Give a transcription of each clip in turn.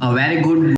A very good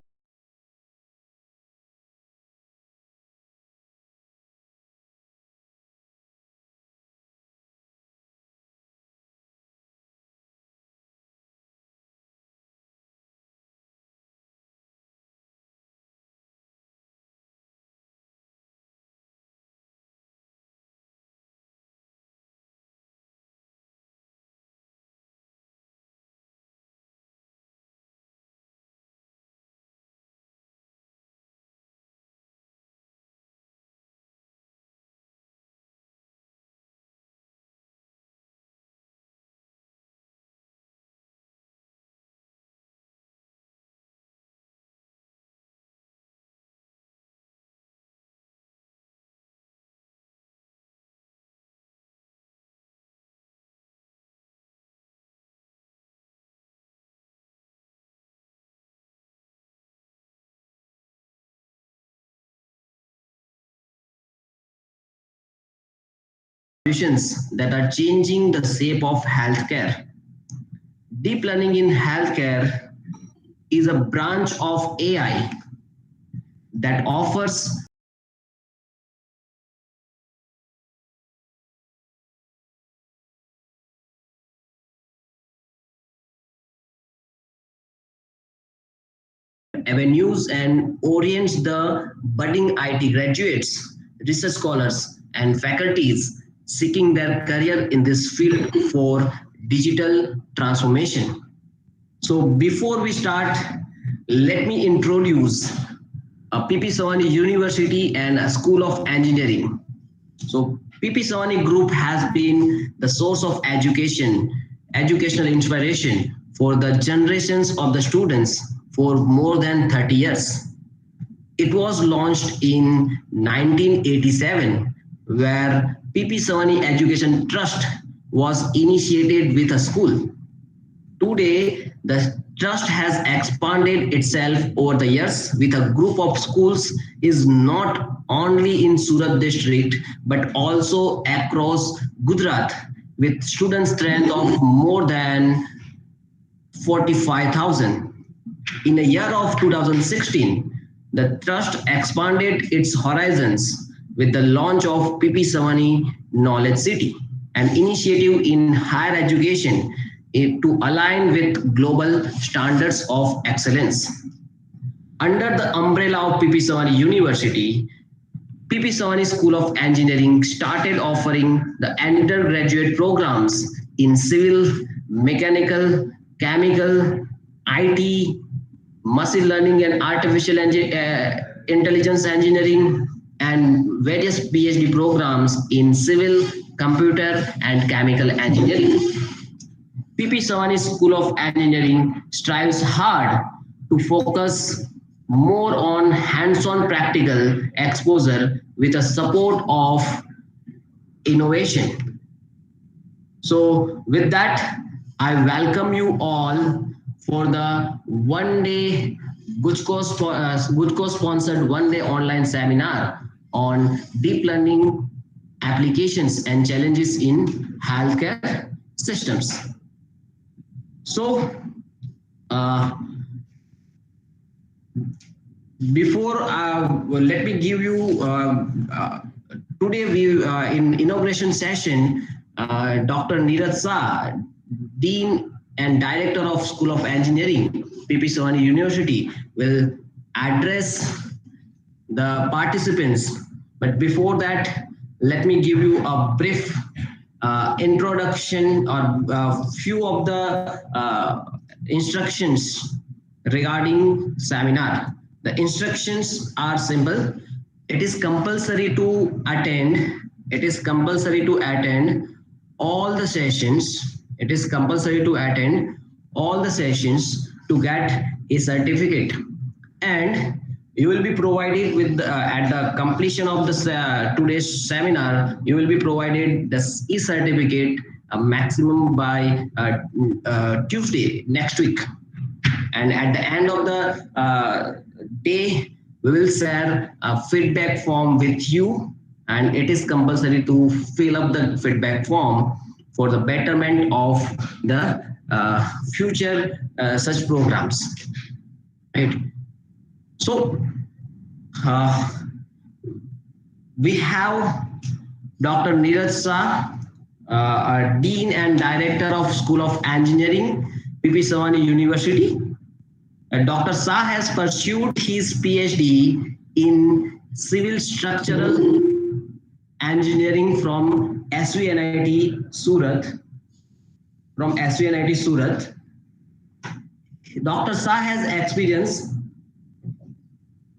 solutions that are changing the shape of healthcare. Deep learning in healthcare is a branch of AI that offers avenues and orients the budding IT graduates, research scholars, and faculties seeking their career in this field for digital transformation. So before we start, let me introduce PP Savani University and a School of Engineering. So PP Savani Group has been the source of educational inspiration for the generations of the students for more than 30 years. It was launched in 1987, where PP Savani Education Trust was initiated with a school. Today, the trust has expanded itself over the years with a group of schools is not only in Surat district but also across Gujarat with student strength of more than 45,000. In the year of 2016, the trust expanded its horizons with the launch of PP Savani Knowledge City, an initiative in higher education to align with global standards of excellence. Under the umbrella of PP Savani University, PP Savani School of Engineering started offering the undergraduate programs in civil, mechanical, chemical, IT, machine learning and artificial intelligence engineering, and various PhD programs in civil, computer, and chemical engineering. PP Savani School of Engineering strives hard to focus more on hands-on practical exposure with the support of innovation. So with that, I welcome you all for the one-day GUJCO sponsored one-day online seminar on deep learning applications and challenges in healthcare systems. So, before let me give you today we in inauguration session, Dr. Neeraj Shah, Dean and Director of School of Engineering, PP Savani University, will address the participants. But before that, let me give you a brief introduction or few of the instructions regarding seminar. The instructions are simple. It is compulsory to attend. It is compulsory to attend all the sessions. It is compulsory to attend all the sessions to get a certificate, and you will be provided with at the completion of this today's seminar, you will be provided the e-certificate maximum by Tuesday next week. And at the end of the day, we will share a feedback form with you, and it is compulsory to fill up the feedback form for the betterment of the future such programs. right? So uh, we have Dr. Neeraj Shah, Dean and Director of School of Engineering, PPSU University. Dr. Shah has pursued his PhD in civil structural engineering from SOE Surat. From SOE Surat, Dr. Shah has experience.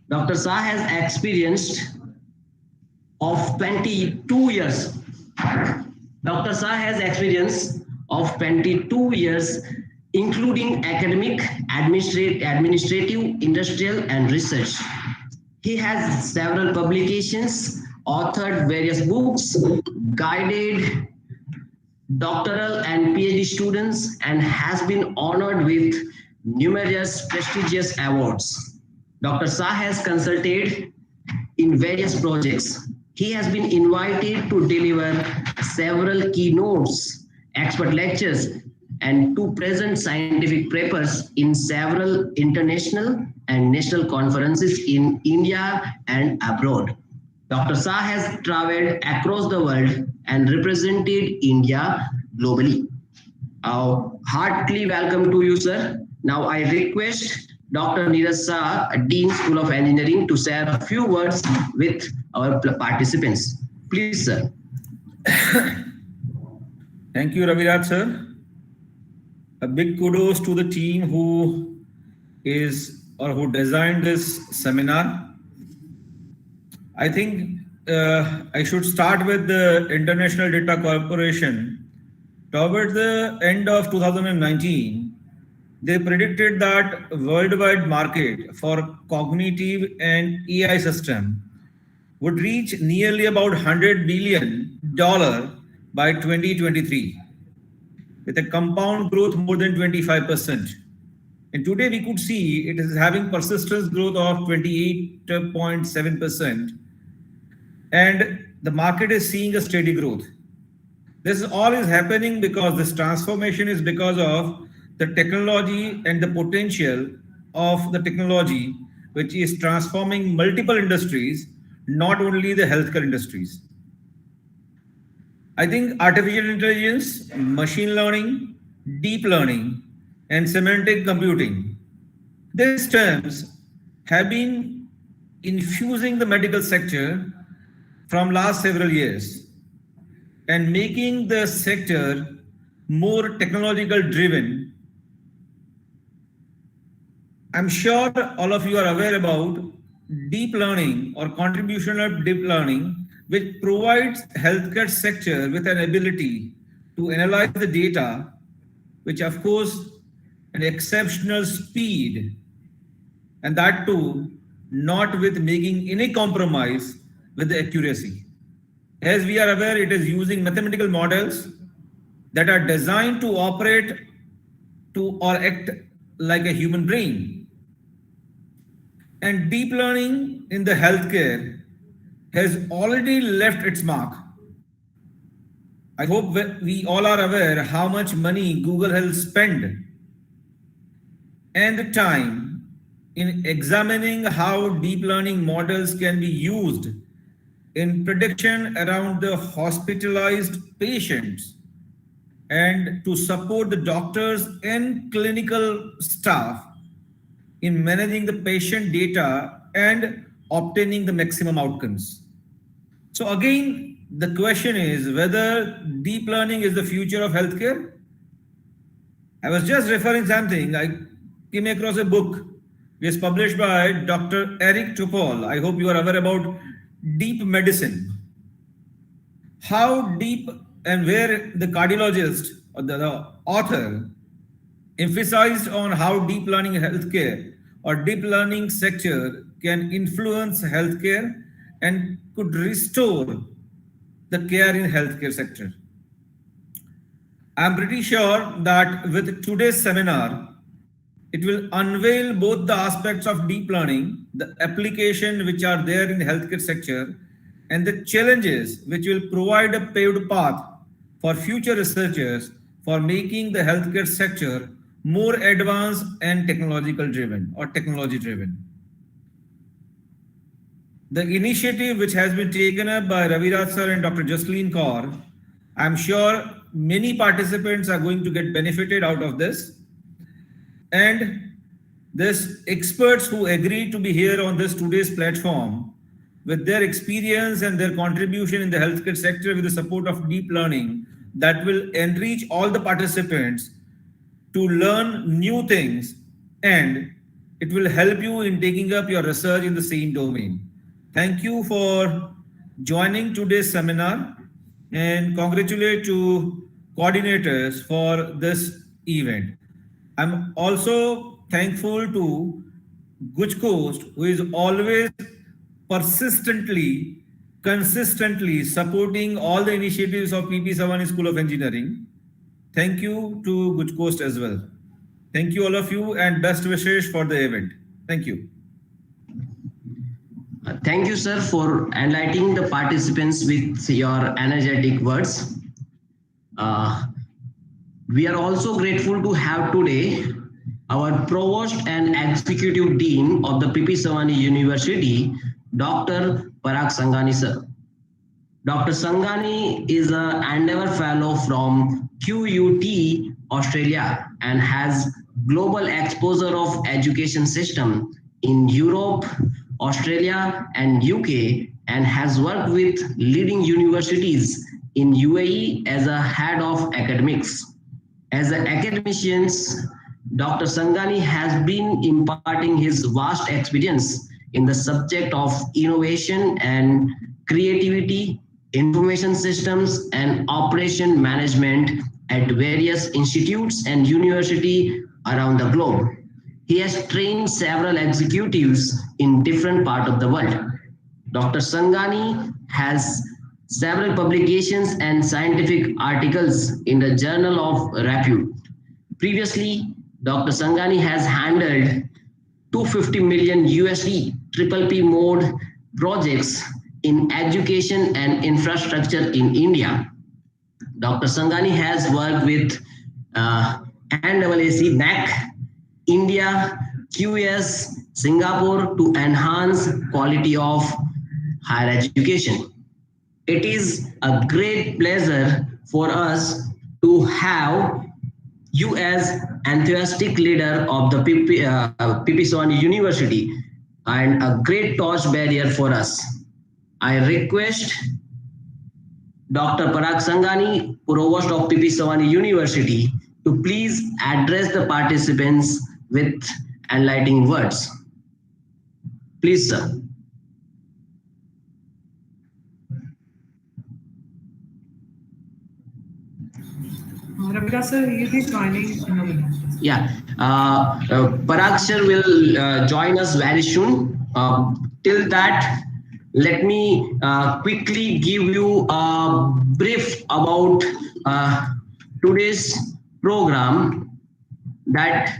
Dr. Shah has experienced of 22 years. Dr. Shah has experience of 22 years, including academic, administrative, industrial, and research. He has several publications, authored various books, guided doctoral and PhD students, and has been honored with numerous prestigious awards. Dr. Shah has consulted in various projects. He has been invited to deliver several keynotes, expert lectures, and to present scientific papers in several international and national conferences in India and abroad. Dr. Shah has traveled across the world and represented India globally. Heartily welcome to you, sir. Now I request Dr. Neeraj Shah, Dean School of Engineering, to share a few words with our participants. Please, sir. Thank you, Raviraj sir. A big kudos to the team who is or who designed this seminar. I think I should start with the International Data Corporation. Toward the end of 2019, they predicted that worldwide market for cognitive and AI system would reach nearly about $100 billion by 2023, with a compound growth more than 25%. And today we could see it is having persistence growth of 28.7%, and the market is seeing a steady growth. This all is happening because this transformation is because of the technology and the potential of the technology, which is transforming multiple industries, not only the healthcare industries. I think artificial intelligence, machine learning, deep learning, and semantic computing, these terms have been infusing the medical sector from last several years and making the sector more technological driven. I'm sure all of you are aware about deep learning or contribution of deep learning, which provides healthcare sector with an ability to analyze the data, which of course an exceptional speed, and that too not with making any compromise with the accuracy. As we are aware, it is using mathematical models that are designed to operate to or act like a human brain. And deep learning in the healthcare has already left its mark. I hope we all are aware how much money Google has spent and the time in examining how deep learning models can be used in prediction around the hospitalized patients and to support the doctors and clinical staff in managing the patient data and obtaining the maximum outcomes. So again, the question is whether deep learning is the future of healthcare. I was just referring something. I came across a book which is published by Dr. Eric Topol. I hope you are aware about deep medicine. How deep and where the cardiologist or the author emphasized on how deep learning healthcare or deep learning sector can influence healthcare and could restore the care in healthcare sector. I'm pretty sure that with today's seminar, it will unveil both the aspects of deep learning, the application which are there in the healthcare sector, and the challenges which will provide a paved path for future researchers for making the healthcare sector more advanced and technological driven or technology driven. The initiative which has been taken up by Raviraj sir and Dr. Jasleen Kaur, I'm sure many participants are going to get benefited out of this. And this experts who agreed to be here on this today's platform with their experience and their contribution in the healthcare sector with the support of deep learning that will enrich all the participants to learn new things, and it will help you in taking up your research in the same domain. Thank you for joining today's seminar and congratulate to coordinators for this event. I'm also thankful to Guj Coast, who is always persistently, consistently supporting all the initiatives of PP Savani School of Engineering. Thank you to Guj Coast as well. Thank you all of you and best wishes for the event. Thank you. Thank you, sir, for enlightening the participants with your energetic words. We are also grateful to have today our Provost and Executive Dean of the PP Savani University, Dr. Parag Sangani, sir. Dr. Sangani is an Endeavour Fellow from QUT, Australia, and has global exposure of education system in Europe, Australia, and UK, and has worked with leading universities in UAE as a head of academics. As an academician, Dr. Sangani has been imparting his vast experience in the subject of innovation and creativity, information systems, and operation management at various institutes and universities around the globe. He has trained several executives in different parts of the world. Dr. Sangani has several publications and scientific articles in the Journal of Repute. Previously, Dr. Sangani has handled 250 million USD PPP mode projects in education and infrastructure in India. Dr. Sangani has worked with NAAC, NAC, India, QS, Singapore to enhance quality of higher education. It is a great pleasure for us to have you as enthusiastic leader of the PPSU University and a great torch barrier for us. I request Dr. Parag Sangani, Provost of PP Savani University, to please address the participants with enlightening words. Please, sir. Raviraj sir, he is joining in a minute. Yeah, Parag sir will join us very soon. Till that, let me quickly give you a brief about today's program. That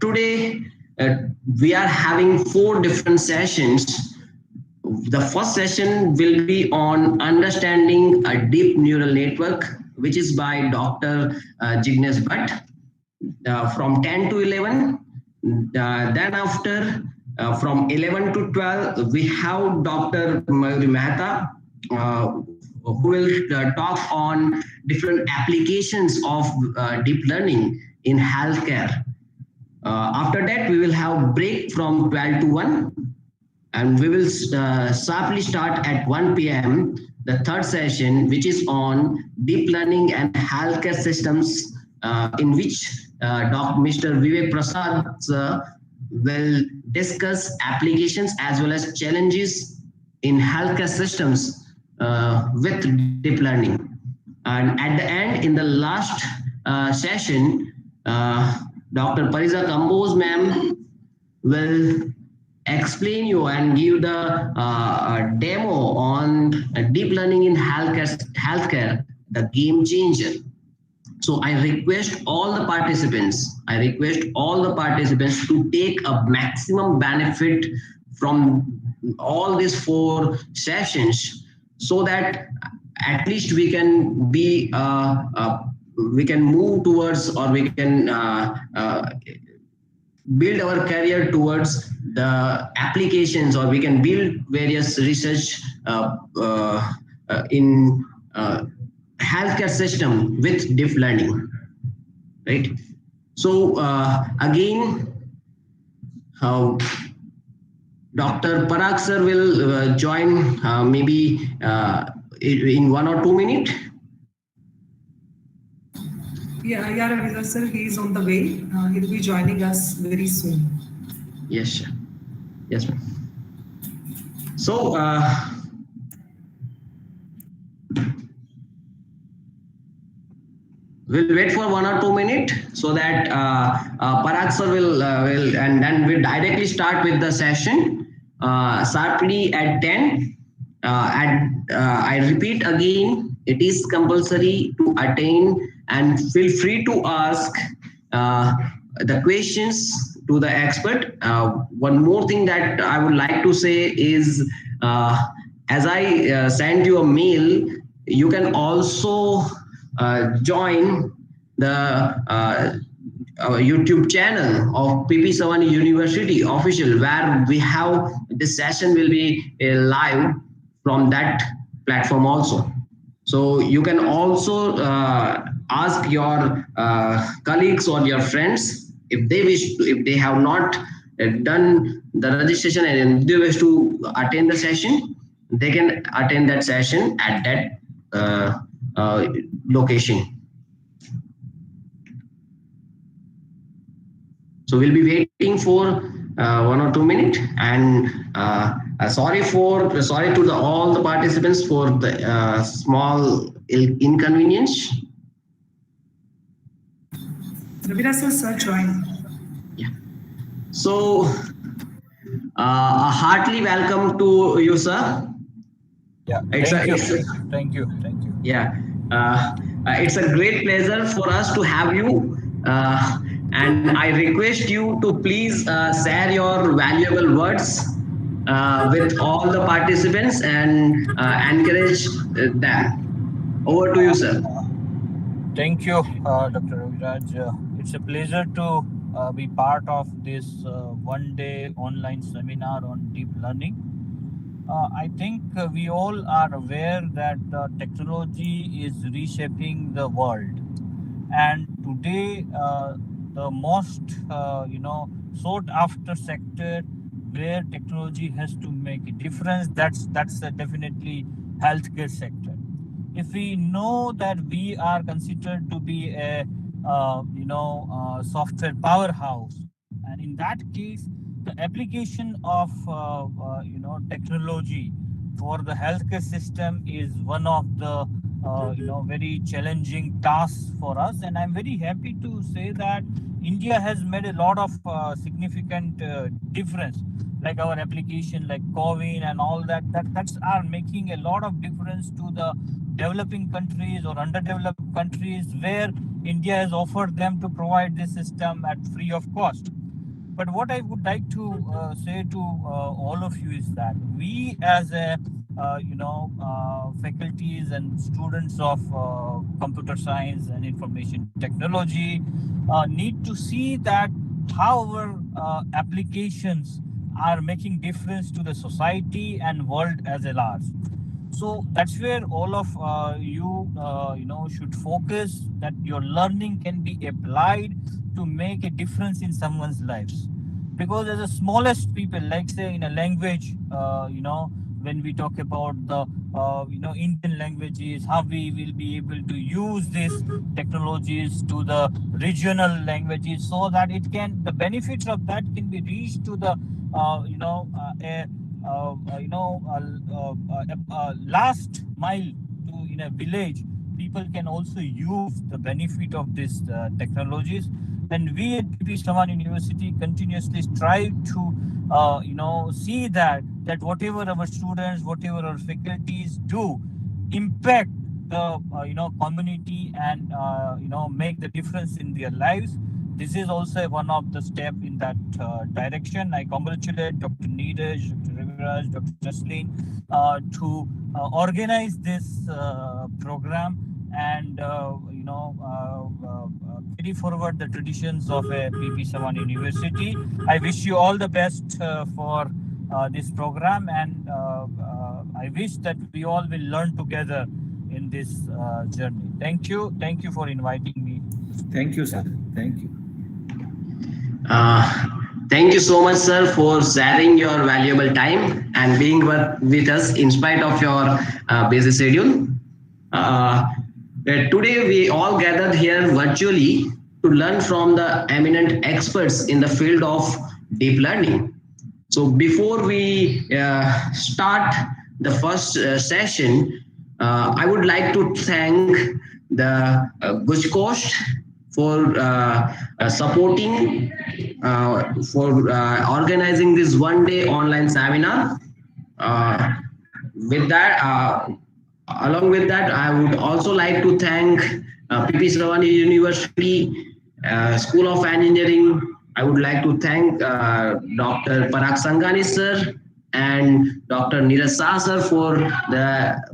today we are having 4 different sessions. The first session will be on understanding a deep neural network, which is by Dr. Jignesh Bhatt from 10 to 11. Then after from 11 to 12, we have Dr. Mayuri Mehta, who will talk on different applications of deep learning in healthcare. After that, we will have break from 12 to 1, and we will sharply start at 1 p.m. the third session, which is on deep learning and healthcare systems, in which Mr. Vivek Prasad will discuss applications as well as challenges in healthcare systems with deep learning. And at the end, in the last session, Dr. Pariza Kambose ma'am will explain you and give the demo on deep learning in healthcare, the game changer. So I request all the participants, to take a maximum benefit from all these 4 sessions, so that at least we can be we can move towards, or we can build our career towards the applications, or we can build various research in healthcare system with deep learning, right? So again, uh, Dr. Parag sir will join maybe in 1 or 2 minutes. Yeah, Ravindra sir, he's on the way. He'll be joining us very soon. Yes, sir. Yes, ma'am. So we'll wait for 1 or 2 minutes so that Parag sir will, and then we'll directly start with the session sharply at 10. I repeat again, it is compulsory to attend, and feel free to ask uh, the questions to the expert. One more thing that I would like to say is, uh, as I sent you a mail, you can also join the YouTube channel of PP7 University official, where we have this session will be live from that platform also. So you can also ask your colleagues or your friends, if they wish to, if they have not done the registration and they wish to attend the session, they can attend that session at that uh, uh, location. So we'll be waiting for 1 or 2 minutes, and sorry to the all the participants for the small inconvenience. Ravindra sir, join. Yeah. So a heartily welcome to you, sir. Yeah, It's a, thank you, it's a, thank you. yeah, it's a great pleasure for us to have you. And I request you to please share your valuable words with all the participants and encourage them. Over to you, sir. Thank you, Dr. Raviraj. It's a pleasure to be part of this one-day online seminar on deep learning. I think we all are aware that technology is reshaping the world, and today the most sought after sector where technology has to make a difference, that's definitely healthcare sector. If we know that we are considered to be a software powerhouse, and in that case the application of technology for the healthcare system is one of the very challenging tasks for us. And I'm very happy to say that India has made a lot of significant difference, like our application like COVID and all that's are making a lot of difference to the developing countries or underdeveloped countries, where India has offered them to provide this system at free of cost. But what I would like to say to all of you is that we, as a faculties and students of computer science and information technology, need to see that how our applications are making difference to the society and world as a large. So that's where all of you should focus, that your learning can be applied to make a difference in someone's lives. Because as the smallest people, like say in a language, when we talk about the Indian languages, how we will be able to use these technologies to the regional languages, so that it can, the benefits of that can be reached to the last mile to in a village. People can also use the benefit of these technologies. And we at PP Saman University continuously strive to see that whatever our students, whatever our faculties do, impact the community, and make the difference in their lives. This is also one of the step in that direction. I congratulate Dr. Neeraj, Dr. Raviraj, Dr. Jaslin to organize this program, and carry forward the traditions of a PP7 University. I wish you all the best for this program, and I wish that we all will learn together in this journey. Thank you. Thank you for inviting me. Thank you, sir. Thank you. Thank you so much, sir, for sharing your valuable time and being with us in spite of your busy schedule. Today, we all gathered here virtually to learn from the eminent experts in the field of deep learning. So, before we start the first session, I would like to thank the Guj Coast for supporting, for organizing this one-day online seminar. With that, along with that, I would also like to thank PPSU University School of Engineering. I would like to thank Dr. Parag Sangani sir and Dr. Neeraj Shah sir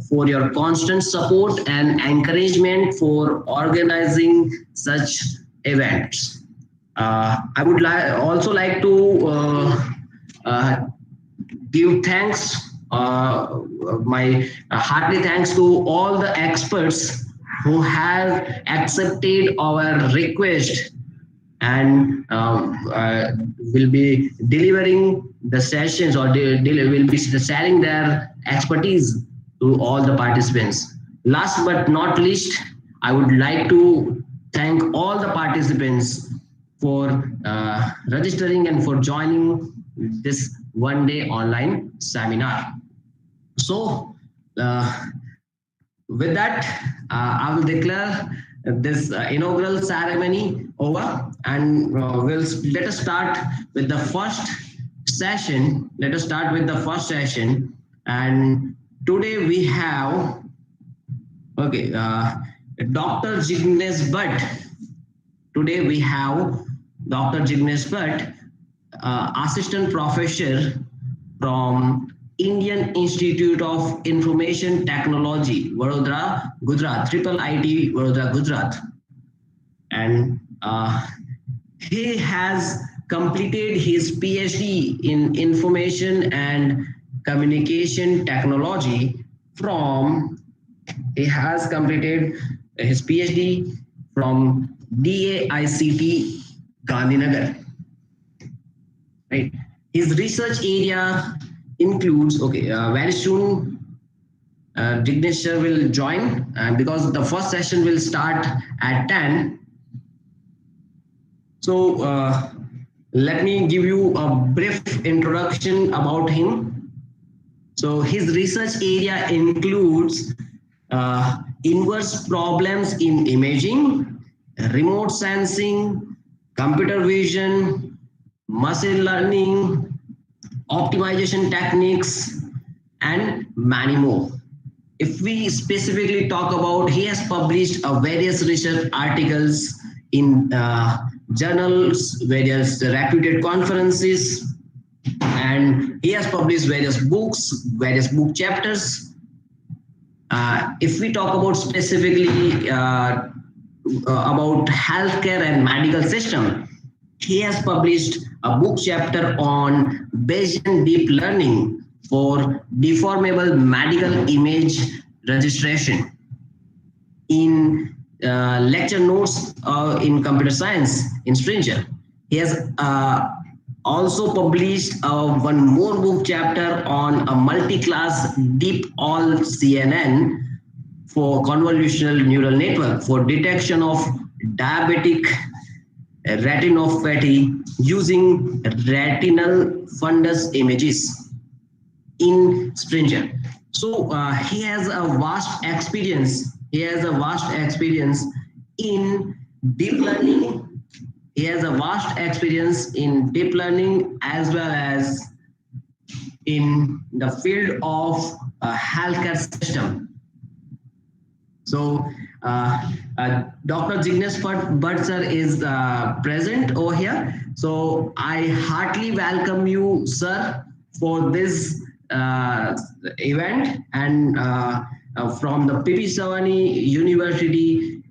for your constant support and encouragement for organizing such events. I would also like to give thanks, my hearty thanks to all the experts who have accepted our request and will be delivering the sessions, or will be sharing their expertise to all the participants. Last but not least, I would like to thank all the participants for registering and for joining this one-day online seminar. So, with that, I will declare this inaugural ceremony over, and let us start with the first session. Let us start with the first session, and today we have Dr. Jignesh Bhatt. Today we have Dr. Jignesh Bhatt, assistant professor from Indian Institute of Information Technology, Vadodara, Gujarat, Triple IT, Vadodara, Gujarat. And he has completed his PhD in Information and Communication Technology he has completed his PhD from DAICT, Gandhinagar. Right. His research area includes, very soon Jignesh sir will join, and because the first session will start at 10. So let me give you a brief introduction about him. So his research area includes inverse problems in imaging, remote sensing, computer vision, machine learning, optimization techniques, and many more. If we specifically talk about, he has published various research articles in journals, various reputed conferences, and he has published various books, various book chapters. If we talk about specifically about healthcare and medical system, he has published a book chapter on Bayesian deep learning for deformable medical image registration. In lecture notes in computer science in Stringer, he has also published one more book chapter on a multi-class deep all CNN for convolutional neural network for detection of diabetic retinopathy using retinal fundus images in Stringer. So he has a vast experience. He has a vast experience in deep learning. He has a vast experience in deep learning as well as in the field of healthcare system. So Dr. Jignesh Bhatt sir is present over here. So I heartily welcome you, sir, for this event, and from the PPSU University,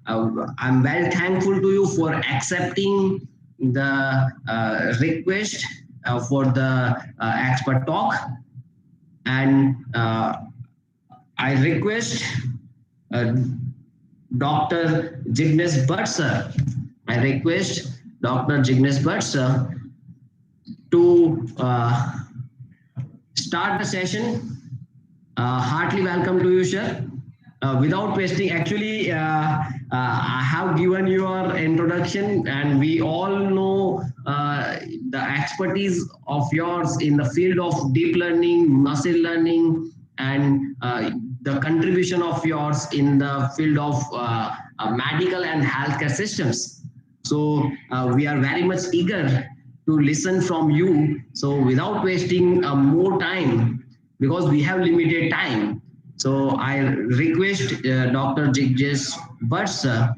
I'm well thankful to you for accepting the request for the expert talk, and I request uh, Dr. Jignesh Bhatt sir. I request Dr. Jignesh Bhatt sir to start the session. Heartily welcome to you, sir. Without wasting, actually, I have given your introduction, and we all know the expertise of yours in the field of deep learning, machine learning, and the contribution of yours in the field of medical and healthcare systems. So we are very much eager to listen from you. So without wasting more time, because we have limited time, so I request Dr. Jignesh Bhatt sir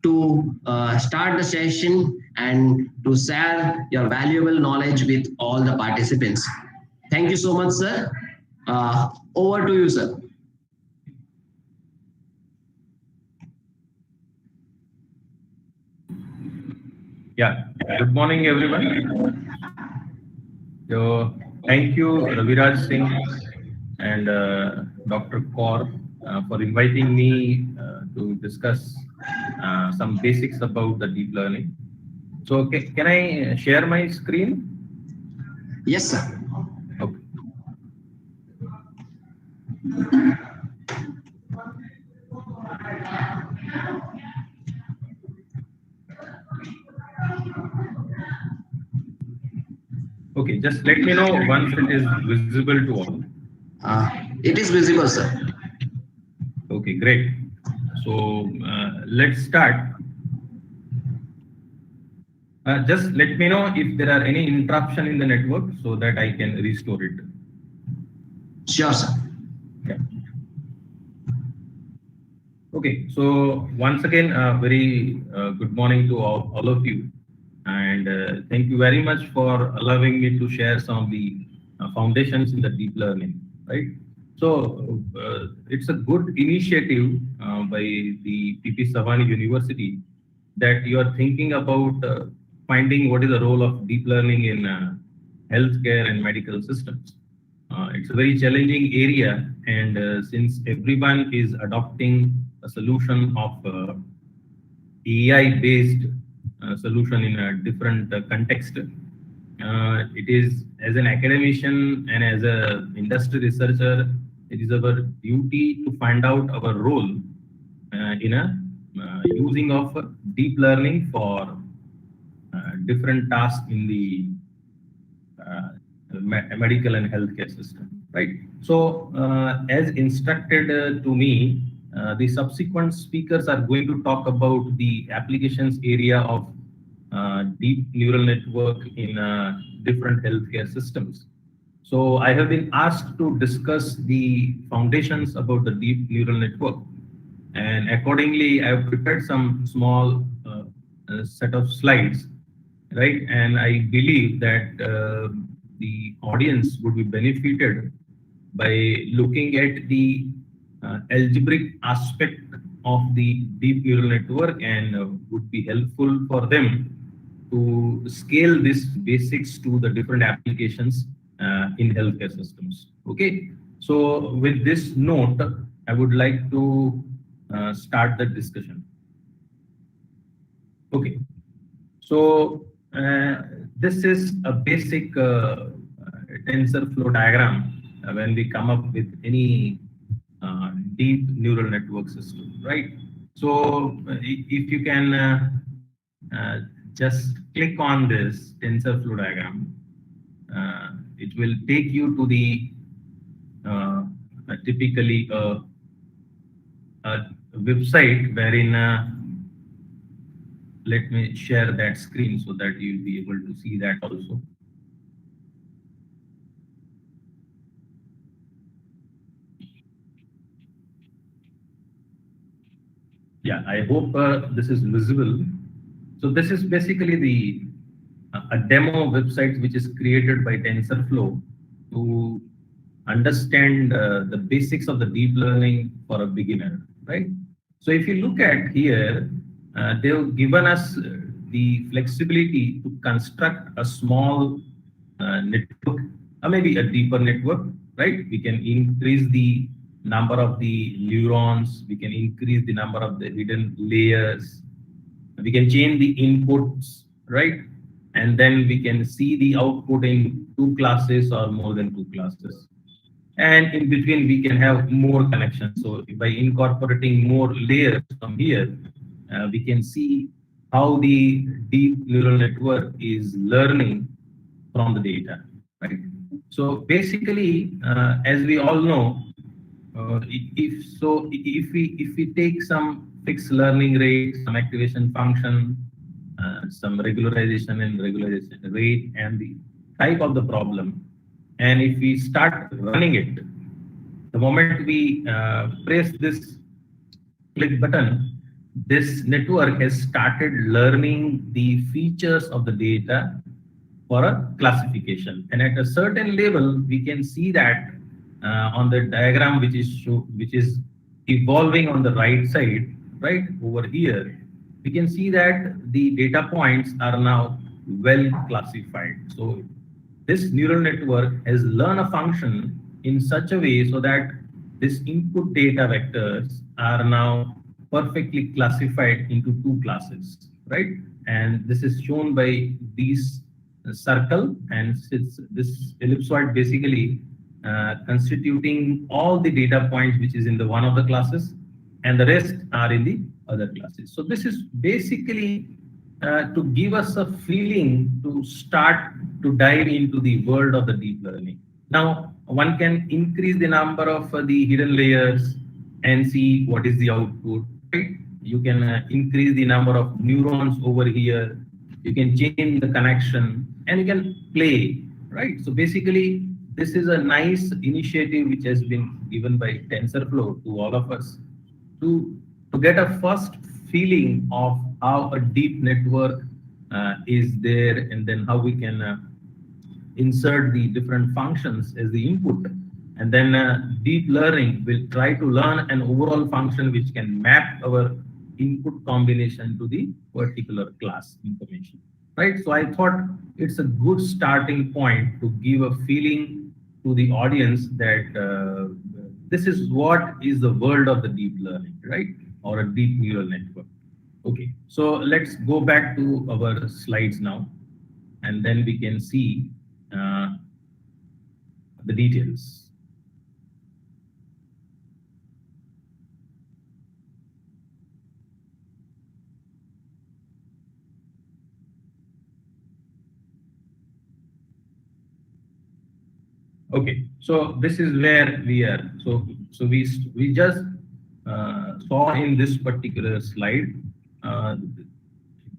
to start the session and to share your valuable knowledge with all the participants. Thank you so much, sir. Over to you, sir. Yeah, good morning, everyone. So, thank you, Raviraj Singh and Dr. Kaur for inviting me to discuss some basics about the deep learning. So, can I share my screen? Yes, sir. Okay. Okay, just let me know once it is visible to all. It is visible, sir. Okay, great. So let's start. Just let me know if there are any interruption in the network so that I can restore it. Sure, sir. Yeah. Okay, so once again, very good morning to all of you. And thank you very much for allowing me to share some of the foundations in the deep learning, right? So it's a good initiative by the PPSU University that you are thinking about finding what is the role of deep learning in healthcare and medical systems. It's a very challenging area, and since everyone is adopting a solution of AI-based solution in a different context, it is, as an academician and as an industry researcher, it is our duty to find out our role in a using of deep learning for different tasks in the medical and healthcare system, right? So, as instructed to me, the subsequent speakers are going to talk about the applications area of deep neural network in different healthcare systems. So I have been asked to discuss the foundations about the deep neural network, and accordingly, I have prepared some small set of slides, right? And I believe that the audience would be benefited by looking at the algebraic aspect of the deep neural network, and would be helpful for them to scale these basics to the different applications in healthcare systems. Okay, so with this note, I would like to start the discussion. Okay, so this is a basic tensor flow diagram when we come up with any deep neural network system, right? So if you can just click on this tensor flow diagram, it will take you to the typically a website wherein let me share that screen so that you'll be able to see that also. Yeah, I hope this is visible. So this is basically the a demo website which is created by TensorFlow to understand the basics of the deep learning for a beginner, right? So if you look at here, they've given us the flexibility to construct a small network, or maybe a deeper network, right? We can increase the number of the neurons, we can increase the number of the hidden layers, we can change the inputs, right? And then we can see the output in two classes or more than two classes. And in between, we can have more connections. So by incorporating more layers from here, we can see how the deep neural network is learning from the data, right? So basically, as we all know, if we take some fixed learning rate, some activation function, some regularization and regularization rate, and the type of the problem, and if we start running it, the moment we press this click button, this network has started learning the features of the data for a classification. And at a certain level, we can see that on the diagram which is evolving on the right side, right over here, we can see that the data points are now well classified. So this neural network has learned a function in such a way so that this input data vectors are now perfectly classified into two classes, right? And this is shown by these circle, and it's this ellipsoid basically constituting all the data points which is in the one of the classes, and the rest are in the other classes. So this is basically to give us a feeling to start to dive into the world of the deep learning. Now, one can increase the number of the hidden layers and see what is the output, right? You can increase the number of neurons over here. You can change the connection and you can play, right? So basically, this is a nice initiative which has been given by TensorFlow to all of us to get a first feeling of how a deep network is there, and then how we can insert the different functions as the input. And then deep learning will try to learn an overall function which can map our input combination to the particular class information, right? So I thought it's a good starting point to give a feeling to the audience that this is what is the world of the deep learning, right? Or a deep neural network. Okay, so let's go back to our slides now, and then we can see the details. Okay, so this is where we are. So we just saw in this particular slide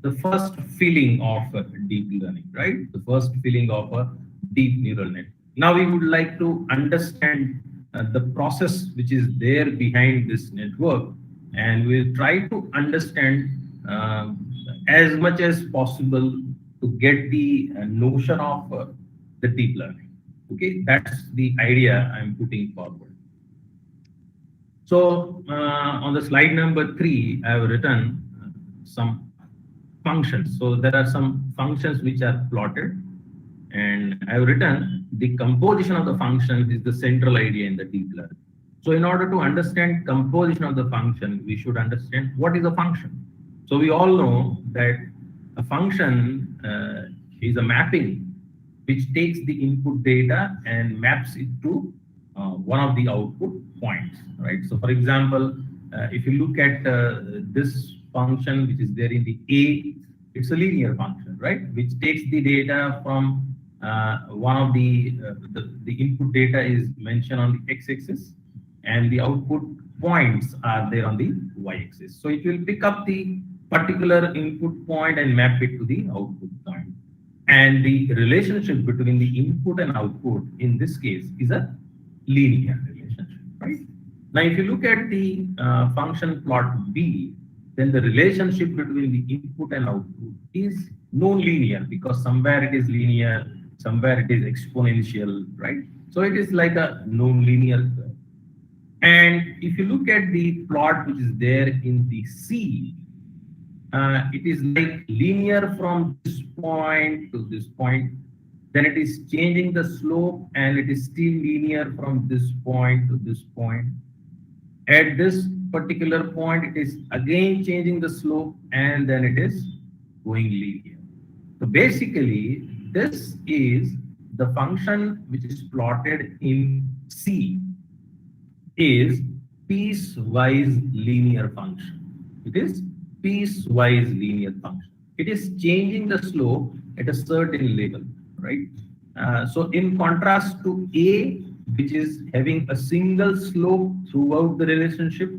the first feeling of deep learning, right? The first feeling of a deep neural net. Now we would like to understand the process which is there behind this network, and we'll try to understand as much as possible to get the notion of the deep learning. Okay, that's the idea I'm putting forward. So on the slide number 3, I have written some functions. So there are some functions which are plotted, and I have written the composition of the function is the central idea in the deep learning. So in order to understand composition of the function, we should understand what is a function. So we all know that a function is a mapping which takes the input data and maps it to one of the output points, right? So for example, if you look at this function which is there in the A, it's a linear function, right? Which takes the data from one of the input data is mentioned on the x-axis, and the output points are there on the y-axis. So it will pick up the particular input point and map it to the output point. And the relationship between the input and output in this case is a linear relationship, right? Now, if you look at the function plot B, then the relationship between the input and output is non-linear, because somewhere it is linear, somewhere it is exponential, right? So it is like a non-linear curve. And if you look at the plot which is there in the C, it is like linear from this point to this point. Then it is changing the slope and it is still linear from this point to this point. At this particular point, it is again changing the slope and then it is going linear. So basically, this is the function which is plotted in C is piecewise linear function. It is piecewise linear function. It is changing the slope at a certain level, right? So in contrast to A, which is having a single slope throughout the relationship,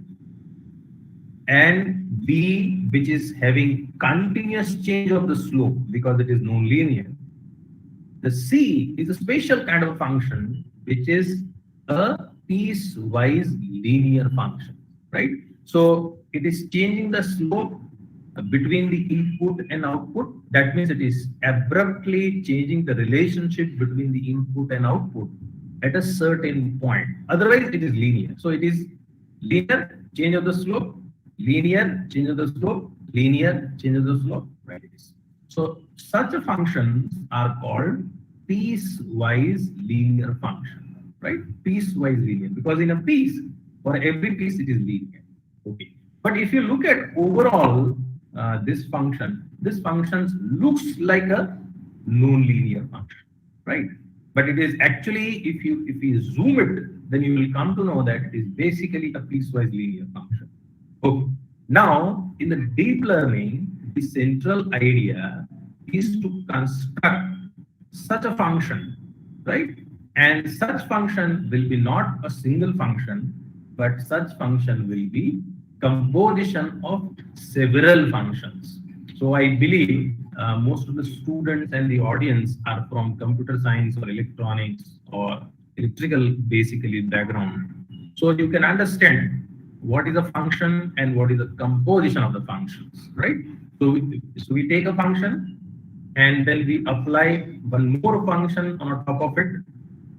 and B, which is having continuous change of the slope because it is non-linear. The C is a special kind of function which is a piecewise linear function, right? So it is changing the slope between the input and output. That means it is abruptly changing the relationship between the input and output at a certain point. Otherwise, it is linear. So it is linear, change of the slope, linear, change of the slope, linear, change of the slope, right? So such a functions are called piecewise linear function, right? Piecewise linear, because in a piece, for every piece it is linear. Okay. But if you look at overall this function looks like a non-linear function, right? But it is actually, if you zoom it, then you will come to know that it is basically a piecewise linear function. Okay. Now, in the deep learning, the central idea is to construct such a function, right? And such function will be not a single function, but such function will be composition of several functions. So I believe most of the students and the audience are from computer science or electronics or electrical basically background. So you can understand what is a function and what is the composition of the functions, right? So we take a function and then we apply one more function on top of it.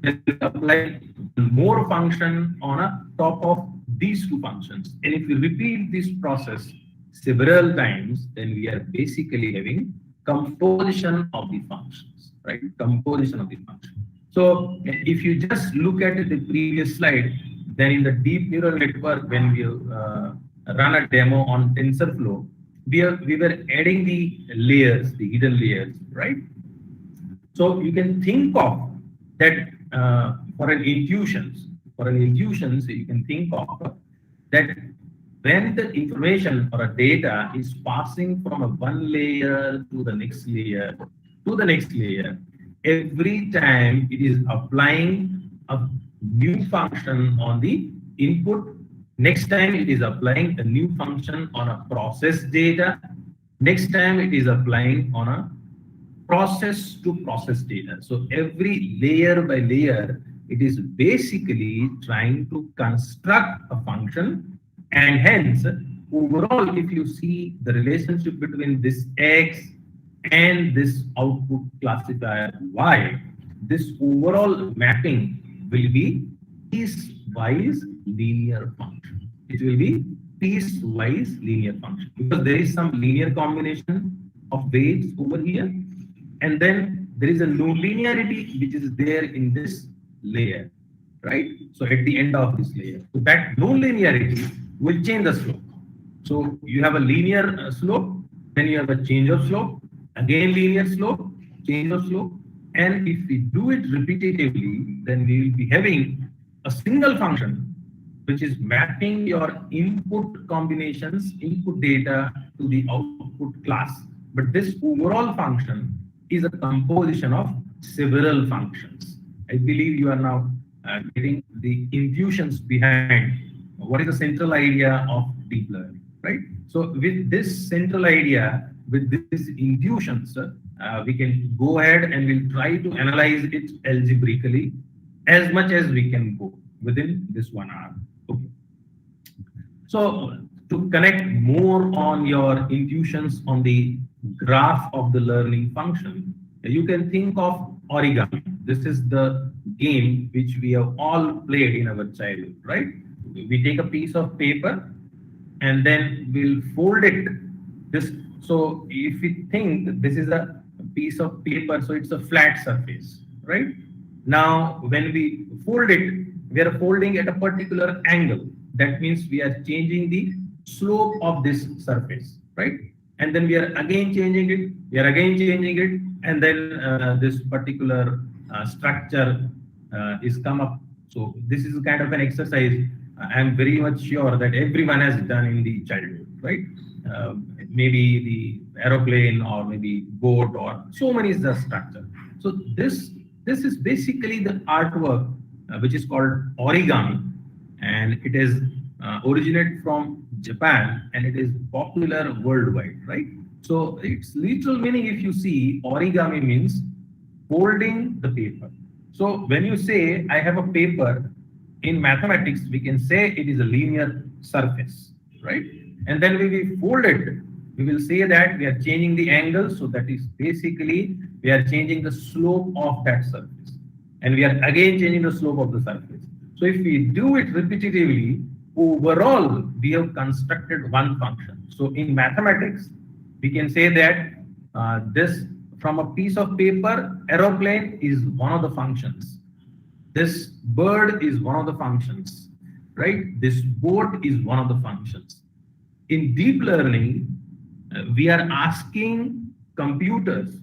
Then we apply one more function on a top of these two functions. And if we repeat this process several times, then we are basically having composition of the functions, right? Composition of the function. So if you just look at the previous slide, then in the deep neural network, when we run a demo on TensorFlow, we were adding the layers, the hidden layers, right? So you can think of that for an intuition, so you can think of that when the information or a data is passing from a one layer to the next layer to the next layer, every time it is applying a new function on the input. Next time it is applying a new function on a process data. Next time it is applying on a process to process data. So every layer by layer, it is basically trying to construct a function, and hence overall, if you see the relationship between this X and this output classifier Y, this overall mapping will be piecewise linear function. It will be piecewise linear function because there is some linear combination of weights over here, and then there is a nonlinearity which is there in this layer, right? So at the end of this layer, so that nonlinearity will change the slope. So you have a linear slope, then you have a change of slope, again linear slope, change of slope, and if we do it repetitively, then we will be having a single function which is mapping your input combinations, input data to the output class. But this overall function is a composition of several functions. I believe you are now getting the intuitions behind what is the central idea of deep learning, right? So with this central idea, with these intuitions, we can go ahead and we'll try to analyze it algebraically as much as we can go within this 1 hour. Okay. So to connect more on your intuitions on the graph of the learning function, you can think of origami. This is the game which we have all played in our childhood, right? we take a piece of paper and then we'll fold it. This, so if we think this is a piece of paper, so it's a flat surface, right? Now, when we fold it, we are folding at a particular angle. That means we are changing the slope of this surface, right? And then we are again changing it, we are again changing it, and then this particular structure is come up. So this is kind of an exercise I am very much sure that everyone has done in the childhood, right? Maybe the aeroplane or maybe boat or so many is the structure. So this is basically the artwork which is called origami, and it is originated from Japan and it is popular worldwide, right? So its literal meaning, if you see, origami means folding the paper. So when you say I have a paper, in mathematics we can say it is a linear surface, right? And then when we fold it, we will say that we are changing the angle. So that is basically we are changing the slope of that surface, and we are again changing the slope of the surface. So if we do it repetitively, overall we have constructed one function. So in mathematics, we can say that this from a piece of paper, aeroplane is one of the functions. This bird is one of the functions, right? This boat is one of the functions. In deep learning, we are asking computers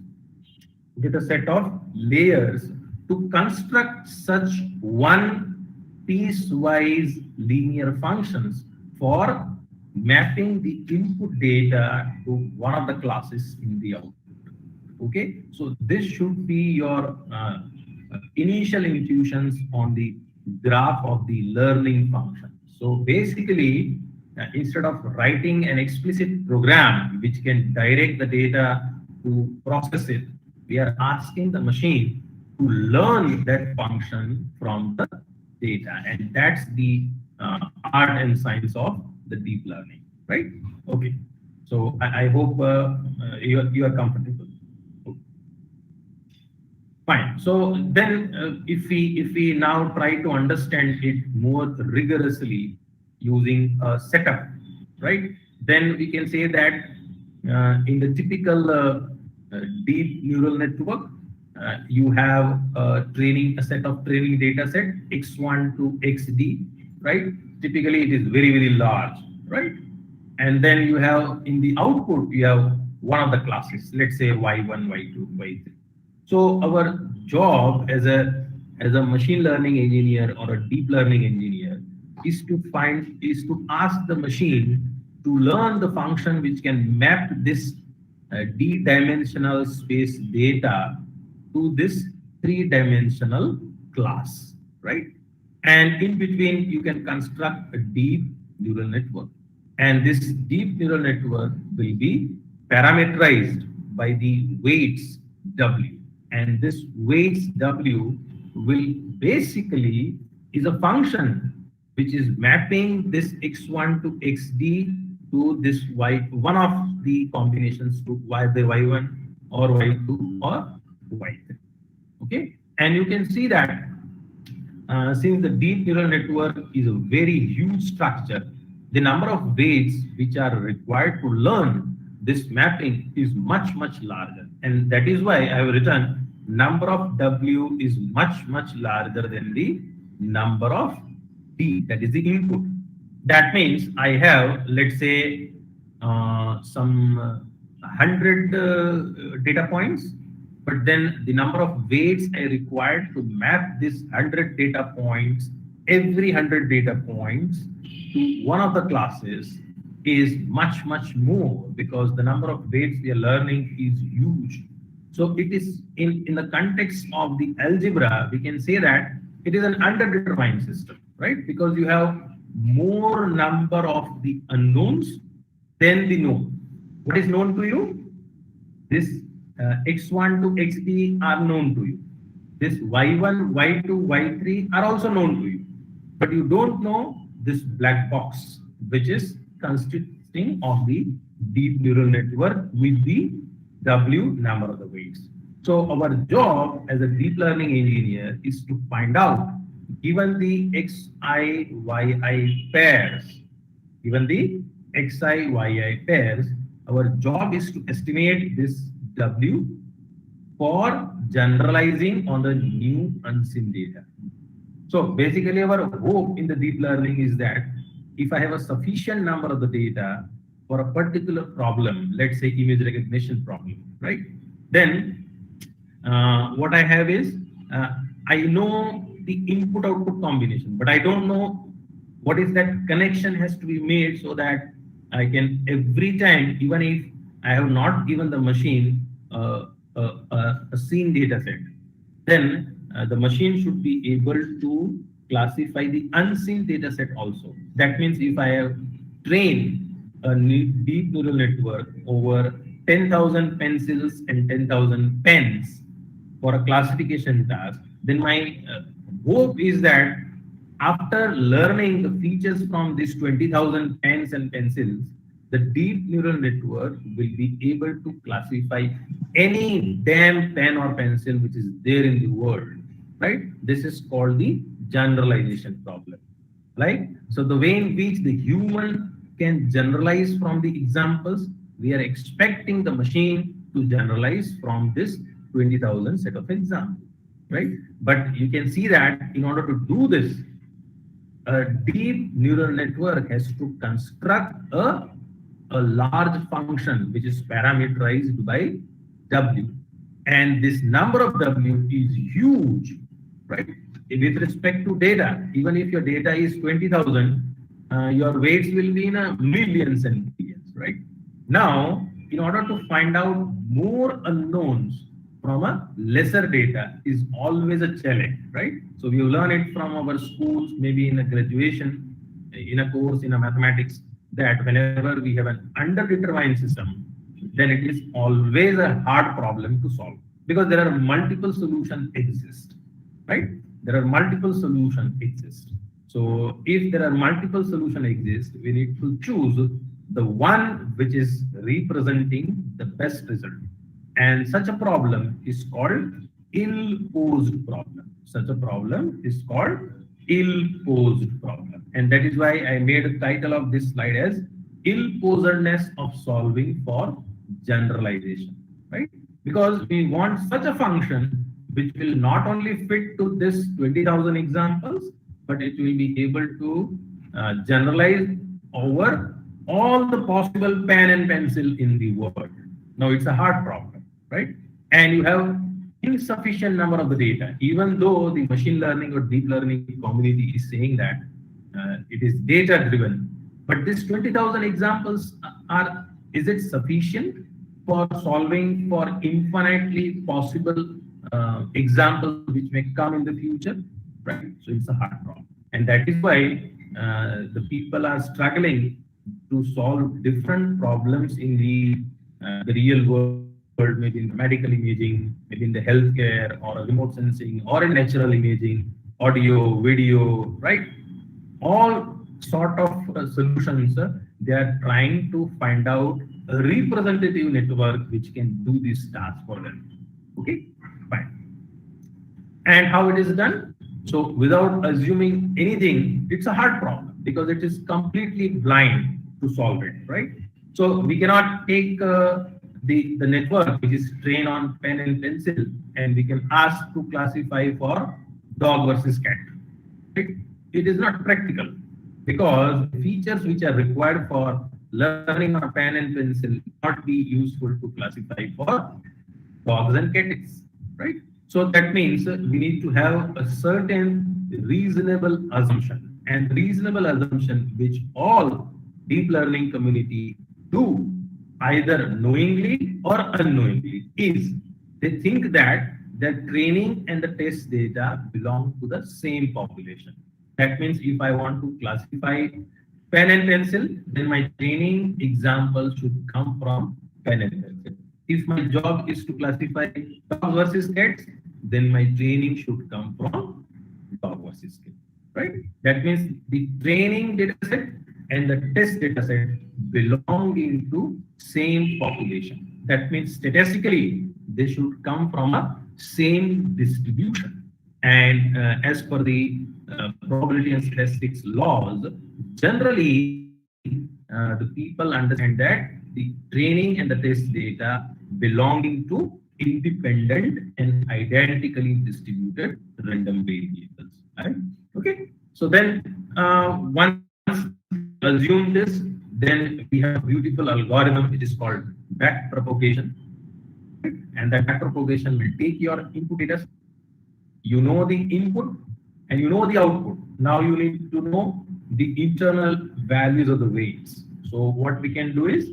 with a set of layers to construct such one piecewise linear functions for mapping the input data to one of the classes in the output. Okay, so this should be your initial intuitions on the graph of the learning function. So basically, instead of writing an explicit program which can direct the data to process it, we are asking the machine to learn that function from the data, and that's the art and science of the deep learning, right? Okay, so I hope you are comfortable. Fine. So then, if we now try to understand it more rigorously using a setup, right? Then we can say that in the typical deep neural network, you have a set of training data set x1 to xd, right? Typically, it is very large, right? And then you have in the output you have one of the classes. Let's say y1, y2, y3. So our job as a machine learning engineer or a deep learning engineer is to ask the machine to learn the function which can map this d-dimensional space data to this three-dimensional class, right? And in between you can construct a deep neural network, and this deep neural network will be parameterized by the weights w. And this weights w will basically is a function which is mapping this x1 to xd to this y, one of the combinations to either y1 or y2 or y3. Okay, and you can see that since the deep neural network is a very huge structure, the number of weights which are required to learn this mapping is much larger, and that is why I have written number of w is much larger than the number of d, that is the input. That means I have, let's say, some 100 data points, but then the number of weights I required to map this 100 data points, every 100 data points to one of the classes is much more, because the number of weights we are learning is huge. So it is in the context of the algebra, we can say that it is an underdetermined system, right? Because you have more number of the unknowns than the known. What is known to you? This x1 to xd are known to you. This y1, y2, y3 are also known to you. But you don't know this black box, which is consisting of the deep neural network with the w number of the weights. So our job as a deep learning engineer is to find out given the xi, yi pairs, given the xi, yi pairs, our job is to estimate this w for generalizing on the new unseen data. So basically our hope in the deep learning is that if I have a sufficient number of the data for a particular problem, let's say image recognition problem, right? Then what I have is I know the input output combination, but I don't know what is that connection has to be made so that I can every time, even if I have not given the machine a scene data set, then the machine should be able to classify the unseen data set also. That means if I have trained a deep neural network over 10,000 pencils and 10,000 pens for a classification task, then my hope is that after learning the features from these 20,000 pens and pencils, the deep neural network will be able to classify any damn pen or pencil which is there in the world, right? This is called the generalization problem, right? So the way in which the human can generalize from the examples, we are expecting the machine to generalize from this 20,000 set of examples, right? But you can see that in order to do this, a deep neural network has to construct a large function which is parameterized by W. And this number of W is huge, right? With respect to data, even if your data is 20,000, your weights will be in a millions and billions, right? Now, in order to find out more unknowns from a lesser data is always a challenge, right? So we learn it from our schools, maybe in a graduation, in a course in a mathematics, that whenever we have an underdetermined system, then it is always a hard problem to solve because there are multiple solutions exist, right? There are multiple solutions exist. So if there are multiple solutions exist, we need to choose the one which is representing the best result. And such a problem is called ill-posed problem. Such a problem is called ill-posed problem. And that is why I made the title of this slide as ill-posedness of solving for generalization, right? Because we want such a function which will not only fit to this 20,000 examples, but it will be able to generalize over all the possible pen and pencil in the world. Now it's a hard problem, right? And you have insufficient number of the data, even though the machine learning or deep learning community is saying that it is data driven, but this 20,000 examples is it sufficient for solving for infinitely possible examples which may come in the future, right? So it's a hard problem. And that is why the people are struggling to solve different problems in the real world, maybe in the medical imaging, maybe in the healthcare or remote sensing or in natural imaging, audio, video, right? All sort of solutions, they are trying to find out a representative network which can do this task for them. Okay, fine. And how it is done? So without assuming anything, it's a hard problem because it is completely blind to solve it, right? So we cannot take the network which is trained on pen and pencil and we can ask to classify for dog versus cat. Right? It is not practical because the features which are required for learning on pen and pencil not be useful to classify for dogs and cats, right? So that means we need to have a certain reasonable assumption, and reasonable assumption which all deep learning community do either knowingly or unknowingly is they think that the training and the test data belong to the same population. That means if I want to classify pen and pencil, then my training example should come from pen and pencil. If my job is to classify dogs versus cats, then my training should come from dog versus cat, right? That means the training data set and the test data set belonging to same population. That means statistically, they should come from a same distribution. And as per the probability and statistics laws, generally the people understand that the training and the test data belonging to independent and identically distributed random variables. Right? Okay. So then once assume this, then we have a beautiful algorithm which is called back propagation. And that back propagation will take your input data. You know the input and you know the output. Now you need to know the internal values of the weights. So what we can do is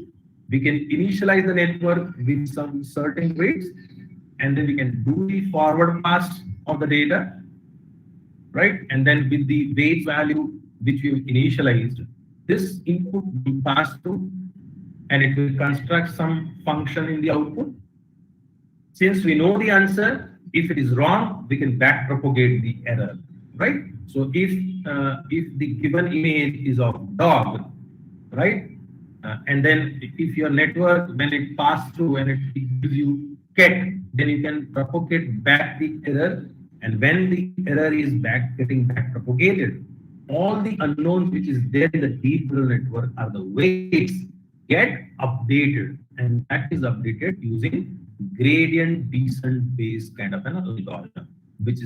we can initialize the network with some certain weights, and then we can do the forward pass of the data, right? And then with the weight value which we've initialized, this input will pass through and it will construct some function in the output. Since we know the answer, if it is wrong, we can back propagate the error, right? So if the given image is of dog, right? And then if your network, when it passes through and it gives you cat, then you can propagate back the error. And when the error is getting back propagated, all the unknowns which is there in the deep neural network are the weights get updated, and that is updated using gradient descent based kind of an algorithm, which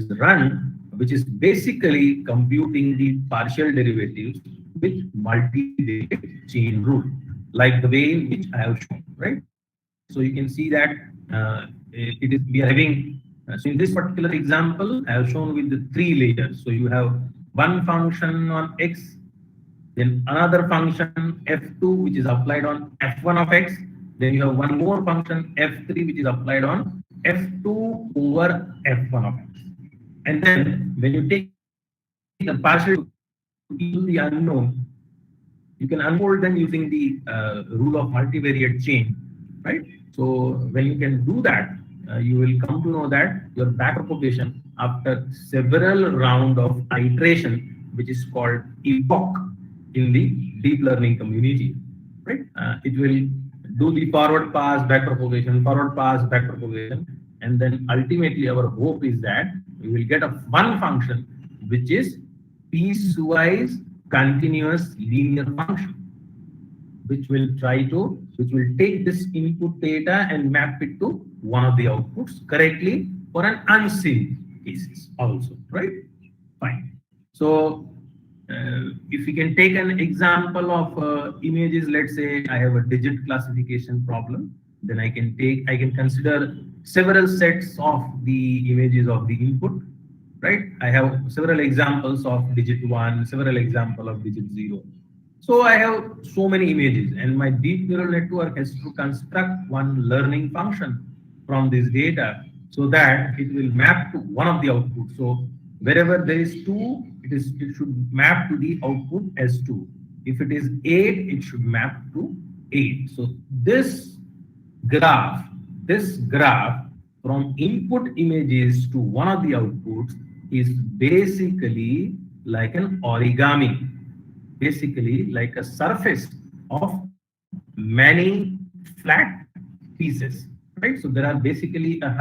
is basically computing the partial derivatives with multivariate chain rule, like the way in which I have shown, right? So you can see that we are having, so in this particular example, I have shown with the 3 layers. So you have one function on X, then another function F2, which is applied on F1 of X. Then you have one more function F3, which is applied on F2 over F1 of X. And then when you take the partial to the unknown, you can unfold them using the rule of multivariate chain, right? So when you can do that, you will come to know that your backpropagation after several round of iteration, which is called epoch in the deep learning community, right? It will do the forward pass, backpropagation, forward pass, backpropagation, and then ultimately our hope is that we will get one function which is piecewise continuous linear function, which will take this input data and map it to one of the outputs correctly for an unseen cases also, right? Fine. So if we can take an example of images, let's say I have a digit classification problem, then I can consider several sets of the images of the input, right? I have several examples of digit 1, several examples of digit 0. So I have so many images, and my deep neural network has to construct one learning function from this data so that it will map to one of the outputs. So wherever there is 2, it should map to the output as 2. If it is 8, it should map to 8. So this graph from input images to one of the outputs is basically like an origami, basically like a surface of many flat pieces, right? So there are basically a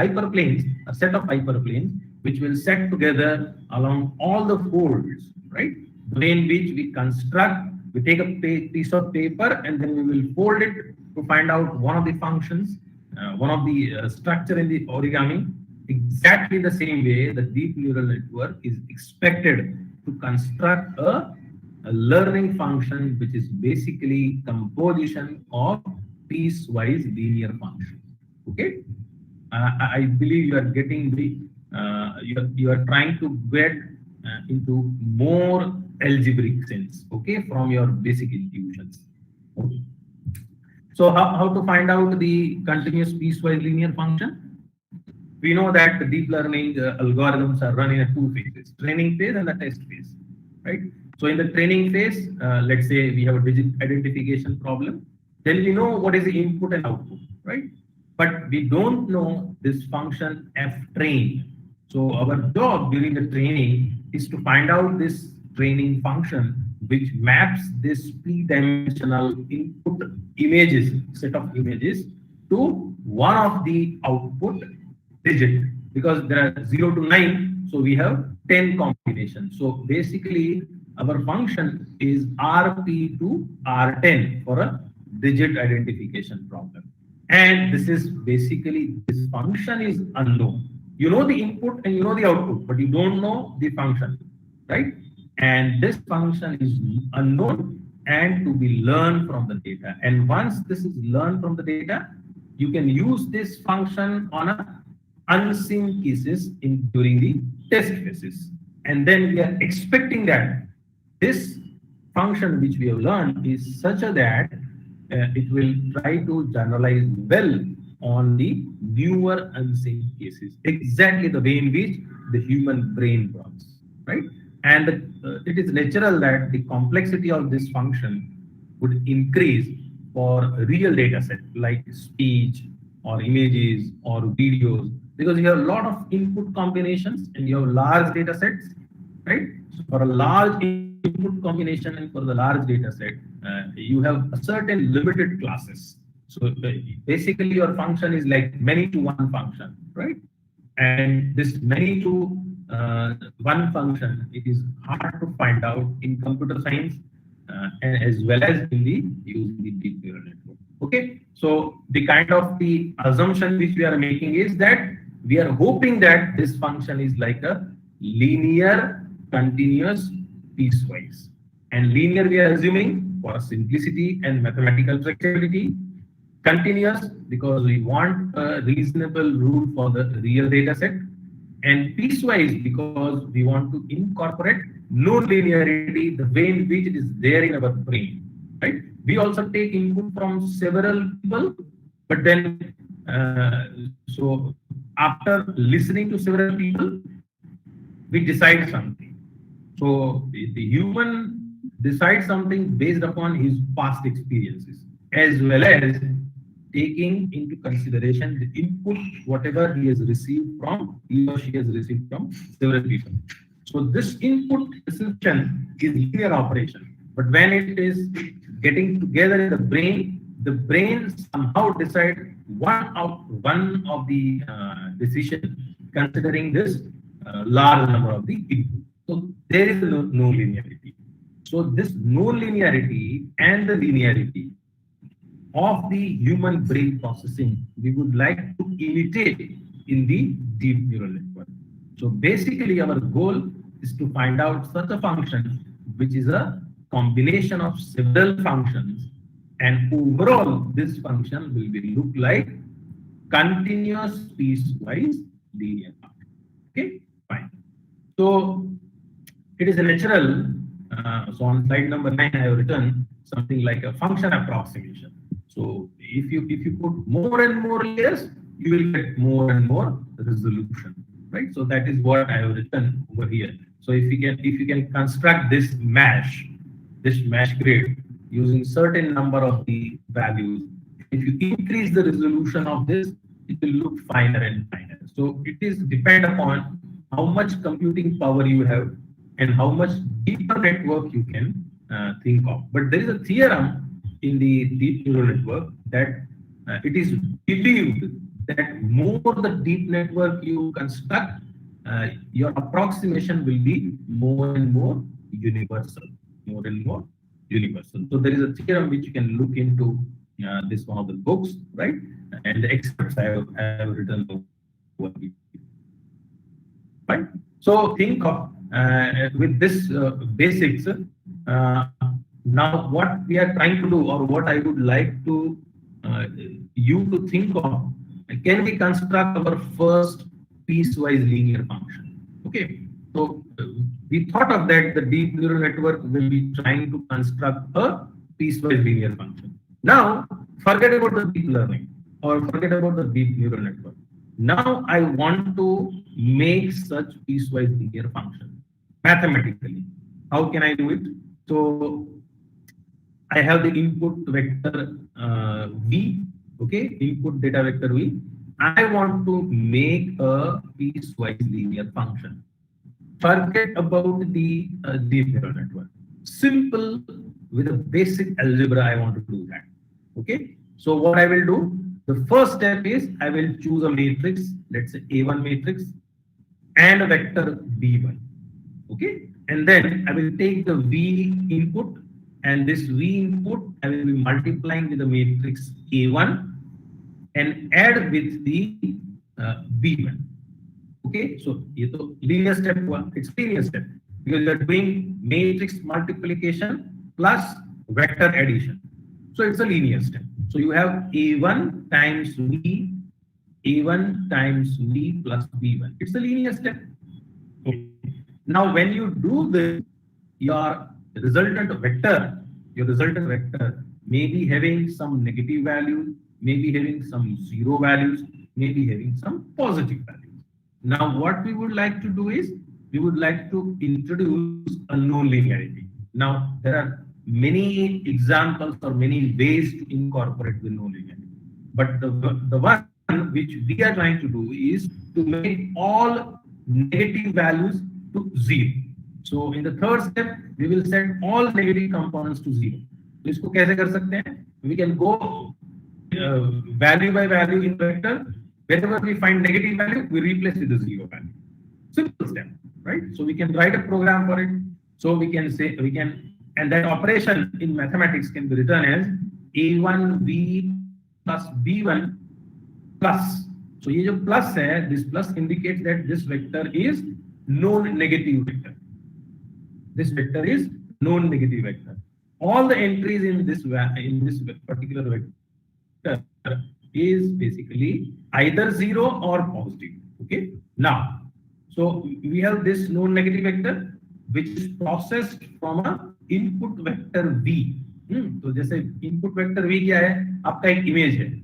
set of hyperplanes which will set together along all the folds, right? The way in which we take a piece of paper and then we will fold it to find out one of the functions, one of the structure in the origami. Exactly the same way the deep neural network is expected to construct a learning function which is basically composition of piecewise linear function. Okay, I believe you are getting the you are trying to get into more algebraic sense, okay, from your basic intuitions. Okay. So how to find out the continuous piecewise linear function? We know that the deep learning algorithms are run in 2 phases: training phase and the test phase, right? So in the training phase, let's say we have a digit identification problem, then we know what is the input and output, right? But we don't know this function ftrain. So our job during the training is to find out this training function which maps this p-dimensional input set of images to one of the output digit, because there are 0 to 9, So we have 10 combinations. So basically our function is RP to R10 for a digit identification problem. And this is basically, this function is unknown. You know the input and you know the output, but you don't know the function, right? And this function is unknown and to be learned from the data. And once this is learned from the data, you can use this function on a unseen cases in during the test phases. And then we are expecting that this function which we have learned is such a that it will try to generalize well on the newer unseen cases, exactly the way in which the human brain works, right? And it is natural that the complexity of this function would increase for real data set like speech or images or videos, because you have a lot of input combinations and you have large data sets, right? So for a large input combination and for the large data set, you have a certain limited classes. So basically your function is like many to one function, right? And this many to one function, it is hard to find out in computer science and as well as in the using the deep neural network. Okay, so the kind of the assumption which we are making is that we are hoping that this function is like a linear, continuous, piecewise. And linear we are assuming for simplicity and mathematical flexibility. Continuous because we want a reasonable rule for the real data set. And piecewise because we want to incorporate non-linearity, the way in which it is there in our brain, right? We also take input from several people, but then so after listening to several people, we decide something. So the human decides something based upon his past experiences, as well as taking into consideration the input, whatever he has received from, he or she has received from several people. So this input reception is linear operation, but when it is getting together in the brain somehow decides one of the decision considering this large number of the input. So there is no linearity. So this no linearity and the linearity of the human brain processing, we would like to imitate in the deep neural network. So basically our goal is to find out such a function which is a combination of several functions, and overall this function will be look like continuous piecewise linear function. Okay, fine. So it is a natural. So on slide number 9, I have written something like a function approximation. So if you put more and more layers, you will get more and more resolution, right? So that is what I have written over here. So if you can construct this mesh grid using certain number of the values, if you increase the resolution of this, it will look finer and finer. So it is depend upon how much computing power you have and how much deeper network you can think of. But there is a theorem in the deep neural network that it is believed that more the deep network you construct, your approximation will be more and more universal, more and more universal. So there is a theorem which you can look into this one of the books, right? And the experts have written over here. Right? So think of with this basics. Now what we are trying to do, or what I would like to you to think of, can we construct our first piecewise linear function? Okay, so we thought of that the deep neural network will be trying to construct a piecewise linear function. Now forget about the deep learning or forget about the deep neural network. Now I want to make such piecewise linear function mathematically. How can I do it? So I have the input vector v, okay, input data vector v. I want to make a piecewise linear function. Forget about the deep neural network. Simple with a basic algebra, I want to do that. Okay. So what I will do, the first step is I will choose a matrix, let's say A1 matrix, and vector B1. Okay, and then I will take the V input, and this V input I will be multiplying with the matrix A1 and add with the B1. Okay, so ये तो linear step हुआ, it's linear step because you are doing matrix multiplication plus vector addition. So it's a linear step. So you have A1 times V, A1 times V plus B1. It's a linear step. Okay. Now when you do this, your resultant vector, may be having some negative values, may be having some zero values, may be having some positive values. Now, what we would like to do is, we would like to introduce a non-linearity. Now, there are many examples or many ways to incorporate the non-linearity. But the one which we are trying to do is to make all negative values to zero. So, in the third step, we will set all negative components to zero. So, इसको कैसे कर सकते हैं? We can go value by value in vector. Wherever we find negative value, we replace with the zero value. Simple step, right? So we can write a program for it. So we can say, and that operation in mathematics can be written as A1V plus B1 plus. So ये जो plus है, this plus indicates that this vector is non-negative vector. This vector is non-negative vector. All the entries in this particular vector is basically either zero or positive. Okay. Now, so we have this non-negative vector which is processed from a input vector V. तो जैसे input vector V क्या है? आपका एक image है.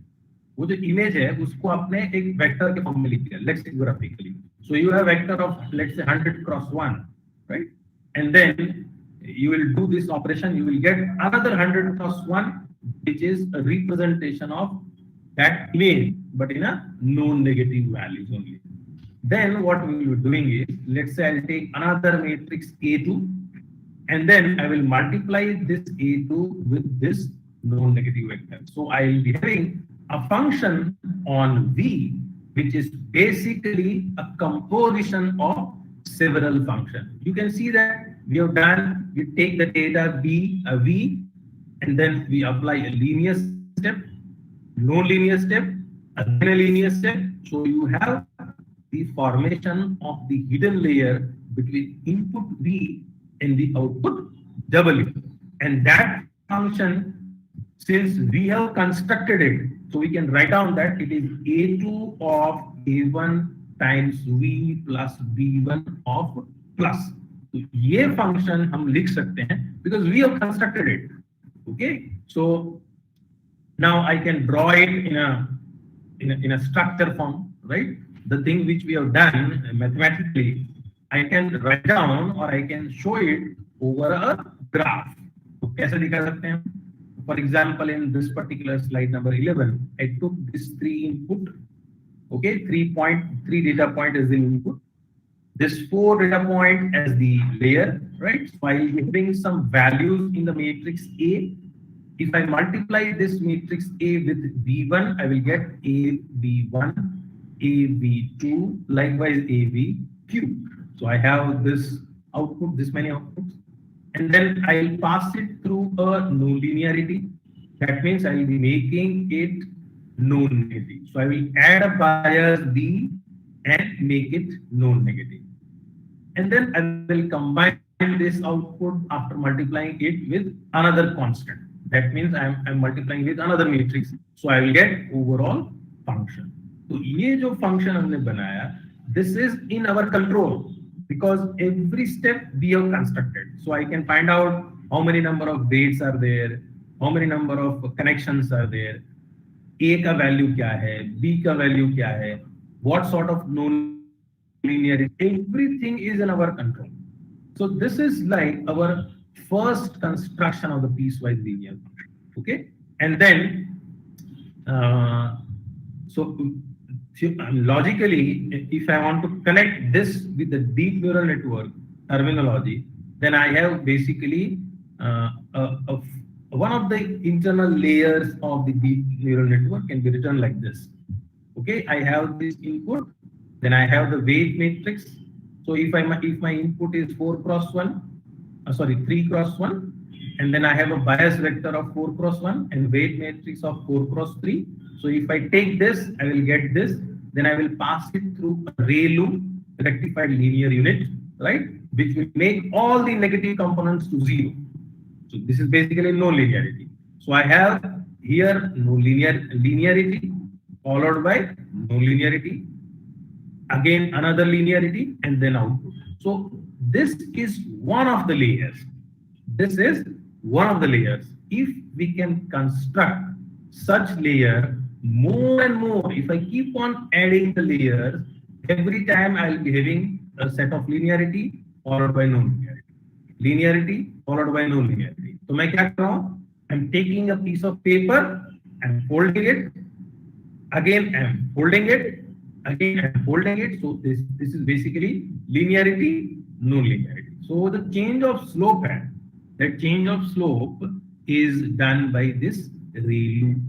वो जो image है उसको आपने एक vector के form में लिख दिया. Let's say graphically. So you have vector of let's say 100 cross 1, right? And then you will do this operation. You will get another 100 cross 1, which is a representation of that image, but in a non-negative values only. Then what we will be doing is, let's say I'll take another matrix A2, and then I will multiply this A2 with this non-negative vector. So I will be having a function on V, which is basically a composition of several functions. You can see that we have done, we take the data V, and then we apply a linear step, non-linear step, again a linear step. So you have the formation of the hidden layer between input V and the output W. And that function, since we have constructed it, so we can write down that it is A2 of A1 times V plus B1 of plus. So ये function हम लिख सकते हैं because we have constructed it. Okay, so now I can draw it in a structure form, right? The thing which we have done mathematically, I can write down or I can show it over a graph. तो कैसे दिखा सकते हैं? For example, in this particular slide number 11, I took this 3 input. Okay, 3 data point as the input. This 4 data point as the layer, right? So I will be having some values in the matrix A. If I multiply this matrix A with B1, I will get AB1, AB2, likewise AB2. So I have this output, this many outputs. And then I'll pass it through a non-linearity. That means I will be making it non-negative. So I will add a bias B and make it non-negative. And then I will combine this output after multiplying it with another constant. That means I'm multiplying with another matrix. So I will get overall function. So ये जो function हमने बनाया, this is in our control because every step we have constructed. So I can find out how many number of weights are there, how many number of connections are there, A का value क्या है, B का value क्या है, what sort of non-linearity, everything is in our control. So this is like our first construction of the piecewise linear function. Okay, and then logically, if I want to connect this with the deep neural network terminology, then I have basically one of the internal layers of the deep neural network can be written like this. Okay, I have this input, then I have the weight matrix, So if my input is 4 cross 1, sorry, 3 cross 1, and then I have a bias vector of 4 cross 1 and weight matrix of 4 cross 3. So if I take this, I will get this, then I will pass it through a ReLU, rectified linear unit, right? Which will make all the negative components to 0. So this is basically no linearity. So I have here no linearity followed by no linearity, again another linearity, and then output. So this is one of the layers. This is one of the layers. If we can construct such layer more and more, if I keep on adding the layers, every time I'll be having a set of linearity followed by non-linearity. Linearity followed by non-linearity. So मैं क्या कर रहा हूँ? I'm taking a piece of paper and folding it. Again, I'm folding it. Again, I'm folding it. So this is basically linearity, non-linearity. So the change of slope, that change of slope is done by this ReLU,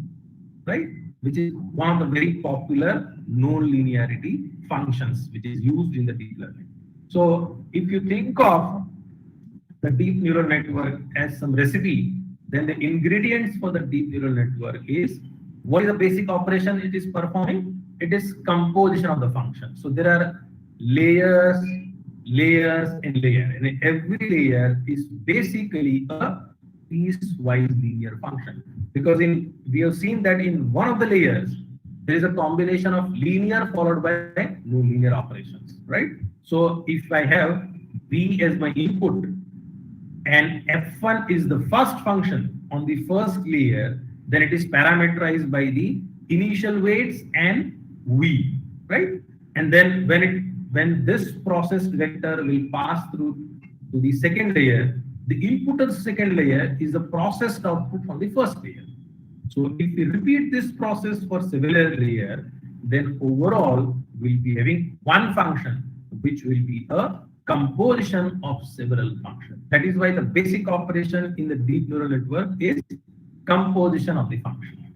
right? Which is one of the very popular non-linearity functions which is used in the deep learning. So if you think of the deep neural network as some recipe, then the ingredients for the deep neural network is, what is the basic operation it is performing? It is composition of the function. So there are layers, layers, and layer, and every layer is basically a piecewise linear function. Because we have seen that in one of the layers, there is a combination of linear followed by non-linear operations, right? So if I have V as my input and F1 is the first function on the first layer, then it is parameterized by the initial weights and V, right? And then when this processed vector will pass through to the second layer, the input of the second layer is the processed output from the first layer. So if we repeat this process for several layers, then overall we'll be having one function, which will be a composition of several functions. That is why the basic operation in the deep neural network is composition of the function.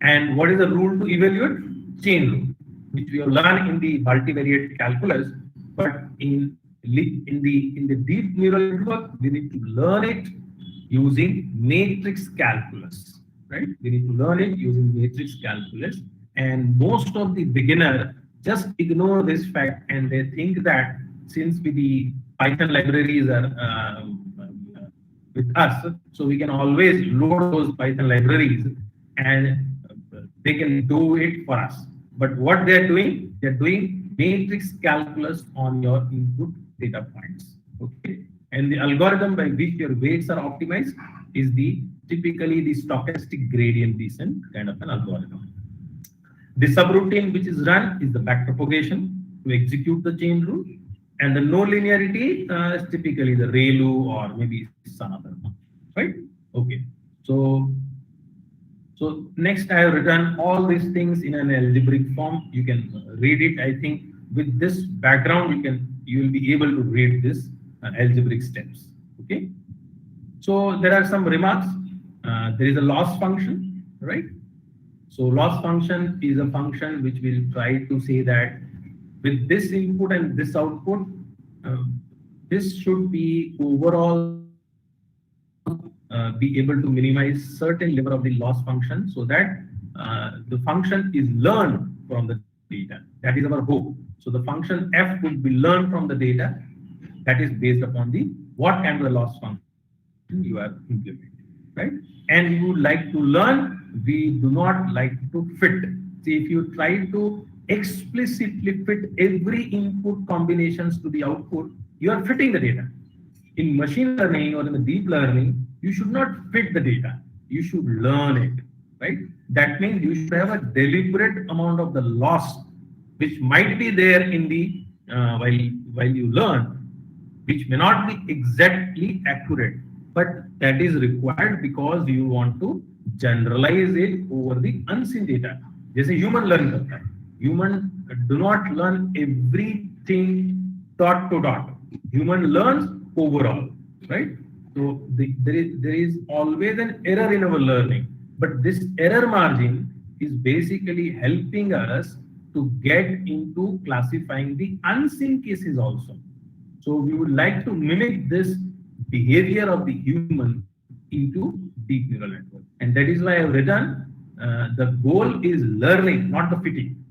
And what is the rule to evaluate? Chain rule, which we have learned in the multivariate calculus, but in the deep neural network, we need to learn it using matrix calculus, right? We need to learn it using matrix calculus, and most of the beginner just ignore this fact and they think that since the Python libraries are with us, so we can always load those Python libraries and they can do it for us. But what they're doing matrix calculus on your input data points. Okay, and the algorithm by which your weights are optimized is typically the stochastic gradient descent kind of an algorithm. The subroutine which is run is the backpropagation to execute the chain rule, and the no linearity is typically the ReLU or maybe some other one, right? Okay, so next I have written all these things in an algebraic form. You can read it. I think with this background you will be able to read this algebraic steps. Okay, so there are some remarks. There is a loss function, right? So loss function is a function which will try to say that with this input and this output, this should be overall be able to minimize certain level of the loss function so that the function is learned from the data. That is our hope. So the function f would be learned from the data. That is based upon what kind of loss function you are implementing, right? And you would like to learn, we do not like to fit. See, if you try to explicitly fit every input combinations to the output, you are fitting the data. In machine learning or in the deep learning, you should not fit the data. You should learn it, right? That means you should have a deliberate amount of the loss, which might be there in the while you learn, which may not be exactly accurate, but that is required because you want to generalize it over the unseen data. जैसे human learn करता है. Human do not learn everything dot to dot. Human learns overall, right? So there is always an error in our learning, but this error margin is basically helping us to get into classifying the unseen cases also. So we would like to mimic this behavior of the human into deep neural network. And that is why I have written the goal is learning, not the fitting.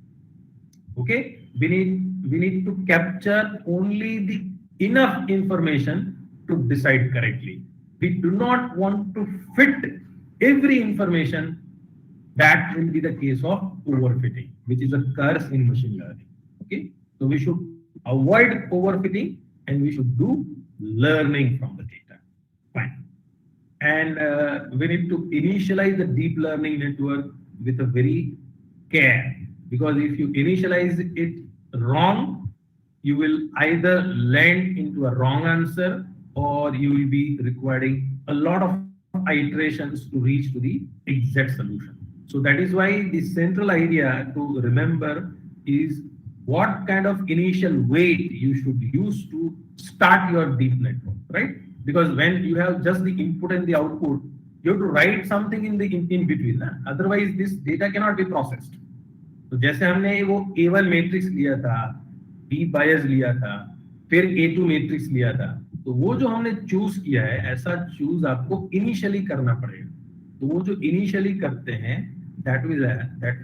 Okay, we need to capture only the enough information to decide correctly. We do not want to fit every information. That will be the case of overfitting, which is a curse in machine learning. Okay, so we should avoid overfitting and we should do learning from the data. Fine. And we need to initialize the deep learning network with a very care, because if you initialize it wrong, you will either land into a wrong answer or you will be requiring a lot of iterations to reach to the exact solution. So that is why the central idea to remember is what kind of initial weight you should use to start your deep network, right? Because when you have just the input and the output, you have to write something in the in between. Na? Otherwise, this data cannot be processed. तो जैसे हमने वो A1 matrix लिया था, B बायस लिया था, फिर A2 matrix लिया था, तो वो जो हमने चूज किया है, ऐसा चूज आपको इनिशियली करना पड़ेगा. तो वो जो इनिशियली करते हैं, that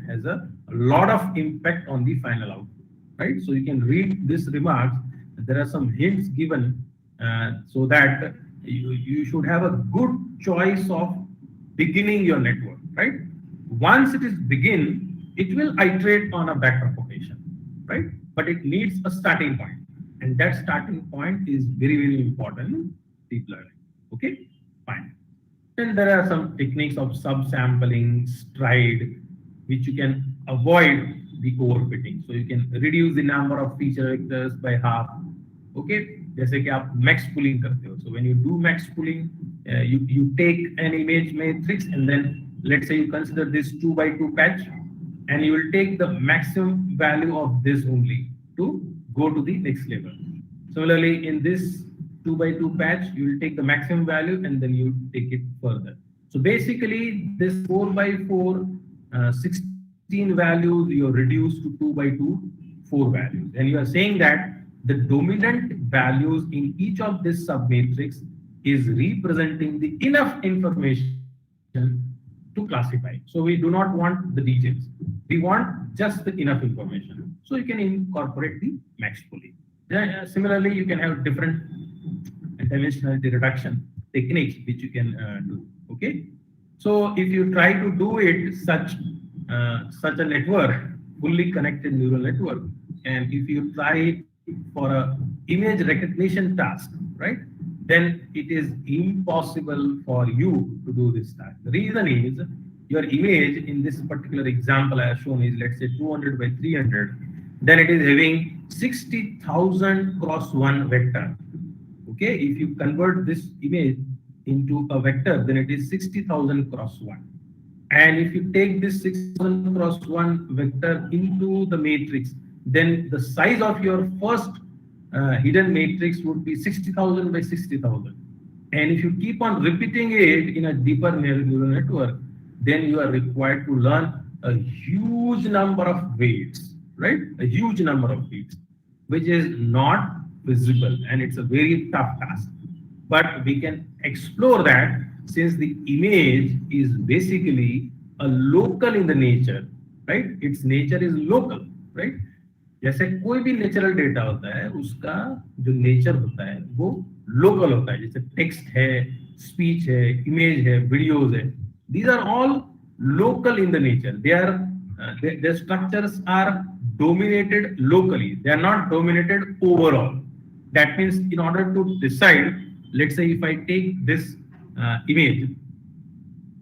has a lot of impact on the final output, right? So you can read this remarks. There are some hints given so that you should have a good choice of beginning your network, right? Once it is begin, it will iterate on a backpropagation, right? But it needs a starting point, and that starting point is very, very important in deep learning. Okay, fine. Then there are some techniques of subsampling, stride, which you can avoid the overfitting. So you can reduce the number of feature vectors by half. Okay, जैसे कि आप max pooling करते हो. So when you do max pooling, you take an image matrix and then let's say you consider this 2x2 patch, and you will take the maximum value of this only to go to the next level. Similarly, in this 2x2 patch, you will take the maximum value and then you take it further. So basically, this 4x4, 16 values, you reduce to 2x2, 4 values. And you are saying that the dominant values in each of this submatrix is representing the enough information to classify. So we do not want the details. We want just the enough information. So you can incorporate the max pooling. Similarly, you can have different dimensionality reduction techniques which you can do. Okay, so if you try to do it such a network, fully connected neural network, and if you try it for a image recognition task, right, then it is impossible for you to do this task. The reason is your image in this particular example I have shown is, let's say 200 by 300, then it is having 60,000 cross 1 vector. Okay, if you convert this image into a vector, then it is 60,000 cross 1. And if you take this 60,000 cross 1 vector into the matrix, then the size of your first hidden matrix would be 60,000 by 60,000. And if you keep on repeating it in a deeper neural network, then you are required to learn a huge number of weights, right? A huge number of weights, which is not visible, and it's a very tough task. But we can explore that since the image is basically a local in the nature, right? Its nature is local, right? जैसे कोई भी natural data होता है, उसका जो nature होता है वो लोकल होता है. जैसे टेक्स्ट है, स्पीच है, इमेज है, वीडियोस है. These are all local in the nature. Their structures are dominated locally. They are not dominated overall. That means in order to decide, let's say if I take this image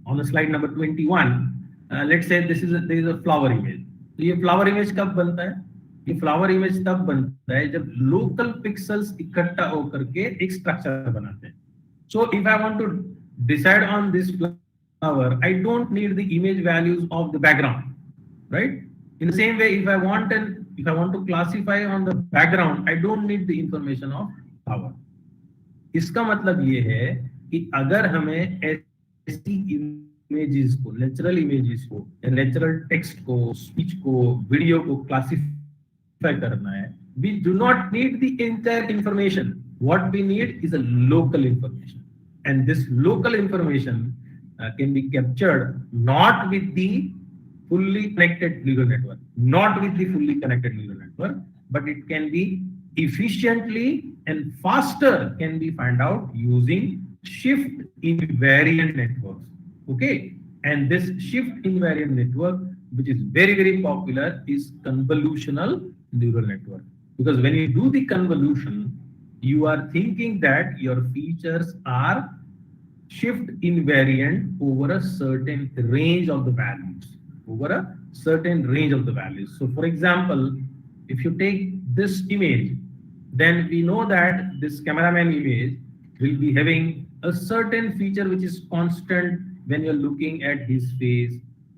on the slide number 21, let's say there is a flower image. तो ये flower image कब बनता है? ये flower image तब बनता है जब local pixels इकट्ठा होकर के एक structure बनाते हैं. So if I want to decide on this flower, I don't need the image values of the background, right? In the same way, if I want to classify on the background, I don't need the information of flower. इसका मतलब ये है कि अगर हमें ऐसी images को, natural images को, नेचुरल टेक्स्ट को, स्पीच को, वीडियो को क्लासिफाई करना है, we do not need the entire information. What we need is a local information. And this local information can be captured not with the fully connected neural network, not with the fully connected neural network, but it can be efficiently and faster can be found out using shift invariant networks. Okay. And this shift invariant network, which is very, very popular, is convolutional neural network. Because when you do the convolution, you are thinking that your features are shift invariant over a certain range of the values, over a certain range of the values. So for example, if you take this image, then we know that this cameraman image will be having a certain feature which is constant when you're looking at his face.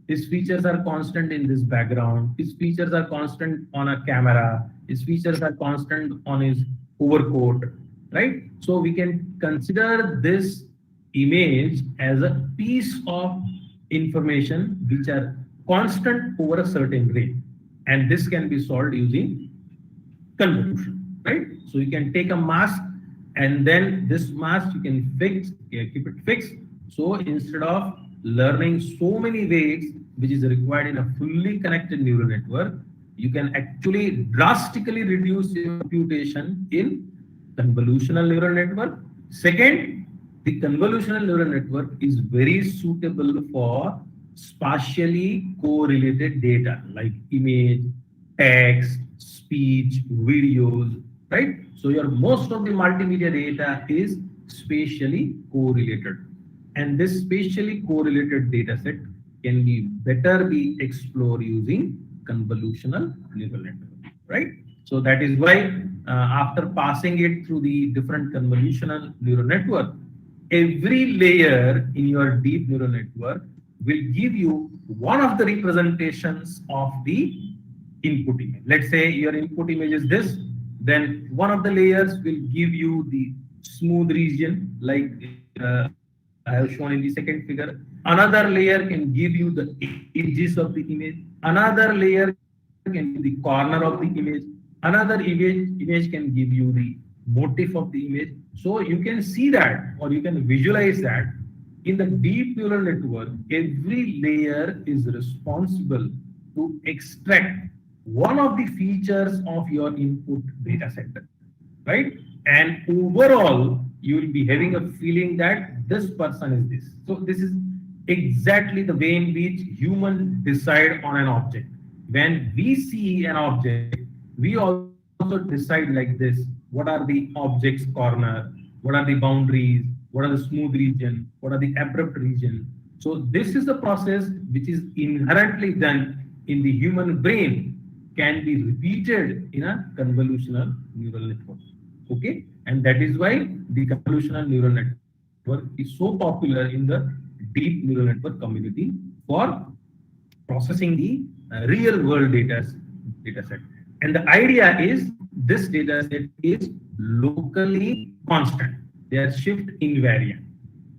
His features are constant in this background. His features are constant on a camera. His features are constant on his overcoat, right? So we can consider this image as a piece of information which are constant over a certain range. And this can be solved using convolution, right? So you can take a mask and then this mask you can keep it fixed. So instead of learning so many weights, which is required in a fully connected neural network, you can actually drastically reduce your computation in convolutional neural network. Second, the convolutional neural network is very suitable for spatially correlated data like image, text, speech, videos, right? So your most of the multimedia data is spatially correlated. And this spatially correlated data set can be better be explored using convolutional neural network, right? So that is why after passing it through the different convolutional neural network, every layer in your deep neural network will give you one of the representations of the input image. Let's say your input image is this, then one of the layers will give you the smooth region like I have shown in the second figure. Another layer can give you the edges of the image. Another layer can give you the corner of the image. Another image can give you the motif of the image. So you can see that, or you can visualize that in the deep neural network, every layer is responsible to extract one of the features of your input data set, right? And overall, you will be having a feeling that this person is this. So this is exactly the way in which humans decide on an object. When we see an object, we also decide like this. What are the object's corner? What are the boundaries? What are the smooth region? What are the abrupt region? So this is the process which is inherently done in the human brain, can be repeated in a convolutional neural network. Okay, and that is why the convolutional neural network is so popular in the deep neural network community for processing the real world data set. And the idea is this data set is locally constant. They are shift invariant.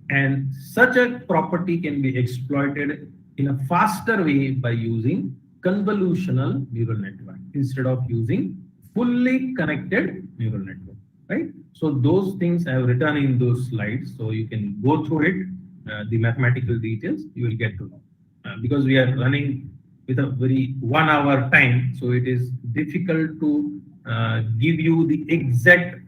And such a property can be exploited in a faster way by using convolutional neural network instead of using fully connected neural network, right? So those things I have written in those slides, so you can go through it, the mathematical details, you will get to know. Because we are running with a very 1 hour time, so it is difficult to give you the exact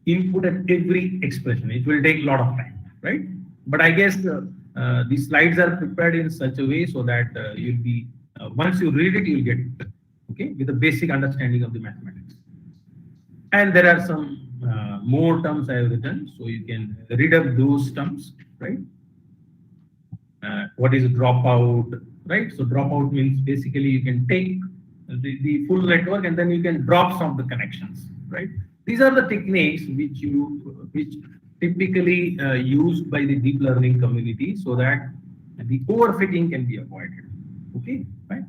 input at every expression. It will take a lot of time, right? But I guess the slides are prepared in such a way so that you'll be, once you read it, you'll get it, okay, with a basic understanding of the mathematics. And there are some more terms I have written, so you can read up those terms, right? What is dropout, right? So dropout means basically you can take the full network and then you can drop some of the connections, right? These are the techniques which typically used by the deep learning community so that the overfitting can be avoided. Okay, right?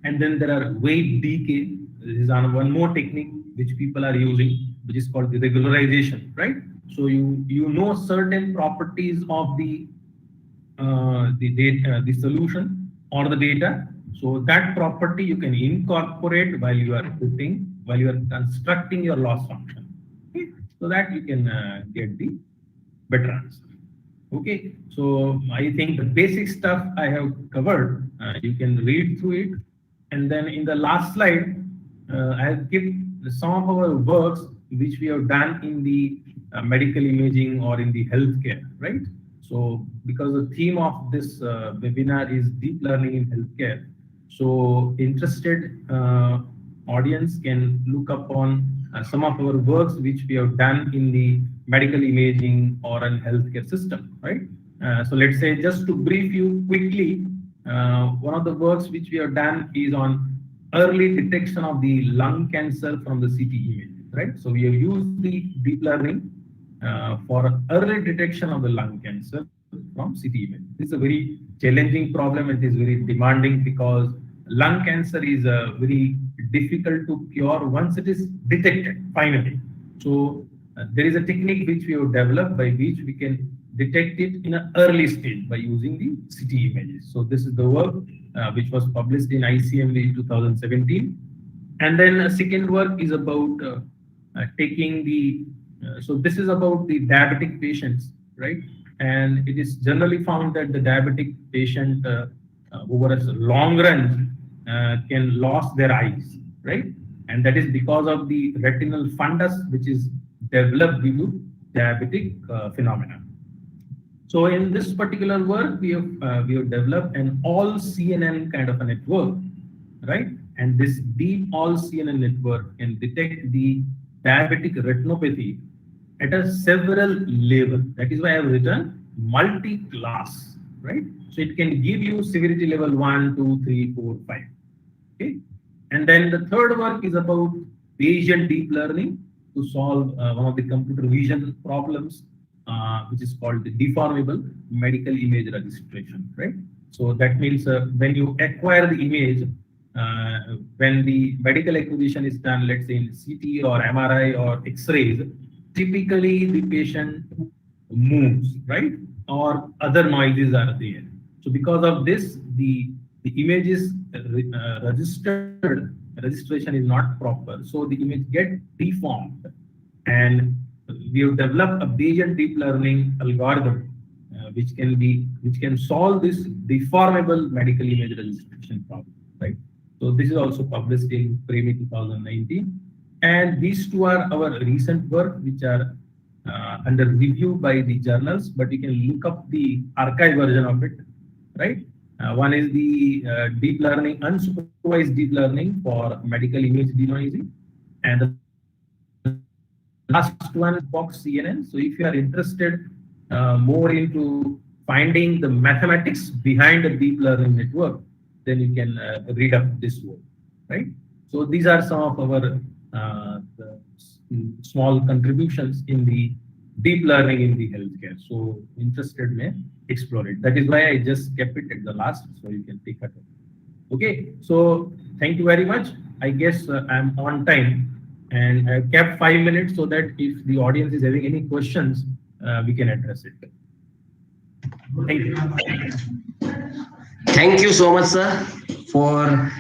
And then there are weight decay. This is one more technique which people are using, which is called the regularization, right? So you know certain properties of the solution or the data, So that property you can incorporate while you are constructing your loss function. Okay? So that you can get the better answer. Okay, so I think the basic stuff I have covered. You can read through it, and then in the last slide, I have kept some of our works which we have done in the medical imaging or in the healthcare, right? So because the theme of this webinar is deep learning in healthcare, so interested audience can look upon some of our works which we have done in the medical imaging or an healthcare system, right? So let's say, just to brief you quickly, one of the works which we have done is on early detection of the lung cancer from the CT image, right? So we have used the deep learning for early detection of the lung cancer from CT image. This is a very challenging problem. It is very demanding because lung cancer is very difficult to cure once it is detected finally. So there is a technique which we have developed by which we can detect it in an early stage by using the CT images. So this is the work which was published in ICMV in 2017. And then a second work is about taking the, so this is about the diabetic patients, right? And it is generally found that the diabetic patient over a long run can lose their eyes, right? And that is because of the retinal fundus which is developed due to diabetic phenomena. So in this particular work, we have developed an all CNN kind of a network, right? And this deep all CNN network can detect the diabetic retinopathy at a several level. That is why I have written multi-class, right? So it can give you severity level 1, 2, 3, 4, 5. Okay. And then the third work is about Bayesian deep learning to solve one of the computer vision problems, which is called the deformable medical image registration, right? So that means when you acquire the image, when the medical acquisition is done, let's say in CT or MRI or X-rays, typically the patient moves, right? Or other noises are there. So because of this, the image is registration is not proper. So the image get deformed, and we have developed a Bayesian deep learning algorithm which can solve this deformable medical image registration problem, right? So this is also published in PREMI 2019, and these two are our recent work which are under review by the journals, but you can look up the archive version of it, right? One is the deep learning, unsupervised deep learning for medical image denoising, and the last one is box CNN. So if you are interested more into finding the mathematics behind a deep learning network, then you can read up this work, right? So these are some of our small contributions in the deep learning in the healthcare. So interested may explore it. That is why I just kept it at the last, so you can take it. Okay, so thank you very much. I guess I'm on time, and I've kept 5 minutes so that if the audience is having any questions, we can address it. Thank you. Thank you so much, sir, for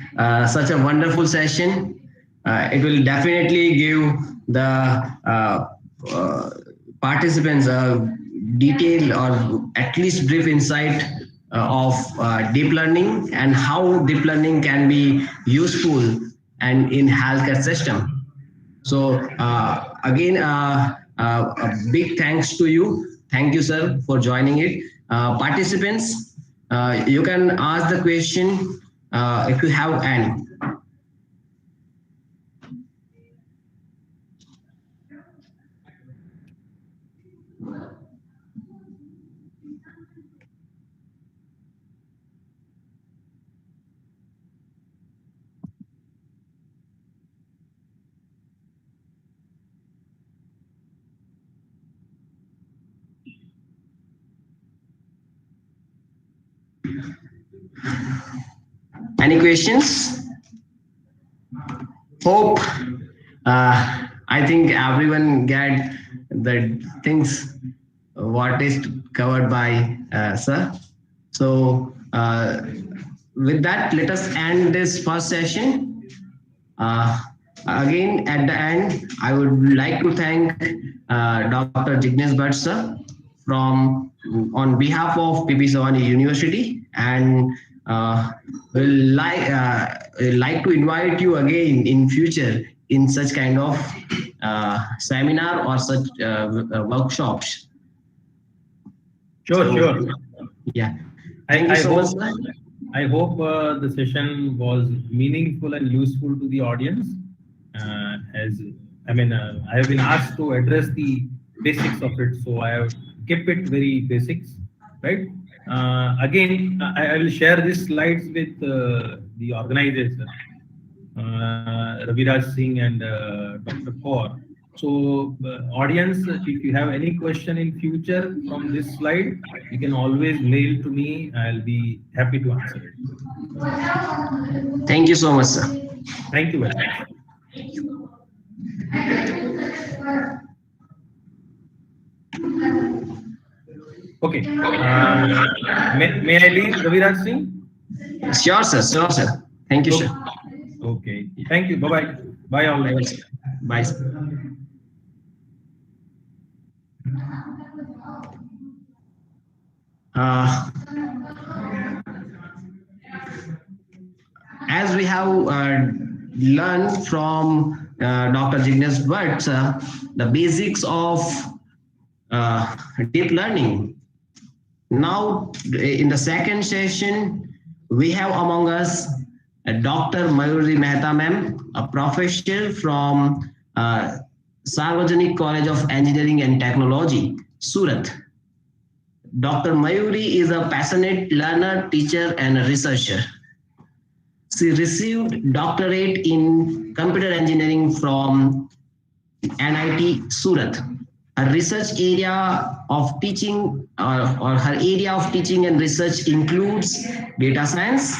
such a wonderful session. It will definitely give the participants a detailed or at least brief insight of deep learning and how deep learning can be useful and in healthcare system. So again, a big thanks to you. Thank you, sir, for joining it. Participants, you can ask the question if you have any. Any questions? Hope I think everyone get the things what is covered by sir. So with that, let us end this first session. Again, at the end, I would like to thank Dr. Jignesh Bhatt sir from on behalf of PPSU University, and will like to invite you again in future in such kind of seminar or such workshops. Sure, So, sure. Yeah. Thank you so much, sir. I hope the session was meaningful and useful to the audience. I have been asked to address the basics of it, so I have kept it very basics, right? Again, I will share these slides with the organizers, Raviraj Singh and Dr. Kaur. So, audience, if you have any question in future from this slide, you can always mail to me. I'll be happy to answer it. Thank you so much, sir. Thank you very much. Okay. May I leave, Raviraj Singh? Sure, sir. Sure, sir. Thank you, sir. Okay. Thank you. Bye-bye. Bye, all. Bye, sir. As we have learned from Dr. Jignesh Bhatt, the basics of deep learning. Now, in the second session, we have among us Dr. Mayuri Mehta ma'am, a professor from Sarvajanik College of Engineering and Technology, Surat. Dr. Mayuri is a passionate learner, teacher, and a researcher. She received doctorate in computer engineering from NIT Surat. Her research area of teaching or her area of teaching and research includes data science,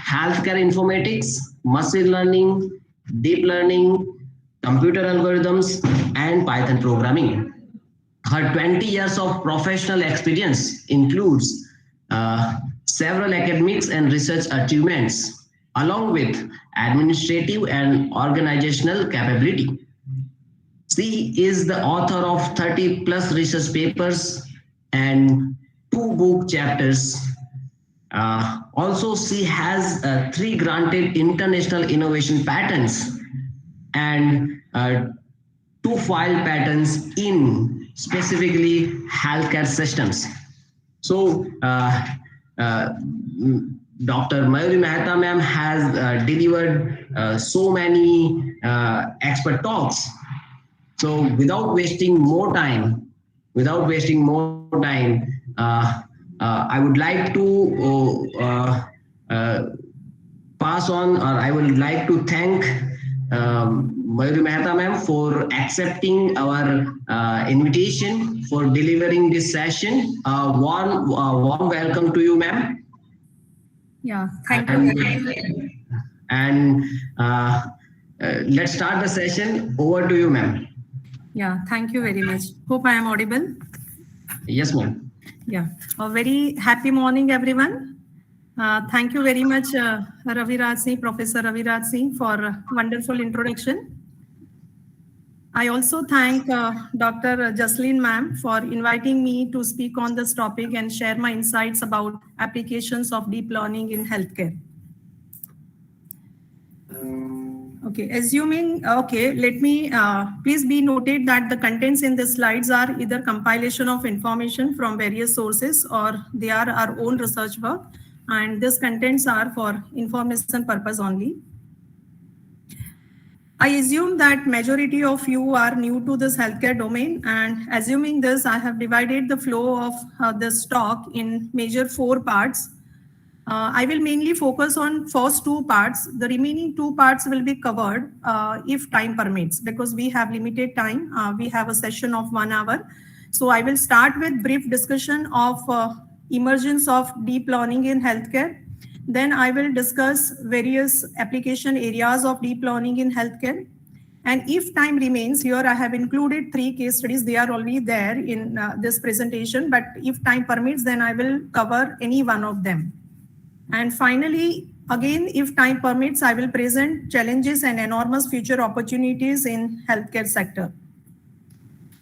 healthcare informatics, machine learning, deep learning, computer algorithms, and Python programming. Her 20 years of professional experience includes several academics and research achievements, along with administrative and organizational capability. She is the author of 30 plus research papers and 2 book chapters. Also, she has 3 granted international innovation patents and 2 filed patents in specifically healthcare systems. So, Dr. Mayuri Mehta ma'am has delivered so many expert talks. So, without wasting more time, I would like to pass on, or I would like to thank Mayuri Mehta ma'am for accepting our invitation for delivering this session. Warm welcome to you, ma'am. Yeah, thank you. And let's start the session. Over to you, ma'am. Yeah, thank you very much. Hope I am audible. Yes, ma'am. Yeah, a very happy morning, everyone. Thank you very much, Raviraj Singh, Professor Raviraj Singh, for a wonderful introduction. I also thank Dr. Jaslin ma'am for inviting me to speak on this topic and share my insights about applications of deep learning in healthcare. Okay, let me please be noted that the contents in the slides are either compilation of information from various sources or they are our own research work, and these contents are for information purpose only. I assume that majority of you are new to this healthcare domain, and assuming this, I have divided the flow of this talk in major 4 parts. I will mainly focus on first 2 parts. The remaining 2 parts will be covered if time permits, because we have limited time. We have a session of 1 hour. So I will start with brief discussion of emergence of deep learning in healthcare. Then I will discuss various application areas of deep learning in healthcare. And if time remains, here I have included 3 case studies. They are already there in this presentation, but if time permits, then I will cover any one of them. And finally, again, if time permits, I will present challenges and enormous future opportunities in healthcare sector.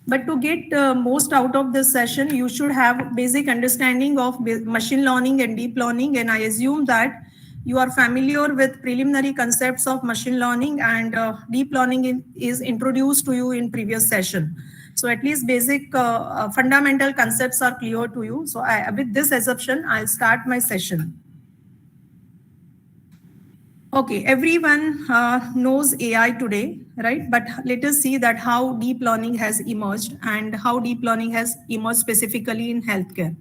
But to get most out of this session, you should have basic understanding of machine learning and deep learning. And I assume that you are familiar with preliminary concepts of machine learning, and deep learning is introduced to you in previous session. So at least basic fundamental concepts are clear to you. So with this assumption, I'll start my session. Okay, everyone knows AI today, right? But let us see that how deep learning has emerged and how deep learning has emerged specifically in healthcare.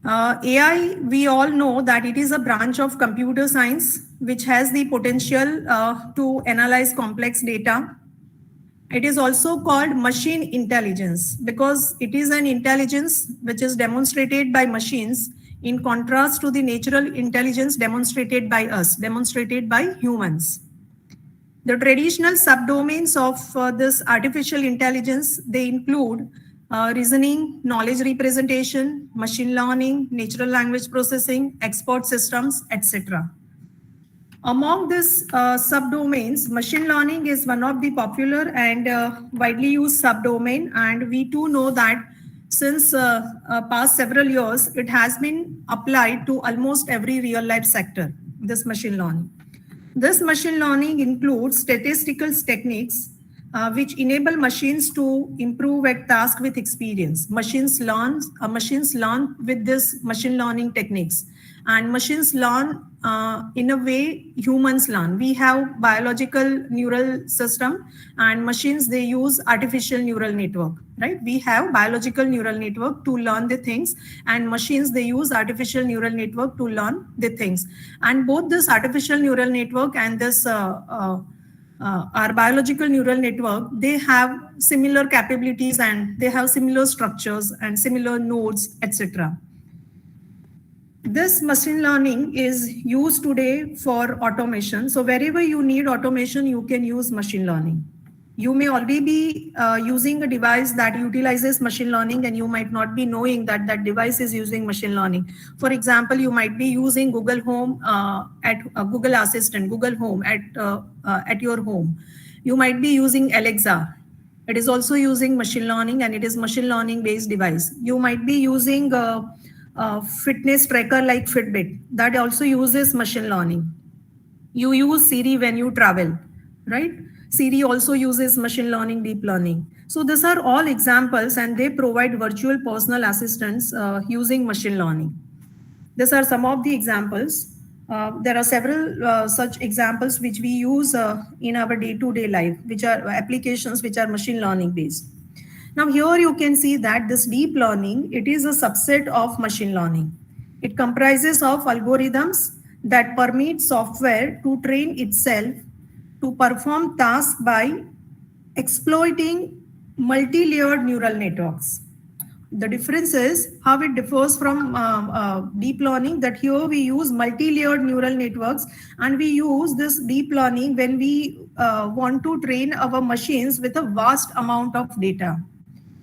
AI, we all know that it is a branch of computer science which has the potential to analyze complex data. It is also called machine intelligence because it is an intelligence which is demonstrated by machines in contrast to the natural intelligence demonstrated by us, demonstrated by humans. The traditional subdomains of this artificial intelligence, they include reasoning, knowledge representation, machine learning, natural language processing, expert systems, etc. Among these subdomains, machine learning is one of the popular and widely used subdomain, and we too know that since past several years, it has been applied to almost every real life sector, this machine learning. This machine learning includes statistical techniques which enable machines to improve at task with experience. Machines learn with this machine learning techniques, and machines learn in a way humans learn. We have biological neural system, and machines, they use artificial neural network, right? We have biological neural network to learn the things, and machines, they use artificial neural network to learn the things. And both this artificial neural network and this our biological neural network, they have similar capabilities and they have similar structures and similar nodes, etc. This machine learning is used today for automation. So wherever you need automation, you can use machine learning. You may already be using a device that utilizes machine learning, and you might not be knowing that that device is using machine learning. For example, you might be using Google Home at Google Assistant, Google Home at your home. You might be using Alexa. It is also using machine learning, and it is machine learning based device. You might be using a fitness tracker like Fitbit, that also uses machine learning. You use Siri when you travel, right? Siri also uses machine learning, deep learning. So these are all examples, and they provide virtual personal assistants using machine learning. These are some of the examples. There are several such examples which we use in our day-to-day life, which are applications which are machine learning based. Now here you can see that this deep learning, it is a subset of machine learning. It comprises of algorithms that permit software to train itself to perform tasks by exploiting multi-layered neural networks. The difference is how it differs from deep learning, that here we use multi-layered neural networks, and we use this deep learning when we want to train our machines with a vast amount of data.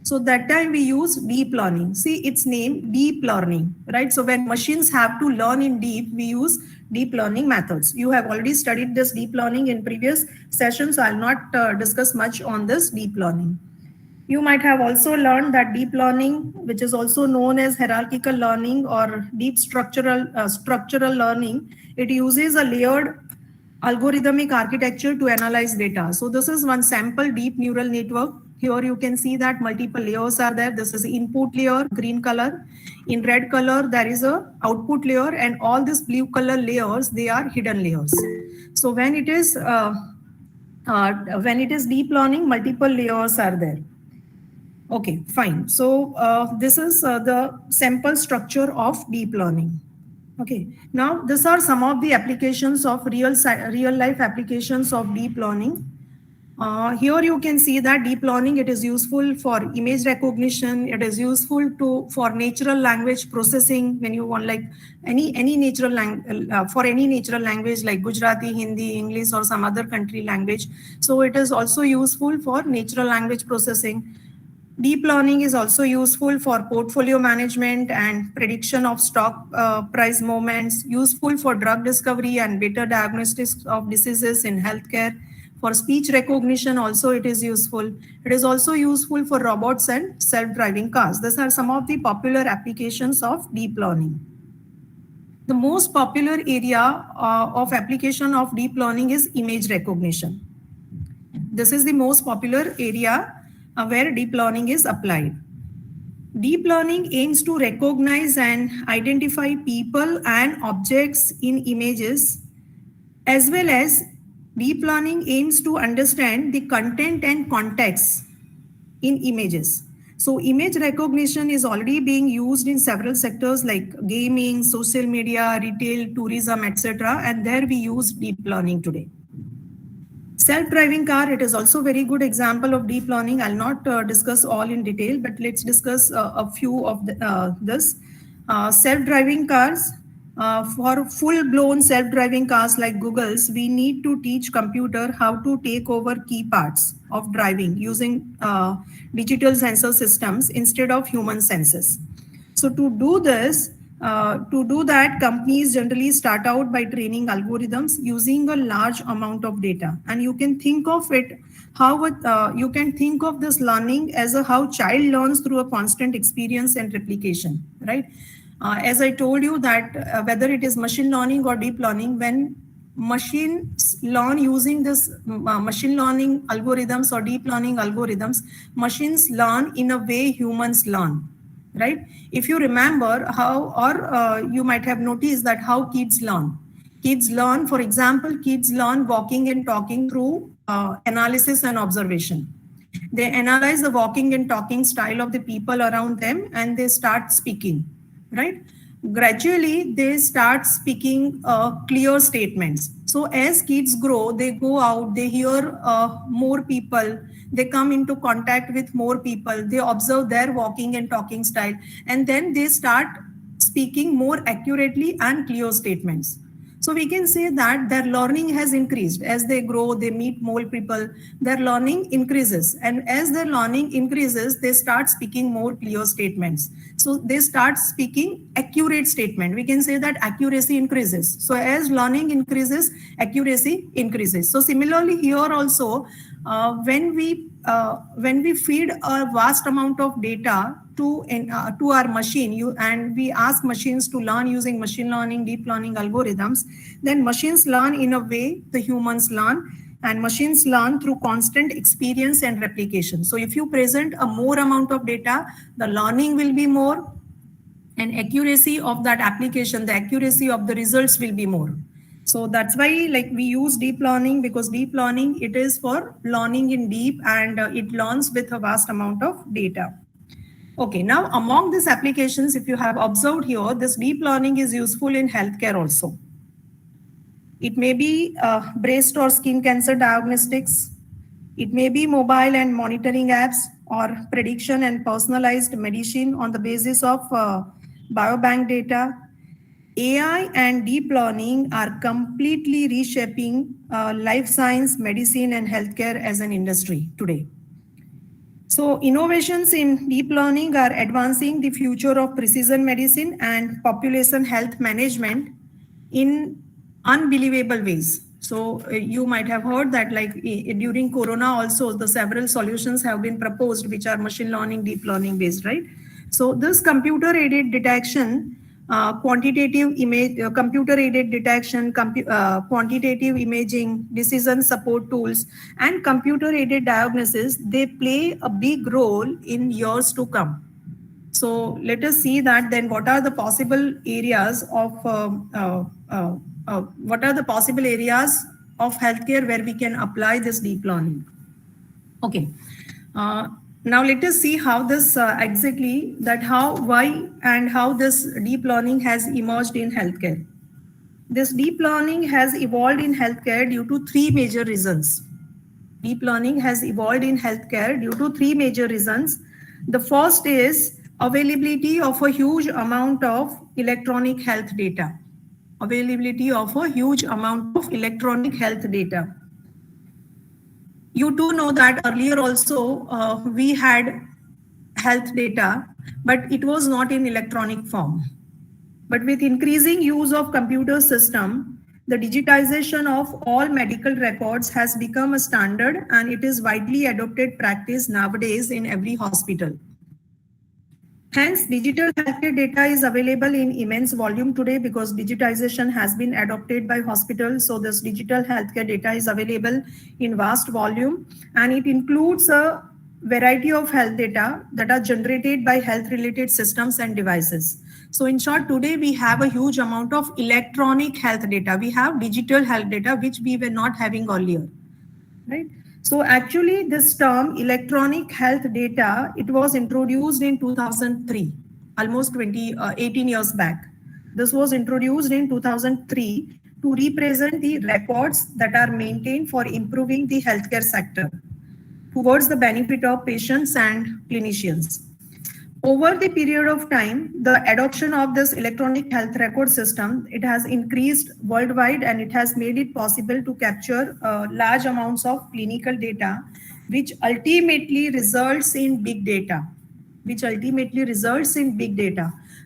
So that time we use deep learning. See its name, deep learning, right? So when machines have to learn in deep, we use deep learning methods. You have already studied this deep learning in previous sessions, so I'll not discuss much on this deep learning. You might have also learned that deep learning, which is also known as hierarchical learning or deep structural learning, it uses a layered algorithmic architecture to analyze data. So this is one sample deep neural network. Here you can see that multiple layers are there. This is input layer, green color. In red color, there is a output layer, and all these blue color layers, they are hidden layers. So when it is deep learning, multiple layers are there. Okay, fine. So this is the sample structure of deep learning. Okay, now these are some of the applications of real life applications of deep learning. Here you can see that deep learning, it is useful for image recognition. It is useful for natural language processing when you want like any natural for any natural language like Gujarati, Hindi, English, or some other country language. So it is also useful for natural language processing. Deep learning is also useful for portfolio management and prediction of stock price movements, useful for drug discovery and better diagnostics of diseases in healthcare. For speech recognition also it is useful. It is also useful for robots and self-driving cars. These are some of the popular applications of deep learning. The most popular area of application of deep learning is image recognition. This is the most popular area where deep learning is applied. Deep learning aims to recognize and identify people and objects in images, as well as deep learning aims to understand the content and context in images. So image recognition is already being used in several sectors like gaming, social media, retail, tourism, etc. And there we use deep learning today. Self-driving car, it is also a very good example of deep learning. I'll not discuss all in detail, but let's discuss a few of this. Self-driving cars, for full-blown self-driving cars like Google's, we need to teach computer how to take over key parts of driving using digital sensor systems instead of human senses. So to do this, to do that, companies generally start out by training algorithms using a large amount of data. And you can think of it, you can think of this learning as how child learns through a constant experience and replication, right? As I told you that whether it is machine learning or deep learning, when machines learn using this machine learning algorithms or deep learning algorithms, machines learn in a way humans learn. Right? If you remember how, or you might have noticed that how kids learn. Kids learn, for example, kids learn walking and talking through analysis and observation. They analyze the walking and talking style of the people around them and they start speaking, right? Gradually, they start speaking clear statements. So as kids grow, they go out, they hear more people, they come into contact with more people, they observe their walking and talking style, and then they start speaking more accurately and clear statements. So we can say that their learning has increased. As they grow, they meet more people, their learning increases. And as their learning increases, they start speaking more clear statements. So they start speaking accurate statement. We can say that accuracy increases. So as learning increases, accuracy increases. So similarly here also, when we feed a vast amount of data to our machine, and we ask machines to learn using machine learning, deep learning algorithms, then machines learn in a way the humans learn, and machines learn through constant experience and replication. So if you present a more amount of data, the learning will be more, and accuracy of that application, the accuracy of the results will be more. So that's why like we use deep learning, because deep learning, it is for learning in deep, and it learns with a vast amount of data. Okay, now among these applications, if you have observed here, this deep learning is useful in healthcare also. It may be breast or skin cancer diagnostics. It may be mobile and monitoring apps, or prediction and personalized medicine on the basis of biobank data. AI and deep learning are completely reshaping life science, medicine, and healthcare as an industry today. So innovations in deep learning are advancing the future of precision medicine and population health management in unbelievable ways. So you might have heard that like during Corona also, the several solutions have been proposed which are machine learning, deep learning based, right? So this computer-aided detection, quantitative image, computer-aided detection, quantitative imaging, decision support tools, and computer-aided diagnosis, they play a big role in years to come. So let us see that then what are the possible areas of healthcare where we can apply this deep learning. Okay. Now let us see how this exactly that why and how this deep learning has emerged in healthcare. This deep learning has evolved in healthcare due to three major reasons. Deep learning has evolved in healthcare due to three major reasons. The first is availability of a huge amount of electronic health data. Availability of a huge amount of electronic health data. You do know that earlier also we had health data, but it was not in electronic form. But with increasing use of computer system, the digitization of all medical records has become a standard, and it is widely adopted practice nowadays in every hospital. Hence, digital healthcare data is available in immense volume today because digitization has been adopted by hospitals. So this digital healthcare data is available in vast volume, and it includes a variety of health data that are generated by health related systems and devices. So in short, today we have a huge amount of electronic health data. We have digital health data, which we were not having earlier, right? So actually this term electronic health data, it was introduced in 2003, almost 18 years back. This was introduced in 2003 to represent the records that are maintained for improving the healthcare sector towards the benefit of patients and clinicians. Over the period of time, the adoption of this electronic health record system, it has increased worldwide, and it has made it possible to capture large amounts of clinical data, which ultimately results in big data,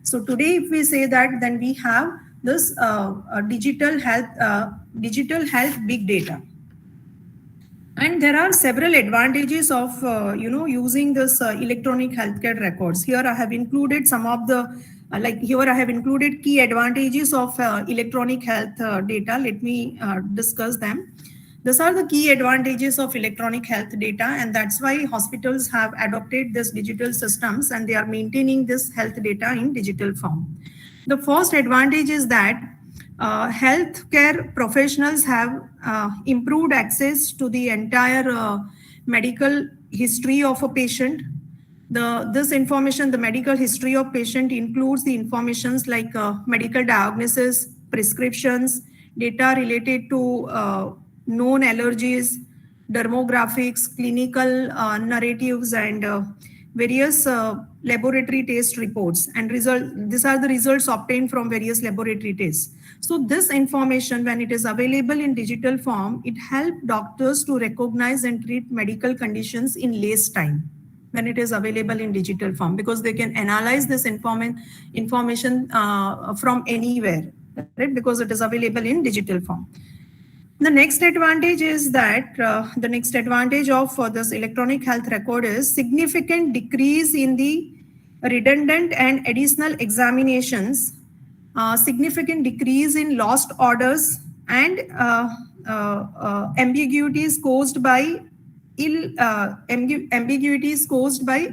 So today, if we say that, then we have this digital health big data. And there are several advantages of using this electronic healthcare records. Here I have included some of the key advantages of electronic health data. Let me discuss them. These are the key advantages of electronic health data, and that's why hospitals have adopted this digital systems and they are maintaining this health data in digital form. The first advantage is that healthcare professionals have improved access to the entire medical history of a patient. This information, the medical history of patient, includes the informations like medical diagnosis, prescriptions, data related to known allergies, dermographics, clinical narratives, and various laboratory test reports and these are the results obtained from various laboratory tests. So this information, when it is available in digital form, it helps doctors to recognize and treat medical conditions in less time when it is available in digital form, because they can analyze this information from anywhere, right? Because it is available in digital form. The next advantage is that the next advantage of this electronic health record is significant decrease in the redundant and additional examinations, significant decrease in lost orders, and ambiguities caused by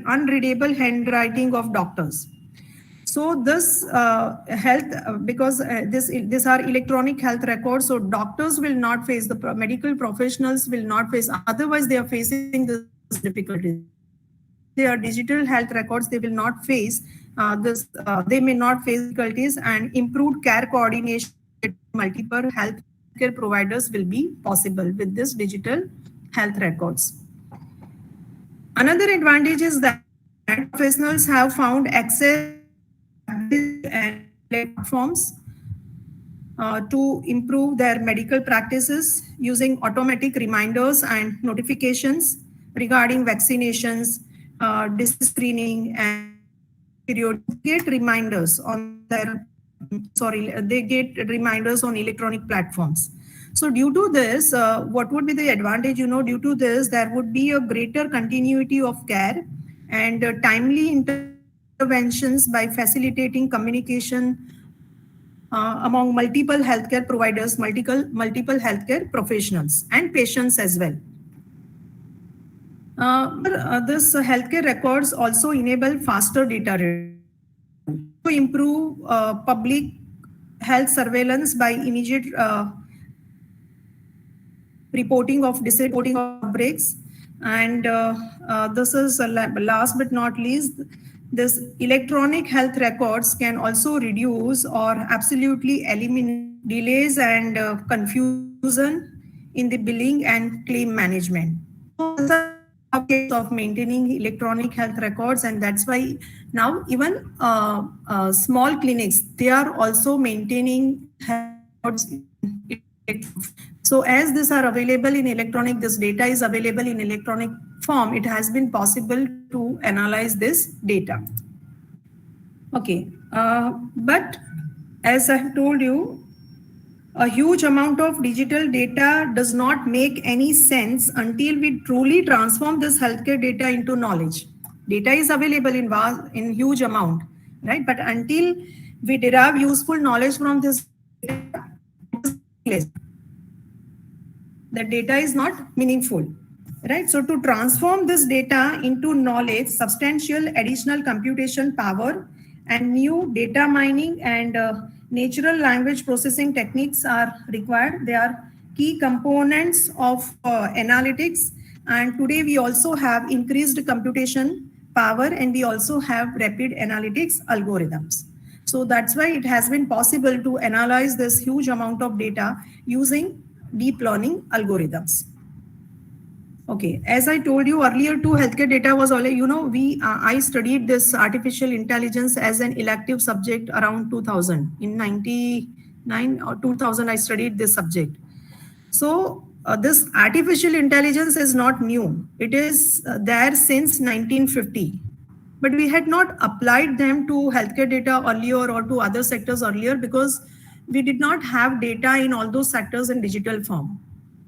unreadable handwriting of doctors. So this because these are electronic health records, so doctors will not face, the medical professionals will not face, otherwise they are facing this difficulties. If they are digital health records, they will not face they may not face difficulties, and improved care coordination with multiple healthcare providers will be possible with this digital health records. Another advantage is that professionals have found access and platforms to improve their medical practices using automatic reminders and notifications regarding vaccinations, disease screening, and period. Get reminders on they get reminders on electronic platforms. So due to this, what would be the advantage? Due to this, there would be a greater continuity of care and timely interventions by facilitating communication among multiple healthcare providers, multiple healthcare professionals, and patients as well. This healthcare records also enable faster data to improve public health surveillance by immediate reporting of outbreaks. And this is last but not least, this electronic health records can also reduce or absolutely eliminate delays and confusion in the billing and claim management. So these are ways of maintaining electronic health records, and that's why now even small clinics, they are also maintaining health records. So as these are available in electronic, this data is available in electronic form, it has been possible to analyze this data. Okay, but as I have told you, a huge amount of digital data does not make any sense until we truly transform this healthcare data into knowledge. Data is available in huge amount, right? But until we derive useful knowledge from this data, the data is not meaningful, right? So to transform this data into knowledge, substantial additional computation power and new data mining and natural language processing techniques are required. They are key components of analytics. And today we also have increased computation power and we also have rapid analytics algorithms. So that's why it has been possible to analyze this huge amount of data using deep learning algorithms. Okay, as I told you earlier, too, healthcare data was already, I studied this artificial intelligence as an elective subject around 2000. In 99 or 2000, I studied this subject. So this artificial intelligence is not new. It is there since 1950. But we had not applied them to healthcare data earlier or to other sectors earlier because we did not have data in all those sectors in digital form,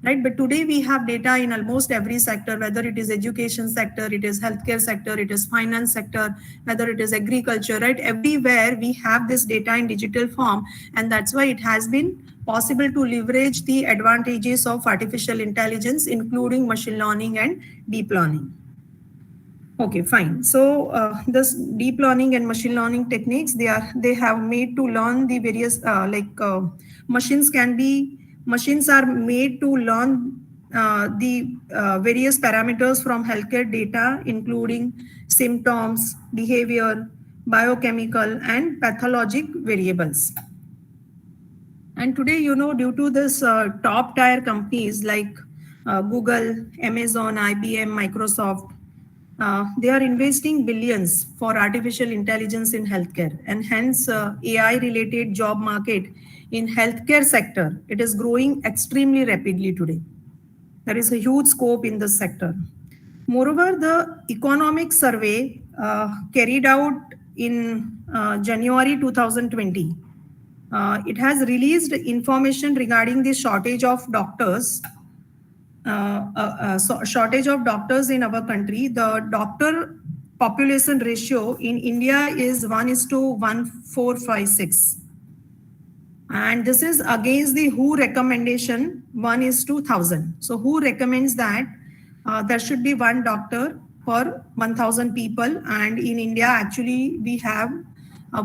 right? But today we have data in almost every sector, whether it is education sector, it is healthcare sector, it is finance sector, whether it is agriculture, right? Everywhere we have this data in digital form, and that's why it has been possible to leverage the advantages of artificial intelligence, including machine learning and deep learning. Okay, fine. So this deep learning and machine learning techniques, they have made to learn the various machines are made to learn the various parameters from healthcare data, including symptoms, behavior, biochemical, and pathologic variables. And today, due to this top tier companies like Google, Amazon, IBM, Microsoft, they are investing billions for artificial intelligence in healthcare, and hence AI related job market in healthcare sector, it is growing extremely rapidly today. There is a huge scope in this sector. Moreover, the economic survey carried out in January 2020, it has released information regarding the shortage of doctors. Shortage of doctors in our country. The doctor population ratio in India is 1:1456, and this is against the WHO recommendation 1:1000. So WHO recommends that there should be one doctor per 1000 people, and in India actually we have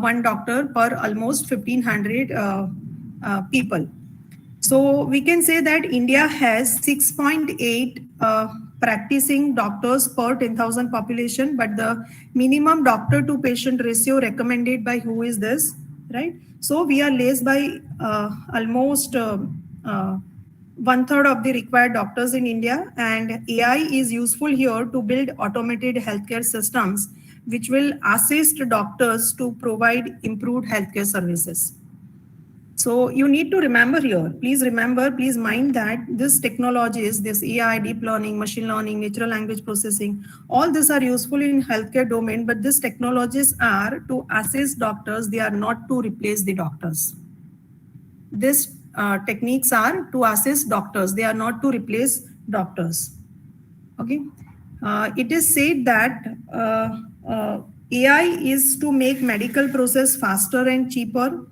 one doctor per almost 1500 people. So we can say that India has 6.8 practicing doctors per 10,000 population, but the minimum doctor to patient ratio recommended by WHO is this, right? So we are less by almost 1/3 of the required doctors in India, and AI is useful here to build automated healthcare systems which will assist doctors to provide improved healthcare services. So you need to remember here, please mind that this technologies, this AI, deep learning, machine learning, natural language processing, all these are useful in healthcare domain, but these technologies are to assist doctors, they are not to replace the doctors. These techniques are to assist doctors, they are not to replace doctors. Okay. It is said that AI is to make medical process faster and cheaper.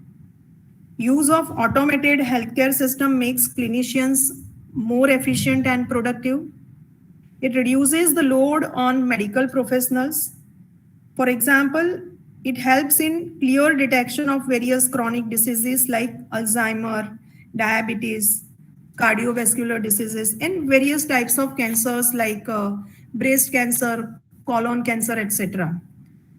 Use of automated healthcare system makes clinicians more efficient and productive. It reduces the load on medical professionals. For example, it helps in clear detection of various chronic diseases like Alzheimer, diabetes, cardiovascular diseases, and various types of cancers like breast cancer, colon cancer, etc.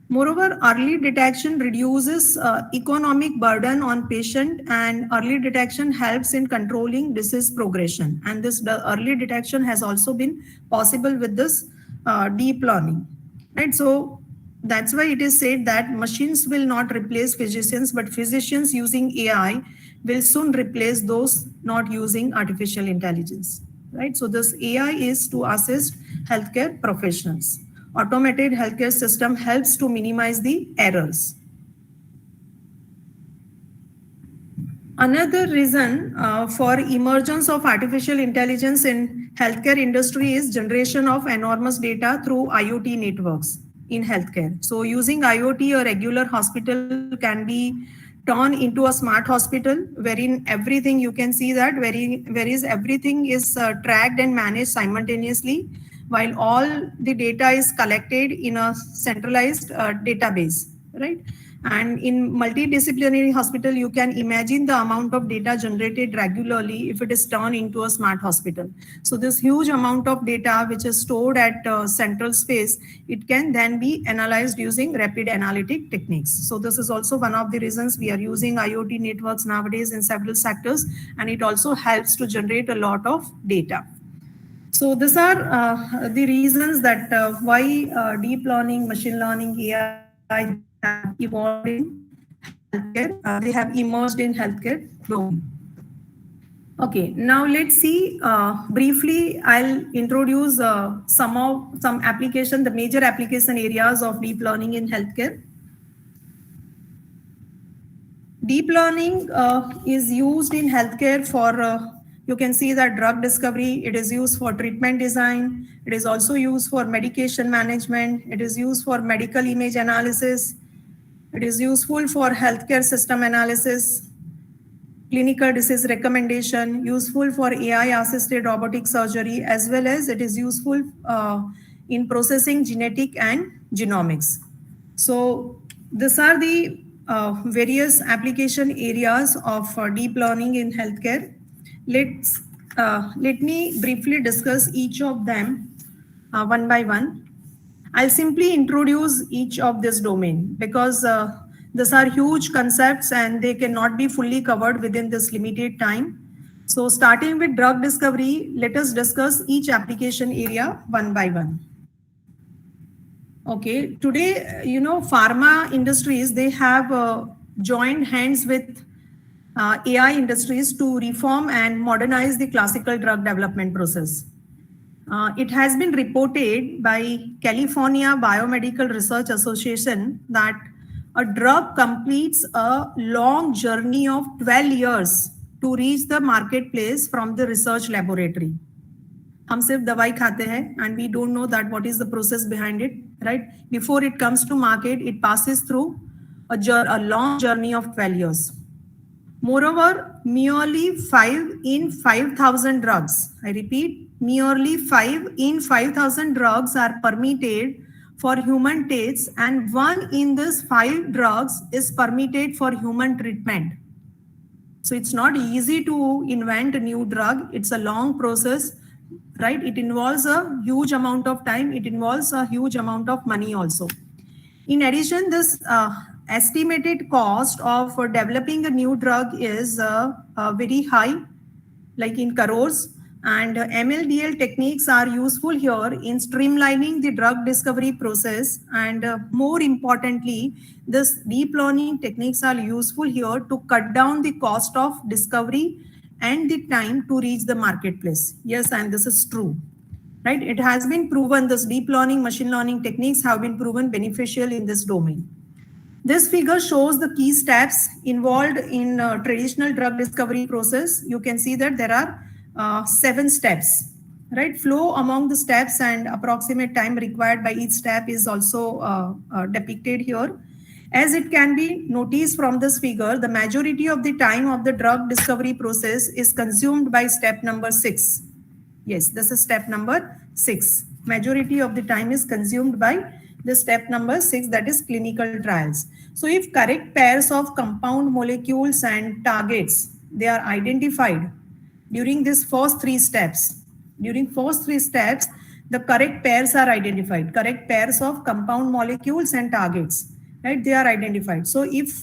Moreover, early detection reduces economic burden on patient, and early detection helps in controlling disease progression. And the early detection has also been possible with this deep learning, right? So that's why it is said that machines will not replace physicians, but physicians using AI will soon replace those not using artificial intelligence, right? So this AI is to assist healthcare professionals. Automated healthcare system helps to minimize the errors. Another reason for emergence of artificial intelligence in healthcare industry is generation of enormous data through IoT networks in healthcare. So using IoT, a regular hospital can be turned into a smart hospital wherein everything you can see that whereas everything is tracked and managed simultaneously while all the data is collected in a centralized database, right? And in multidisciplinary hospital, you can imagine the amount of data generated regularly if it is turned into a smart hospital. So this huge amount of data which is stored at central space, it can then be analyzed using rapid analytic techniques. So this is also one of the reasons we are using IoT networks nowadays in several sectors, and it also helps to generate a lot of data. So these are the reasons that why deep learning, machine learning, AI have evolved in healthcare. They have emerged in healthcare domain. Okay, now let's see briefly. I'll introduce some application, the major application areas of deep learning in healthcare. Deep learning is used in healthcare for, you can see that drug discovery, it is used for treatment design, it is also used for medication management, it is used for medical image analysis, it is useful for healthcare system analysis, clinical disease recommendation, useful for AI-assisted robotic surgery, as well as it is useful in processing genetic and genomics. So these are the various application areas of deep learning in healthcare. Let me briefly discuss each of them one by one. I'll simply introduce each of this domain because these are huge concepts and they cannot be fully covered within this limited time. So starting with drug discovery, let us discuss each application area one by one. Okay, today, pharma industries, they have joined hands with AI industries to reform and modernize the classical drug development process. It has been reported by California Biomedical Research Association that a drug completes a long journey of 12 years to reach the marketplace from the research laboratory. हम सिर्फ दवाई खाते हैं and we don't know that what is the process behind it, right? Before it comes to market, it passes through a long journey of 12 years. Moreover, merely 5 in 5,000 drugs, I repeat, merely 5 in 5,000 drugs are permitted for human tests, and 1 in these 5 drugs is permitted for human treatment. So it's not easy to invent a new drug. It's a long process, right? It involves a huge amount of time. It involves a huge amount of money also. In addition, this estimated cost of developing a new drug is very high, like in crores. And MLDL techniques are useful here in streamlining the drug discovery process. And more importantly, this deep learning techniques are useful here to cut down the cost of discovery and the time to reach the marketplace. Yes, and this is true, right? It has been proven, this deep learning, machine learning techniques have been proven beneficial in this domain. This figure shows the key steps involved in traditional drug discovery process. You can see that there are 7 steps, right? Flow among the steps and approximate time required by each step is also depicted here. As it can be noticed from this figure, the majority of the time of the drug discovery process is consumed by step number 6. Yes, this is step number 6. Majority of the time is consumed by the step number 6, that is clinical trials. So if correct pairs of compound molecules and targets, they are identified during these first 3 steps. During first 3 steps, the correct pairs are identified. Correct pairs of compound molecules and targets, right? They are identified. So if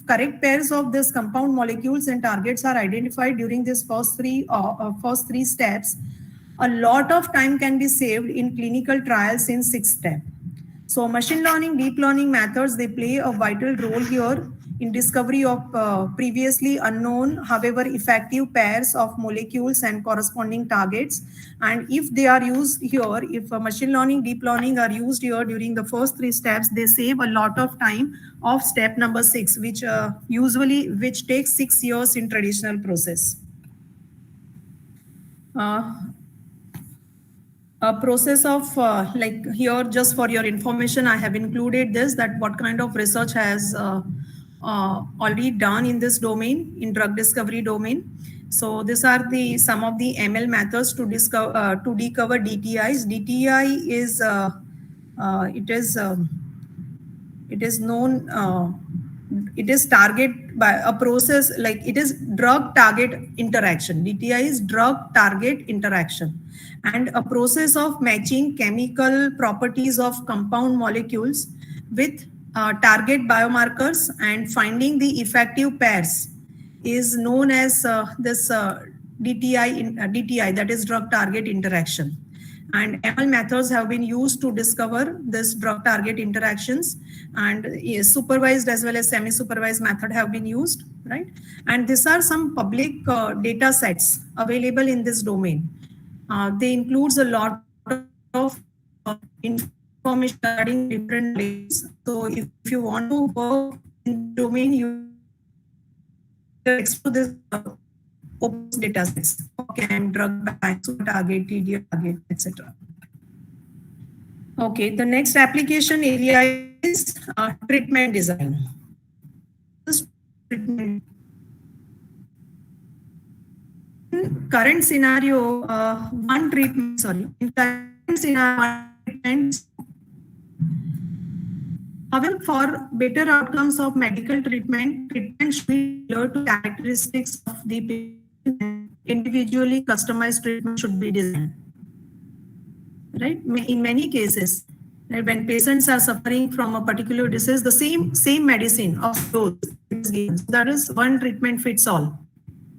correct pairs of this compound molecules and targets are identified during this first three steps, a lot of time can be saved in clinical trials in 6th step. So machine learning, deep learning methods, they play a vital role here in discovery of previously unknown, however effective pairs of molecules and corresponding targets. And if they are used here, if machine learning, deep learning are used here during the first 3 steps, they save a lot of time of step number 6, which takes 6 years in traditional process. A process of like here, just for your information, I have included this, that what kind of research has already done in this domain, in drug discovery domain. So these are some of the ML methods to decover DTIs. DTI is it is known. It is target by a process, like it is drug target interaction. DTI is drug target interaction, and a process of matching chemical properties of compound molecules with target biomarkers and finding the effective pairs is known as this DTI, that is drug target interaction. And ML methods have been used to discover this drug target interactions, and supervised as well as semi-supervised method have been used, right? And these are some public data sets available in this domain. They includes a lot of information regarding different ways. So if you want to work in the domain, you explore this open data sets, and drug bank, target, TDR target, etc. Okay, the next application area is treatment design. In current scenario, however, for better outcomes of medical treatment should be tailored to characteristics of the patient. Individually customized treatment should be designed, right? In many cases, right, when patients are suffering from a particular disease, the same medicine of dose is given. That is one treatment fits all,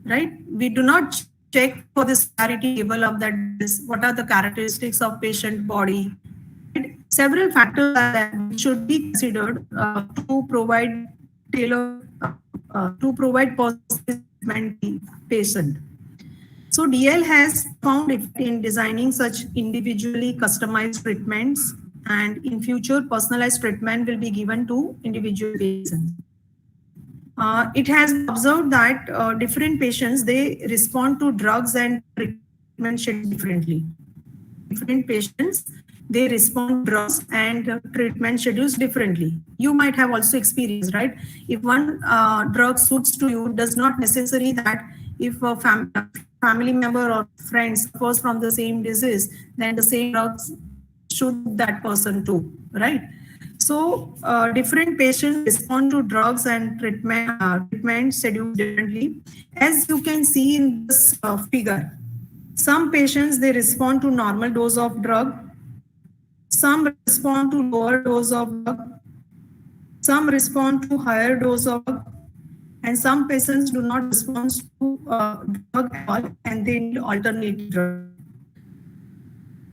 right? We do not check for the severity level of that disease. What are the characteristics of patient body? Right? Several factors that should be considered to provide positive treatment to the patient. So DL has found effect in designing such individually customized treatments, and in future personalized treatment will be given to individual patients. It has observed that different patients, they respond to drugs and treatment schedules differently. Different patients, they respond to drugs and treatment schedules differently. You might have also experienced, right? If one drug suits to you, does not necessarily that if a family member or friend suffers from the same disease, then the same drugs should that person too, right? So different patients respond to drugs and treatment scheduled differently. As you can see in this figure, some patients, they respond to normal dose of drug, some respond to lower dose of drug, some respond to higher dose of drug, and some patients do not respond to drug at all, and they need alternative drug.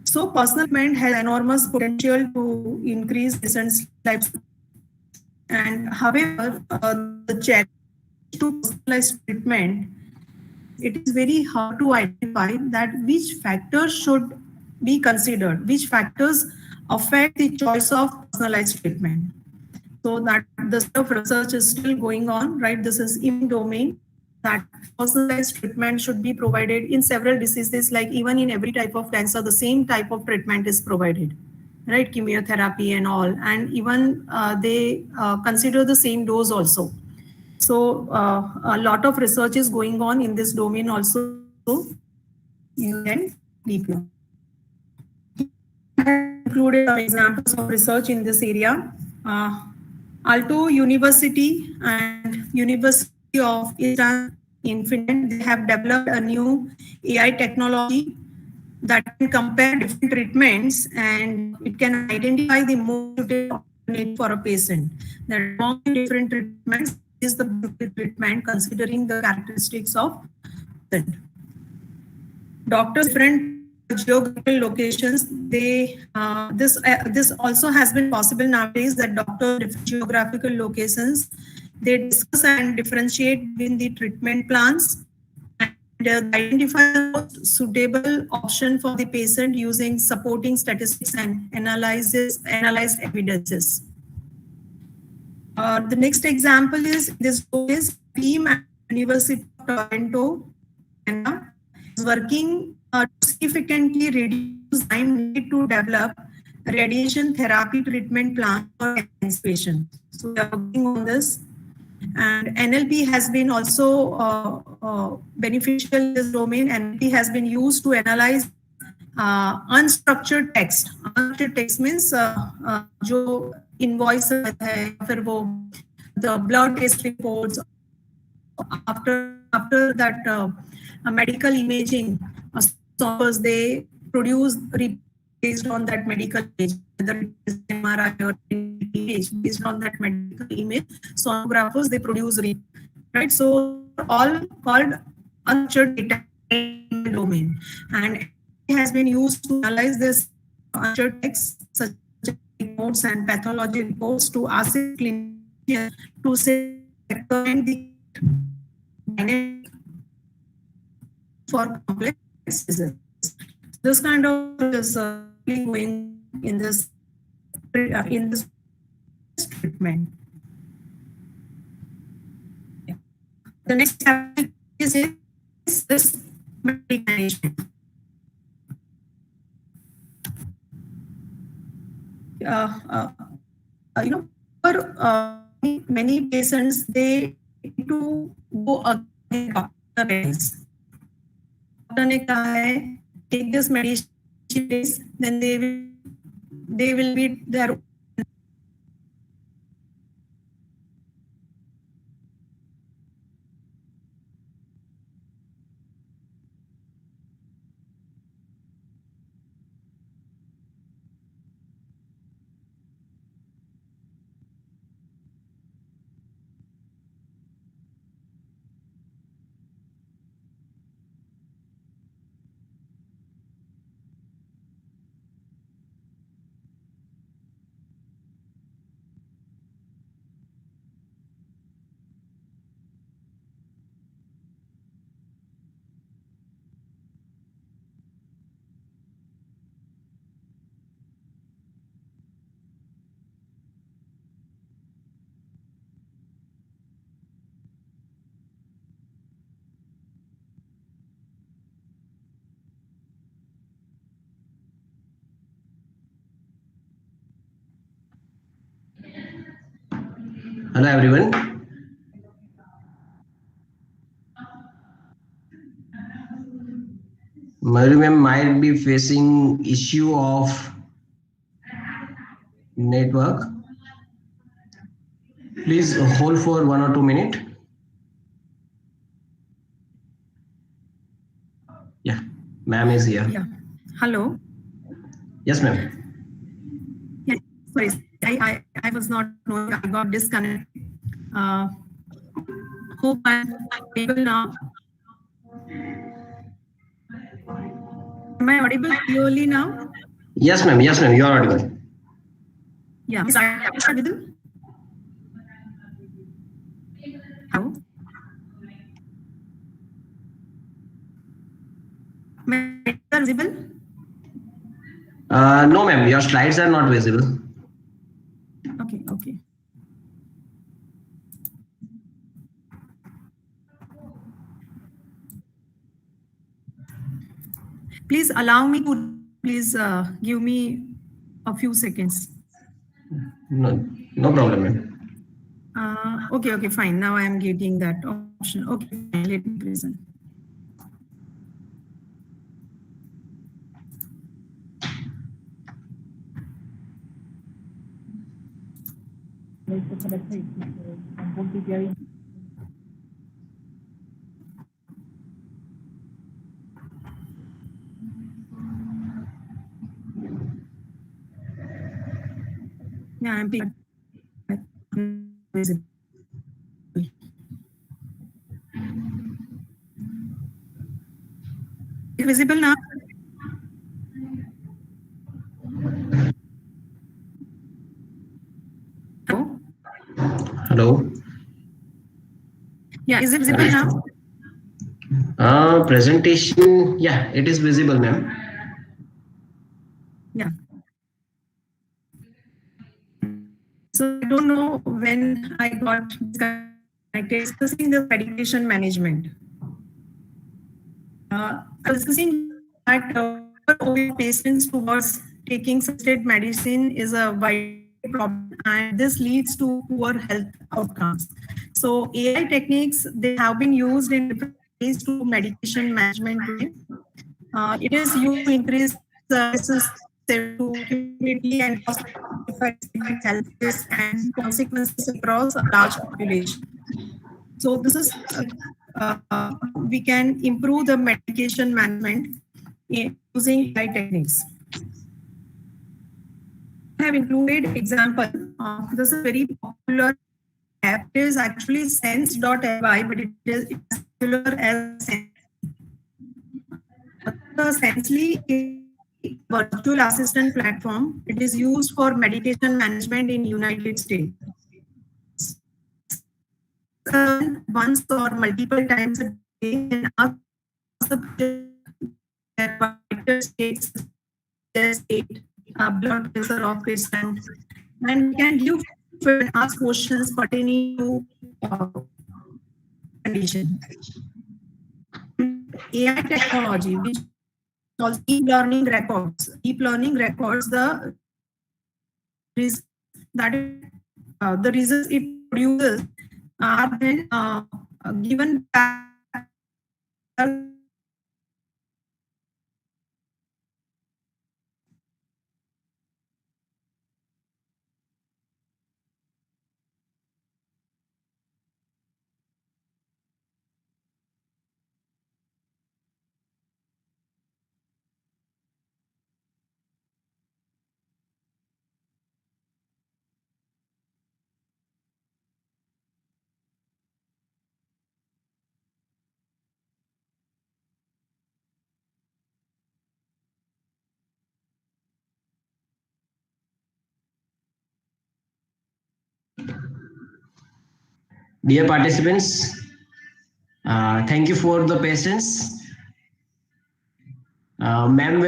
So personal treatment has enormous potential to increase patients' lives. And however, the challenge to personalized treatment, it is very hard to identify that which factors should be considered, which factors affect the choice of personalized treatment. So that the sort of research is still going on, right? This is in domain that personalized treatment should be provided in several diseases, like even in every type of cancer, the same type of treatment is provided, right? Chemotherapy and all, and even they consider the same dose also. So a lot of research is going on in this domain also. You can deep learn. I have included some examples of research in this area. Aalto University and University of Istanbul in Finland, they have developed a new AI technology that can compare different treatments, and it can identify the most suitable alternate for a patient. That among different treatments is the treatment considering the characteristics of the patient. Doctors different geographical locations, they this also has been possible nowadays, that doctor different geographical locations They discuss and differentiate between the treatment plans and identify the most suitable option for the patient using supporting statistics and analyzed evidences. The next example is this team at University of Toronto, Canada, is working to significantly reduce time needed to develop a radiation therapy treatment plan for cancer patients. So we are working on this. And NLP has been also beneficial in this domain. NLP has been used to analyze unstructured text. Unstructured text means जो invoice है, फिर वो the blood test reports. After that medical imaging, softwares they produce based on that medical image, whether it is MRI or image based on that medical image. Sonographers they produce right. So all called unstructured data domain, and it has been used to analyze this unstructured text such as reports and pathology reports to ask clinicians to say recommend the for complex diseases. This kind of is going in this treatment. The next step is this management. For many patients, they need to go again doctor ने कहा है take this medication, then they will be their Hello everyone. Mayuri ma'am might be facing issue of network. Please hold for 1 or 2 minutes. Yeah, ma'am is here. Yeah. Hello. Yes, ma'am. Yeah. Sorry, I was not knowing. I got disconnected. Hope I'm able now. Am I audible clearly now? Yes, ma'am. Yes, ma'am. You are audible. Yeah. Is I audible? How? Am I visible? No, ma'am. Your slides are not visible. Okay. Okay. Please allow me to give me a few seconds. No problem, ma'am. Okay, fine. Now I am getting that option. Okay, fine. Let me present. Yeah, I'm visible. Is visible now? Hello? Hello. Yeah, is it visible now? Presentation, yeah, it is visible, ma'am. Yeah. So I don't know when I got disconnected discussing the medication management. I was discussing that patients towards taking sustained medicine is a widespread problem, and this leads to poor health outcomes. So AI techniques, they have been used in different ways to medication management today. It is used to increase services to community and cost-effective health and consequences across a large population. So this is we can improve the medication management using AI techniques. I have included example. This is very popular app. It is actually sense.ly, but it is popular as Sensely is a virtual assistant platform. It is used for medication management in United States. Once or multiple times a day and ask the their vital states, their state, blood pressure of patient, and we can give and ask questions pertaining to condition. AI technology, which also deep learning records. Deep learning records the that the results it produces are then given back. Dear participants, thank you for the patience. Ma'am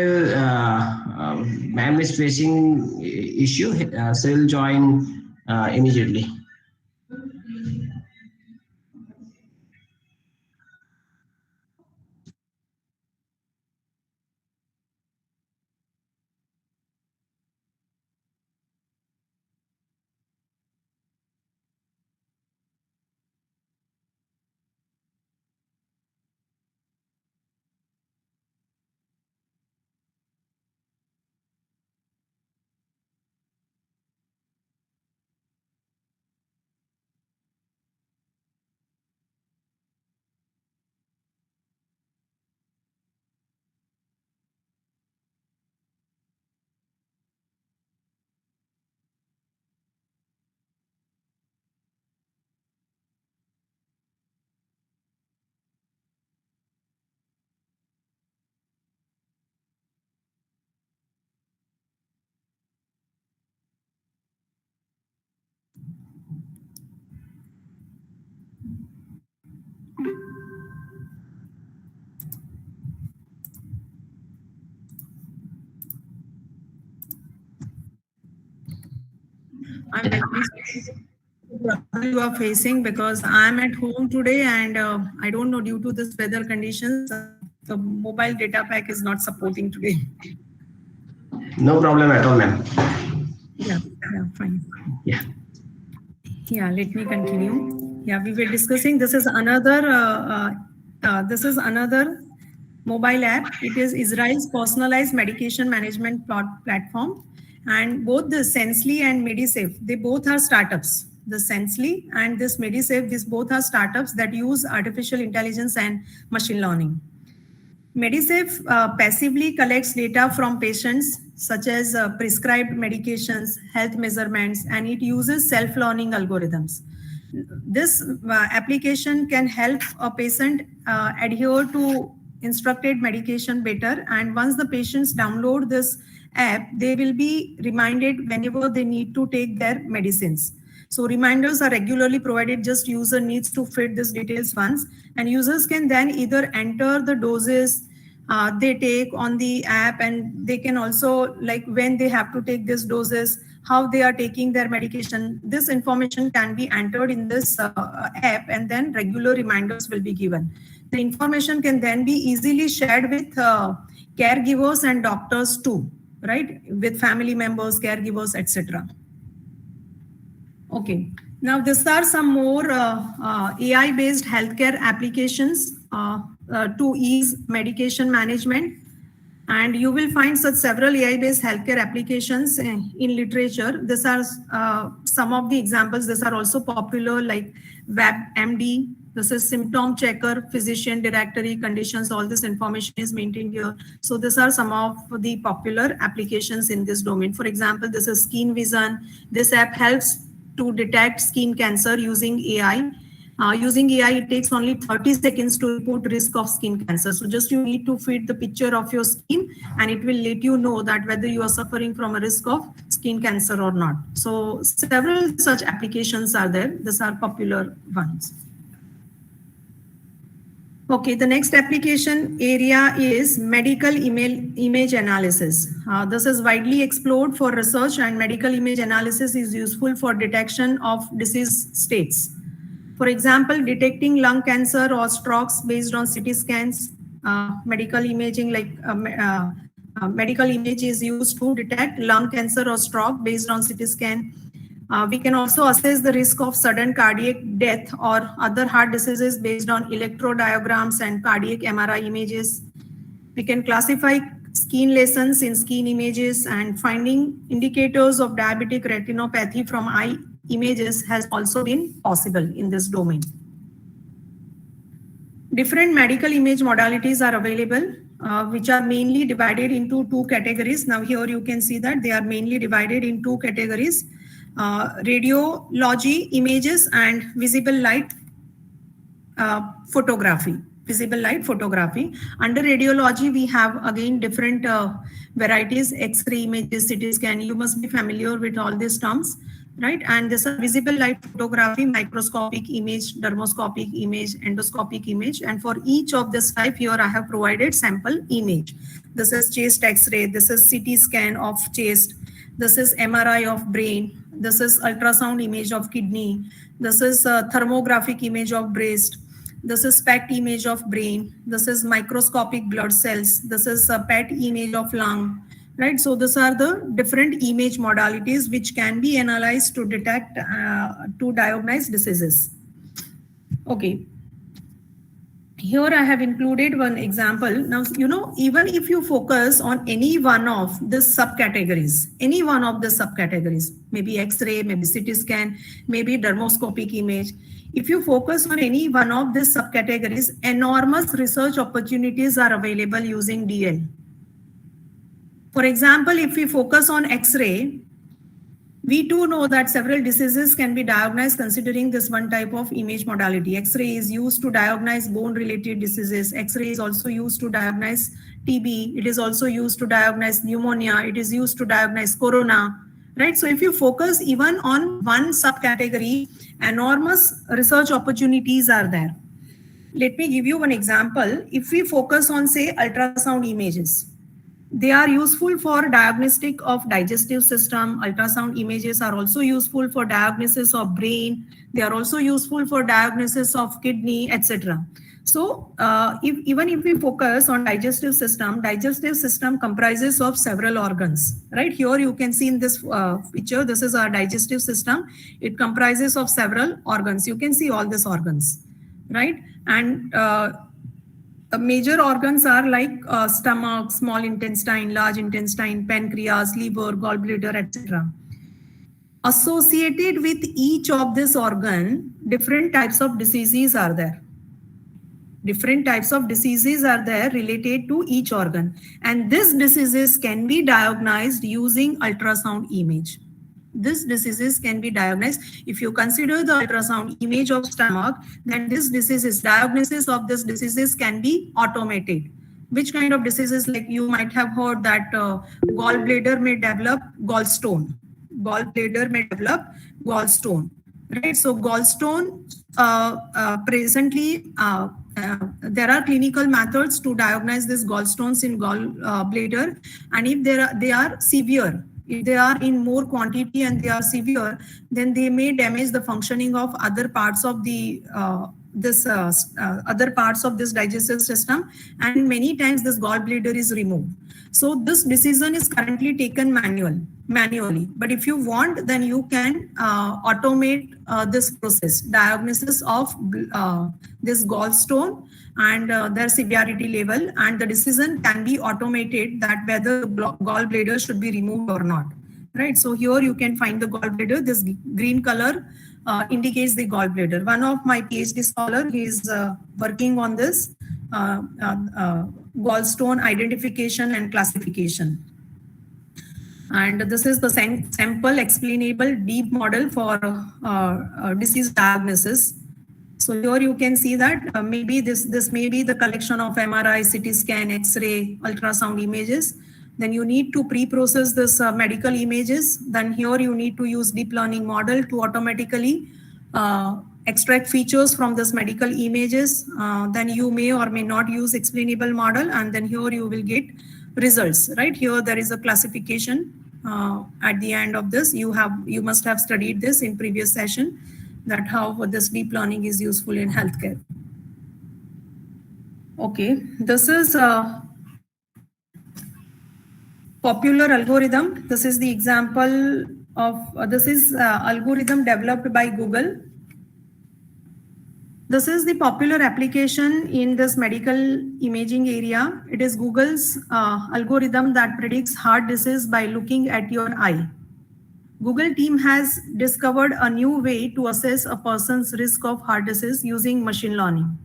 is facing issue. She will join immediately. I'm very sorry you are facing because I'm at home today and I don't know due to this weather conditions, the mobile data pack is not supporting today. No problem at all, ma'am. Yeah, fine. Yeah. Yeah, let me continue. Yeah, we were discussing this is another mobile app. It is Israel's personalized medication management platform, and both the Sensely and Medisafe, they both are startups. The Sensely and this Medisafe, these both are startups that use artificial intelligence and machine learning. Medisafe passively collects data from patients such as prescribed medications, health measurements, and it uses self-learning algorithms. This application can help a patient adhere to instructed medication better, and once the patients download this app, they will be reminded whenever they need to take their medicines. So reminders are regularly provided, just user needs to fit these details once, and users can then either enter the doses they take on the app, and they can also, like, when they have to take these doses, how they are taking their medication. This information can be entered in this app, and then regular reminders will be given. The information can then be easily shared with caregivers and doctors too, right? With family members, caregivers, etc. Okay. Now, these are some more AI-based healthcare applications to ease medication management. And you will find such several AI-based healthcare applications in literature. These are some of the examples. These are also popular, like WebMD. This is symptom checker, physician directory, conditions. All this information is maintained here. So these are some of the popular applications in this domain. For example, this is Skin Vision. This app helps to detect skin cancer using AI. Using AI, it takes only 30 seconds to report risk of skin cancer. So just you need to feed the picture of your skin, and it will let you know that whether you are suffering from a risk of skin cancer or not. So several such applications are there. These are popular ones. Okay, the next application area is medical image analysis. This is widely explored for research, and medical image analysis is useful for detection of disease states. For example, detecting lung cancer or strokes based on CT scans. Medical imaging, like medical image is used to detect lung cancer or stroke based on CT scan. We can also assess the risk of sudden cardiac death or other heart diseases based on electrodiagrams and cardiac MRI images. We can classify skin lesions in skin images, and finding indicators of diabetic retinopathy from eye images has also been possible in this domain. Different medical image modalities are available, which are mainly divided into two categories. Now here you can see that they are mainly divided in two categories: radiology images and visible light photography. Visible light photography. Under radiology, we have again different varieties: X-ray images, CT scan. You must be familiar with all these terms, right? And this is visible light photography, microscopic image, dermoscopic image, endoscopic image. And for each of these five, here I have provided sample image. This is chest X-ray. This is CT scan of chest. This is MRI of brain. This is ultrasound image of kidney. This is thermographic image of breast. This is PET image of brain. This is microscopic blood cells. This is a PET image of lung, right? So these are the different image modalities which can be analyzed to detect, to diagnose diseases. Okay. Here I have included one example. Now, you know, even if you focus on any one of the subcategories, maybe X-ray, maybe CT scan, maybe dermoscopic image, if you focus on any one of these subcategories, enormous research opportunities are available using DL. For example, if we focus on X-ray, we do know that several diseases can be diagnosed considering this one type of image modality. X-ray is used to diagnose bone-related diseases. X-ray is also used to diagnose TB. It is also used to diagnose pneumonia. It is used to diagnose corona, right? So if you focus even on one subcategory, enormous research opportunities are there. Let me give you one example. If we focus on, say, ultrasound images, they are useful for diagnostic of digestive system. Ultrasound images are also useful for diagnosis of brain. They are also useful for diagnosis of kidney, etc. So even if we focus on digestive system comprises of several organs, right? Here you can see in this picture, this is our digestive system. It comprises of several organs. You can see all these organs, right? And major organs are like stomach, small intestine, large intestine, pancreas, liver, gallbladder, etc. Associated with each of this organ, different types of diseases are there. Different types of diseases are there related to each organ. And these diseases can be diagnosed using ultrasound image. These diseases can be diagnosed. If you consider the ultrasound image of stomach, then this diseases, diagnosis of this diseases can be automated. Which kind of diseases? Like you might have heard that gallbladder may develop gallstone. Gallbladder may develop gallstone. right? So gallstone, presently, there are clinical methods to diagnose these gallstones in gallbladder, and if they are severe, if they are in more quantity and they are severe, then they may damage the functioning of other parts of the other parts of this digestive system, and many times this gallbladder is removed. So this decision is currently taken manually. But if you want, then you can automate this process, diagnosis of this gallstone and their severity level, and the decision can be automated that whether the gallbladder should be removed or not. Right. So here you can find the gallbladder. This green color indicates the gallbladder. One of my PhD scholar, he is working on this gallstone identification and classification. And this is the sample explainable deep model for disease diagnosis. So here you can see that maybe this may be the collection of MRI, CT scan, X-ray, ultrasound images. Then you need to pre-process this medical images. Then here you need to use deep learning model to automatically extract features from this medical images. Then you may or may not use explainable model, and then here you will get results. Right here there is a classification at the end of this. You must have studied this in previous session, that how this deep learning is useful in healthcare. Okay, this is popular algorithm. This is the example of this is algorithm developed by Google. This is the popular application in this medical imaging area. It is Google's algorithm that predicts heart disease by looking at your eye. Google team has discovered a new way to assess a person's risk of heart disease using machine learning.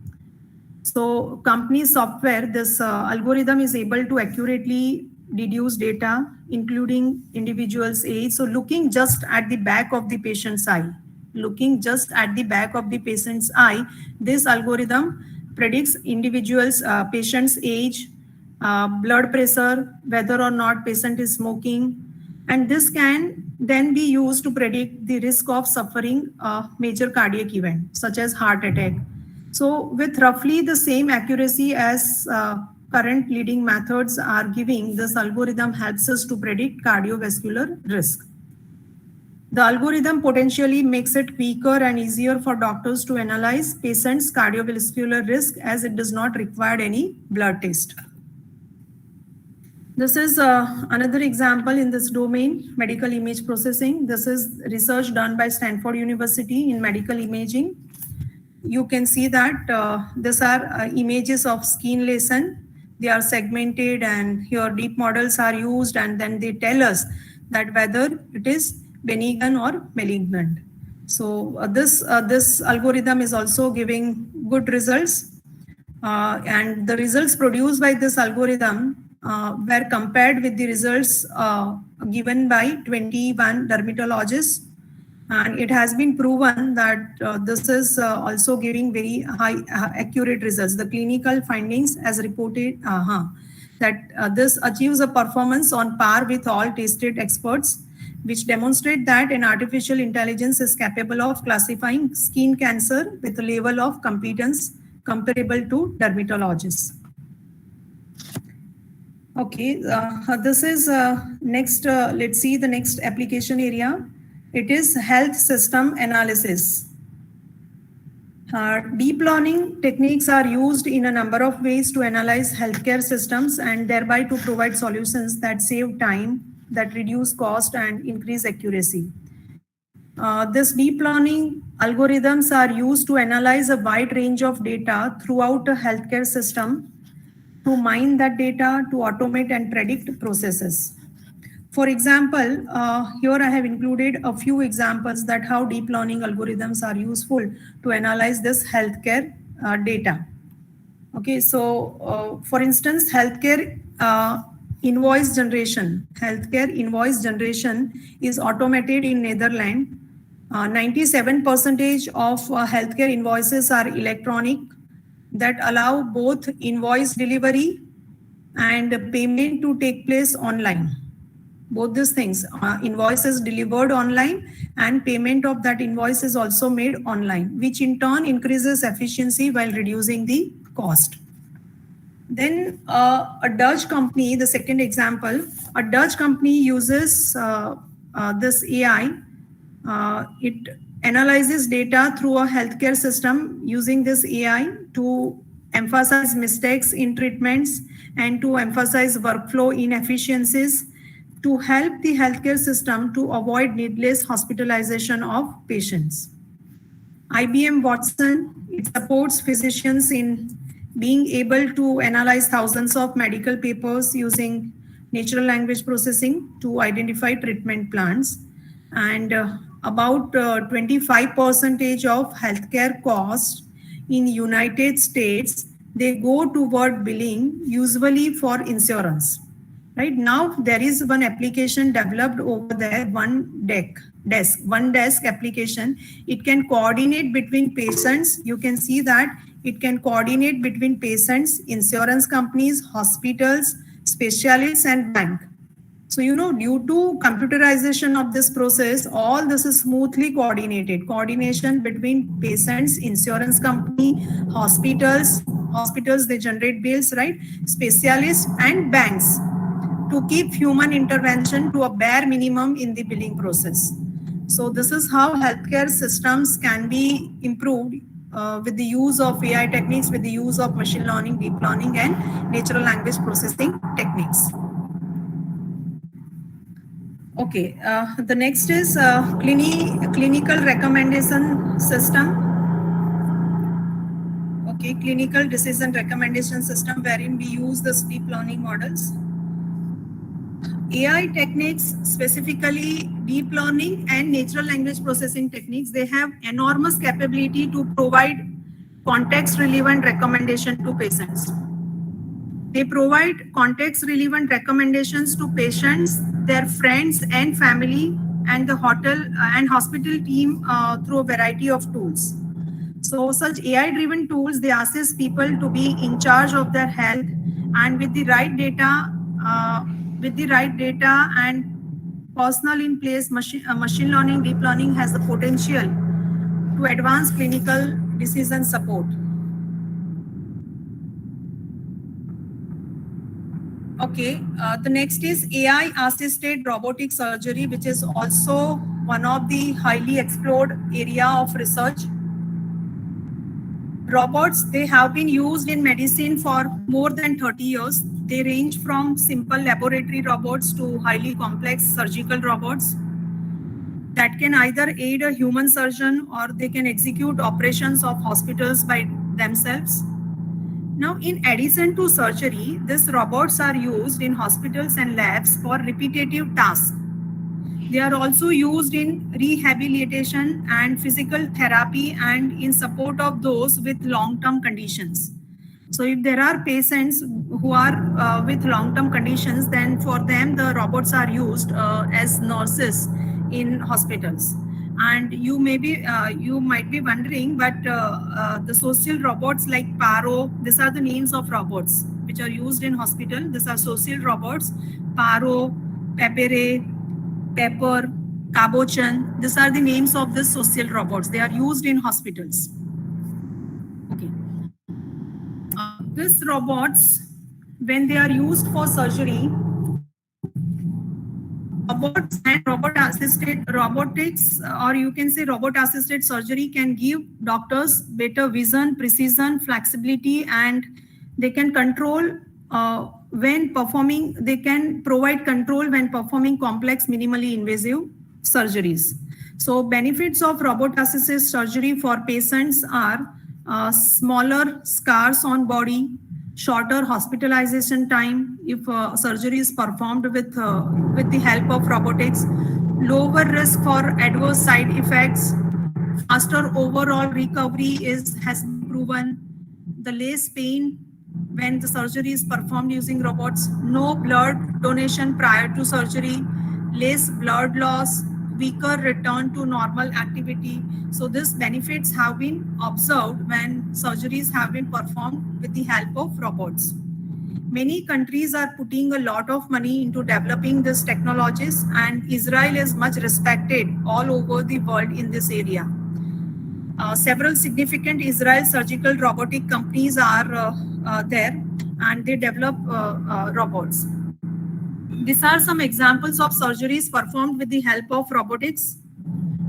So company software, this algorithm is able to accurately deduce data, including individual's age. So looking just at the back of the patient's eye, this algorithm predicts individual's patient's age, blood pressure, whether or not patient is smoking, and this can then be used to predict the risk of suffering a major cardiac event such as heart attack. So with roughly the same accuracy as current leading methods are giving, this algorithm helps us to predict cardiovascular risk. The algorithm potentially makes it quicker and easier for doctors to analyze patients' cardiovascular risk, as it does not require any blood test. This is another example in this domain, medical image processing. This is research done by Stanford University in medical imaging. You can see that these are images of skin lesion. They are segmented, and here deep models are used, and then they tell us that whether it is benign or malignant. So this algorithm is also giving good results, and the results produced by this algorithm were compared with the results given by 21 dermatologists, and it has been proven that this is also giving very high accurate results. The clinical findings as reported that this achieves a performance on par with all tested experts, which demonstrate that an artificial intelligence is capable of classifying skin cancer with a level of competence comparable to dermatologists. Okay, this is next, let's see the next application area. It is health system analysis. Deep learning techniques are used in a number of ways to analyze healthcare systems and thereby to provide solutions that save time, that reduce cost and increase accuracy. This deep learning algorithms are used to analyze a wide range of data throughout a healthcare system, to mine that data, to automate and predict processes. For example, here I have included a few examples that how deep learning algorithms are useful to analyze this healthcare data. Okay, so for instance, healthcare invoice generation. Healthcare invoice generation is automated in Netherlands. 97% of healthcare invoices are electronic, that allow both invoice delivery and payment to take place online. both these things. Invoice is delivered online and payment of that invoice is also made online, which in turn increases efficiency while reducing the cost. Then a Dutch company, the second example, a Dutch company uses this AI. It analyzes data through a healthcare system using this AI to emphasize mistakes in treatments and to emphasize workflow inefficiencies to help the healthcare system to avoid needless hospitalization of patients. IBM Watson, it supports physicians in being able to analyze thousands of medical papers using natural language processing to identify treatment plans. And about 25% of healthcare costs in United States, they go toward billing, usually for insurance. Right now, there is one application developed over there, one desk application. It can coordinate between patients. You can see that it can coordinate between patients, insurance companies, hospitals, specialists, and bank. So, due to computerization of this process, all this is smoothly coordinated. Coordination between patients, insurance company, hospitals, they generate bills, right? Specialists and banks, to keep human intervention to a bare minimum in the billing process. So this is how healthcare systems can be improved with the use of AI techniques, with the use of machine learning, deep learning, and natural language processing techniques. Okay, the next is clinical recommendation system. Okay, clinical decision recommendation system, wherein we use the deep learning models. AI techniques, specifically deep learning and natural language processing techniques, they have enormous capability to provide context-relevant recommendation to patients. They provide context-relevant recommendations to patients, their friends and family, and the hotel and hospital team through a variety of tools. So such AI-driven tools, they assist people to be in charge of their health, and with the right data, and personal in place, machine learning, deep learning has the potential to advance clinical decision support. Okay, the next is AI assisted robotic surgery, which is also one of the highly explored area of research. Robots, they have been used in medicine for more than 30 years. They range from simple laboratory robots to highly complex surgical robots that can either aid a human surgeon or they can execute operations of hospitals by themselves. Now, in addition to surgery, these robots are used in hospitals and labs for repetitive tasks. They are also used in rehabilitation and physical therapy and in support of those with long-term conditions. So if there are patients who are with long-term conditions, then for them, the robots are used as nurses in hospitals. And you might be wondering, but the social robots like Paro, these are the names of robots which are used in hospital. These are social robots, Paro, Pepere, Pepper, Cabochan. These are the names of the social robots. They are used in hospitals. Okay. These robots, when they are used for surgery, robots and robot-assisted robotics, or you can say robot-assisted surgery, can give doctors better vision, precision, flexibility, and they can control when performing. They can provide control when performing complex, minimally invasive surgeries. So benefits of robot-assisted surgery for patients are smaller scars on body, shorter hospitalization time if surgery is performed with the help of robotics, lower risk for adverse side effects, faster overall recovery has been proven, the less pain when the surgery is performed using robots, no blood donation prior to surgery, less blood loss, weaker return to normal activity. So these benefits have been observed when surgeries have been performed with the help of robots. Many countries are putting a lot of money into developing these technologies, and Israel is much respected all over the world in this area. Several significant Israel surgical robotic companies are there, and they develop robots. These are some examples of surgeries performed with the help of robotics.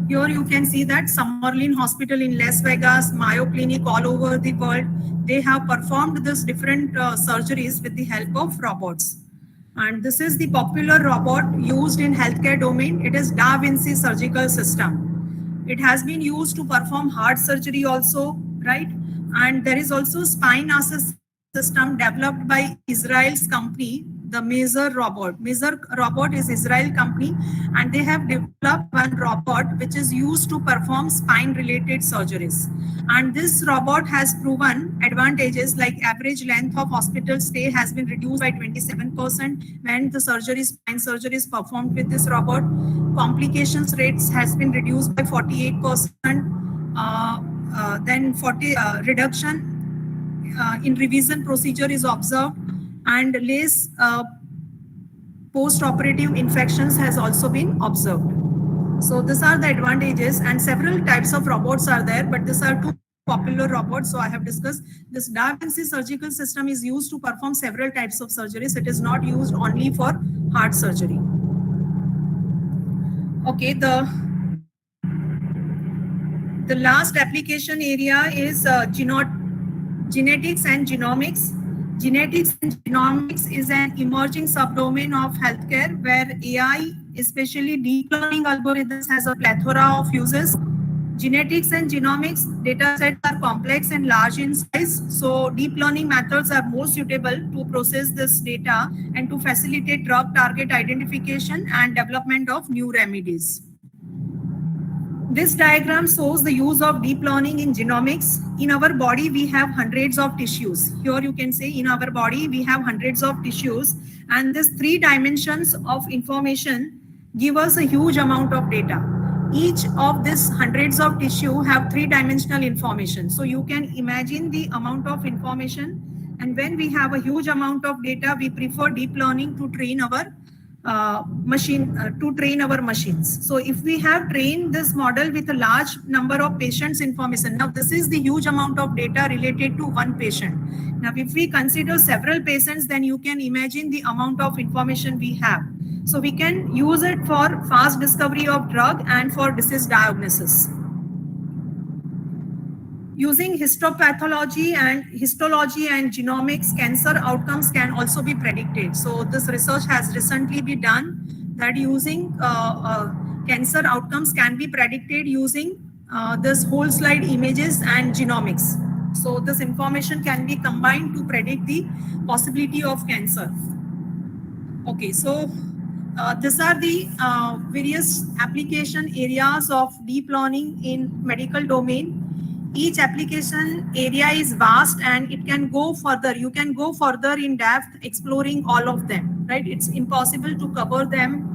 Here you can see that Summerlin Hospital in Las Vegas, Mayo Clinic all over the world, they have performed these different surgeries with the help of robots. And this is the popular robot used in healthcare domain. It is Da Vinci surgical system. It has been used to perform heart surgery also, right? And there is also spine assist system developed by Israel's company, the Mazer robot. Mazer robot is Israel company, and they have developed one robot which is used to perform spine related surgeries. And this robot has proven advantages like average length of hospital stay has been reduced by 27% when the spine surgery is performed with this robot. Complications rates has been reduced by 48%. Then 40 reduction in revision procedure is observed, and less post-operative infections has also been observed. So these are the advantages, and several types of robots are there, but these are two popular robots. So I have discussed this Da Vinci surgical system is used to perform several types of surgeries. It is not used only for heart surgery. Okay, the last application area is genetics and genomics. Genetics and genomics is an emerging subdomain of healthcare where AI, especially deep learning algorithms, has a plethora of uses. Genetics and genomics data sets are complex and large in size, so deep learning methods are more suitable to process this data and to facilitate drug target identification and development of new remedies. This diagram shows the use of deep learning in genomics. In our body, we have hundreds of tissues. Here you can say in our body, we have hundreds of tissues, and these 3 dimensions of information give us a huge amount of data. Each of these hundreds of tissue have 3-dimensional information. So you can imagine the amount of information. And when we have a huge amount of data, we prefer deep learning to train our machines. So if we have trained this model with a large number of patients information, now this is the huge amount of data related to one patient. Now if we consider several patients, then you can imagine the amount of information we have. So we can use it for fast discovery of drug and for disease diagnosis. Using histopathology and histology and genomics, cancer outcomes can also be predicted. So this research has recently been done that using cancer outcomes can be predicted using this whole slide images and genomics. So this information can be combined to predict the possibility of cancer. Okay, so these are the various application areas of deep learning in medical domain. Each application area is vast and it can go further. You can go further in depth exploring all of them, right? It's impossible to cover them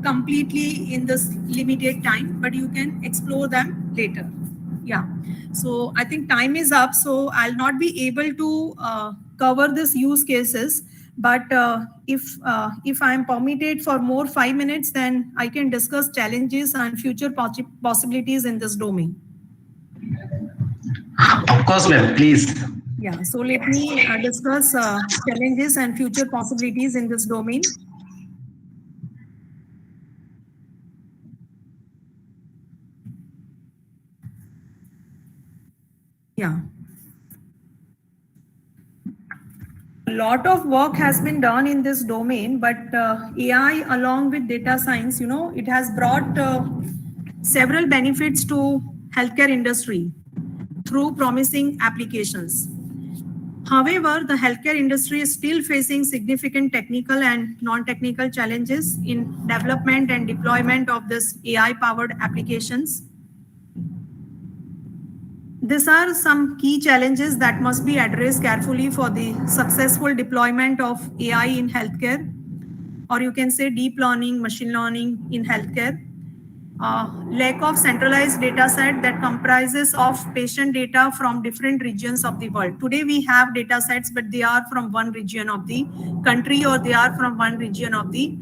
completely in this limited time, but you can explore them later. Yeah. So I think time is up. So I'll not be able to cover this use cases. But if I am permitted for more 5 minutes, then I can discuss challenges and future possibilities in this domain. Of course, ma'am, please. Yeah, so let me discuss challenges and future possibilities in this domain. Yeah. A lot of work has been done in this domain, but AI along with data science, it has brought several benefits to healthcare industry through promising applications. However, the healthcare industry is still facing significant technical and non-technical challenges in development and deployment of this AI-powered applications. These are some key challenges that must be addressed carefully for the successful deployment of AI in healthcare, or you can say deep learning, machine learning in healthcare. Lack of centralized data set that comprises of patient data from different regions of the world. Today we have data sets, but they are from one region of the country or they are from one region of the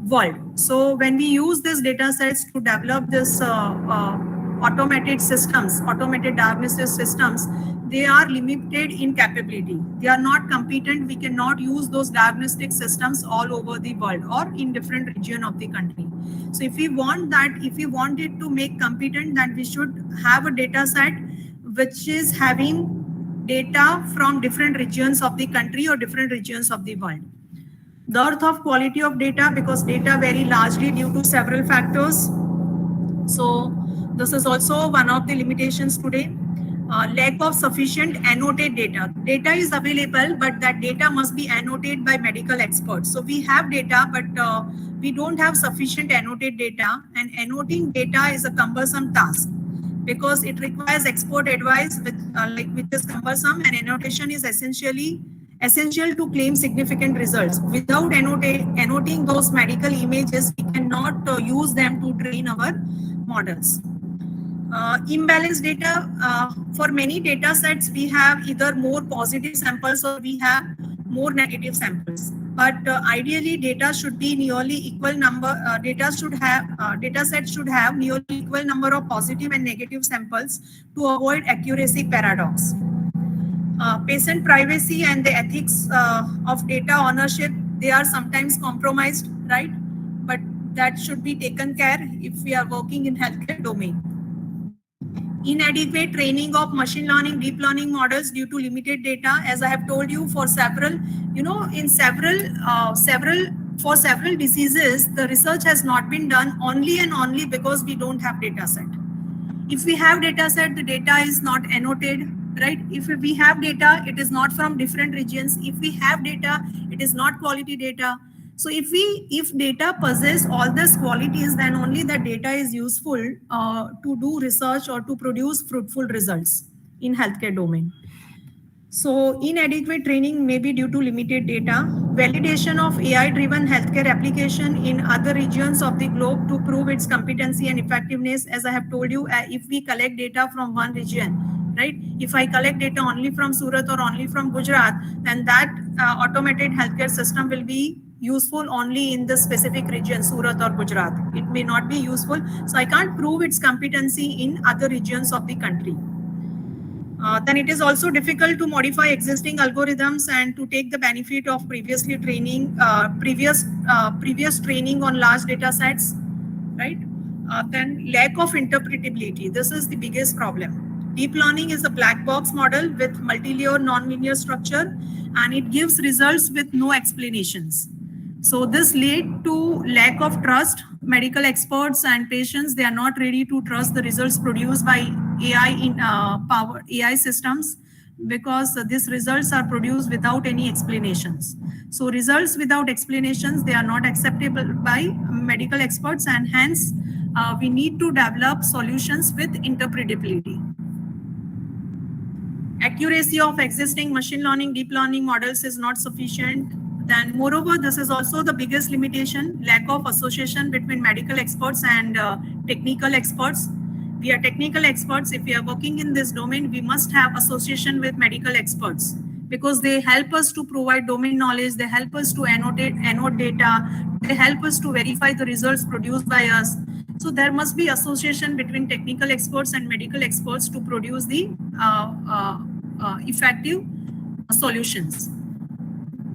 world. So when we use these data sets to develop this automated systems, automated diagnostic systems, they are limited in capability. They are not competent. We cannot use those diagnostic systems all over the world or in different region of the country. So if we want that, if we want it to make competent, then we should have a data set which is having data from different regions of the country or different regions of the world. Dearth of quality of data, because data vary largely due to several factors. So this is also one of the limitations today. Lack of sufficient annotated data. Data is available, but that data must be annotated by medical experts. So we have data, but we don't have sufficient annotated data, and annotating data is a cumbersome task because it requires expert advice, which is cumbersome, and annotation is essential to claim significant results. Without annotating those medical images, we cannot use them to train our models. Imbalanced data. For many data sets, we have either more positive samples or we have more negative samples. But ideally, data should be nearly equal number. Data sets should have nearly equal number of positive and negative samples to avoid accuracy paradox. Patient privacy and the ethics of data ownership, they are sometimes compromised, right? But that should be taken care if we are working in healthcare domain. Inadequate training of machine learning, deep learning models due to limited data. As I have told you, for several diseases, the research has not been done only and only because we don't have data set. If we have data set, the data is not annotated, right? If we have data, it is not from different regions. If we have data, it is not quality data. So if data possess all these qualities, then only the data is useful to do research or to produce fruitful results in healthcare domain. So inadequate training may be due to limited data. Validation of AI-driven healthcare application in other regions of the globe to prove its competency and effectiveness. As I have told you, if we collect data from one region, right? If I collect data only from Surat or only from Gujarat, then that automated healthcare system will be useful only in the specific region, Surat or Gujarat. It may not be useful. So I can't prove its competency in other regions of the country. Then it is also difficult to modify existing algorithms and to take the benefit of previous training on large data sets, right? Then lack of interpretability. This is the biggest problem. Deep learning is a black box model with multi-layer nonlinear structure, and it gives results with no explanations. So this led to lack of trust. Medical experts and patients, they are not ready to trust the results produced by AI systems because these results are produced without any explanations. So results without explanations, they are not acceptable by medical experts, and hence we need to develop solutions with interpretability. Accuracy of existing machine learning, deep learning models is not sufficient. Then moreover, this is also the biggest limitation, lack of association between medical experts and technical experts. We are technical experts. If we are working in this domain, we must have association with medical experts because they help us to provide domain knowledge. They help us to annote data. They help us to verify the results produced by us. So there must be association between technical experts and medical experts to produce the effective solutions.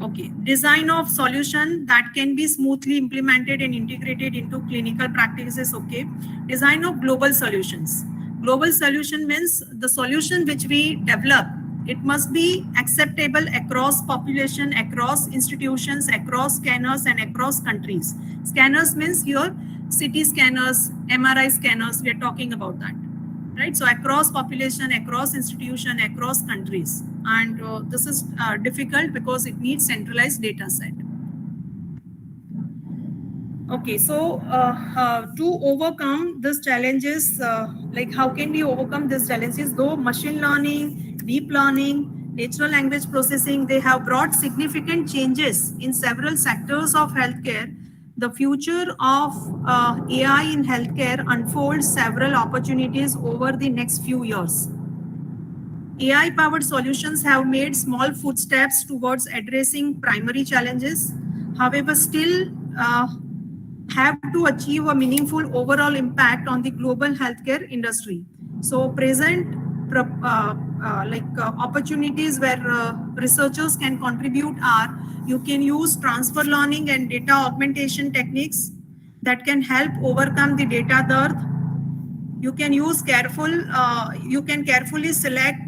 Okay, design of solution that can be smoothly implemented and integrated into clinical practices. Okay, design of global solutions. Global solution means the solution which we develop, it must be acceptable across population, across institutions, across scanners, and across countries. Scanners means here CT scanners, MRI scanners, we are talking about that. Right, so across population, across institution, across countries, and this is difficult because it needs centralized data set. Okay, so to overcome these challenges, like how can we overcome these challenges? Though machine learning, deep learning, natural language processing, they have brought significant changes in several sectors of healthcare, the future of AI in healthcare unfolds several opportunities over the next few years. AI-powered solutions have made small footsteps towards addressing primary challenges, however, still have to achieve a meaningful overall impact on the global healthcare industry. So present opportunities where researchers can contribute are, you can use transfer learning and data augmentation techniques that can help overcome the data dearth. You can use you can carefully select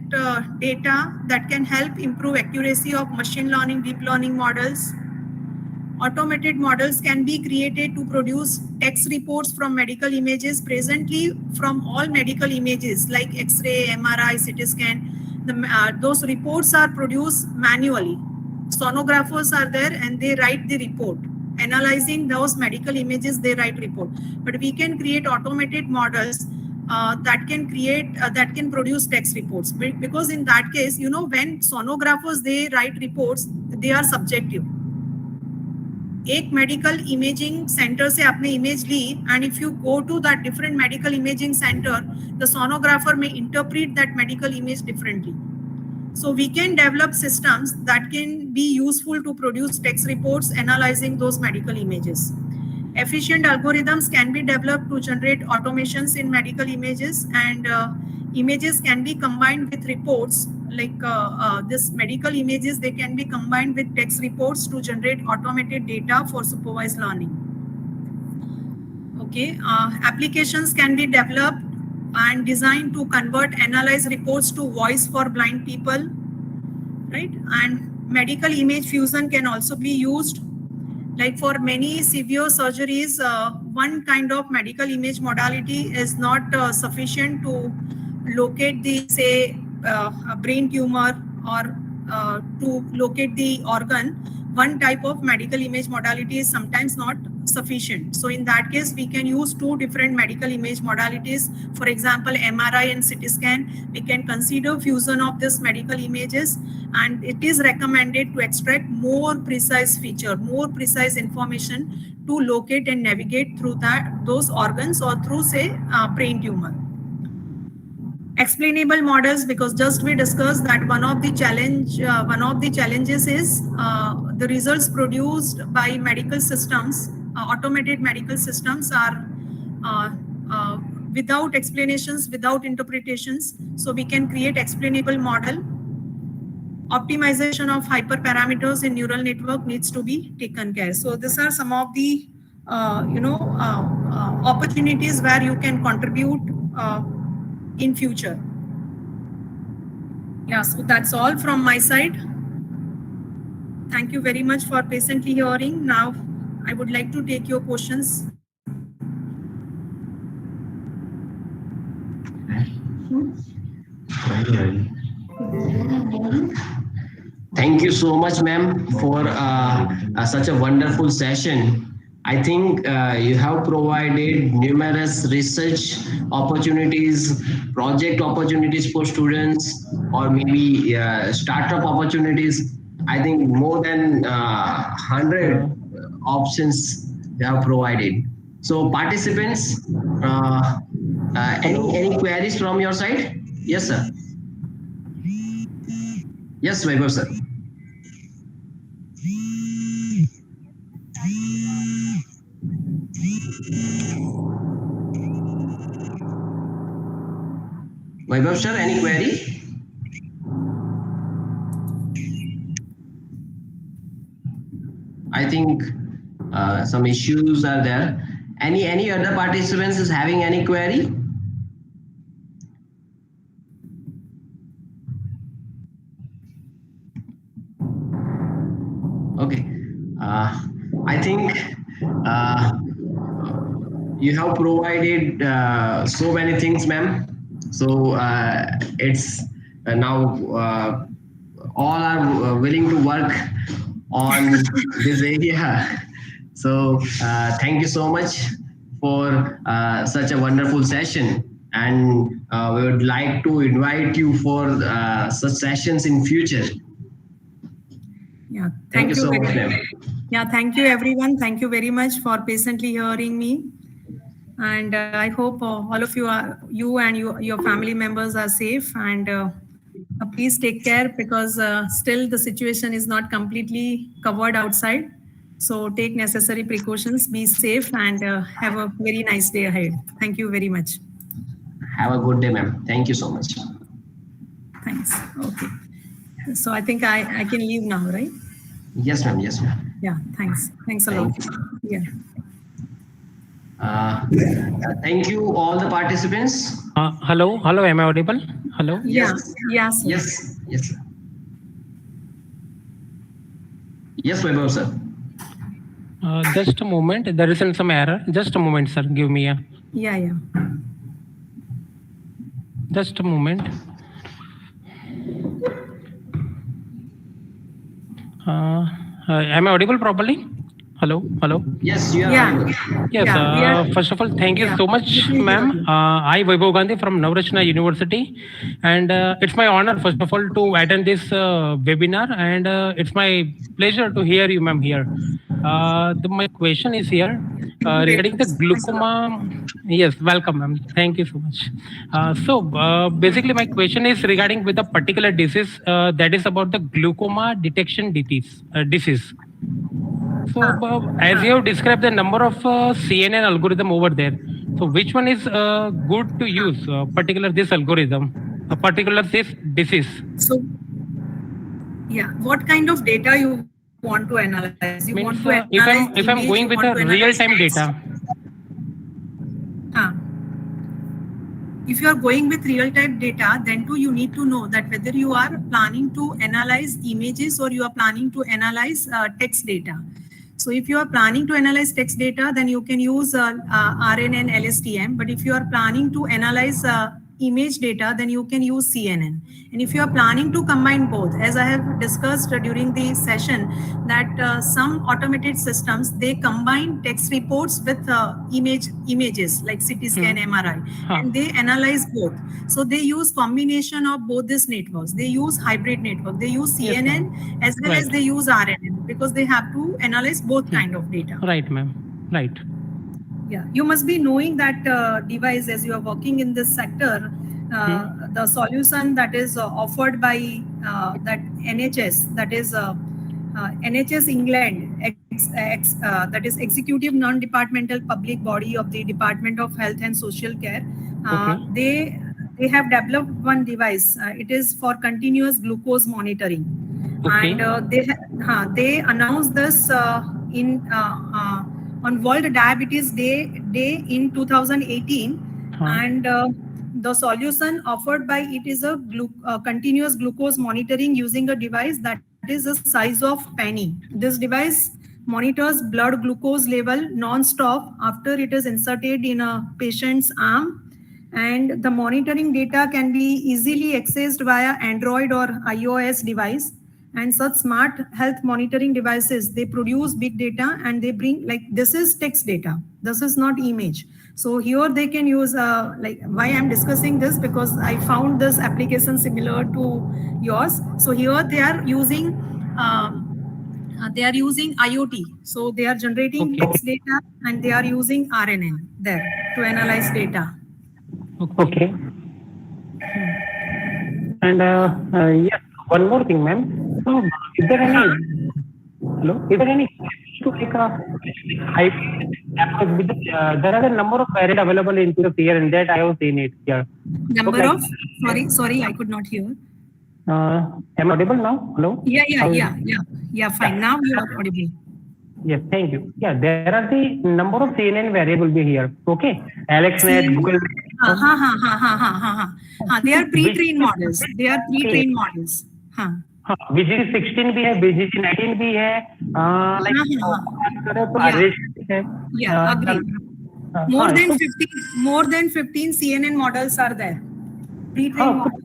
data that can help improve accuracy of machine learning, deep learning models. Automated models can be created to produce text reports from medical images. Presently, from all medical images like X-ray, MRI, CT scan, those reports are produced manually. Sonographers are there and they write the report. Analyzing those medical images, they write report. But we can create automated models that can produce text reports. Because in that case, you know, when sonographers, they write reports, they are subjective. एक medical imaging centre से आपने image ली and if you go to that different medical imaging centre the sonographer may interpret that medical image differently. So we can develop systems that can be useful to produce text reports analyzing those medical images. Efficient algorithms can be developed to generate automations in medical images, and images can be combined with reports like this medical images, they can be combined with text reports to generate automated data for supervised learning. Okay, applications can be developed and designed to convert analyzed reports to voice for blind people, right? And medical image fusion can also be used. Like for many severe surgeries, one kind of medical image modality is not sufficient to locate the, say, a brain tumor or to locate the organ. One type of medical image modality is sometimes not sufficient. So in that case, we can use two different medical image modalities. For example, MRI and CT scan. We can consider fusion of these medical images, and it is recommended to extract more precise feature, more precise information to locate and navigate through those organs or through, say, brain tumor. Explainable models, because just we discussed that one of the challenges is the results produced by medical systems, automated medical systems are without explanations, without interpretations. So we can create explainable model. Optimization of hyperparameters in neural network needs to be taken care. So these are some of the opportunities where you can contribute in future. Yeah, so that's all from my side. Thank you very much for patiently hearing. Now I would like to take your questions. Thank you so much, ma'am, for such a wonderful session. I think you have provided numerous research opportunities, project opportunities for students, or maybe startup opportunities. I think more than 100 options you have provided. So participants, any queries from your side? Yes, sir. Yes, Vaibhav, sir. Vaibhav, sir, any query? I think some issues are there. Any other participants is having any query? Okay. I think you have provided so many things, ma'am. So it's now all are willing to work on this area. So thank you so much for such a wonderful session. And we would like to invite you for such sessions in future. Yeah, Thank you so very much, ma'am. Yeah, thank you everyone. Thank you very much for patiently hearing me. And I hope all of you and your family members are safe. And please take care, because still the situation is not completely covered outside. So take necessary precautions, be safe, and have a very nice day ahead. Thank you very much. Have a good day, ma'am. Thank you so much. Thanks. Okay. So I think I can leave now, right? Yes, ma'am. Yes, ma'am. Yeah, thanks. Thanks a lot. Thank you. Yeah. Thank you, all the participants. Hello, am I audible? Hello? Yeah, Yes. yeah, sir. Yes. Yes. Sir. Yes, Vaibhav, sir. Just a moment. There is some error. Just a moment, sir. Give me a. Yeah. Just a moment. Am I audible properly? Hello? Yes, you are audible. Yes. First of all, thank you so much, ma'am. I, Vaibhav Gandhi from Navratna University, and it's my honor, first of all, to attend this webinar, and it's my pleasure to hear you, ma'am, here. My question is here regarding the glaucoma. Yes, welcome, ma'am. Thank you so much. Basically, my question is regarding with a particular disease that is about the glaucoma detection disease. So, as you have described the number of CNN algorithm over there, so which one is good to use, particular this algorithm, particular this disease? So, yeah, what kind of data you want to analyze? You want to analyze if I'm going with a real-time data. If you are going with real-time data, then too you need to know that whether you are planning to analyze images or you are planning to analyze text data. So if you are planning to analyze text data, then you can use RNN LSTM. But if you are planning to analyze image data, then you can use CNN. And if you are planning to combine both, as I have discussed during the session, that some automated systems, they combine text reports with images like CT scan, MRI, and they analyze both. So they use combination of both these networks. They use hybrid network. They use CNN as well as they use RNN, because they have to analyze both kind of data. Right, ma'am. Right. Yeah, you must be knowing that device as you are working in this sector. The solution that is offered by that NHS, that is NHS England, that is Executive Non-Departmental Public Body of the Department of Health and Social Care. They have developed one device. It is for continuous glucose monitoring, and they announced this on World Diabetes Day in 2018, and the solution offered by it is a continuous glucose monitoring using a device that is the size of penny. This device monitors blood glucose level non-stop after it is inserted in a patient's arm, and the monitoring data can be easily accessed via Android or iOS device. And such smart health monitoring devices, they produce big data and they bring, like, this is text data, this is not image. So here they can use like, why I'm discussing this, because I found this application similar to yours. So here they are using IoT. So they are generating text data and they are using RNN there to analyze data. Okay. And yes, one more thing, ma'am. So, is there any to take a because there are a number of variant available into the fear, and that I have seen it here. Number of sorry, I could not hear. Am I audible now? Hello? Yeah, fine. Now you are audible. Yes, thank you. Yeah, there are the number of CNN variable be here. Okay, AlexNet, Google. They are pre-trained models. BGC 16 भी है, BGC 19 भी है, agree. More than 15 CNN models are there. Pre-trained models.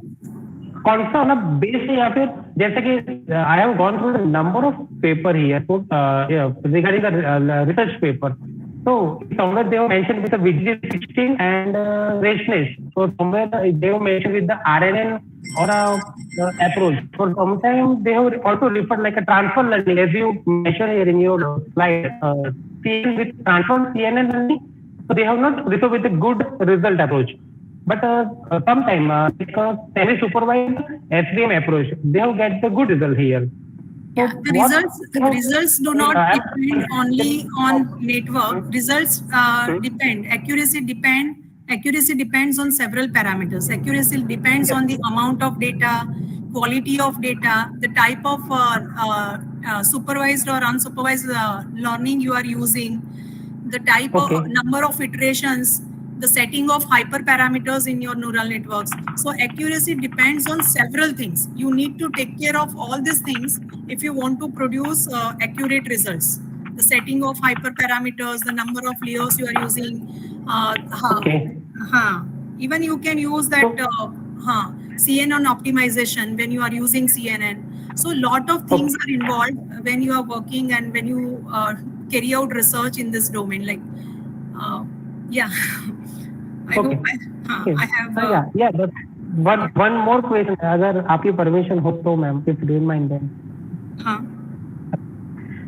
कौन सा वाला base है, या फिर जैसे कि I have gone through the number of paper here regarding the research paper. So somewhere they have mentioned with the BGC 16 and ResNet. So somewhere they have mentioned with the RNN or approach. For sometimes they have also referred like a transfer learning, as you mentioned here in your slide, CNN with transfer CNN learning. So they have not referred with a good result approach. But sometimes like a semi-supervised SVM approach, they have get the good result here. So Yeah, the results do not depend only on network. Results depend. Accuracy depends on several parameters. Accuracy depends on the amount of data, quality of data, the type of supervised or unsupervised learning you are using, the type of number of iterations, the setting of hyperparameters in your neural networks. So accuracy depends on several things. You need to take care of all these things if you want to produce accurate results. The setting of hyperparameters, the number of layers you are using. Even you can use that CNN optimization when you are using CNN. So a lot of things are involved when you are working and when you carry out research in this domain. Like, yeah. I hope I have. Yeah. But one more question, अगर आपकी permission हो तो ma'am, if you don't mind then.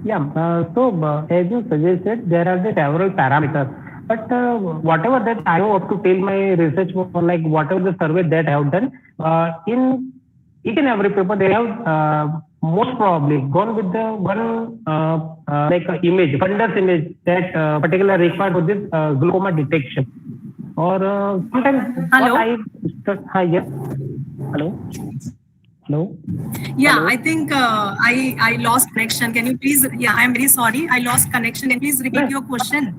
Yeah. So as you suggested, there are the several parameters. But whatever that I have to tell my research for, like whatever the survey that I have done, in each and every paper they have most probably gone with the one like image, fundus image that particular required for this glaucoma detection. Or sometimes hello. Yes. Hello. Hello. Yeah, hello? I think I lost connection. Can you please? Yeah, I'm very sorry. I lost connection. Can you please repeat your question?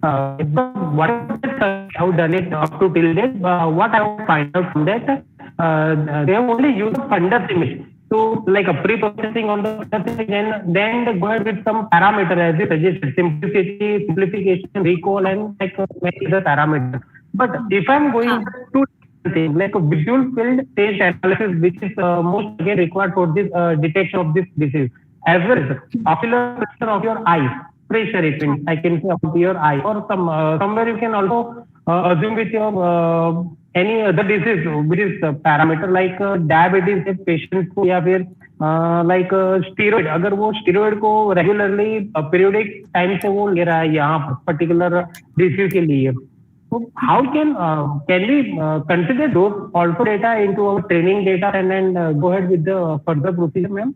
What I have done it up to till date, what I have find out from that, they have only used fundus image to like a pre-processing on the fundus image, and then go ahead with some parameter as you suggested, simplicity, simplification, recall, and like many other parameters. But if I'm going to things like a visual field stage analysis, which is most again required for this detection of this disease, as well as ocular pressure of your eyes. Pressure, I can say of your eye, or somewhere you can also assume with your any other disease which is parameter like diabetes के patient को या फिर like steroid, अगर वो steroid को regularly periodic time से वो ले रहा है यहाँ particular disease के लिए, so how can we consider those also data into our training data and then go ahead with the further procedure, ma'am?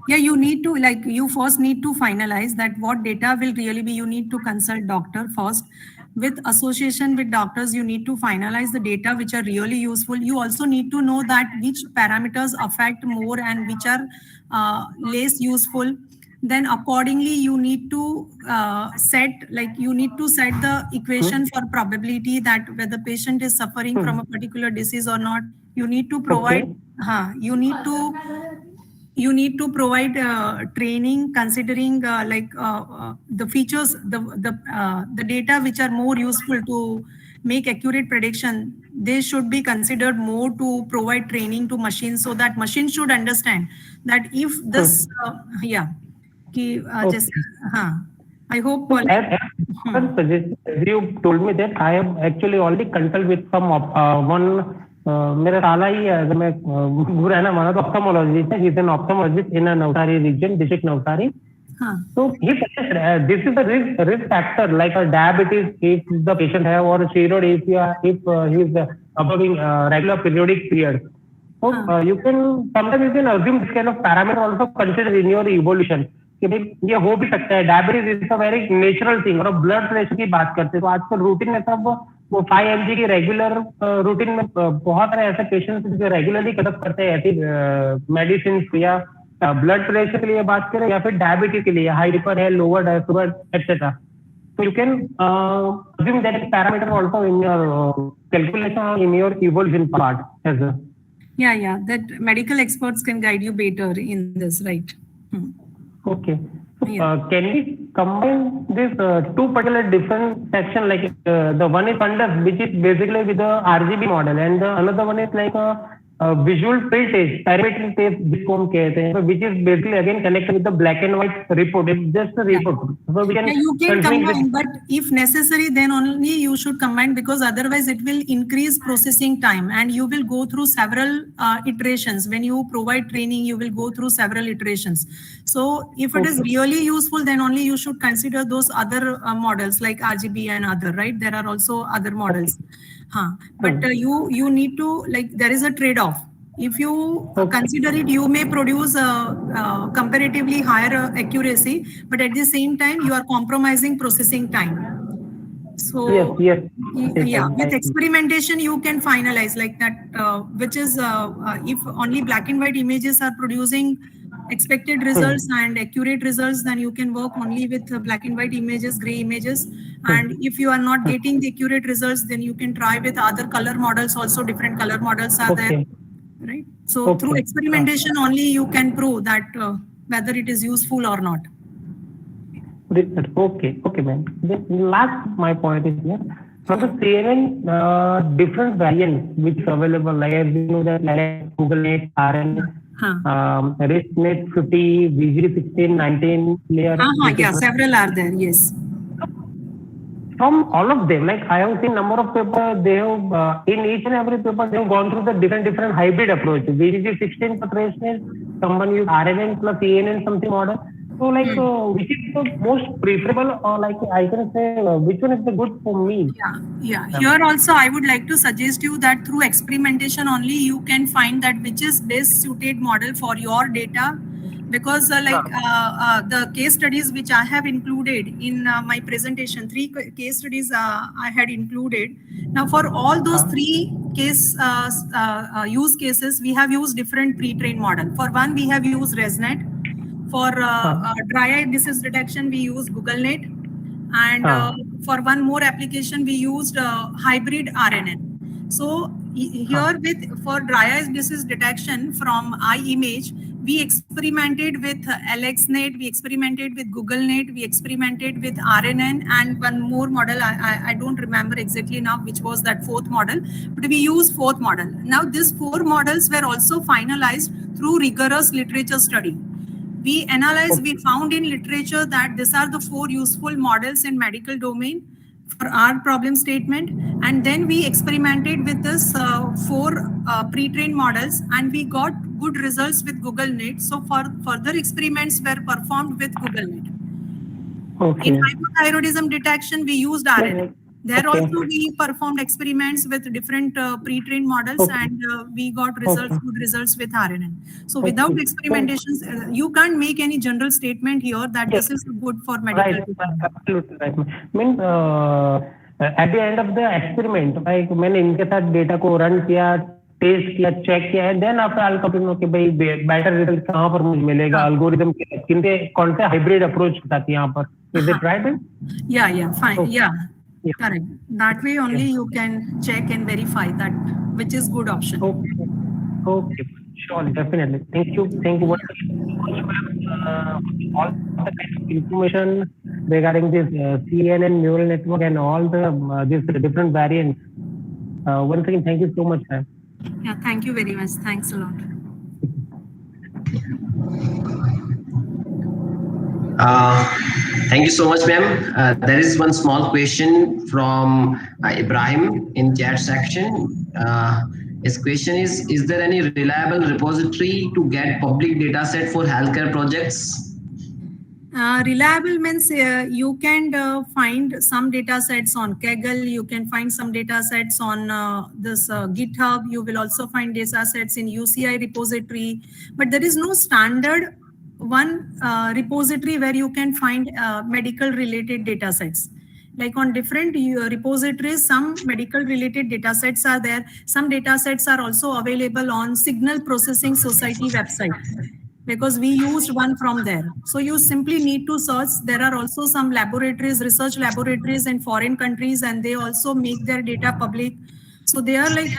Yeah, you first need to finalize that what data will really be. You need to consult doctor first. With association with doctors, you need to finalize the data which are really useful. You also need to know that which parameters affect more and which are less useful. Then accordingly, you need to set the equation for probability that whether patient is suffering from a particular disease or not. You need to provide. You need to provide training considering the features, the data which are more useful to make accurate prediction. They should be considered more to provide training to machines so that machines should understand that if this, I hope. You told me that I have actually already consulted with some one. मेरा साला ही है, अगर मैं बुरा ना माना तो ophthalmologist है, he's an ophthalmologist in a Navsari region, district Navsari. So he suggested this is the risk factor like a diabetes if the patient have, or steroid if he is observing regular periodic period. So sometimes you can assume this kind of parameter also consider in your evolution. कि भाई ये हो भी सकता है, diabetes is a very natural thing. और blood pressure की बात करते हैं तो आजकल रूटीन में सब वो 5 mg की रेगुलर रूटीन में बहुत सारे ऐसे पेशेंट्स जो रेगुलरली कदम करते हैं ऐसी मेडिसिन या ब्लड प्रेशर के लिए बात करें या फिर डायबिटीज के लिए हाइपर है, लोअर है, sugar etcetera. So you can assume that parameter also in your calculation or in your evolution part as well. Yeah, that medical experts can guide you better in this, right? Okay. So, can we combine these two particular different sections, like the one is fundus, which is basically with the RGB model, and the another one is like visual field test, parametric test जिसको हम कहते हैं, which is basically again connected with the black and white report. It's just a report. So we can, you can continue combine, with, but if necessary, then only you should combine, because otherwise it will increase processing time and you will go through several iterations. When you provide training, you will go through several iterations. So if it is really useful, then only you should consider those other models like RGB and other, right? There are also other models. But you need to, like, there is a trade-off. If you consider it, you may produce a comparatively higher accuracy, but at the same time, you are compromising processing time. So yes. yeah, with experimentation, you can finalize like that, which is if only black and white images are producing expected results and accurate results, then you can work only with black and white images, gray images. And if you are not getting the accurate results, then you can try with other color models also. Different color models are there, right? So through experimentation only you can prove that whether it is useful or not. Okay, ma'am. The last, my point is here. From the CNN, different variants which are available, like as you know that like Google Net, RN, ResNet 50, VGD 16, 19 layer. Yeah, several are there, yes. From all of them, like I have seen number of papers, they have, in each and every paper, they have gone through the different hybrid approach. VGD 16 for ResNet, someone use RNN plus ENN something model. So like, which is the most preferable, or like I can say, which one is the good for me? Yeah. Here also, I would like to suggest you that through experimentation only you can find that which is best suited model for your data. Because the case studies which I have included in my presentation, 3 case studies I had included. Now for all those 3 case use cases, we have used different pre-trained model. For one, we have used ResNet. For dry eye disease detection, we use Google Net. And for one more application, we used hybrid RNN. So here for dry eye disease detection from eye image, we experimented with AlexNet, we experimented with Google Net, we experimented with RNN, and one more model, I don't remember exactly now which was that 4th model, but we used 4th model. Now these 4 models were also finalized through rigorous literature study. We analyzed, we found in literature that these are the 4 useful models in medical domain for our problem statement. And then we experimented with this 4 pre-trained models, and we got good results with Google Net. So for further experiments were performed with Google Net. In hypothyroidism detection, we used RNA. There also we performed experiments with different pre-trained models, and we got good results with RNN. So without experimentations, you can't make any general statement here that this is good for medical. Right, absolutely right. Means at the end of the experiment, like मैंने इनके साथ data को run किया, test किया, check किया है, then after I complete no कि भाई बेटर रिजल्ट कहां पर मुझे मिलेगा, एल्गोरिदम किनके कौन से हाइब्रिड अप्रोच बताती है यहां पर. Is it right? Yeah, fine. Yeah, correct. That way only you can check and verify that which is good option. Okay, sure, definitely. Thank you very much. All the kind of information regarding this CNN neural network and all the these different variants. Once again, thank you so much, sir. Yeah, thank you very much. Thanks a lot. Thank you so much, ma'am. There is one small question from Ibrahim in chat section. His question is there any reliable repository to get public data set for healthcare projects? Reliable means you can find some data sets on Kaggle, you can find some data sets on this GitHub, you will also find data sets in UCI repository, but there is no standard one repository where you can find medical related data sets. Like on different repositories, some medical related data sets are there. Some data sets are also available on Signal Processing Society website, because we used one from there. So you simply need to search. There are also some laboratories, research laboratories in foreign countries, and they also make their data public. So they are like,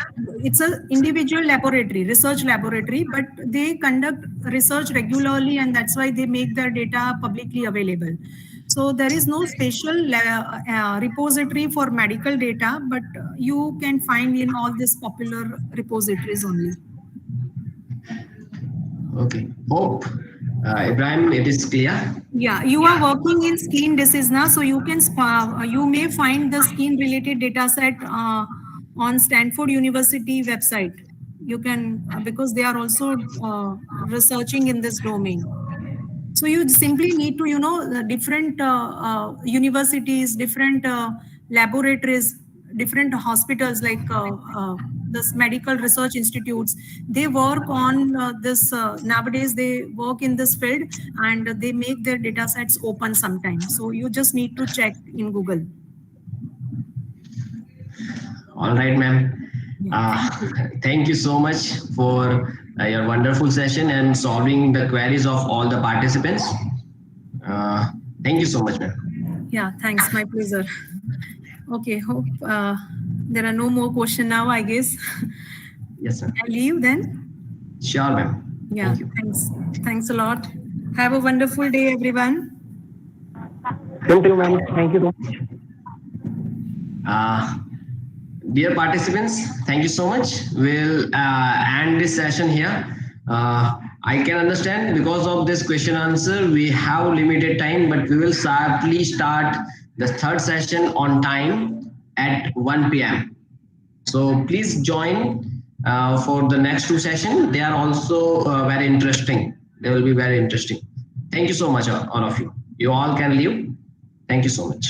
it's an individual laboratory, research laboratory, but they conduct research regularly, and that's why they make their data publicly available. So there is no special repository for medical data, but you can find in all these popular repositories only. Okay. Hope, Ibrahim, it is clear. Yeah, you are working in skin disease now, so you can you may find the skin related data set on Stanford University website. You can because they are also researching in this domain. So you simply need to, the different universities, different laboratories, different hospitals like this medical research institutes. They work on this nowadays. They work in this field and they make their data sets open sometimes. So you just need to check in Google. All right, ma'am. Yeah, Uh, thank you. thank you so much for your wonderful session and solving the queries of all the participants. Thank you so much, ma'am. Yeah, thanks. My pleasure. Okay, hope there are no more questions now, I guess. Yes, ma'am. I leave then. Sure, ma'am. Yeah, Thank you. thanks. Thanks a lot. Have a wonderful day, everyone. Same to you, ma'am. Thank you so much. Uh, Dear participants, thank you so much. We'll end this session here. I can understand because of this question answer, we have limited time, but we will sharply start the third session on time at 1 p.m. So please join for the next two sessions. They are also very interesting. They will be very interesting. Thank you so much, all of you. You all can leave. Thank you so much.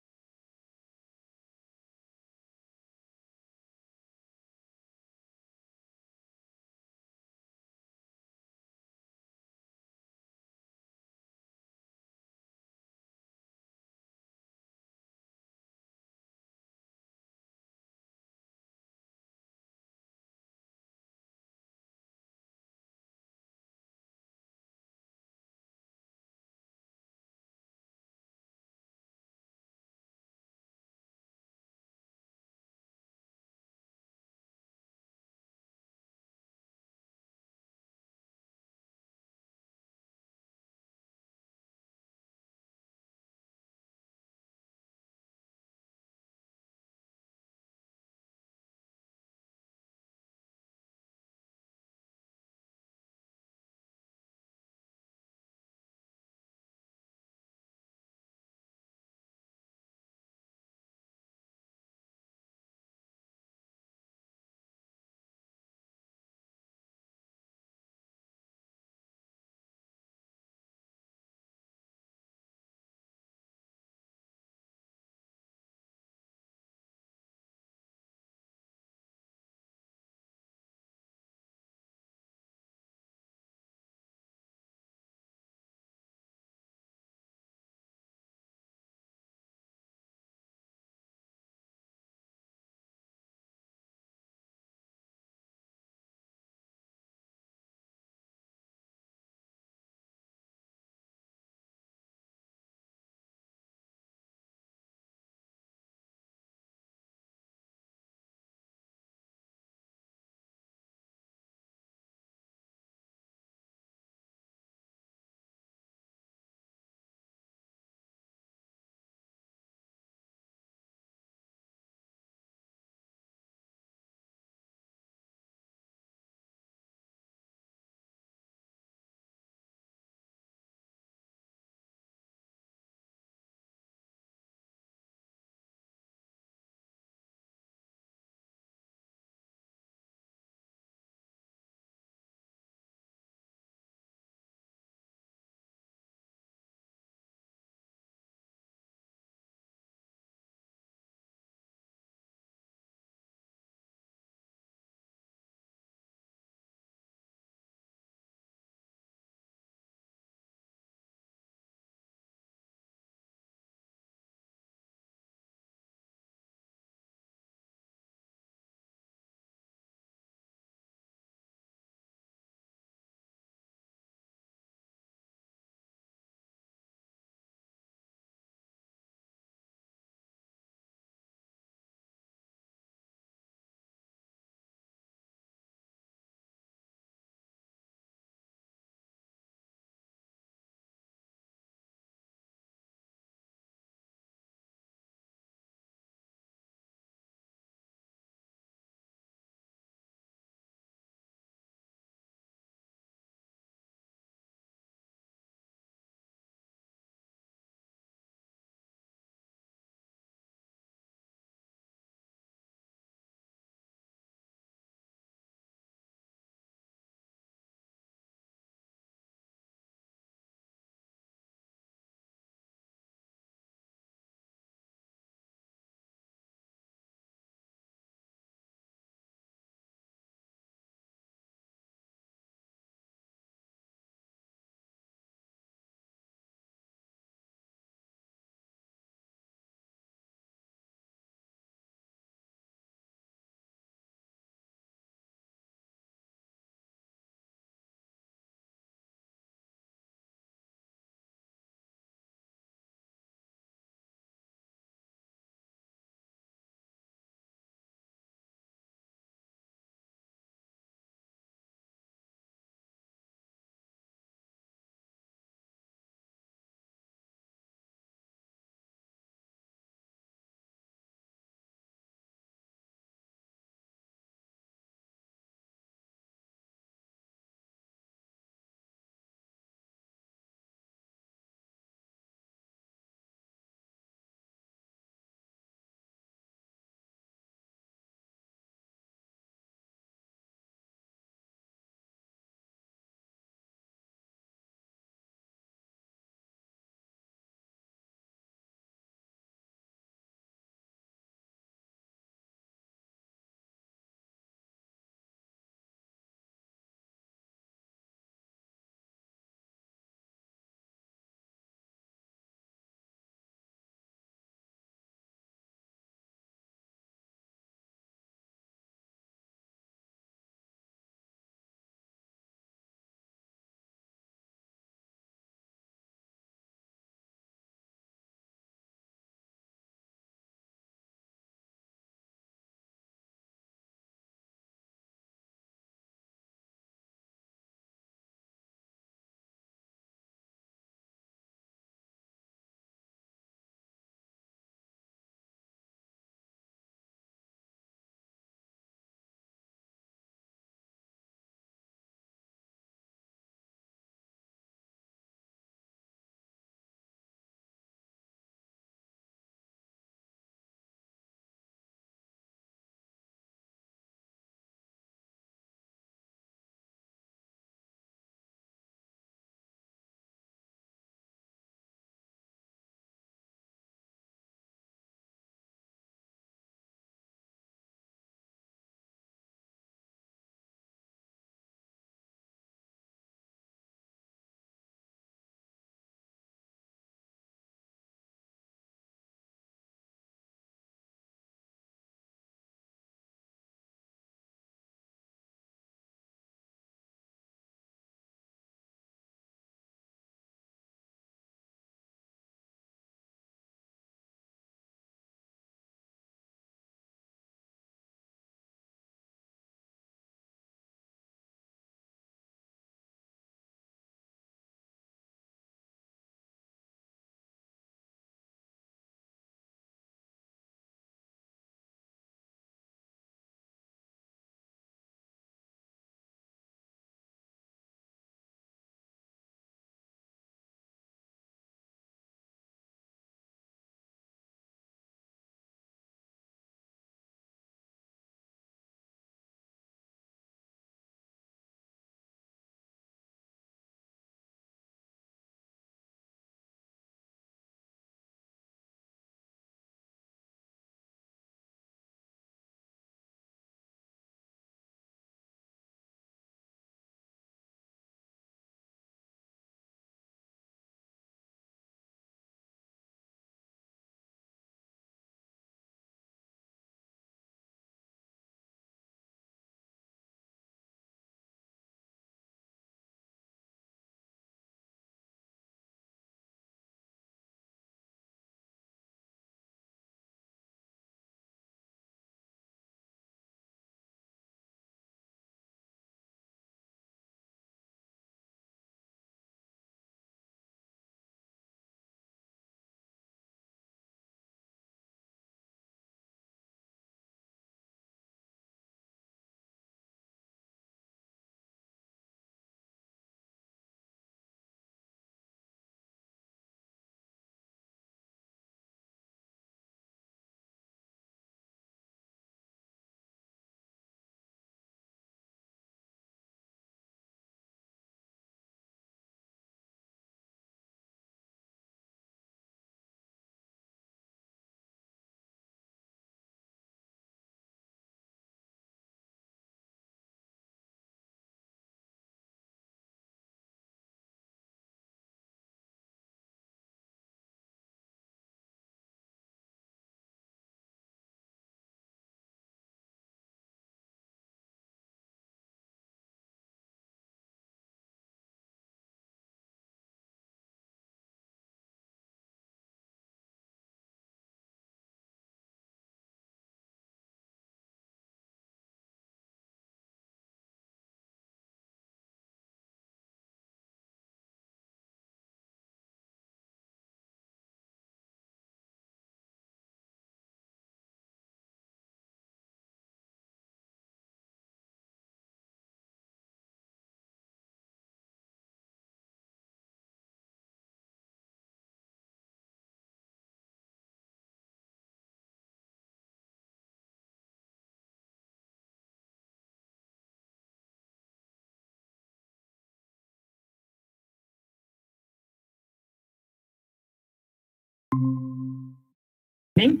We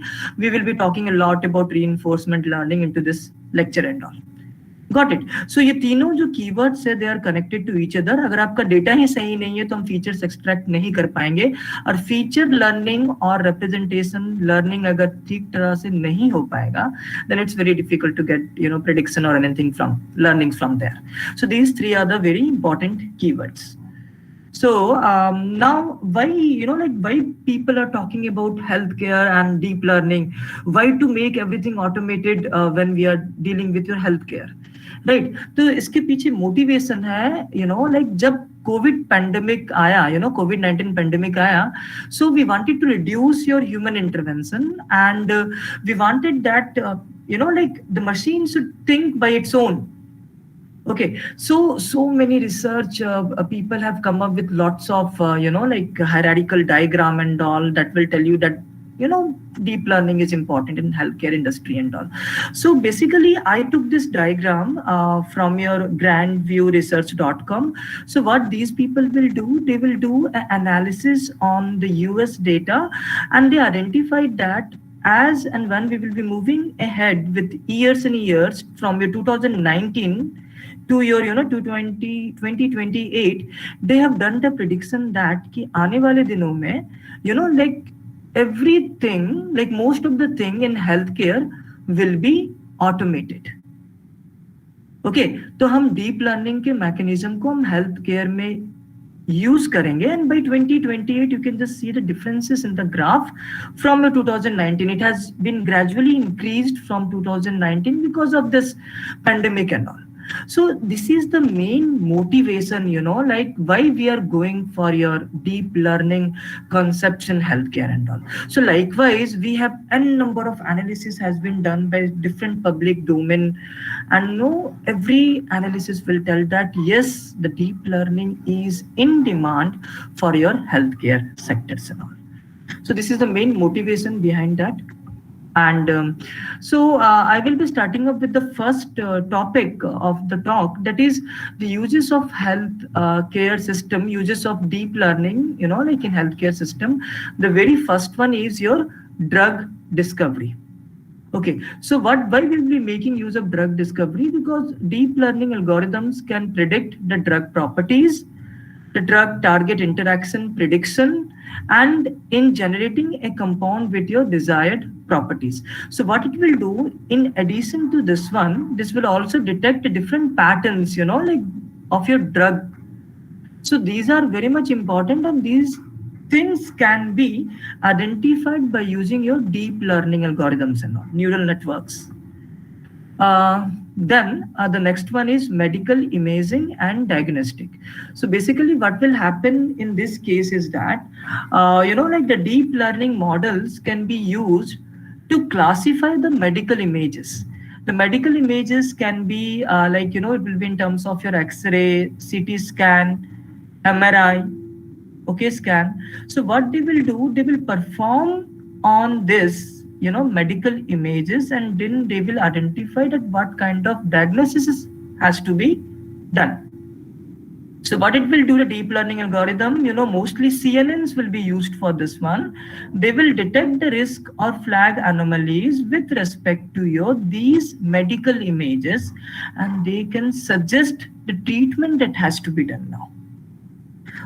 will be talking a lot about reinforcement learning into this lecture and all. Got it. So ये तीनों जो keywords है, they are connected to each other. अगर आपका data ही सही नहीं है तो हम features extract नहीं कर पाएंगे, और feature learning और representation learning अगर ठीक तरह से नहीं हो पाएगा, then it's very difficult to get prediction or anything from learnings from there. So these three are the very important keywords. So now why why people are talking about healthcare and deep learning? Why to make everything automated when we are dealing with your healthcare? Right. तो इसके पीछे motivation है जब Covid pandemic आया, COVID-19 pandemic आया, so we wanted to reduce your human intervention, and we wanted that the machine should think by its own. Okay, so many research people have come up with lots of hierarchical diagram and all that will tell you that deep learning is important in healthcare industry and all. So basically I took this diagram from your grandviewresearch.com. So what these people will do, they will do an analysis on the US data, and they identified that as and when we will be moving ahead with years and years from your 2019 to your 2028, they have done the prediction that कि आने वाले दिनों में everything, like most of the thing in healthcare will be automated. Okay, तो हम deep learning के mechanism को हम healthcare में use करेंगे, and by 2028 you can just see the differences in the graph from 2019. It has been gradually increased from 2019 because of this pandemic and all. So this is the main motivation, why we are going for your deep learning concepts in healthcare and all. So likewise, we have n number of analysis has been done by different public domain, and every analysis will tell that yes, the deep learning is in demand for your healthcare sectors and all. So this is the main motivation behind that. And so I will be starting up with the first topic of the talk, that is the uses of health care system, uses of deep learning, in healthcare system. The very first one is your drug discovery. Okay, so why will we be making use of drug discovery? Because deep learning algorithms can predict the drug properties, the drug target interaction prediction, and in generating a compound with your desired properties. So what it will do, in addition to this one, this will also detect different patterns, of your drug. So these are very much important, and these things can be identified by using your deep learning algorithms and neural networks. Then the next one is medical imaging and diagnostic. So basically what will happen in this case is that, the deep learning models can be used to classify the medical images. The medical images can be it will be in terms of your X-ray, CT scan, MRI, scan. So what they will do, they will perform on this medical images, and then they will identify that what kind of diagnosis has to be done. So what it will do, the deep learning algorithm, mostly CNNs will be used for this one. They will detect the risk or flag anomalies with respect to these medical images, and they can suggest the treatment that has to be done now.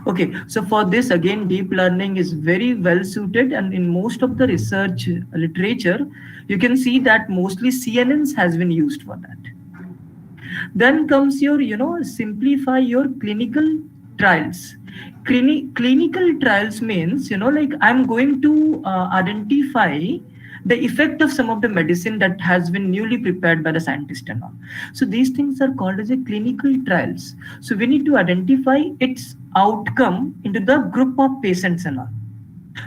Okay, so for this, again, deep learning is very well suited, and in most of the research literature, you can see that mostly CNNs has been used for that. Then comes your, simplify your clinical trials. Clinical trials means, I'm going to identify the effect of some of the medicine that has been newly prepared by the scientist and all. So these things are called as a clinical trials. So we need to identify its outcome into the group of patients and all.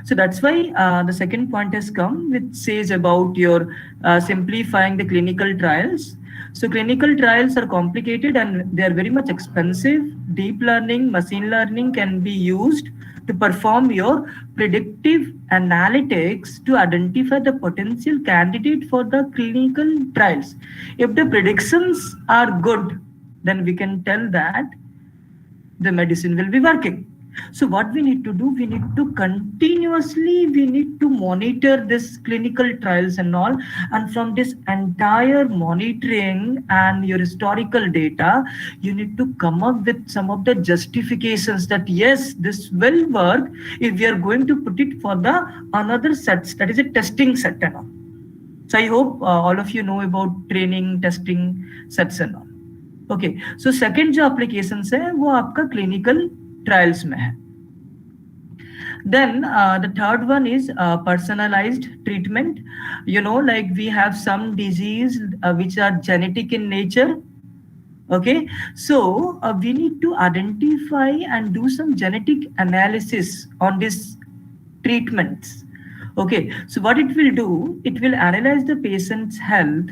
So that's why the second point has come, which says about your simplifying the clinical trials. So clinical trials are complicated and they are very much expensive. Deep learning, machine learning can be used to perform your predictive analytics to identify the potential candidate for the clinical trials. If the predictions are good, then we can tell that the medicine will be working. So what we need to do, we need to continuously, we need to monitor this clinical trials and all. And from this entire monitoring and your historical data, you need to come up with some of the justifications that yes, this will work if we are going to put it for the another sets, that is a testing set and all. So I hope all of you know about training, testing sets and all. Okay, so second जो applications है वो आपका clinical trials में है. Then the third one is personalized treatment. You know, like we have some disease which are genetic in nature. Okay, so we need to identify and do some genetic analysis on these treatments. Okay, so what it will do, it will analyze the patient's health.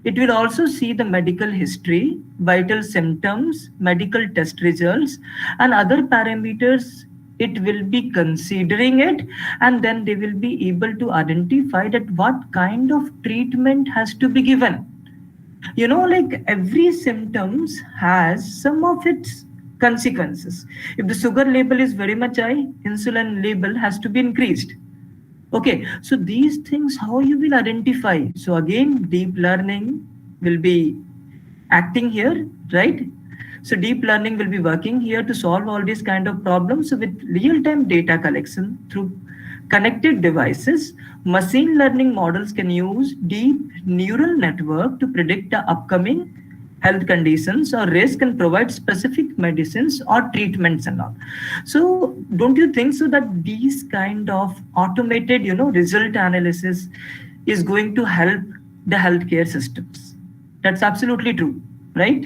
It will also see the medical history, vital symptoms, medical test results, and other parameters. It will be considering it, and then they will be able to identify that what kind of treatment has to be given. You know, like every symptoms has some of its consequences. If the sugar level is very much high, insulin level has to be increased. Okay, so these things, how you will identify? So again, deep learning will be acting here, right? So deep learning will be working here to solve all these kind of problems. So with real-time data collection through connected devices, machine learning models can use deep neural network to predict the upcoming health conditions or risk and provide specific medicines or treatments and all. So don't you think so that these kind of automated, you know, result analysis is going to help the healthcare systems? That's absolutely true, right?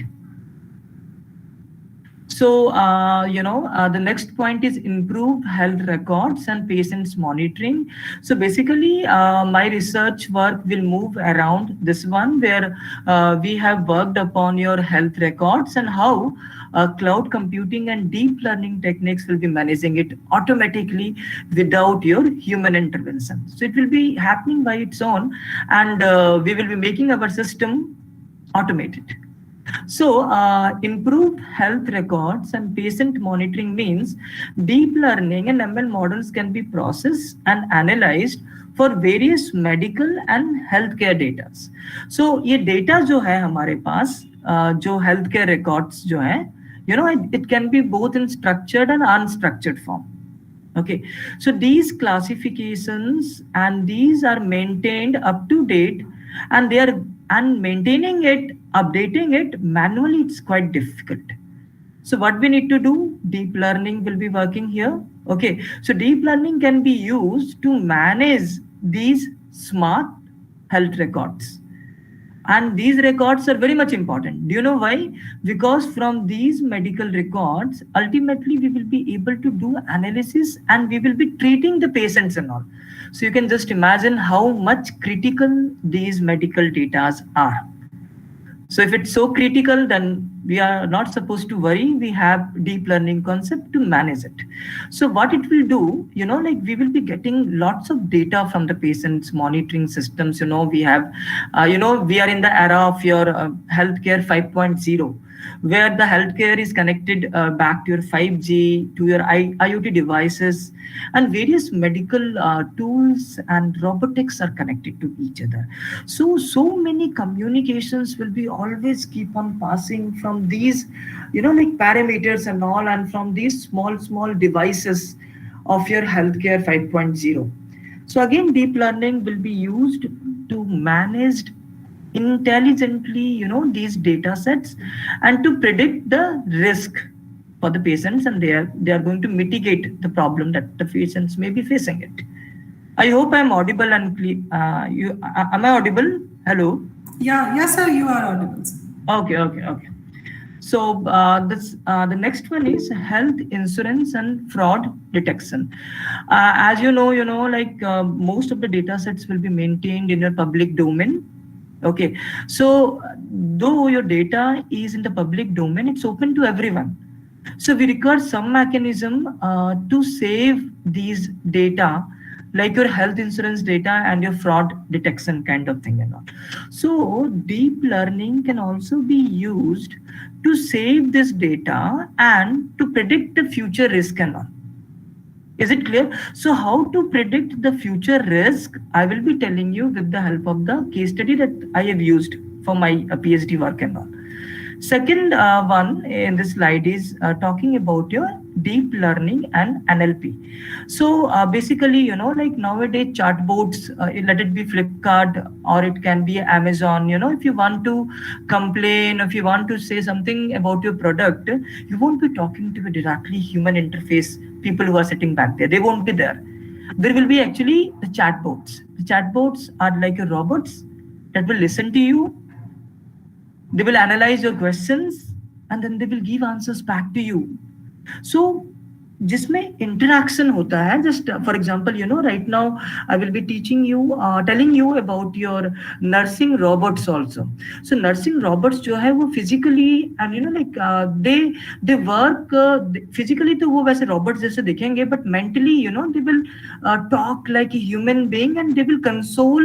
So, the next point is improve health records and patients monitoring. So basically, my research work will move around this one where we have worked upon your health records and how cloud computing and deep learning techniques will be managing it automatically without your human intervention. So it will be happening by its own, and we will be making our system automated. So improved health records and patient monitoring means deep learning and ML models can be processed and analyzed for various medical and healthcare data. So ये data जो है हमारे पास जो healthcare records जो है, you know, it can be both in structured and unstructured form. Okay, so these classifications and these are maintained up to date, and they are, and maintaining it, updating it manually, it's quite difficult. So what we need to do, deep learning will be working here. Okay, so deep learning can be used to manage these smart health records. And these records are very much important. Do you know why? Because from these medical records, ultimately we will be able to do analysis and we will be treating the patients and all. So you can just imagine how much critical these medical data are. So if it's so critical, then we are not supposed to worry. We have deep learning concept to manage it. So what it will do, you know, like we will be getting lots of data from the patient's monitoring systems. You know, we have, we are in the era of your healthcare 5.0, where the healthcare is connected back to your 5G, to your IoT devices, and various medical tools and robotics are connected to each other. So many communications will be always keep on passing from these, you know, like parameters and all, and from these small devices of your healthcare 5.0. So again, deep learning will be used to manage intelligently, you know, these data sets and to predict the risk for the patients, and they are going to mitigate the problem that the patients may be facing it. I hope I'm audible and clear. Am I audible? Hello? Yeah, yes, sir, you are audible. Okay. So the next one is health insurance and fraud detection. As you know, like most of the data sets will be maintained in your public domain. Okay, so though your data is in the public domain, it's open to everyone. So we require some mechanism to save these data, like your health insurance data and your fraud detection kind of thing and all. So deep learning can also be used to save this data and to predict the future risk and all. Is it clear? So how to predict the future risk? I will be telling you with the help of the case study that I have used for my PhD work and all. Second one in this slide is talking about your deep learning and NLP. So basically, like nowadays chatbots, let it be Flipkart or it can be Amazon. If you want to complain, if you want to say something about your product, you won't be talking to a directly human interface people who are sitting back there. They won't be there. There will be actually the chatbots. The chatbots are like a robots that will listen to you, they will analyze your questions and then they will give answers back to you. So जिसमें interaction होता है, just for example, right now I will be teaching you, telling you about your nursing robots also. So nursing robots जो है वो physically and like they work physically तो वो वैसे robots जैसे दिखेंगे, but mentally they will talk like a human being and they will console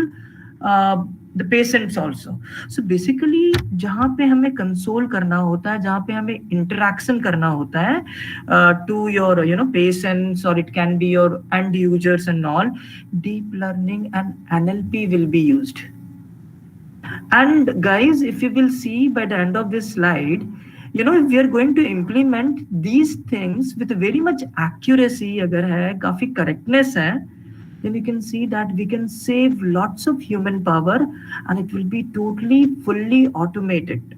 the patients also. So basically जहाँ पे हमें console करना होता है, जहाँ पे हमें interaction करना होता है to your patients or it can be your end users and all, deep learning and NLP will be used. And guys, if you will see by the end of this slide, if we are going to implement these things with very much accuracy, अगर है काफी correctness है, then we can see that we can save lots of human power and it will be totally fully automated,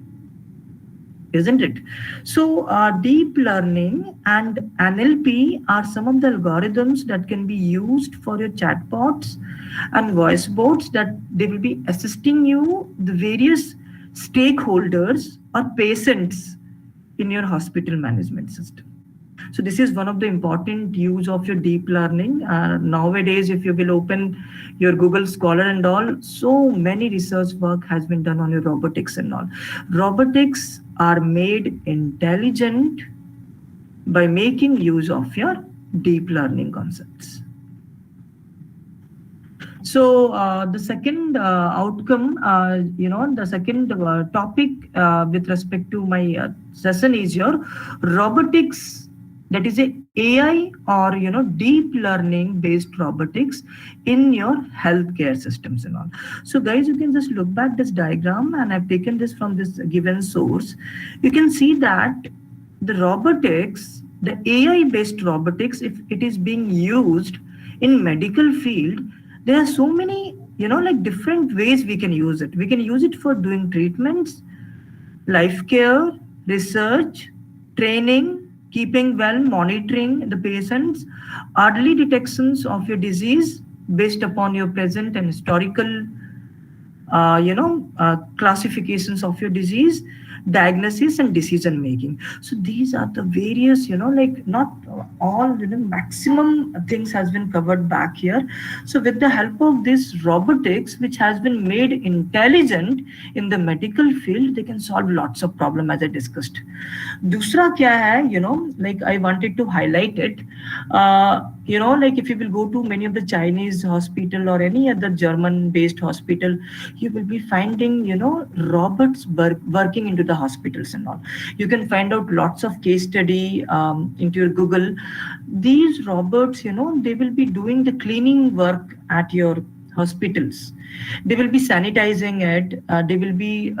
isn't it? So deep learning and NLP are some of the algorithms that can be used for your chatbots and voice bots, that they will be assisting you, the various stakeholders or patients in your hospital management system. So this is one of the important use of your deep learning. Nowadays, if you will open your Google Scholar and all, so many research work has been done on your robotics and all. Robotics are made intelligent by making use of your deep learning concepts. So the second outcome, the second topic with respect to my session is your robotics, that is a AI or deep learning based robotics in your healthcare systems and all. So guys, you can just look back this diagram, and I've taken this from this given source. You can see that the robotics, the AI based robotics, if it is being used in medical field, there are so many like different ways we can use it. We can use it for doing treatments, life care, research, training, keeping well, monitoring the patients, early detections of your disease based upon your present and historical classifications of your disease, diagnosis and decision making. So these are the various, like not all, maximum things has been covered back here. So with the help of this robotics, which has been made intelligent in the medical field, they can solve lots of problems as I discussed. Dusra kya hai, like I wanted to highlight it, like if you will go to many of the Chinese hospital or any other German based hospital, you will be finding, robots working into the hospitals and all. You can find out lots of case study into your Google. These robots, they will be doing the cleaning work at your hospitals. They will be sanitizing it. They will be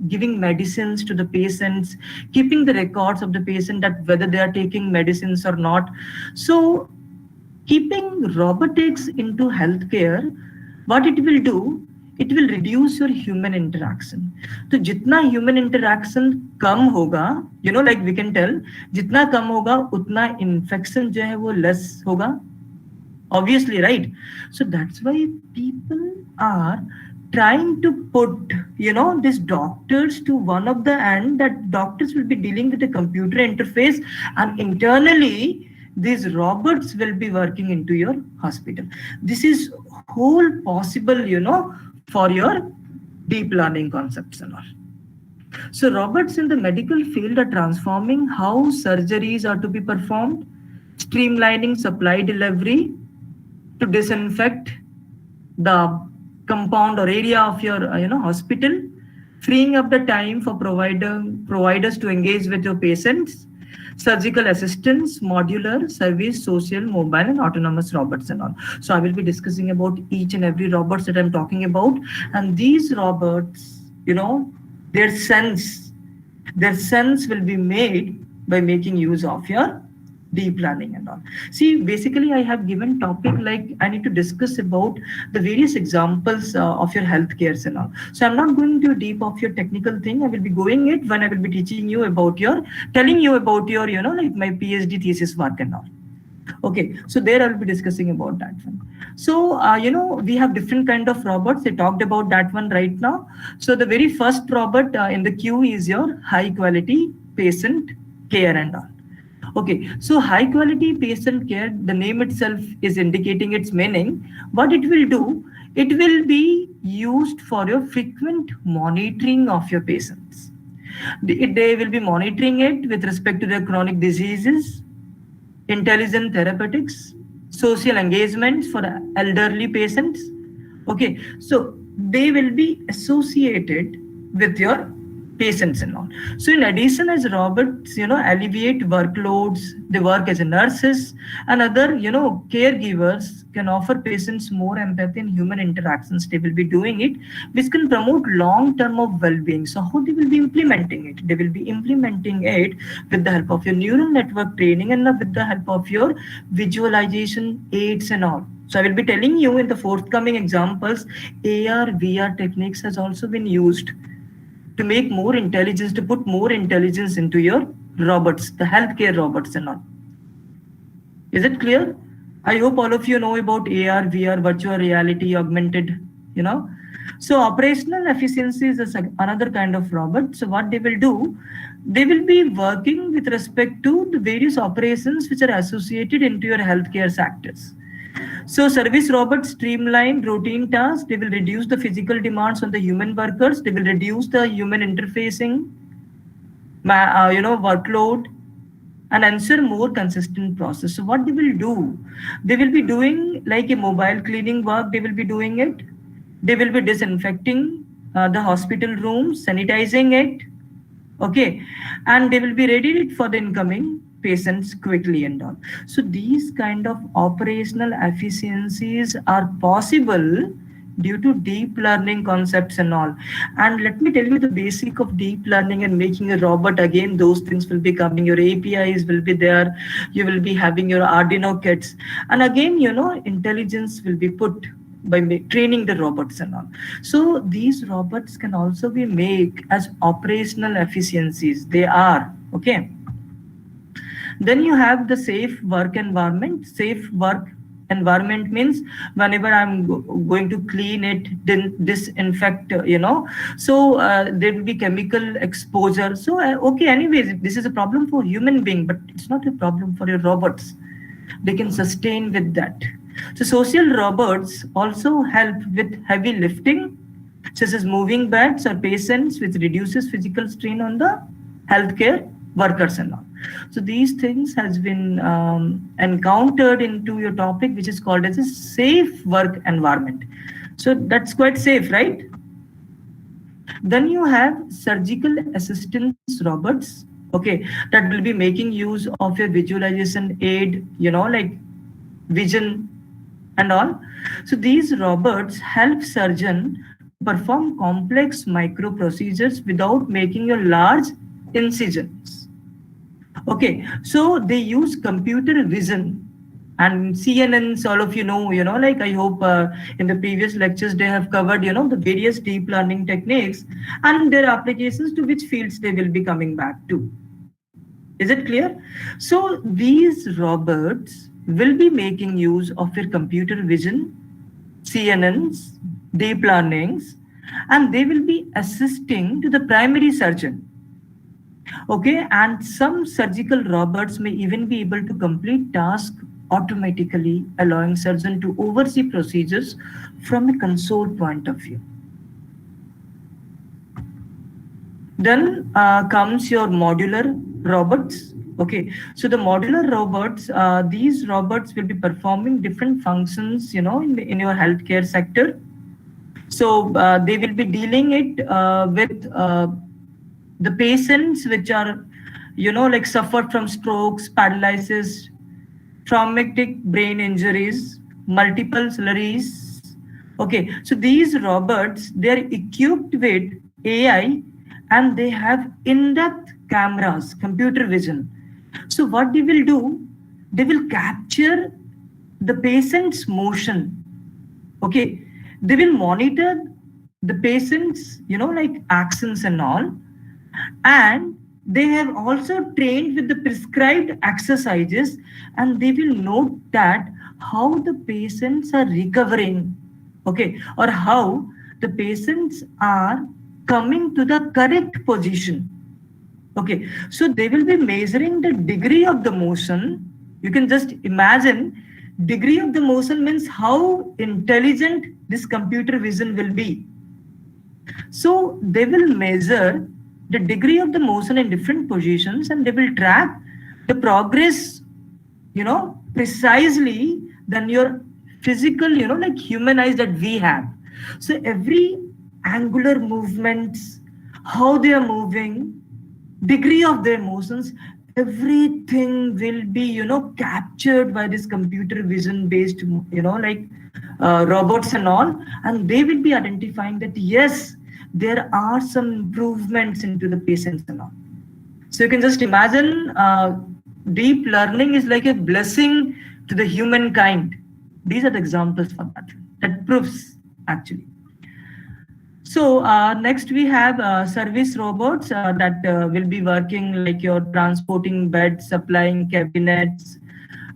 giving medicines to the patients, keeping the records of the patient that whether they are taking medicines or not. So keeping robotics into healthcare, what it will do, it will reduce your human interaction. So jitna human interaction kam hoga, like we can tell, jitna kam hoga, utna infection jo hai wo less hoga. Obviously, right? So that's why people are trying to put, these doctors to one of the end, that doctors will be dealing with a computer interface and internally these robots will be working into your hospital. This is whole possible, for your deep learning concepts and all. So robots in the medical field are transforming how surgeries are to be performed, streamlining supply delivery to disinfect the compound or area of your hospital, freeing up the time for providers to engage with your patients, surgical assistants, modular, service, social, mobile, and autonomous robots and all. So I will be discussing about each and every robots that I'm talking about. And these robots, their sense will be made by making use of your deep learning and all. See, basically, I have given topic like I need to discuss about the various examples of your healthcare and all. So I'm not going to deep of your technical thing. I will be going it when I will be teaching you about telling you about your, like my PhD thesis work and all. Okay, so there I'll be discussing about that one. So, we have different kind of robots. I talked about that one right now. So the very first robot in the queue is your high quality patient care and all. Okay, so high quality patient care, the name itself is indicating its meaning. What it will do, it will be used for your frequent monitoring of your patients. They will be monitoring it with respect to their chronic diseases, intelligent therapeutics, social engagements for elderly patients. Okay, so they will be associated with your patients and all. So in addition, as robots, alleviate workloads, they work as nurses and other, caregivers can offer patients more empathy and human interactions. They will be doing it, which can promote long-term of well-being. So how they will be implementing it? They will be implementing it with the help of your neural network training and with the help of your visualization aids and all. So I will be telling you in the forthcoming examples, AR, VR techniques has also been used to make more intelligence, to put more intelligence into your robots, the healthcare robots and all. Is it clear? I hope all of you know about AR, VR, virtual reality, augmented, So operational efficiency is another kind of robot. So what they will do, they will be working with respect to the various operations which are associated into your healthcare sectors. So service robots streamline routine tasks. They will reduce the physical demands on the human workers. They will reduce the human interfacing, workload, and ensure more consistent process. So what they will do, they will be doing like a mobile cleaning work. They will be doing it. They will be disinfecting the hospital rooms, sanitizing it. Okay, and they will be ready for the incoming patients quickly and all. So these kind of operational efficiencies are possible due to deep learning concepts and all. And let me tell you the basic of deep learning and making a robot. Again, those things will be coming. Your APIs will be there. You will be having your Arduino kits. And again, intelligence will be put by training the robots and all. So these robots can also be made as operational efficiencies. They are, okay. Then you have the safe work environment. Safe work environment means whenever I'm going to clean it, then disinfect, so there will be chemical exposure. So, okay, anyways, this is a problem for human being, but it's not a problem for your robots. They can sustain with that. So social robots also help with heavy lifting, such as moving beds or patients, which reduces physical strain on the healthcare workers and all. So these things has been encountered into your topic, which is called as a safe work environment. So that's quite safe, right? Then you have surgical assistance robots, okay, that will be making use of your visualization aid, like vision and all. So these robots help surgeon to perform complex micro procedures without making your large incisions. Okay, so they use computer vision and CNNs, all of like I hope in the previous lectures they have covered, the various deep learning techniques and their applications to which fields they will be coming back to. Is it clear? So these robots will be making use of your computer vision, CNNs, deep learnings, and they will be assisting to the primary surgeon. Okay, and some surgical robots may even be able to complete tasks automatically, allowing surgeon to oversee procedures from a console point of view. Then comes your modular robots. Okay, so the modular robots, these robots will be performing different functions, in your healthcare sector. So they will be dealing it with the patients which are like suffered from strokes, paralysis, traumatic brain injuries, multiple surgeries. Okay, so these robots, they are equipped with AI and they have in-depth cameras, computer vision. So what they will do, they will capture the patient's motion. Okay, they will monitor the patient's, like actions and all, and they have also trained with the prescribed exercises, and they will note that how the patients are recovering, okay, or how the patients are coming to the correct position. Okay, so they will be measuring the degree of the motion. You can just imagine, degree of the motion means how intelligent this computer vision will be. So they will measure the degree of the motion in different positions, and they will track the progress, precisely than your physical, like human eyes that we have. So every angular movements, how they are moving, degree of their motions, everything will be, captured by this computer vision based, like robots and all, and they will be identifying that yes, there are some improvements into the patients and all. So you can just imagine, deep learning is like a blessing to the humankind. These are the examples for that proves actually. So next we have service robots that will be working like your transporting beds, supplying cabinets,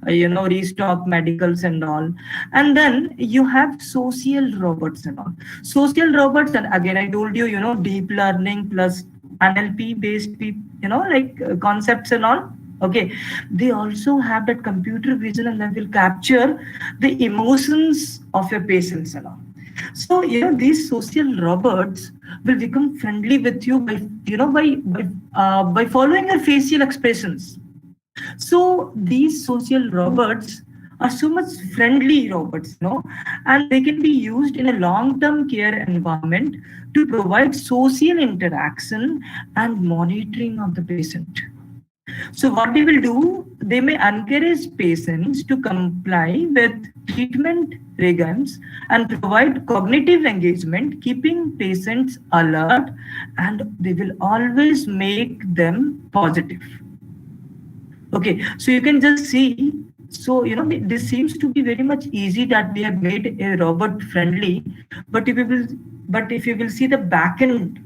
restock medicals and all. And then you have social robots and all. Social robots, and again I told you, deep learning plus NLP based, like concepts and all. Okay, they also have that computer vision, and they will capture the emotions of your patients and all. So these social robots will become friendly with you by by following your facial expressions. So these social robots are so much friendly robots, and they can be used in a long-term care environment to provide social interaction and monitoring of the patient. So what they will do, they may encourage patients to comply with treatment regimes and provide cognitive engagement, keeping patients alert, and they will always make them positive. Okay, so you can just see, so this seems to be very much easy that we have made a robot friendly, but if you will see the back end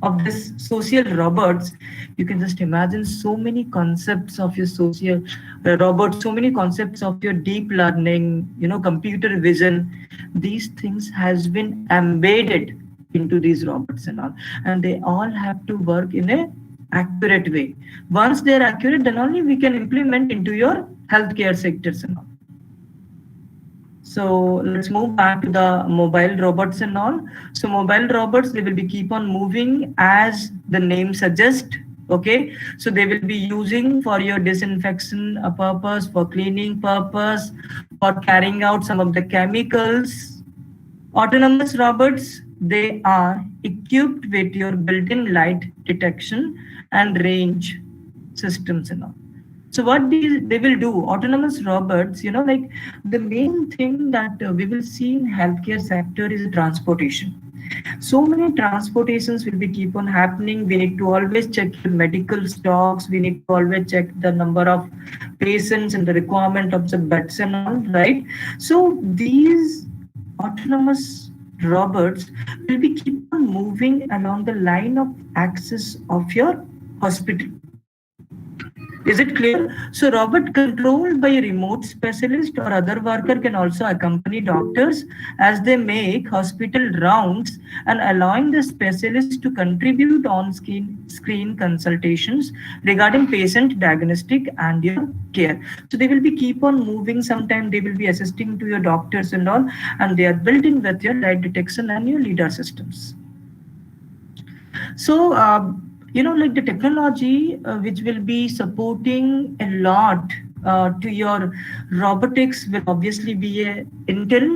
of this social robots, you can just imagine so many concepts of your social robots, so many concepts of your deep learning, computer vision. These things has been embedded into these robots and all, and they all have to work in a accurate way. Once they are accurate, then only we can implement into your healthcare sectors and all. So let's move back to the mobile robots and all. So mobile robots, they will be keep on moving as the name suggests. Okay, so they will be using for your disinfection purpose, for cleaning purpose, for carrying out some of the chemicals. Autonomous robots, they are equipped with your built-in light detection and range systems and all. So what they will do, autonomous robots, like the main thing that we will see in healthcare sector is transportation. So many transportations will be keep on happening. We need to always check the medical stocks. We need to always check the number of patients and the requirement of the beds and all, right? So these autonomous robots will be keep on moving along the line of access of your hospital. Is it clear? So robot controlled by a remote specialist or other worker can also accompany doctors as they make hospital rounds, and allowing the specialist to contribute on screen consultations regarding patient diagnostic and your care. So they will be keep on moving. Sometimes they will be assisting to your doctors and all, and they are built in with your light detection and your LiDAR systems. So like the technology which will be supporting a lot to your robotics will obviously be a Intel,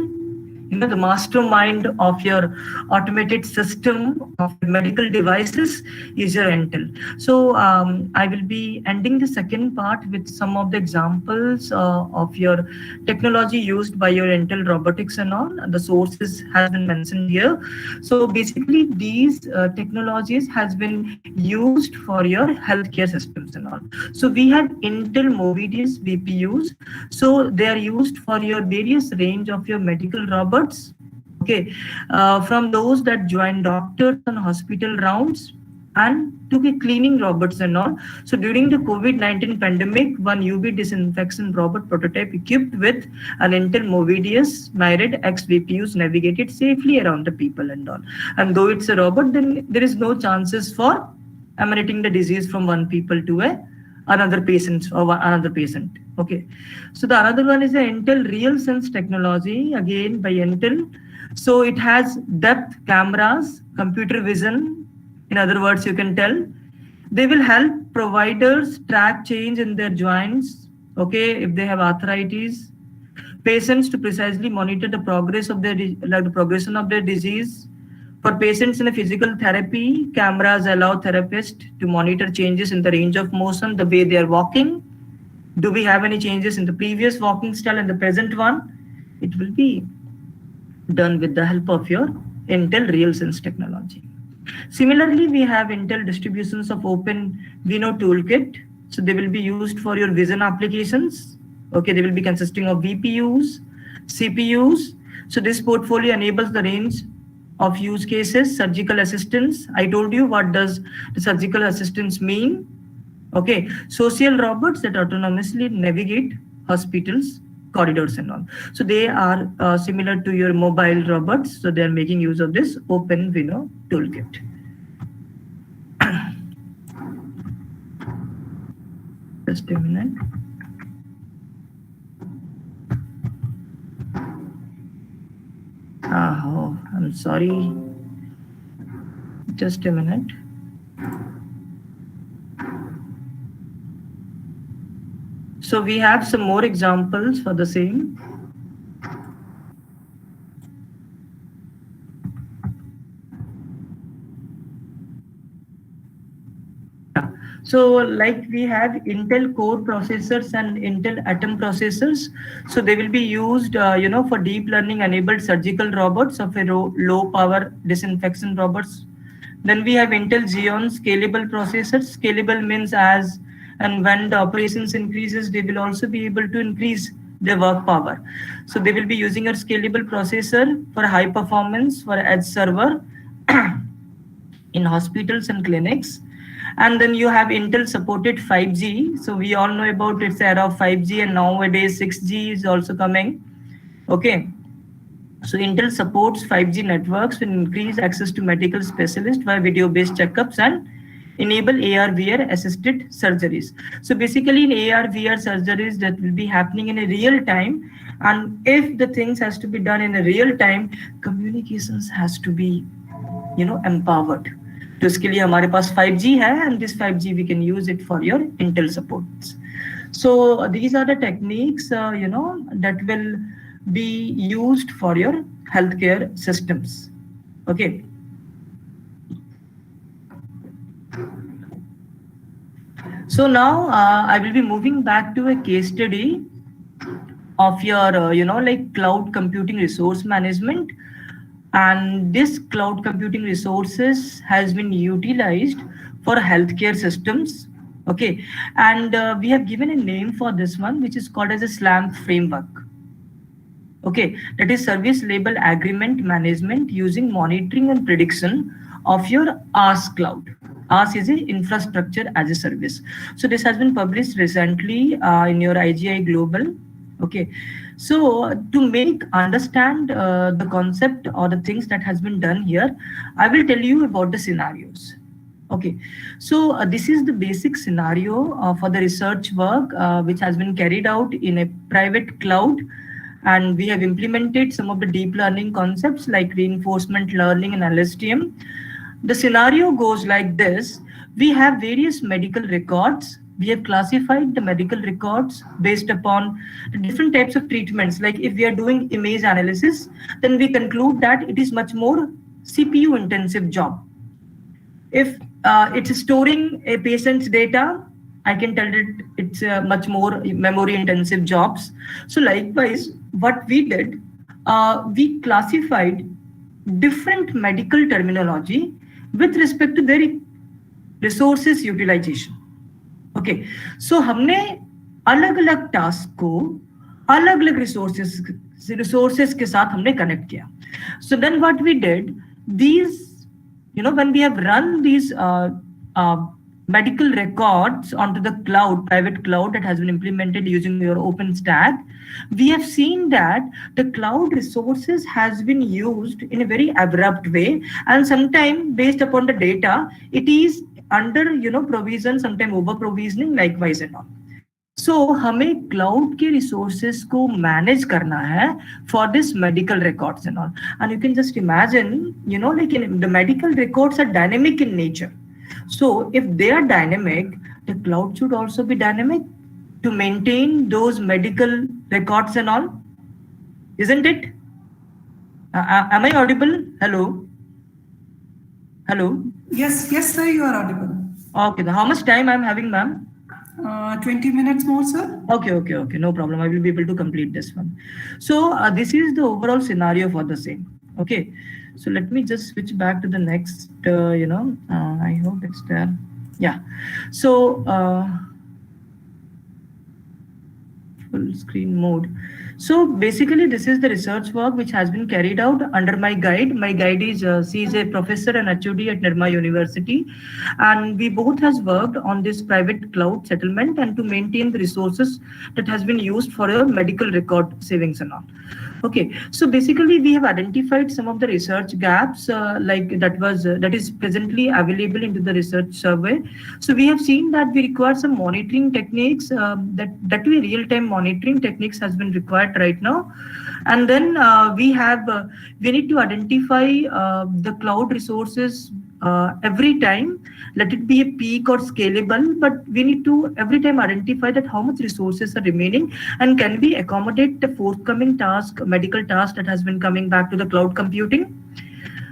the mastermind of your automated system of your medical devices is your Intel. So I will be ending the second part with some of the examples of your technology used by your Intel robotics and all. The sources has been mentioned here. So basically these technologies has been used for your healthcare systems and all. So we have Intel Movidius VPUs. So they are used for your various range of your medical robots. Okay, from those that join doctors on hospital rounds and to be cleaning robots and all. So during the COVID-19 pandemic, one UV disinfection robot prototype equipped with an Intel Movidius Myrid X VPUs navigated safely around the people and all. And though it's a robot, then there is no chances for emanating the disease from one people to another patient or another patient. Okay, so the another one is the Intel RealSense technology, again by Intel. So it has depth cameras, computer vision. In other words, you can tell they will help providers track change in their joints. Okay, if they have arthritis, patients to precisely monitor the progress of their the progression of their disease. For patients in a physical therapy, cameras allow therapists to monitor changes in the range of motion, the way they are walking. Do we have any changes in the previous walking style and the present one? It will be done with the help of your Intel RealSense technology. Similarly, we have Intel distributions of Open Vino Toolkit. So they will be used for your vision applications. Okay, they will be consisting of VPUs, CPUs. So this portfolio enables the range of use cases. Surgical assistance. I told you what does the surgical assistance mean. Okay, social robots that autonomously navigate hospitals, corridors and all. So they are similar to your mobile robots. So they are making use of this Open Vino Toolkit. Just a minute. Oh, I'm sorry. Just a minute. So we have some more examples for the same. So like we have Intel Core processors and Intel Atom processors. So they will be used, for deep learning enabled surgical robots of a low power disinfection robots. Then we have Intel Xeon scalable processors. Scalable means as and when the operations increases, they will also be able to increase their work power. So they will be using a scalable processor for high performance for edge server in hospitals and clinics. And then you have Intel supported 5G. So we all know about its era of 5G, and nowadays 6G is also coming. Okay. So Intel supports 5G networks with increased access to medical specialists via video-based checkups and enable AR/VR assisted surgeries. So basically in AR/VR surgeries that will be happening in a real time. And if the things has to be done in a real time, communications has to be, empowered. तो इसके लिए हमारे पास 5G है, and this 5G we can use it for your Intel supports. So these are the techniques, that will be used for your healthcare systems. Okay. So now I will be moving back to a case study of your, cloud computing resource management. And this cloud computing resources has been utilized for healthcare systems. Okay, and we have given a name for this one, which is called as a SLAM framework. Okay, that is service label agreement management using monitoring and prediction of your AAS cloud. AAS is a infrastructure as a service. So this has been published recently in your IGI Global. Okay, so to make understand the concept or the things that has been done here, I will tell you about the scenarios. Okay, so this is the basic scenario for the research work which has been carried out in a private cloud, and we have implemented some of the deep learning concepts like reinforcement learning and LSTM. The scenario goes like this. We have various medical records we have classified the medical records based upon the different types of treatments. Like if we are doing image analysis, then we conclude that it is much more CPU intensive job. If it's storing a patient's data, I can tell that it's much more memory intensive jobs. So likewise, what we did, we classified different medical terminology with respect to their resources utilization. Okay, so हमने अलग-अलग task को अलग-अलग resources के साथ हमने connect किया. So then what we did, these, when we have run these medical records onto the cloud, private cloud that has been implemented using your OpenStack, we have seen that the cloud resources has been used in a very abrupt way, and sometimes based upon the data, it is under provision, sometimes over provisioning, likewise and all. So हमें cloud के resources को manage करना है for this medical records and all. And you can just imagine, like the medical records are dynamic in nature. So if they are dynamic, the cloud should also be dynamic to maintain those medical records and all, isn't it? Am I audible? Hello? Hello? Yes, sir, you are audible. Okay, how much time I'm having, ma'am? 20 minutes more, sir. Okay, no problem. I will be able to complete this one. So this is the overall scenario for the same. Okay, so let me just switch back to the next, I hope it's there. Yeah, so full screen mode. So basically this is the research work which has been carried out under my guide. My guide is, she is a professor and HOD at Nirma University. And we both has worked on this private cloud settlement and to maintain the resources that has been used for a medical record savings and all. Okay, so basically we have identified some of the research gaps that is presently available into the research survey. So we have seen that we require some monitoring techniques, that way real-time monitoring techniques has been required right now. And then we need to identify the cloud resources every time, let it be a peak or scalable, but we need to every time identify that how much resources are remaining and can we accommodate the forthcoming medical task that has been coming back to the cloud computing.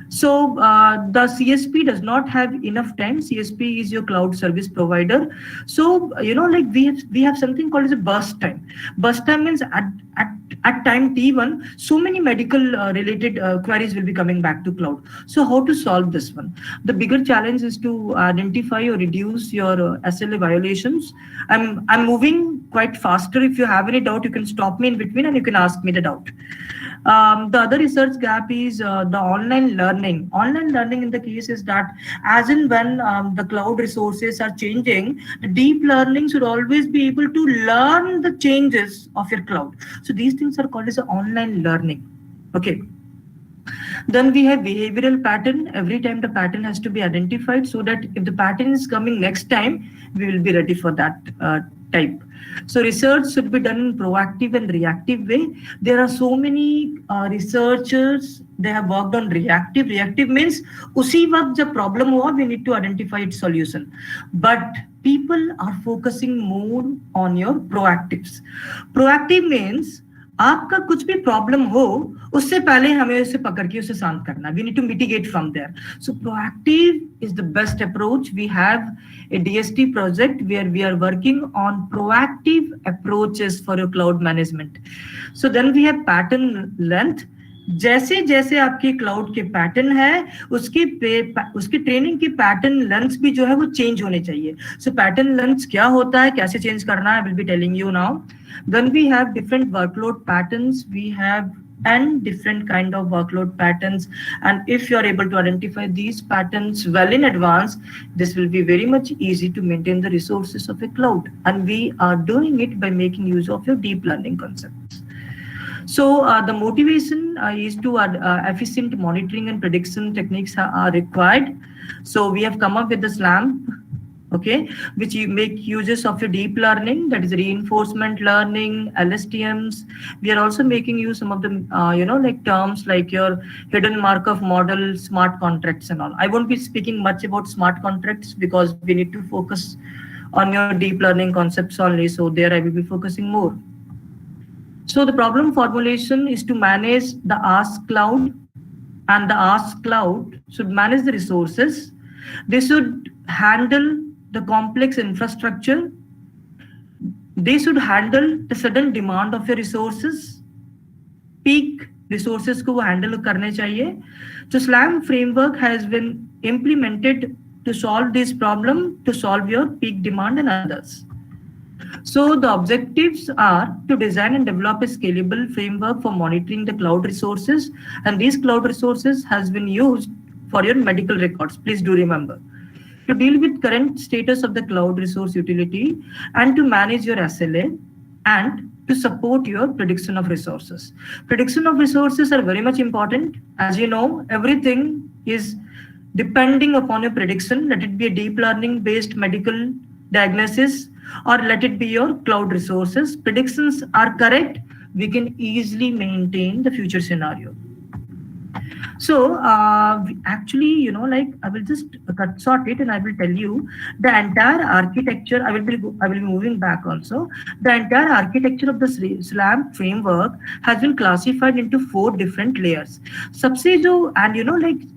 So the CSP does not have enough time. CSP is your cloud service provider. So we have something called as a burst time. Burst time means at time T1, so many medical related queries will be coming back to cloud. So how to solve this one? The bigger challenge is to identify or reduce your SLA violations. I'm moving quite faster. If you have any doubt, you can stop me in between and you can ask me the doubt. The other research gap is the online learning. Online learning in the case is that as in when the cloud resources are changing, the deep learning should always be able to learn the changes of your cloud. So these things are called as online learning. Okay. Then we have behavioral pattern. Every time the pattern has to be identified so that if the pattern is coming next time, we will be ready for that type. So research should be done in proactive and reactive way. There are so many researchers, they have worked on reactive. Reactive means usi waqt jab problem hua, we need to identify its solution. But people are focusing more on your proactives. Proactive means आपका कुछ भी problem हो उससे पहले हमें उसे पकड़ के उसे शांत करना. We need to mitigate from there. So proactive is the best approach. We have a DST project where we are working on proactive approaches for your cloud management. So then we have pattern length. जैसे जैसे आपके cloud के pattern है उसके training के pattern length भी जो है वो चेंज होने चाहिए. सो पैटर्न लेंथ क्या होता है, कैसे चेंज करना है, will be telling you now. Then we have different workload patterns, we have and different kind of workload patterns, and if you are able to identify these patterns well in advance, this will be very much easy to maintain the resources of a cloud, and we are doing it by making use of your deep learning concepts. So the motivation is to efficient monitoring and prediction techniques are required. So we have come up with the SLAMP, okay, which you make uses of your deep learning, that is reinforcement learning, LSTMs. We are also making use some of the like terms like your hidden Markov model, smart contracts and all. I won't be speaking much about smart contracts because we need to focus on your deep learning concepts only. So there I will be focusing more. So the problem formulation is to manage the Ask Cloud, and the Ask Cloud should manage the resources. They should handle the complex infrastructure. They should handle the sudden demand of your resources. Peak resources को वो handle करने चाहिए. So SLAM framework has been implemented to solve this problem, to solve your peak demand and others. So the objectives are to design and develop a scalable framework for monitoring the cloud resources, and these cloud resources has been used for your medical records. Please do remember. To deal with current status of the cloud resource utility and to manage your SLA and to support your prediction of resources. Prediction of resources are very much important. As you know, everything is depending upon your prediction. Let it be a deep learning based medical diagnosis or let it be your cloud resources. Predictions are correct, we can easily maintain the future scenario. So actually, I will just cut short it and I will tell you the entire architecture. I will be moving back also. The entire architecture of the SLAM framework has been classified into 4 different layers. सबसे जो and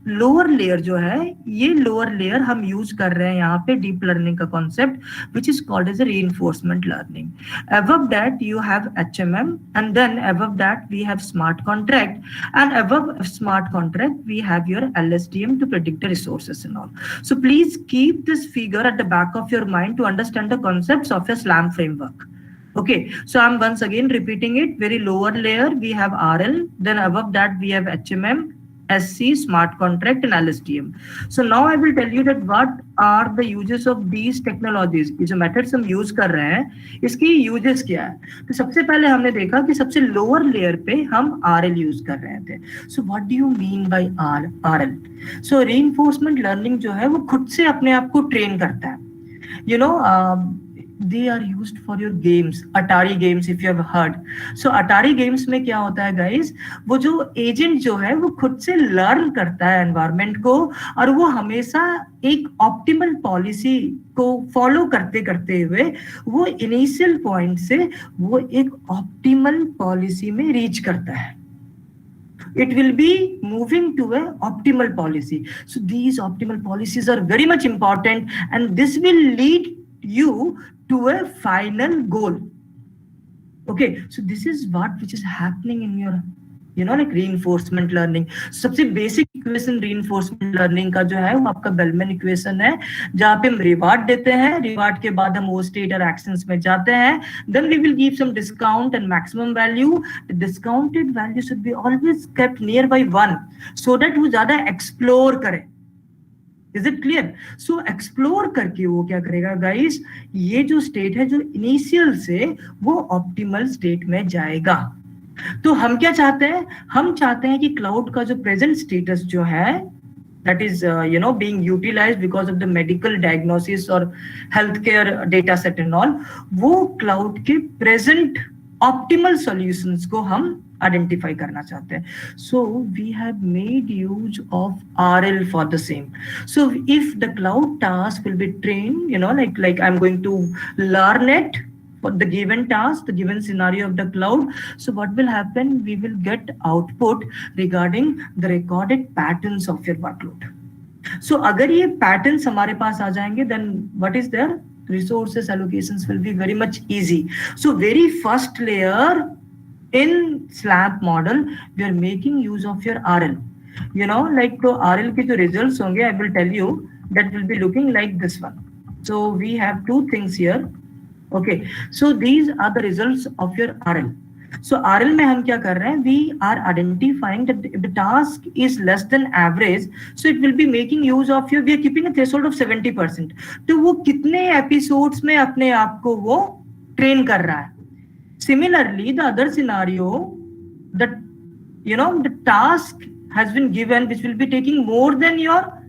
lower layer जो है, ये lower layer हम use कर रहे हैं यहाँ पे deep learning का concept, which is called as a reinforcement learning. Above that you have HMM, and then above that we have smart contract, and above smart contract we have your LSTM to predict the resources and all. So please keep this figure at the back of your mind to understand the concepts of a SLAM framework. Okay, so I'm once again repeating it. Very lower layer we have RL, then above that we have HMM, SC, smart contract and LSTM. So now I will tell you that what are the uses of these technologies. ये जो methods हम use कर रहे हैं, इसकी uses क्या है? तो सबसे पहले हमने देखा कि सबसे lower layer पे हम RL use कर रहे थे. So what do you mean by RL? So reinforcement learning जो है वो खुद से अपने आप को train करता है. They are used for your games, Atari games if you have heard. So Atari games में क्या होता है guys, वो जो agent जो है वो खुद से learn करता है environment को और वो हमेशा एक optimal policy को follow करते करते हुए वो initial point से वो एक optimal policy में reach करता है. It will be moving to an optimal policy. So these optimal policies are very much important and this will lead you to a final goal. Okay, so this is which is happening in your reinforcement learning. सबसे basic equation reinforcement learning का जो है वो आपका Bellman equation है, जहाँ पे हम reward देते हैं, reward के बाद हम वो state और actions में जाते हैं, then we will give some discount and maximum value. The discounted value should be always kept nearby 1 so that वो ज़्यादा explore करे. Is it clear? So explore करके वो क्या करेगा guys, ये जो state है जो initial से वो optimal state में जाएगा. तो हम क्या चाहते हैं? हम चाहते हैं कि cloud का जो present status जो है, that is being utilized because of the medical diagnosis or healthcare data set and all, वो cloud के present optimal solutions को हम identify करना चाहते हैं. So we have made use of RL for the same. So if the cloud task will be trained, like I'm going to learn it for the given task, the given scenario of the cloud. So what will happen? We will get output regarding the recorded patterns of your workload. So अगर ये patterns हमारे पास आ जाएंगे, then what is there? Resources allocations will be very much easy. So very first layer in SLAM model, we are making use of your RL. तो RL के जो results होंगे, I will tell you that will be looking like this one. So we have 2 things here. Okay, so these are the results of your RL. So RL में हम क्या कर रहे हैं? We are identifying that if the task is less than average, so it will be making use of your, we are keeping a threshold of 70%. तो वो कितने episodes में अपने आप को वो train कर रहा है? Similarly, the other scenario, that the task has been given which will be taking more than your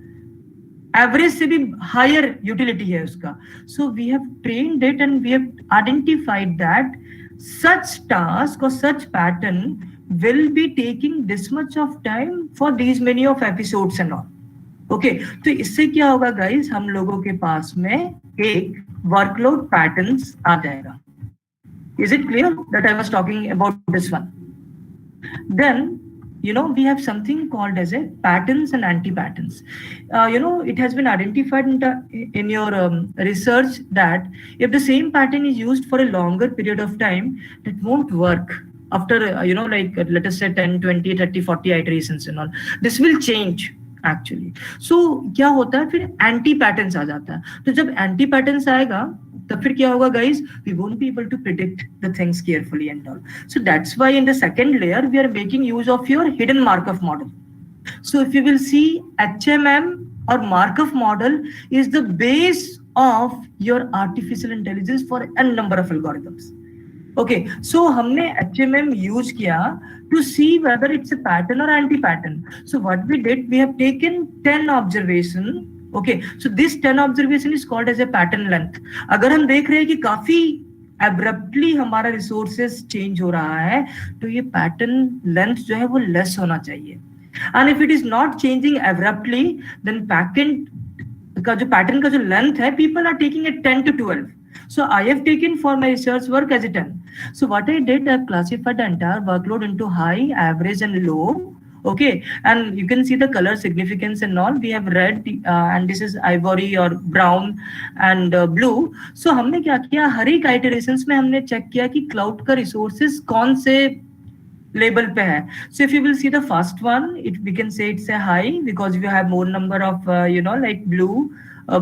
average से भी higher utility है उसका. So we have trained it and we have identified that such task or such pattern will be taking this much of time for these many of episodes and all. Okay, तो इससे क्या होगा guys, हम लोगों के पास में एक workload patterns आ जाएगा. Is it clear that I was talking about this one? Then, we have something called as a patterns and anti-patterns. It has been identified in your research that if the same pattern is used for a longer period of time, that won't work. After, let us say 10, 20, 30, 40 iterations and all, this will change. Actually क्या होता है, फिर anti patterns आ जाता है. तो जब anti patterns आएगा तब फिर क्या होगा guys, we won't be able to predict the things carefully and all. So that's why in the second layer we are making use of your hidden markup model. So if you will see HMM or markup model is the base of your artificial intelligence for n number of algorithms. Okay, so हमने HMM use किया to see whether it's a pattern or anti-pattern. So what we did, we have taken 10 observation. Okay, so this 10 observation is called as a pattern length. अगर हम देख रहे हैं कि काफी abruptly हमारा resources change हो रहा है, तो ये pattern length जो है वो less होना चाहिए. And if it is not changing abruptly, then backend का जो pattern का जो length है, people are taking it 10 to 12. So I have taken for my research work as a 10. So what I did, I classified the entire workload into high, average, and low. Okay, and you can see the color significance and all. We have red, and this is ivory or brown and blue. So हमने क्या किया, हर एक iterations में हमने check किया कि cloud का resources कौन से label पे है. So if you will see the first one, we can say it's a high because we have more number of like blue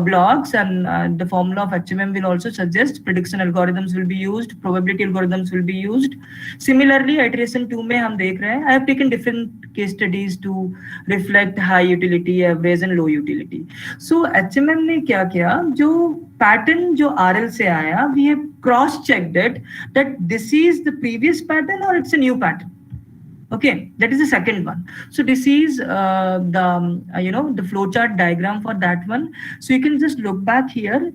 blocks, and the formula of HMM will also suggest prediction algorithms will be used, probability algorithms will be used. Similarly, iteration 2 में हम देख रहे हैं, I have taken different case studies to reflect high utility, average and low utility. So HMM ने क्या किया, जो pattern जो RL से आया, we have cross checked it that this is the previous pattern or it's a new pattern. Okay, that is the second one. So this is the flowchart diagram for that one. So you can just look back here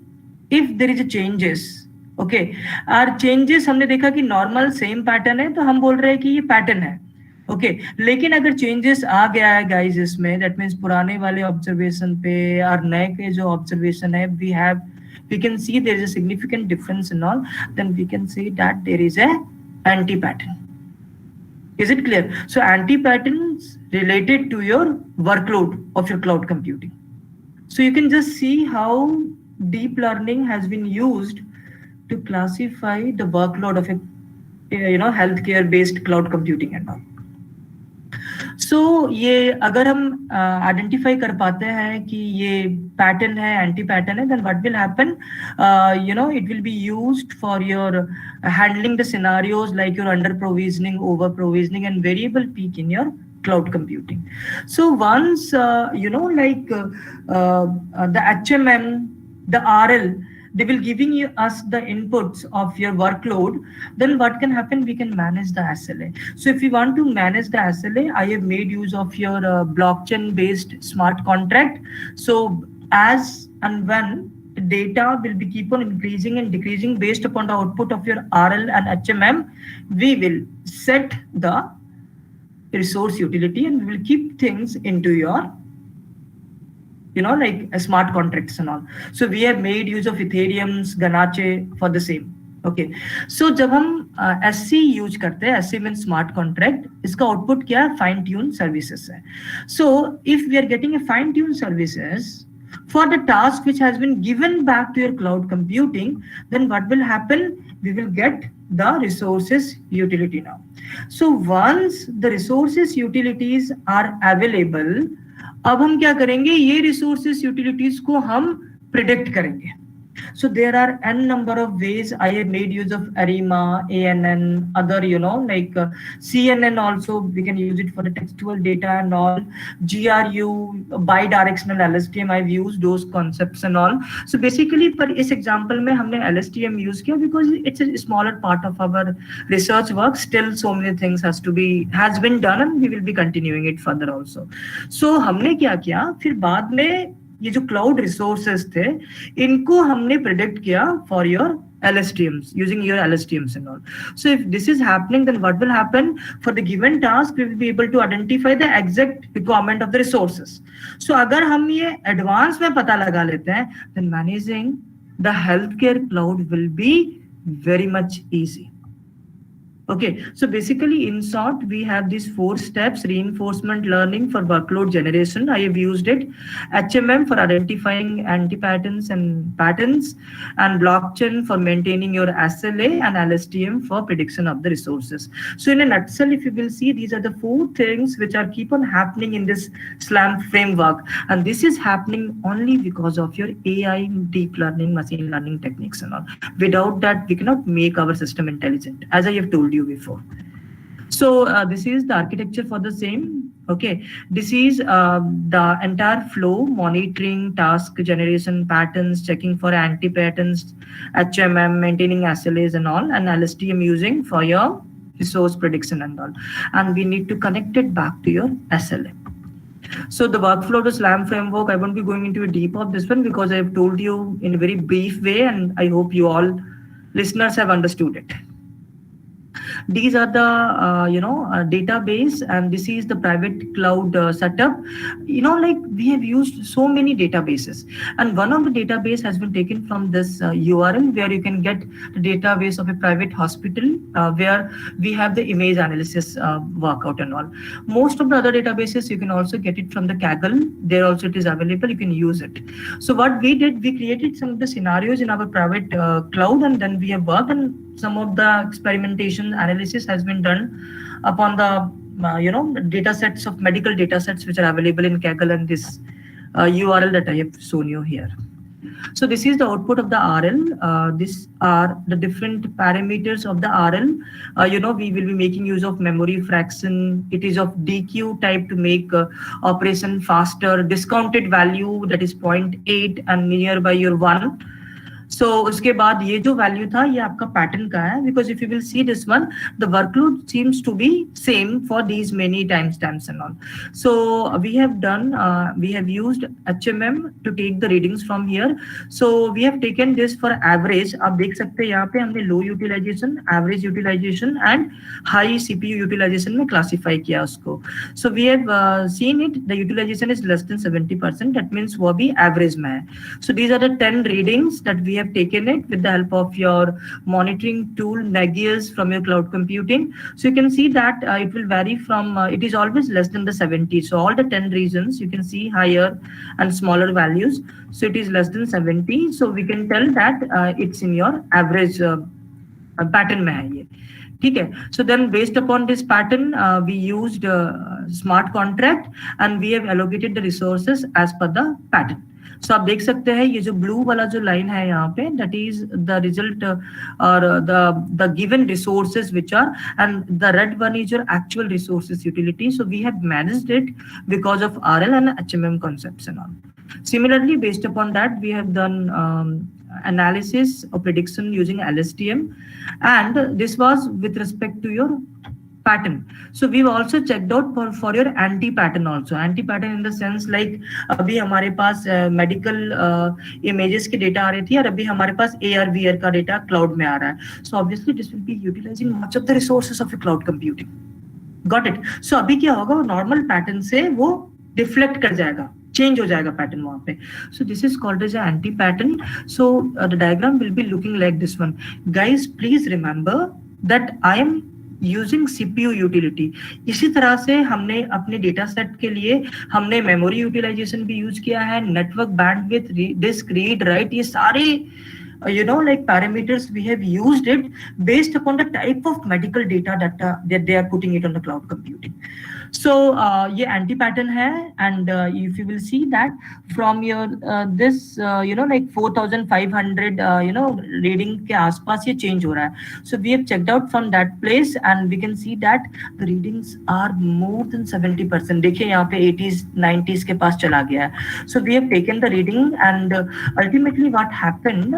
if there is a changes. Okay, और changes हमने देखा कि normal same pattern है, तो हम बोल रहे हैं कि ये pattern है. Okay, लेकिन अगर changes आ गया है guys इसमें, that means पुराने वाले observation पे और नए के जो observation है, we can see there is a significant difference and all, then we can say that there is a anti-pattern. Is it clear? So anti-patterns related to your workload of your cloud computing. So you can just see how deep learning has been used to classify the workload of a healthcare based cloud computing and all. So ये अगर हम identify कर पाते हैं कि ये pattern है, anti-pattern है, then what will happen? It will be used for your handling the scenarios like your under provisioning, over provisioning, and variable peak in your cloud computing. So once the HMM, the RL, they will giving us the inputs of your workload, then what can happen, we can manage the SLA. So if you want to manage the SLA, I have made use of your blockchain based smart contract. So as and when the data will be keep on increasing and decreasing based upon the output of your RL and HMM, we will set the resource utility and we will keep things into your like a smart contracts and all. So we have made use of Ethereum's Ganache for the same. Okay. So जब हम SC use करते हैं, SC means smart contract, इसका output क्या है? Fine tune services है. So if we are getting a fine tune services for the task which has been given back to your cloud computing, then what will happen? We will get the resources utility now. So once the resources utilities are available, अब हम क्या करेंगे, ये resources utilities को हम predict करेंगे. So there are n number of ways. I have made use of ARIMA, ANN, other, like CNN also, we can use it for the textual data and all. GRU, bidirectional LSTM, I've used those concepts and all. So basically, for this example, में हमने LSTM use किया because it's a smaller part of our research work. Still, so many things has been done and we will be continuing it further also. So हमने क्या किया, फिर बाद में ये जो क्लाउड रिसोर्सेस थे इनको हमने प्रेडिक्ट किया for your LSTMs, using your LSTMs and all. So if this is happening, then what will happen? For the given task, we will be able to identify the exact requirement of the resources. So अगर हम ये advance में पता लगा लेते हैं, then managing the healthcare cloud will be very much easy. Okay, so basically, in short, we have these 4 steps: reinforcement learning for workload generation. I have used it, HMM for identifying anti-patterns and patterns, and blockchain for maintaining your SLA, and LSTM for prediction of the resources. So, in a nutshell, if you will see, these are the 4 things which are keep on happening in this SLAM framework, and this is happening only because of your AI, deep learning, machine learning techniques, and all. Without that, we cannot make our system intelligent, as I have told you before. So this is the architecture for the same. Okay, this is the entire flow: monitoring, task generation, patterns, checking for anti-patterns, HMM, maintaining SLAs and all, and LSTM using for your resource prediction and all. And we need to connect it back to your SLA. So the workflow to SLAM framework, I won't be going into a deep of this one because I have told you in a very brief way, and I hope you all listeners have understood it. These are the database, and this is the private cloud setup. Like we have used so many databases, and one of the database has been taken from this URL, where you can get the database of a private hospital, where we have the image analysis workout and all. Most of the other databases you can also get it from the Kaggle. There also it is available, you can use it. So what we did, we created some of the scenarios in our private cloud, and then we have worked, and some of the experimentation analysis has been done upon the data sets of medical data sets which are available in Kaggle and this URL that I have shown you here. So this is the output of the RL. These are the different parameters of the RL. We will be making use of memory fraction. It is of DQ type to make operation faster. Discounted value, that is 0.8 and nearby your 1. So उसके बाद ये जो value था ये आपका pattern का है, because if you will see this one, the workload seems to be same for these many timestamps and all. So we have done, we have used HMM to take the readings from here. So we have taken this for average. आप देख सकते हैं यहाँ पे हमने low utilization, average utilization and high CPU utilization में classify किया उसको. So we have seen it, the utilization is less than 70%. That means वो भी average में है. So these are the 10 readings that we have taken it with the help of your monitoring tool Nagios from your cloud computing. So you can see that it will vary from, it is always less than the 70. So all the 10 regions you can see higher and smaller values. So it is less than 70. So we can tell that it's in your average pattern में है ये. ठीक है. So then based upon this pattern, we used smart contract and we have allocated the resources as per the pattern. So आप देख सकते हैं ये जो blue वाला जो line है यहाँ पे, that is the result or the given resources which are, and the red one is your actual resources utility. So we have managed it because of RL and HMM concepts and all. Similarly, based upon that, we have done analysis or prediction using LSTM, and this was with respect to your pattern. So we've also checked out for your anti-pattern also. Anti-pattern in the sense like अभी हमारे पास medical images के data आ रही थी और अभी हमारे पास AR VR का data cloud में आ रहा है. So obviously this will be utilizing much of the resources of a cloud computing. Got it? So अभी क्या होगा, वो normal pattern से वो deflect कर जाएगा, change हो जाएगा pattern वहाँ पे. So this is called as an anti-pattern. So the diagram will be looking like this one. Guys, please remember that I am using CPU utility. इसी तरह से हमने अपने डेटा सेट के लिए हमने मेमोरी यूटिलाइजेशन भी यूज किया है, network bandwidth, disk read write, ये सारे like parameters we have used it based upon the type of medical data that they are putting it on the cloud computing. So ये anti-pattern है, and if you will see that from your this like 4500 reading के आसपास ये change हो रहा है. So we have checked out from that place and we can see that the readings are more than 70%. देखिए यहाँ पे 80s 90s के पास चला गया है. So we have taken the reading and ultimately what happened,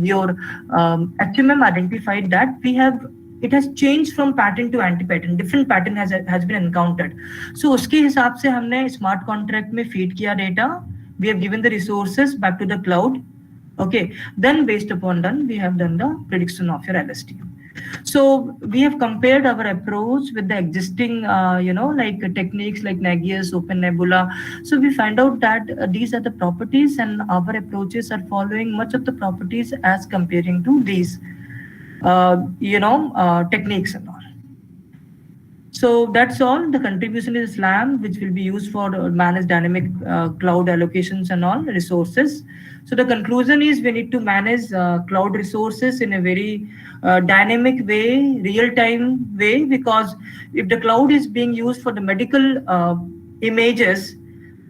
your HMM identified that it has changed from pattern to anti-pattern. Different pattern has been encountered. So उसके हिसाब से हमने smart contract में feed किया data. We have given the resources back to the cloud. Okay. Then based upon we have done the prediction of your LSTM. So we have compared our approach with the existing, like techniques like Nagios, Open Nebula. So we find out that these are the properties, and our approaches are following much of the properties as comparing to these, techniques and all. So that's all. The contribution is SLAM, which will be used for manage dynamic cloud allocations and all resources. So the conclusion is we need to manage cloud resources in a very dynamic way, real-time way, because if the cloud is being used for the medical images,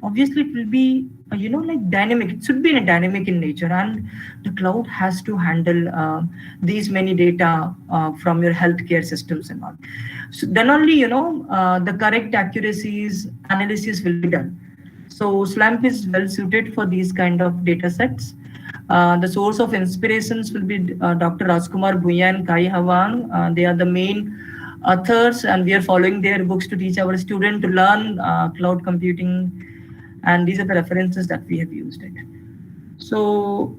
obviously it will be like dynamic. It should be dynamic in nature, and the cloud has to handle these many data from your healthcare systems and all. So then only the correct accuracies analysis will be done. So SLAMP is well suited for these kind of data sets. The source of inspirations will be Dr. Rajkumar Bhuiya and Kai Hawang. They are the main authors, and we are following their books to teach our students to learn cloud computing. And these are the references that we have used it. So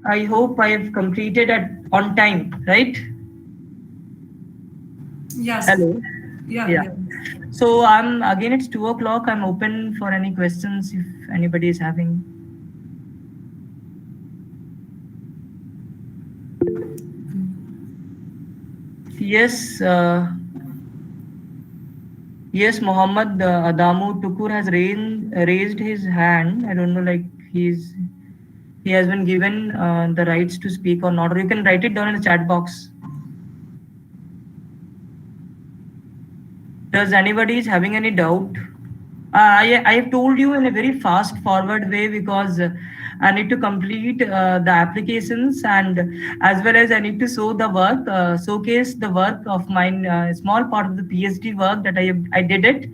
I hope I have completed on time, right? Yes. Hello. Yeah. So again, it's 2:00. I'm open for any questions if anybody is having. Yes. Yes, Mohammed Adamu Tukur has raised his hand. I don't know, like he has been given the rights to speak or not. Or you can write it down in the chat box. Does anybody is having any doubt? I have told you in a very fast forward way because I need to complete the applications, and as well as I need to show the work, showcase the work of mine, small part of the PhD work that I did it,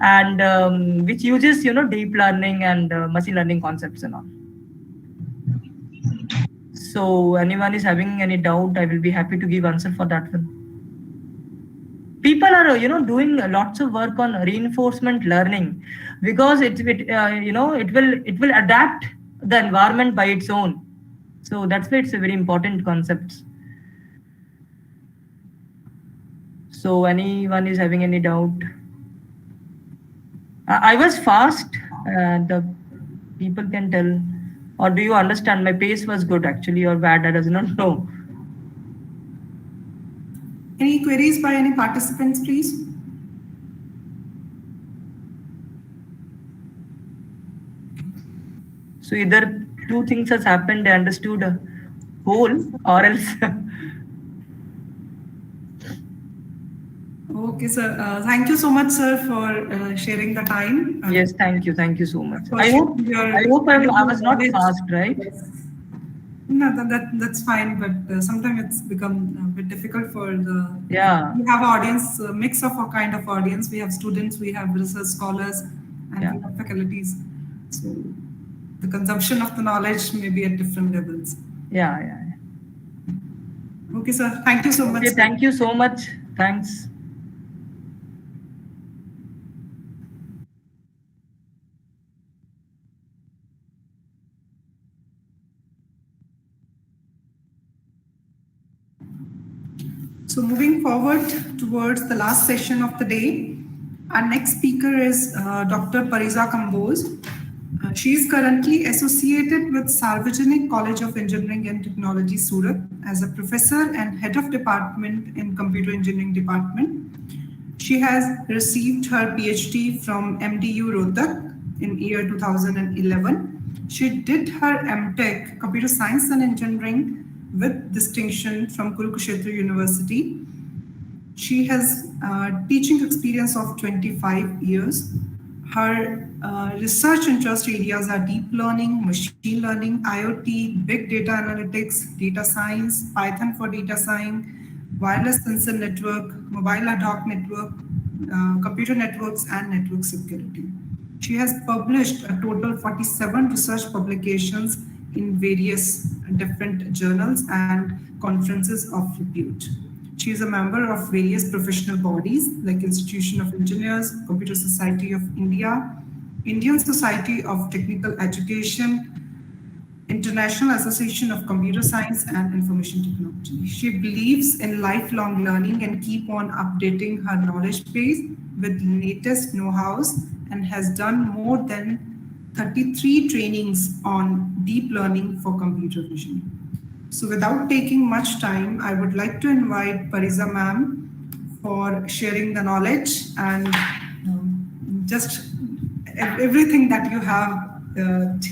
and which uses deep learning and machine learning concepts and all. So anyone is having any doubt, I will be happy to give answer for that one. People are doing lots of work on reinforcement learning because it will adapt the environment by its own. So that's why it's a very important concept. So anyone is having any doubt? I was fast. The people can tell, or do you understand my pace was good actually or bad? I does not know. Any queries by any participants, please? So either two things has happened, I understood whole or else. Okay, sir. Thank you so much, sir, for sharing the time. Yes, thank you so much. I hope I was not fast, right? No, that's fine, but sometimes it's become a bit difficult for the. Yeah. We have audience, a mix of a kind of audience. We have students, we have research scholars, and we have faculties. So the consumption of the knowledge may be at different levels. Yeah. Okay, sir. Thank you so much. Okay, thank you so much. Thanks. So moving forward towards the last session of the day, our next speaker is Dr. Pariza Kambose. She is currently associated with Sarvajanik College of Engineering and Technology, Surat, as a professor and head of department in Computer Engineering Department. She has received her PhD from MDU Rohtak in year 2011. She did her MTech, Computer Science and Engineering, with distinction from Kurukshetra University. She has teaching experience of 25 years. Her research interest areas are deep learning, machine learning, IoT, big data analytics, data science, Python for data science, wireless sensor network, mobile ad hoc network, computer networks, and network security. She has published a total 47 research publications in various different journals and conferences of repute. She is a member of various professional bodies like Institution of Engineers, Computer Society of India, Indian Society of Technical Education, International Association of Computer Science and Information Technology. She believes in lifelong learning and keep on updating her knowledge base with latest know-hows and has done more than 33 trainings on deep learning for computer vision. So without taking much time, I would like to invite Pariza ma'am for sharing the knowledge and just everything that you have.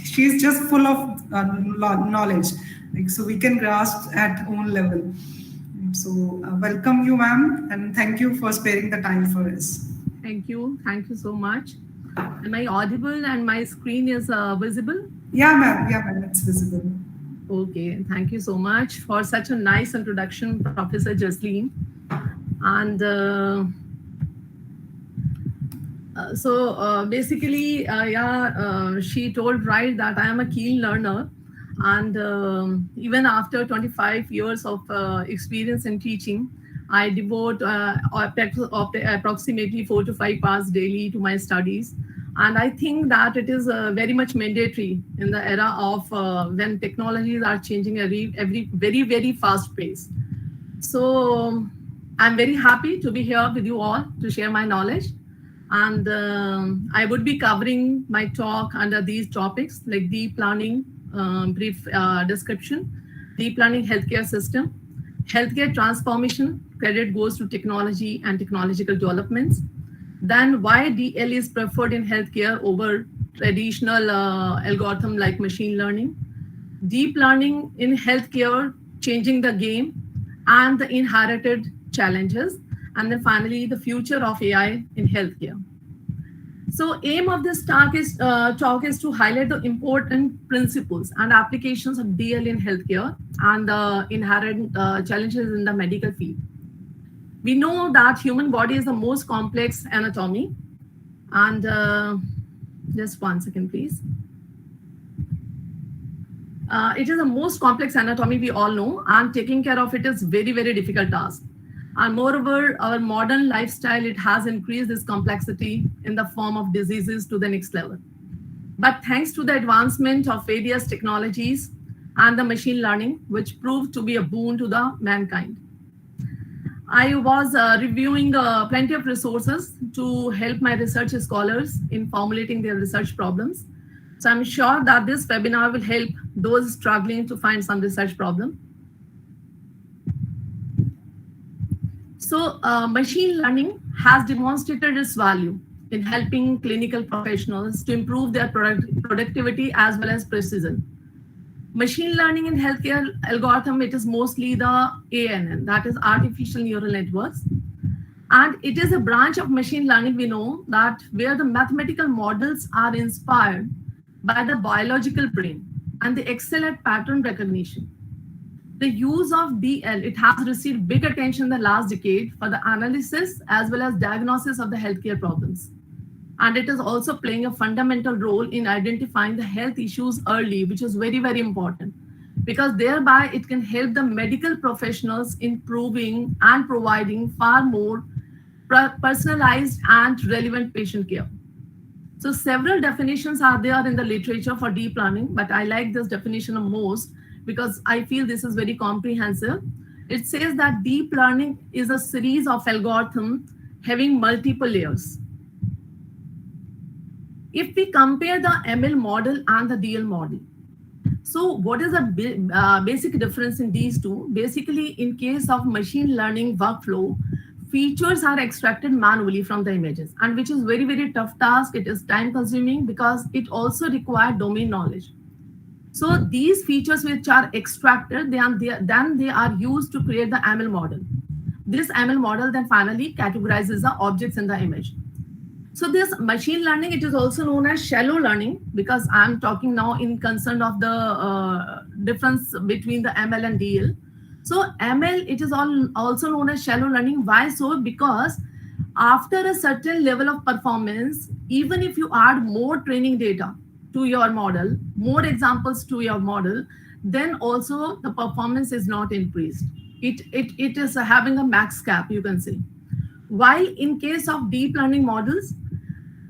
She's just full of knowledge, like, so we can grasp at own level. So welcome you, ma'am, and thank you for sparing the time for us. Thank you so much. Am I audible and my screen is visible? Yeah, ma'am, it's visible. Okay, thank you so much for such a nice introduction, Professor Jasleen. And basically, she told right that I am a keen learner, and even after 25 years of experience in teaching, I devote approximately 4 to 5 hours daily to my studies. And I think that it is very much mandatory in the era of when technologies are changing every very, very fast pace. So I'm very happy to be here with you all to share my knowledge. And I would be covering my talk under these topics like deep learning, brief description, deep learning healthcare system, healthcare transformation, credit goes to technology and technological developments. Then why DL is preferred in healthcare over traditional algorithm like machine learning, deep learning in healthcare, changing the game, and the inherited challenges. And then finally, the future of AI in healthcare. So aim of this talk is to highlight the important principles and applications of DL in healthcare and the inherent challenges in the medical field. We know that human body is the most complex anatomy. And just 1 second, please. It is the most complex anatomy we all know, and taking care of it is very, very difficult task. And moreover, our modern lifestyle, it has increased this complexity in the form of diseases to the next level. But thanks to the advancement of various technologies and the machine learning, which proved to be a boon to the mankind. I was reviewing plenty of resources to help my research scholars in formulating their research problems. So I'm sure that this webinar will help those struggling to find some research problem. So machine learning has demonstrated its value in helping clinical professionals to improve their productivity as well as precision. Machine learning in healthcare algorithm, it is mostly the ANN, that is artificial neural networks. And it is a branch of machine learning, we know, that where the mathematical models are inspired by the biological brain and they excel at pattern recognition. The use of DL, it has received big attention in the last decade for the analysis as well as diagnosis of the healthcare problems. And it is also playing a fundamental role in identifying the health issues early, which is very, very important, because thereby it can help the medical professionals improving and providing far more personalized and relevant patient care. So several definitions are there in the literature for deep learning, but I like this definition the most because I feel this is very comprehensive. It says that deep learning is a series of algorithms having multiple layers. If we compare the ML model and the DL model, so what is the basic difference in these two? Basically, in case of machine learning workflow, features are extracted manually from the images, and which is very, very tough task. It is time consuming because it also requires domain knowledge. So these features which are extracted, then they are used to create the ML model. This ML model then finally categorizes the objects in the image. So this machine learning, it is also known as shallow learning, because I'm talking now in concern of the difference between the ML and DL. So ML, it is also known as shallow learning. Why so? Because after a certain level of performance, even if you add more training data to your model, more examples to your model, then also the performance is not increased. It is having a max cap, you can say. While in case of deep learning models,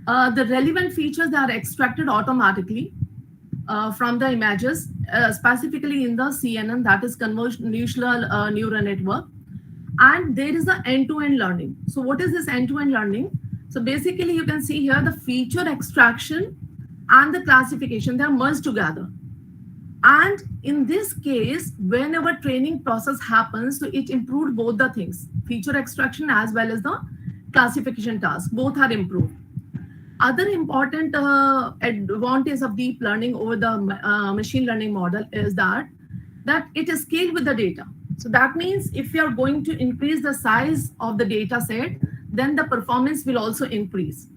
the relevant features, they are extracted automatically. from the images, specifically in the CNN, that is convolutional neural network. And there is the end-to-end learning. So what is this end-to-end learning? So basically you can see here the feature extraction and the classification, they are merged together. And in this case, whenever training process happens, so it improved both the things, feature extraction as well as the classification task, both are improved. Other important advantage of deep learning over the machine learning model is that it is scaled with the data. So that means if you are going to increase the size of the data set, then the performance will also increase.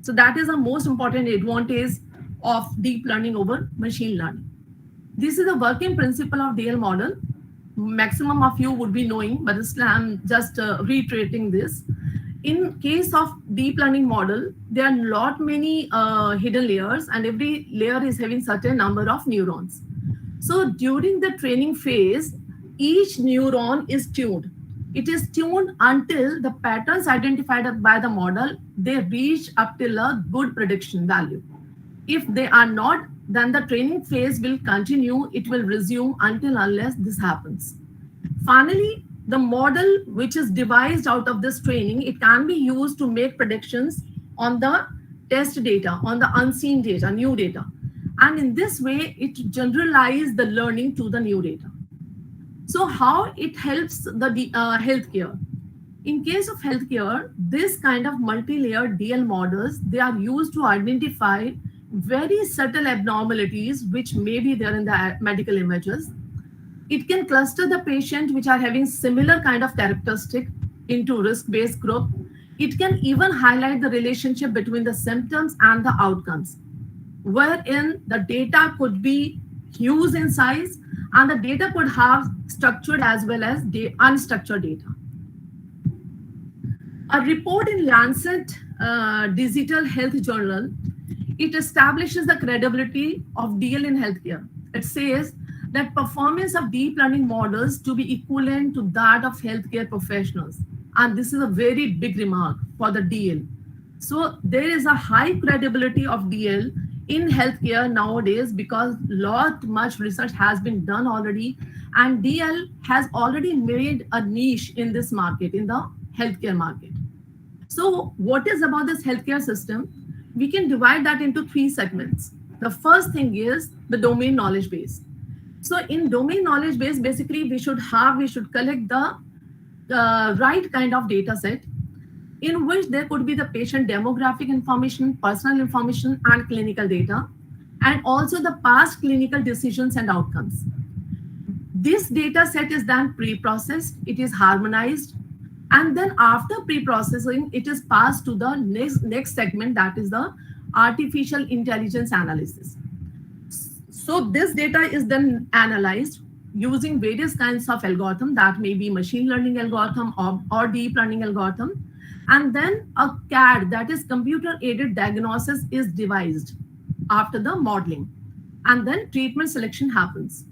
So that is the most important advantage of deep learning over machine learning. This is a working principle of DL model. Maximum of you would be knowing, but I'm just reiterating this. In case of deep learning model, there are not many hidden layers, and every layer is having certain number of neurons. So during the training phase, each neuron is tuned. It is tuned until the patterns identified by the model, they reach up till a good prediction value. If they are not, then the training phase will continue. It will resume until unless this happens. Finally, the model which is devised out of this training, it can be used to make predictions on the test data, on the unseen data, new data. And in this way, it generalizes the learning to the new data. So how it helps the healthcare? In case of healthcare, this kind of multi-layered DL models, they are used to identify very subtle abnormalities which may be there in the medical images. It can cluster the patient which are having similar kind of characteristic into risk-based group. It can even highlight the relationship between the symptoms and the outcomes, wherein the data could be huge in size and the data could have structured as well as unstructured data. A report in Lancet Digital Health Journal, it establishes the credibility of DL in healthcare. It says that performance of deep learning models to be equivalent to that of healthcare professionals. And this is a very big remark for the DL. So there is a high credibility of DL in healthcare nowadays because much research has been done already, and DL has already made a niche in this market, in the healthcare market. So what is about this healthcare system? We can divide that into 3 segments. The first thing is the domain knowledge base. So in domain knowledge base, basically we should collect the right kind of data set in which there could be the patient demographic information, personal information, and clinical data, and also the past clinical decisions and outcomes. This data set is then pre-processed, it is harmonized, and then after pre-processing, it is passed to the next segment, that is the artificial intelligence analysis. So this data is then analyzed using various kinds of algorithm, that may be machine learning algorithm or deep learning algorithm. And then a CAD, that is computer-aided diagnosis, is devised after the modeling. And then treatment selection happens.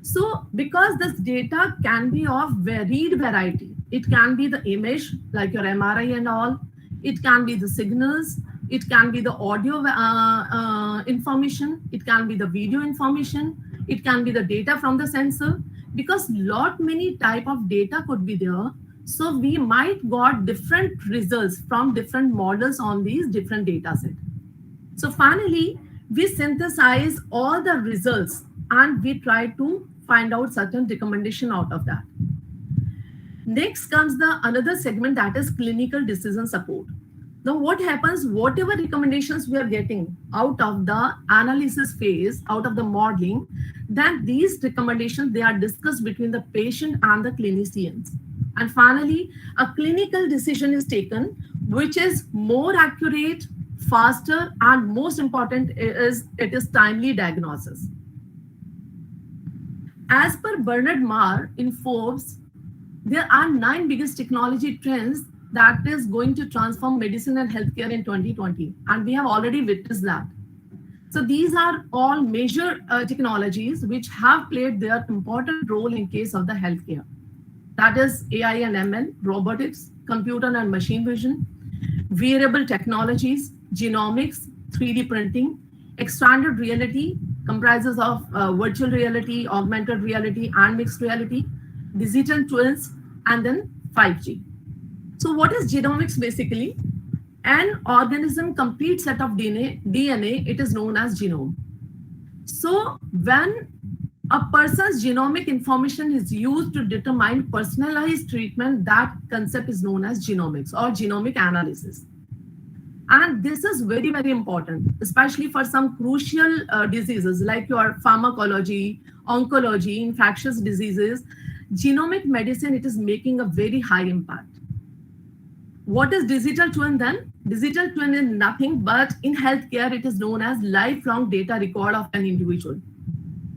So because this data can be of varied variety, it can be the image, like your MRI and all, it can be the signals, it can be the audio information, it can be the video information, it can be the data from the sensor, because many type of data could be there. So we might got different results from different models on these different data sets. So finally, we synthesize all the results and we try to find out certain recommendation out of that. Next comes the another segment, that is clinical decision support. Now what happens, whatever recommendations we are getting out of the analysis phase, out of the modeling, then these recommendations, they are discussed between the patient and the clinicians. And finally, a clinical decision is taken, which is more accurate, faster, and most important is it is timely diagnosis. As per Bernard Marr in Forbes, there are 9 biggest technology trends that is going to transform medicine and healthcare in 2020. And we have already witnessed that. So these are all major technologies which have played their important role in case of the healthcare. That is AI and ML, robotics, computer and machine vision, wearable technologies, genomics, 3D printing, extended reality, comprises of virtual reality, augmented reality, and mixed reality, digital twins, and then 5G. So what is genomics basically? An organism complete set of DNA, it is known as genome. So when a person's genomic information is used to determine personalized treatment, that concept is known as genomics or genomic analysis. And this is very, very important, especially for some crucial diseases like your pharmacology, oncology, infectious diseases. Genomic medicine, it is making a very high impact. What is digital twin then? Digital twin is nothing but in healthcare, it is known as lifelong data record of an individual.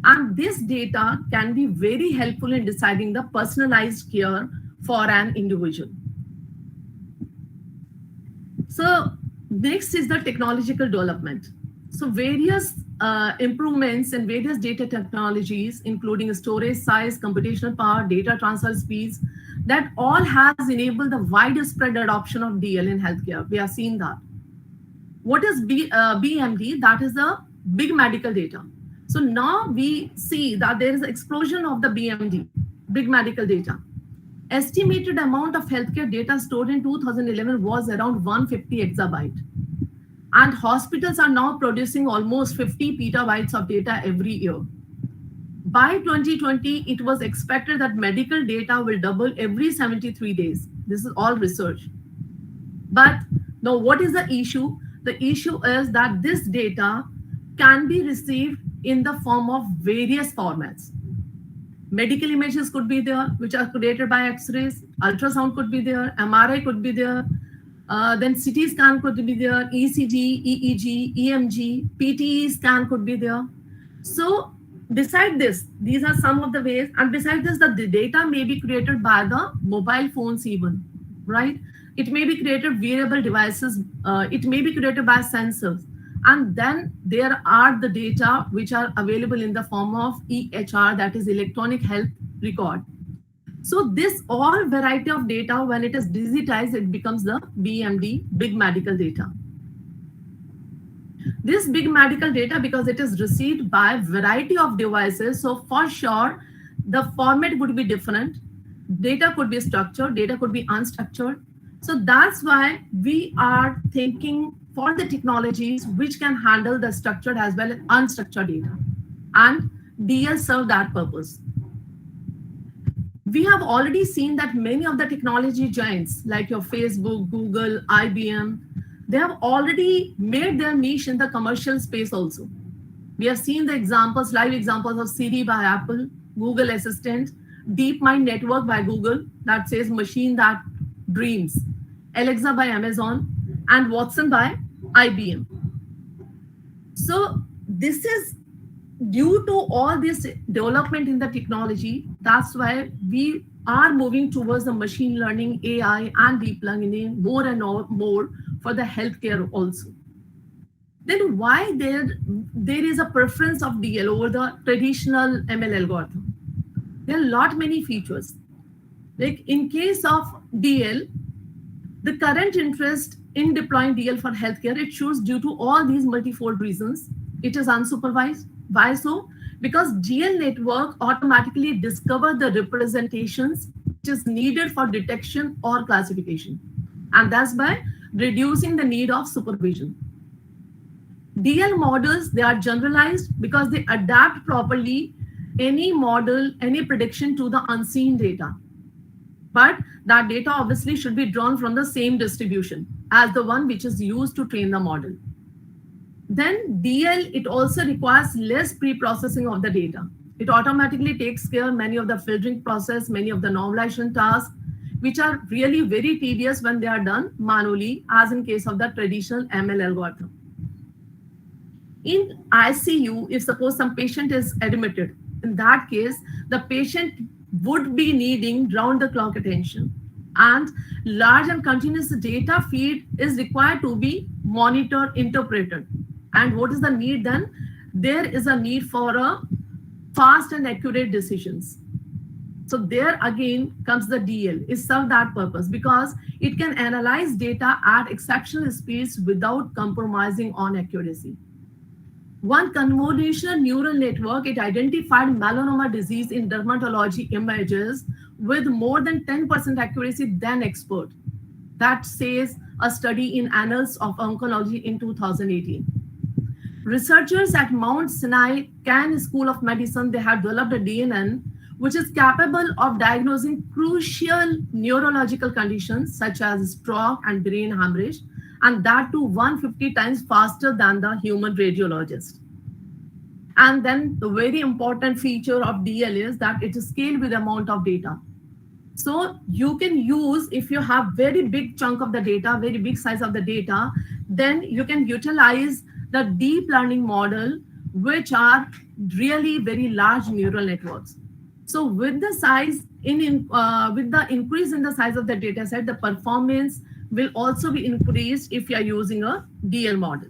And this data can be very helpful in deciding the personalized care for an individual. So next is the technological development. So various improvements in various data technologies, including storage size, computational power, data transfer speeds, that all has enabled the widespread adoption of DL in healthcare. We have seen that. What is BMD? That is the big medical data. So now we see that there is an explosion of the BMD, big medical data. Estimated amount of healthcare data stored in 2011 was around 150 exabyte. And hospitals are now producing almost 50 petabytes of data every year. By 2020, it was expected that medical data will double every 73 days. This is all research. But now what is the issue? The issue is that this data can be received in the form of various formats. Medical images could be there, which are created by X-rays, ultrasound could be there, MRI could be there, then CT scan could be there, ECG, EEG, EMG, PTE scan could be there. So beside this, these are some of the ways, and beside this, the data may be created by the mobile phones even, right? It may be created wearable devices, it may be created by sensors. And then there are the data which are available in the form of EHR, that is electronic health record. So this all variety of data, when it is digitized, it becomes the BMD, big medical data. This big medical data, because it is received by a variety of devices, so for sure, the format would be different. Data could be structured, data could be unstructured. So that's why we are thinking for the technologies which can handle the structured as well as unstructured data. And DL serve that purpose. We have already seen that many of the technology giants like your Facebook, Google, IBM, they have already made their niche in the commercial space also. We have seen the examples, live examples of Siri by Apple, Google Assistant, DeepMind Network by Google, that says machine that dreams, Alexa by Amazon, and Watson by IBM. So this is due to all this development in the technology. That's why we are moving towards the machine learning, AI, and deep learning more and more for the healthcare also. Then why there is a preference of DL over the traditional ML algorithm? There are many features. Like in case of DL, the current interest in deploying DL for healthcare, it shows due to all these multifold reasons. It is unsupervised. Why so? Because DL network automatically discover the representations which is needed for detection or classification. And that's by reducing the need of supervision. DL models, they are generalized because they adapt properly any model, any prediction to the unseen data. But that data obviously should be drawn from the same distribution as the one which is used to train the model. Then DL, it also requires less pre-processing of the data. It automatically takes care of many of the filtering process, many of the normalization tasks, which are really very tedious when they are done manually, as in case of the traditional ML algorithm. In ICU, if suppose some patient is admitted, in that case, the patient would be needing round-the-clock attention, and large and continuous data feed is required to be monitored, interpreted. And what is the need then? There is a need for a fast and accurate decisions. So there again comes the DL, it serves that purpose because it can analyze data at exceptional speeds without compromising on accuracy. One convolutional neural network, it identified melanoma disease in dermatology images with more than 10% accuracy than expert. That says a study in Annals of Oncology in 2018. Researchers at Mount Sinai Can School of Medicine, they have developed a DNN which is capable of diagnosing crucial neurological conditions such as stroke and brain hemorrhage, and that too 150 times faster than the human radiologist. And then the very important feature of DL is that it is scaled with the amount of data. So you can use, if you have very big chunk of the data, very big size of the data, then you can utilize the deep learning model, which are really very large neural networks. So with the size, with the increase in the size of the data set, the performance will also be increased if you are using a DL model.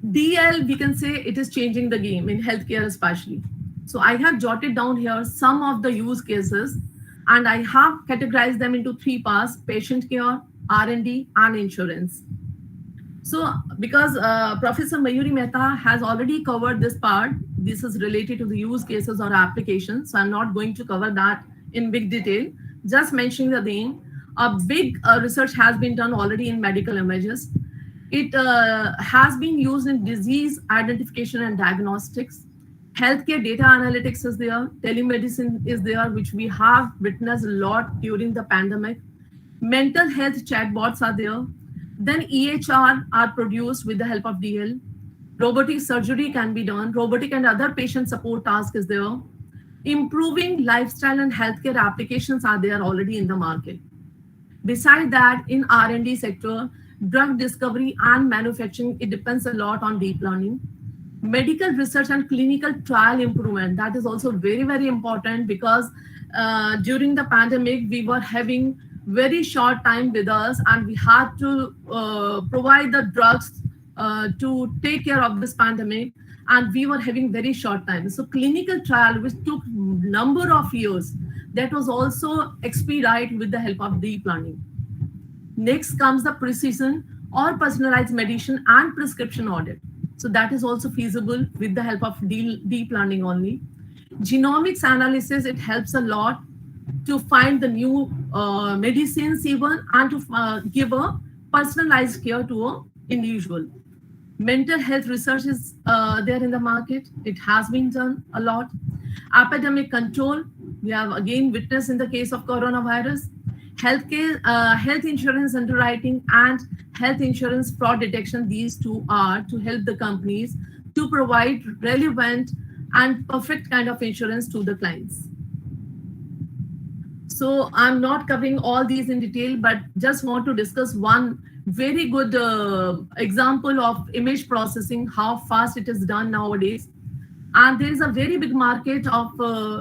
DL, we can say it is changing the game in healthcare especially. So I have jotted down here some of the use cases, and I have categorized them into three parts: patient care, R&D, and insurance. So because Professor Mayuri Mehta has already covered this part, this is related to the use cases or applications. So I'm not going to cover that in big detail, just mentioning the name. A big research has been done already in medical images. It has been used in disease identification and diagnostics. Healthcare data analytics is there. Telemedicine is there, which we have witnessed a lot during the pandemic. Mental health chatbots are there. Then EHR are produced with the help of DL. Robotic surgery can be done. Robotic and other patient support tasks is there. Improving lifestyle and healthcare applications are there already in the market. Besides that, in R&D sector, drug discovery and manufacturing, it depends a lot on deep learning. Medical research and clinical trial improvement, that is also very, very important, because during the pandemic, we were having very short time with us, and we had to provide the drugs to take care of this pandemic, and we were having very short time. So clinical trial, which took number of years, that was also expedited with the help of deep learning. Next comes the precision or personalized medicine and prescription audit. So that is also feasible with the help of deep learning only. Genomics analysis, it helps a lot to find the new medicines even, and to give a personalized care to an individual. Mental health research is there in the market. It has been done a lot. Epidemic control, we have again witnessed in the case of coronavirus. Healthcare, health insurance underwriting and health insurance fraud detection, these two are to help the companies to provide relevant and perfect kind of insurance to the clients. So I'm not covering all these in detail, but just want to discuss one very good example of image processing, how fast it is done nowadays. And there is a very big market of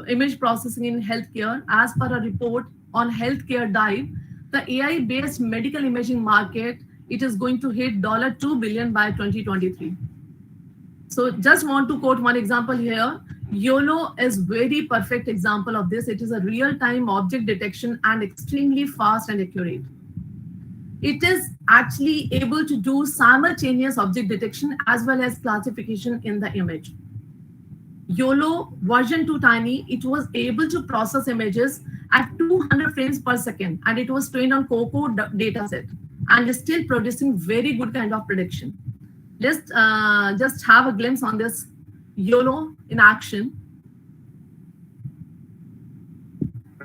image processing in healthcare. As per a report on Healthcare Dive, the AI-based medical imaging market, it is going to hit $2 billion by 2023. So just want to quote one example here. YOLO is very perfect example of this. It is a real-time object detection and extremely fast and accurate. It is actually able to do simultaneous object detection as well as classification in the image. YOLO version 2 Tiny, it was able to process images at 200 frames per second, and it was trained on COCO dataset, and is still producing very good kind of prediction. Let's just have a glimpse on this YOLO in action.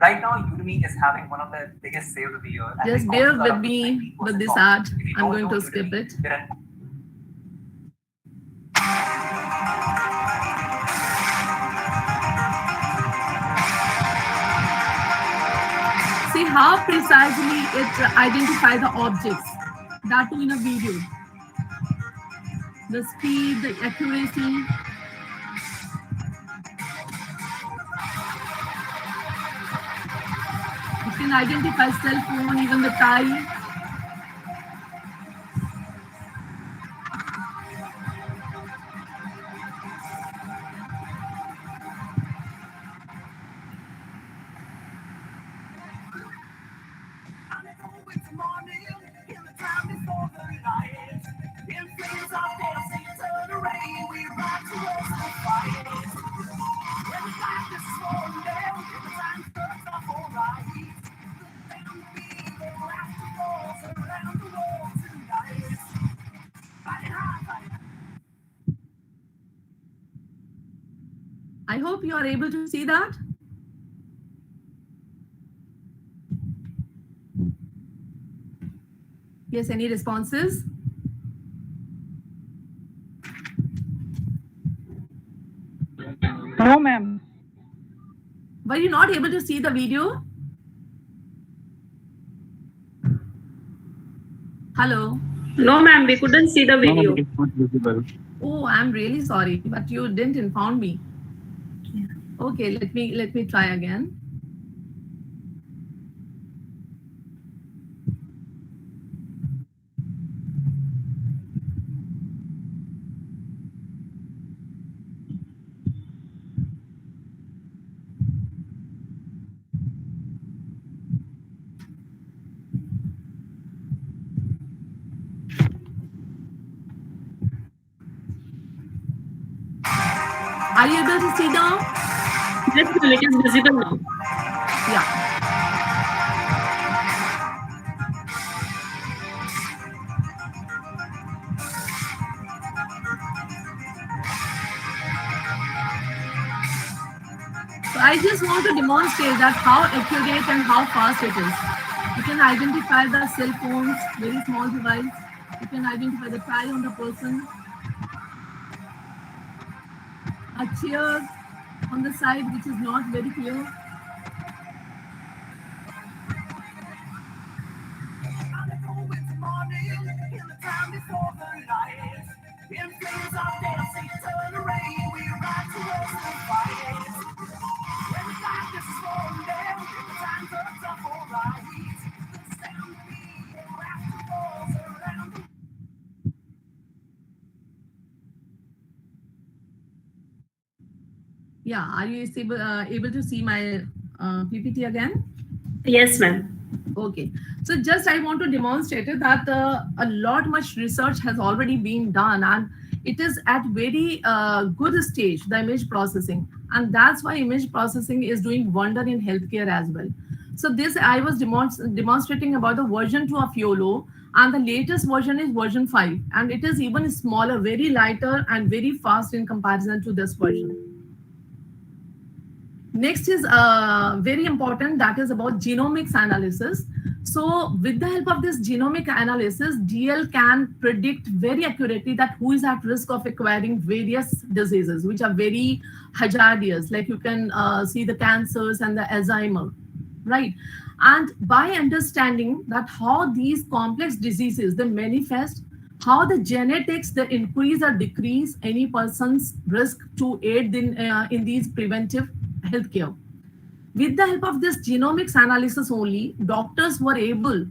Right now, Udemy is having one of the biggest sales of the year. Just bear with me with this ad. I'm going to skip it. See how precisely it identifies the objects, that too in a video. The speed, the accuracy. It can identify cell phone, even the tie. I hope you are able to see that. Yes, any responses? No, ma'am. Were you not able to see the video? Hello? No, ma'am, we couldn't see the video. It is not visible. Oh, I'm really sorry, but you didn't inform me. Okay, let me try again. Are you able to see now? Yes, ma'am, it is visible now. Yeah. So I just want to demonstrate that how accurate and how fast it is. You can identify the cell phones, very small device. You can identify the tile on the person. A chair on the side which is not very clear. Yeah, are you able to see my PPT again? Yes, ma'am. Okay, so just I want to demonstrate it that a lot much research has already been done, and it is at very good stage, the image processing, and that's why image processing is doing wonder in healthcare as well. So this I was demonstrating about the version 2 of YOLO, and the latest version is version 5, and it is even smaller, very lighter and very fast in comparison to this version. Next is very important, that is about genomics analysis. So with the help of this genomic analysis, DL can predict very accurately that who is at risk of acquiring various diseases, which are very hazardous, like you can see the cancers and the Alzheimer, right? And by understanding that how these complex diseases, they manifest, how the genetics, they increase or decrease any person's risk to aid in these preventive healthcare. With the help of this genomics analysis only, doctors were able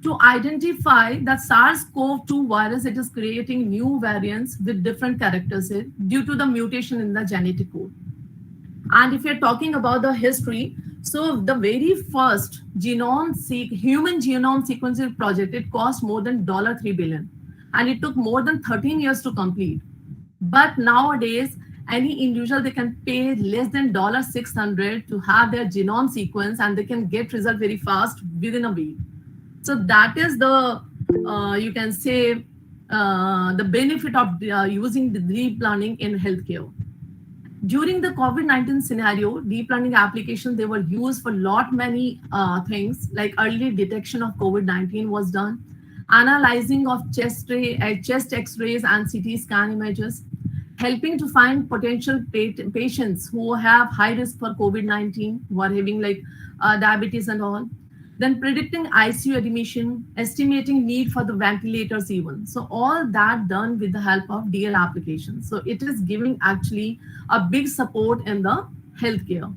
to identify that SARS-CoV-2 virus, it is creating new variants with different characteristics due to the mutation in the genetic code. And if you're talking about the history, so the very first human genome sequencing project, it cost more than $3 billion. And it took more than 13 years to complete. But nowadays, any individual, they can pay less than $600 to have their genome sequence, and they can get result very fast within a week. So that is the, you can say, the benefit of using the deep learning in healthcare. During the COVID-19 scenario, deep learning applications, they were used for many things, like early detection of COVID-19 was done, analyzing of chest x-rays and CT scan images, helping to find potential patients who have high risk for COVID-19, who are having like diabetes and all. Then predicting ICU admission, estimating need for the ventilators even. So all that done with the help of DL applications. So it is giving actually a big support in the healthcare.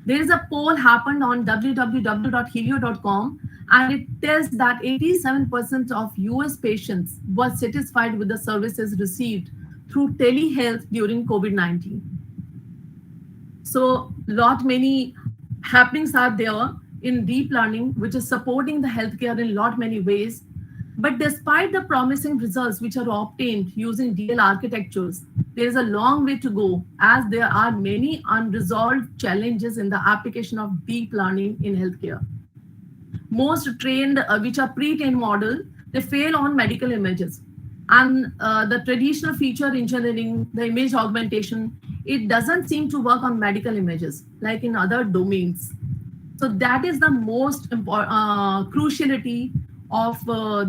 There is a poll happened on www.helio.com, and it tells that 87% of US patients were satisfied with the services received through telehealth during COVID-19. So many happenings are there in deep learning, which is supporting the healthcare in many ways. But despite the promising results which are obtained using DL architectures, there is a long way to go, as there are many unresolved challenges in the application of deep learning in healthcare. Most trained, which are pre-trained model, they fail on medical images. And the traditional feature engineering, the image augmentation, it doesn't seem to work on medical images like in other domains. So that is the most cruciality of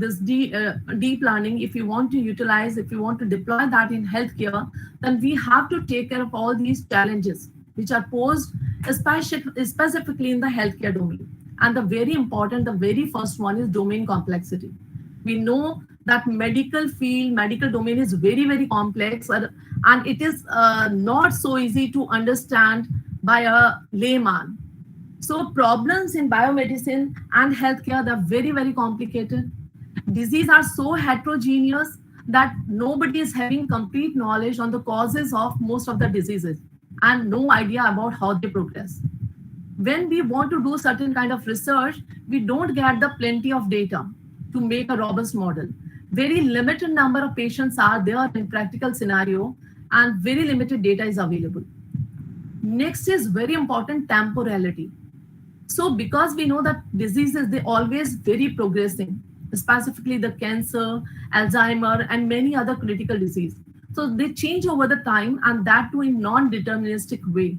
this deep learning. If you want to utilize, if you want to deploy that in healthcare, then we have to take care of all these challenges which are posed specifically in the healthcare domain. And the very important, the very first one is domain complexity. We know that medical field, medical domain is very, very complex, and it is not so easy to understand by a layman. So problems in biomedicine and healthcare, they're very, very complicated. Diseases are so heterogeneous that nobody is having complete knowledge on the causes of most of the diseases and no idea about how they progress. When we want to do certain kind of research, we don't get the plenty of data to make a robust model. Very limited number of patients are there in practical scenario and very limited data is available. Next is very important, temporality. So because we know that diseases, they always very progressing, specifically the cancer, Alzheimer, and many other critical disease. So they change over the time, and that too in non-deterministic way.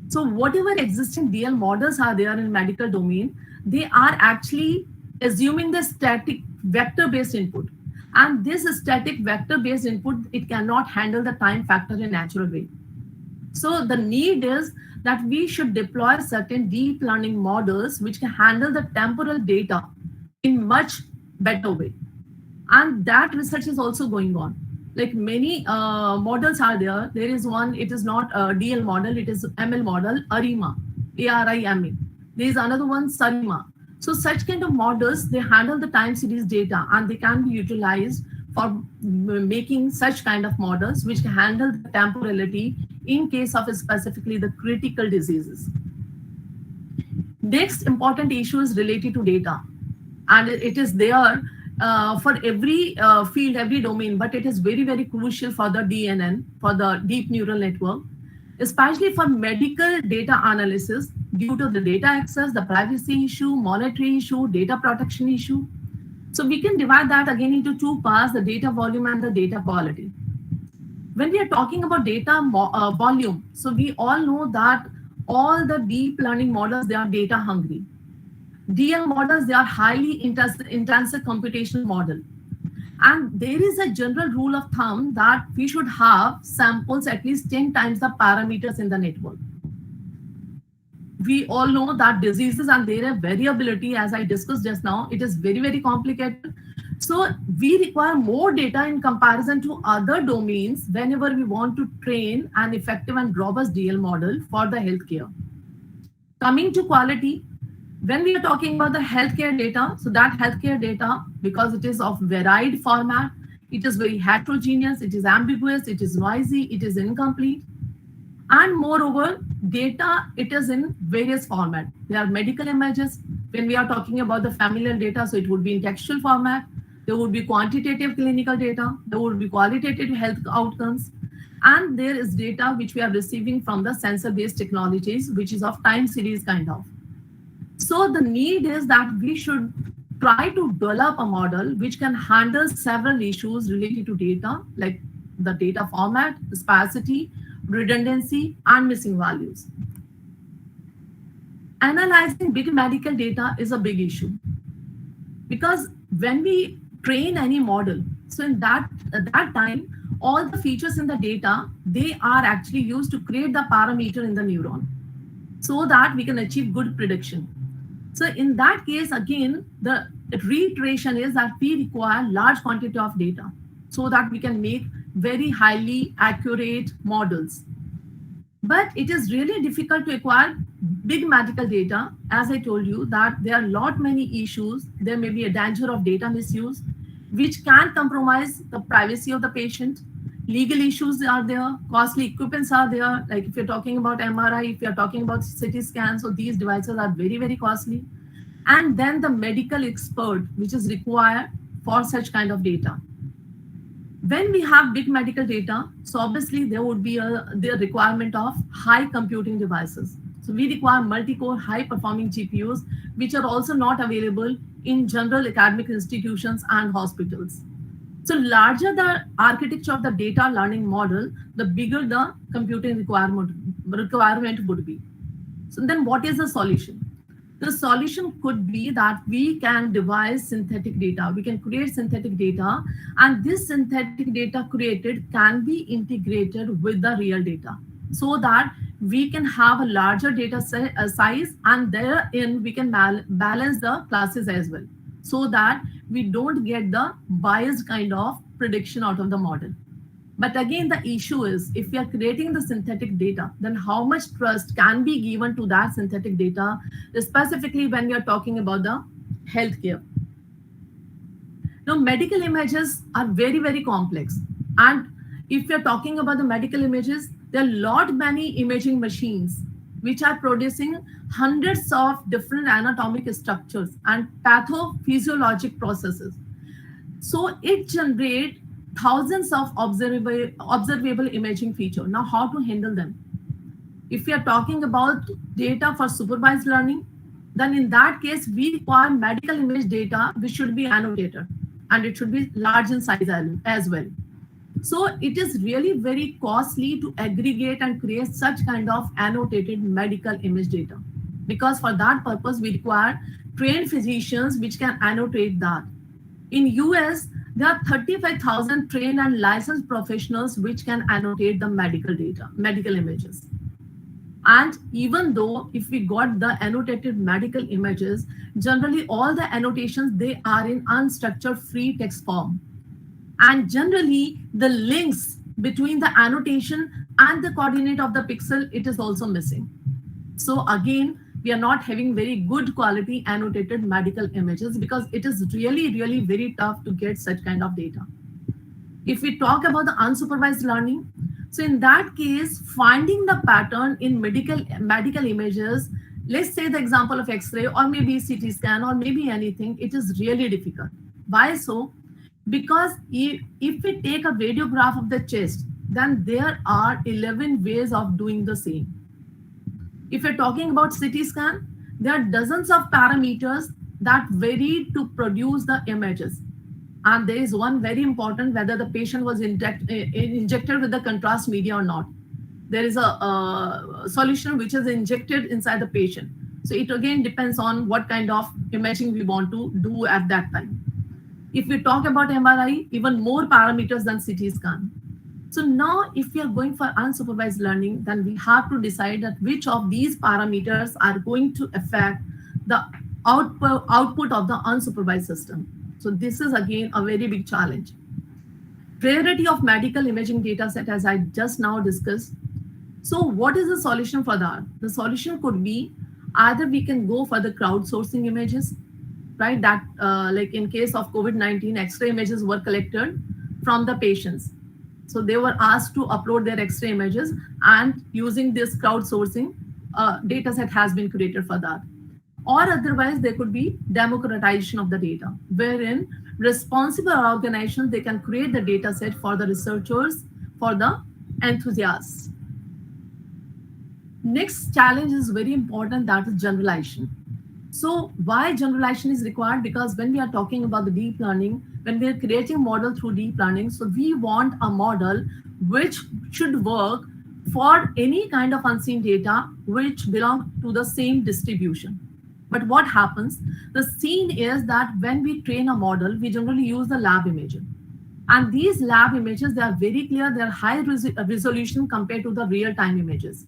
So whatever existing DL models are there in medical domain, they are actually assuming the static vector-based input. And this static vector-based input, it cannot handle the time factor in natural way. So the need is that we should deploy certain deep learning models which can handle the temporal data in much better way. And that research is also going on. Like many models are there. There is one, it is not a DL model, it is ML model, ARIMA, ARIMA. There is another one, SARIMA. So such kind of models, they handle the time series data and they can be utilized for making such kind of models which can handle the temporality in case of specifically the critical diseases. Next important issue is related to data. And it is there for every field, every domain, but it is very, very crucial for the DNN, for the deep neural network, especially for medical data analysis due to the data access, the privacy issue, monetary issue, data protection issue. So we can divide that again into two parts, the data volume and the data quality. When we are talking about data volume, so we all know that all the deep learning models, they are data hungry. DL models, they are highly intensive computational model. And there is a general rule of thumb that we should have samples at least 10 times the parameters in the network. We all know that diseases and their variability, as I discussed just now, it is very, very complicated. So we require more data in comparison to other domains whenever we want to train an effective and robust DL model for the healthcare. Coming to quality, when we are talking about the healthcare data, so that healthcare data, because it is of varied format, it is very heterogeneous, it is ambiguous, it is noisy, it is incomplete. And moreover, data, it is in various formats. There are medical images. When we are talking about the familial data, so it would be in textual format. There would be quantitative clinical data. There would be qualitative health outcomes. And there is data which we are receiving from the sensor-based technologies, which is of time series kind of. So the need is that we should try to develop a model which can handle several issues related to data, like the data format, sparsity, redundancy, and missing values. Analyzing big medical data is a big issue because when we train any model, so in at that time, all the features in the data, they are actually used to create the parameter in the neuron so that we can achieve good prediction. So in that case, again, the reiteration is that we require large quantity of data so that we can make very highly accurate models. But it is really difficult to acquire big medical data. As I told you that there are lot many issues. There may be a danger of data misuse, which can compromise the privacy of the patient. Legal issues are there, costly equipments are there. Like if you're talking about MRI, if you're talking about CT scans, so these devices are very, very costly. And then the medical expert, which is required for such kind of data. When we have big medical data, so obviously there would be the requirement of high computing devices. So we require multi-core high-performing GPUs, which are also not available in general academic institutions and hospitals. So larger the architecture of the data learning model, the bigger the computing requirement would be. So then what is the solution? The solution could be that we can devise synthetic data. We can create synthetic data, and this synthetic data created can be integrated with the real data so that we can have a larger data size, and therein we can balance the classes as well, so that we don't get the biased kind of prediction out of the model. But again, the issue is if we are creating the synthetic data, then how much trust can be given to that synthetic data, specifically when we are talking about the healthcare. Now, medical images are very, very complex. And if we are talking about the medical images, there are many imaging machines which are producing hundreds of different anatomic structures and pathophysiologic processes. So it generates thousands of observable imaging features. Now, how to handle them? If we are talking about data for supervised learning, then in that case, we require medical image data which should be annotated, and it should be large in size as well. So it is really very costly to aggregate and create such kind of annotated medical image data, because for that purpose, we require trained physicians which can annotate that. In US, there are 35,000 trained and licensed professionals which can annotate the medical data, medical images. And even though if we got the annotated medical images, generally all the annotations, they are in unstructured free text form. And generally the links between the annotation and the coordinate of the pixel, it is also missing. So again, we are not having very good quality annotated medical images because it is really, really very tough to get such kind of data. If we talk about the unsupervised learning, so in that case, finding the pattern in medical images, let's say the example of X-ray or maybe CT scan or maybe anything, it is really difficult. Why so? Because if we take a radiograph of the chest, then there are 11 ways of doing the same. If you're talking about CT scan, there are dozens of parameters that vary to produce the images. And there is one very important, whether the patient was injected with the contrast media or not. There is a solution which is injected inside the patient. So it again depends on what kind of imaging we want to do at that time. If we talk about MRI, even more parameters than CT scan. So now if we are going for unsupervised learning, then we have to decide that which of these parameters are going to affect the output of the unsupervised system. So this is again a very big challenge. Priority of medical imaging data set, as I just now discussed. So what is the solution for that? The solution could be either we can go for the crowdsourcing images, right? That like in case of COVID-19, X-ray images were collected from the patients. So they were asked to upload their X-ray images, and using this crowdsourcing, data set has been created for that. Or otherwise, there could be democratization of the data, wherein responsible organizations, they can create the data set for the researchers, for the enthusiasts. Next challenge is very important, that is generalization. So why generalization is required? Because when we are talking about the deep learning, when we are creating a model through deep learning, so we want a model which should work for any kind of unseen data which belong to the same distribution. But what happens? The scene is that when we train a model, we generally use the lab imaging. And these lab images, they are very clear, they are high resolution compared to the real-time images.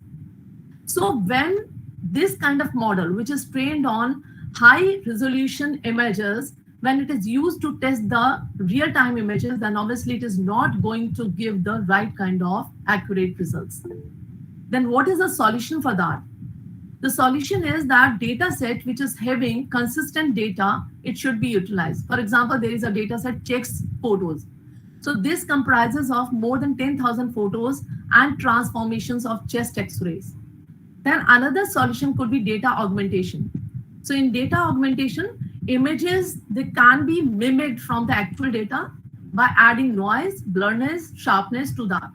So when this kind of model, which is trained on high resolution images, when it is used to test the real-time images, then obviously it is not going to give the right kind of accurate results. Then what is the solution for that? The solution is that data set which is having consistent data, it should be utilized. For example, there is a data set checks photos. So this comprises of more than 10,000 photos and transformations of chest X-rays. Then another solution could be data augmentation. So in data augmentation, images, they can be mimicked from the actual data by adding noise, blurriness, sharpness to that.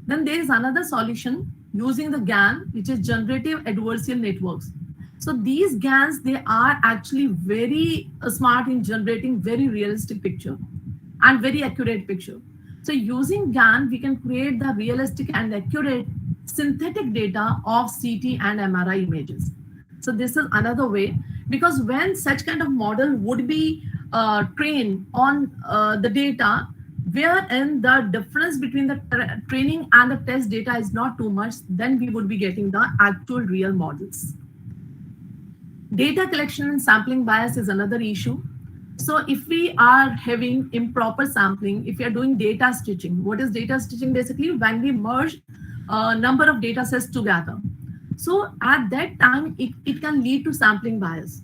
Then there is another solution using the GAN, which is generative adversarial networks. So these GANs, they are actually very smart in generating very realistic picture. and very accurate picture. So using GAN, we can create the realistic and accurate synthetic data of CT and MRI images. So this is another way, because when such kind of model would be trained on the data, wherein the difference between the training and the test data is not too much, then we would be getting the actual real models. Data collection and sampling bias is another issue. So if we are having improper sampling, if we are doing data stitching, what is data stitching? Basically, when we merge a number of data sets together. So at that time, it can lead to sampling bias.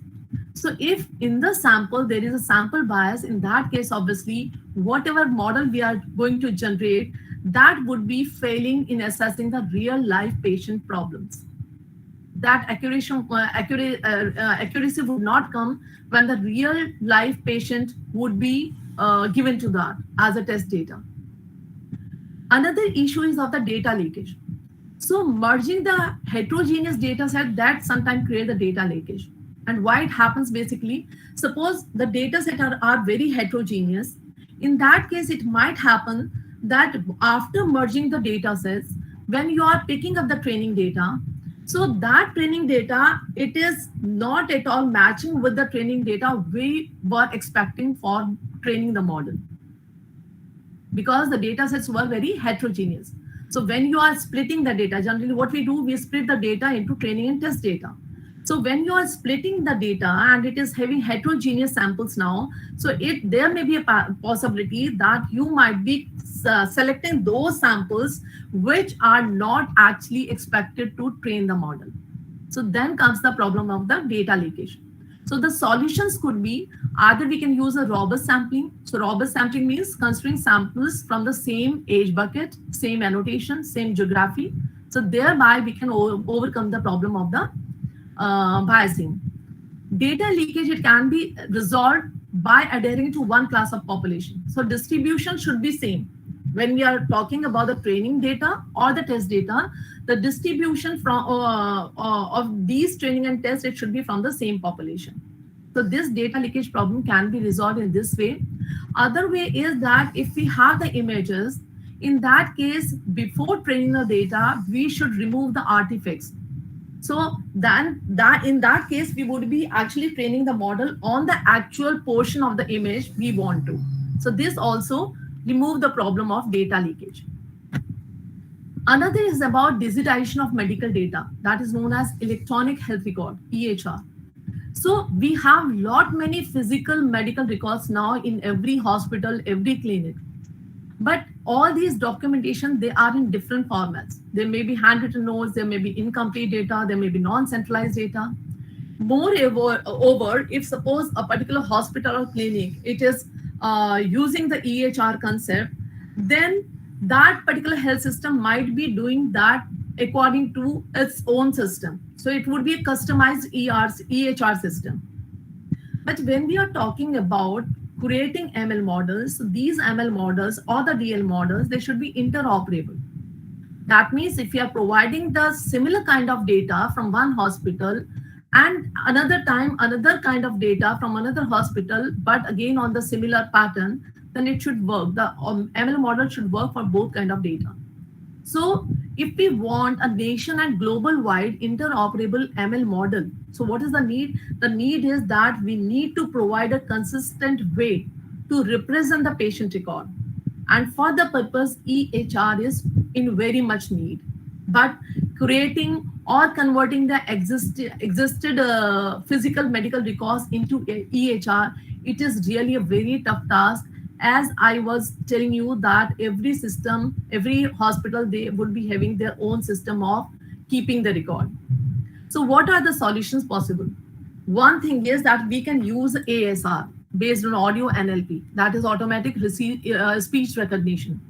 So if in the sample, there is a sample bias, in that case, obviously, whatever model we are going to generate, that would be failing in assessing the real life patient problems. That accuracy would not come when the real life patient would be given to that as a test data. Another issue is of the data leakage. So merging the heterogeneous data set, that sometimes create the data leakage. And why it happens, basically, suppose the data set are very heterogeneous. In that case, it might happen that after merging the data sets, when you are picking up the training data, so that training data, it is not at all matching with the training data we were expecting for training the model, because the data sets were very heterogeneous. So when you are splitting the data, generally what we do, we split the data into training and test data. So when you are splitting the data and it is having heterogeneous samples now, so there may be a possibility that you might be selecting those samples which are not actually expected to train the model. So then comes the problem of the data leakage. So the solutions could be either we can use a robust sampling. So robust sampling means considering samples from the same age bucket, same annotation, same geography. So thereby we can overcome the problem of the biasing. Data leakage, it can be resolved by adhering to one class of population. So distribution should be same. When we are talking about the training data or the test data, the distribution from of these training and tests, it should be from the same population. So this data leakage problem can be resolved in this way. Other way is that if we have the images, in that case, before training the data, we should remove the artifacts. So then in that case, we would be actually training the model on the actual portion of the image we want to. So this also remove the problem of data leakage. Another is about digitization of medical data, that is known as electronic health record, EHR. So we have many physical medical records now in every hospital, every clinic. But all these documentation, they are in different formats. There may be handwritten notes, there may be incomplete data, there may be non-centralized data. Moreover, if suppose a particular hospital or clinic, it is using the EHR concept, then that particular health system might be doing that according to its own system. So it would be a customized EHR system. But when we are talking about creating ML models, these ML models or the DL models, they should be interoperable. That means if you are providing the similar kind of data from one hospital and another time another kind of data from another hospital, but again on the similar pattern, then it should work. The ML model should work for both kind of data. So if we want a nation and global wide interoperable ML model, so what is the need? The need is that we need to provide a consistent way to represent the patient record. And for the purpose, EHR is in very much need. But creating or converting the existed physical medical records into EHR, it is really a very tough task. As I was telling you that every system, every hospital, they would be having their own system of keeping the record. So what are the solutions possible? One thing is that we can use ASR based on audio NLP, that is automatic speech recognition.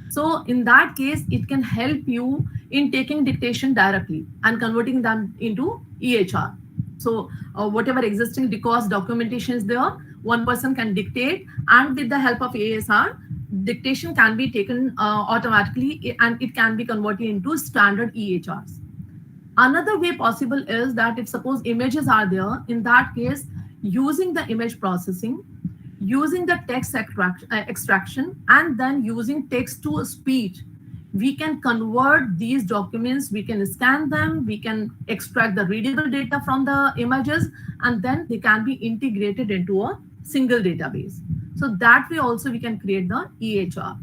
So in that case, it can help you in taking dictation directly and converting them into EHR. So whatever existing records documentation is there, one person can dictate, and with the help of ASR, dictation can be taken automatically and it can be converted into standard EHRs. Another way possible is that if suppose images are there, in that case, using the image processing, using the text extraction and then using text to speech, we can convert these documents, we can scan them, we can extract the readable data from the images, and then they can be integrated into a single database. So that way also we can create the EHR.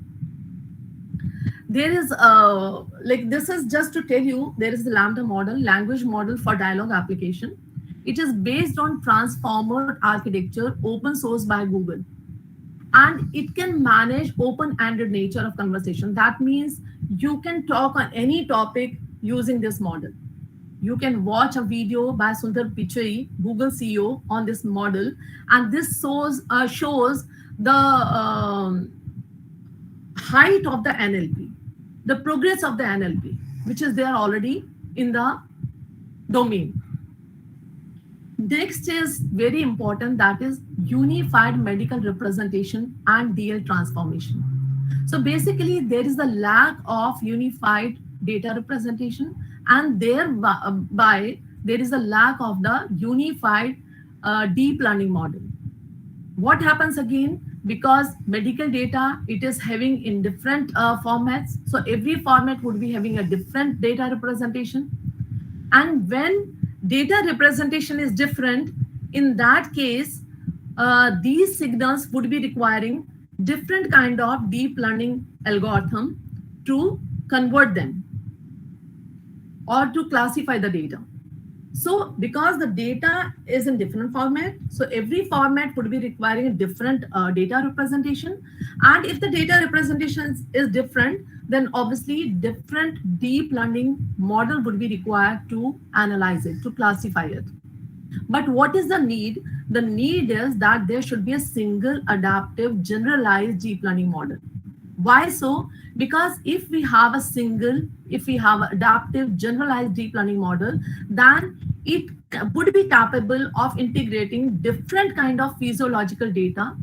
There is like, this is just to tell you, there is the Lambda model, language model for dialogue application. It is based on transformer architecture, open source by Google. And it can manage open-ended nature of conversation. That means you can talk on any topic using this model. You can watch a video by Sundar Pichai, Google CEO, on this model, and this shows the height of the NLP, the progress of the NLP, which is there already in the domain. Next is very important, that is unified medical representation and DL transformation. So basically there is a lack of unified data representation, and thereby there is a lack of the unified deep learning model. What happens again? Because medical data, it is having in different formats. So every format would be having a different data representation. And when data representation is different, in that case, these signals would be requiring different kind of deep learning algorithm to convert them or to classify the data. So because the data is in different format, so every format would be requiring a different data representation. And if the data representation is different, then obviously different deep learning model would be required to analyze it, to classify it. But what is the need? The need is that there should be a single adaptive generalized deep learning model. Why so? Because if we have an adaptive generalized deep learning model, then it would be capable of integrating different kind of physiological data,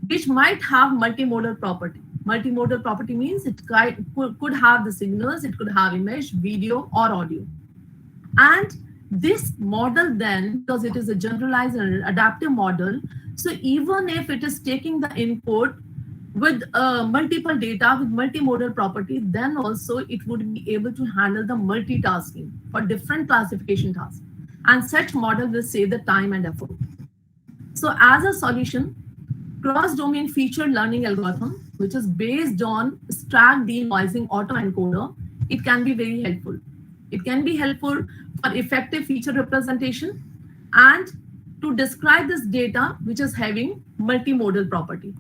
which might have multimodal property. Multimodal property means it could have the signals, it could have image, video, or audio. And this model then, because it is a generalized and adaptive model, so even if it is taking the input with multiple data with multimodal property, then also it would be able to handle the multitasking for different classification tasks. And such model will save the time and effort. So as a solution, cross-domain featured learning algorithm, which is based on stack denoising autoencoder, it can be very helpful. It can be helpful for effective feature representation and to describe this data which is having multimodal property.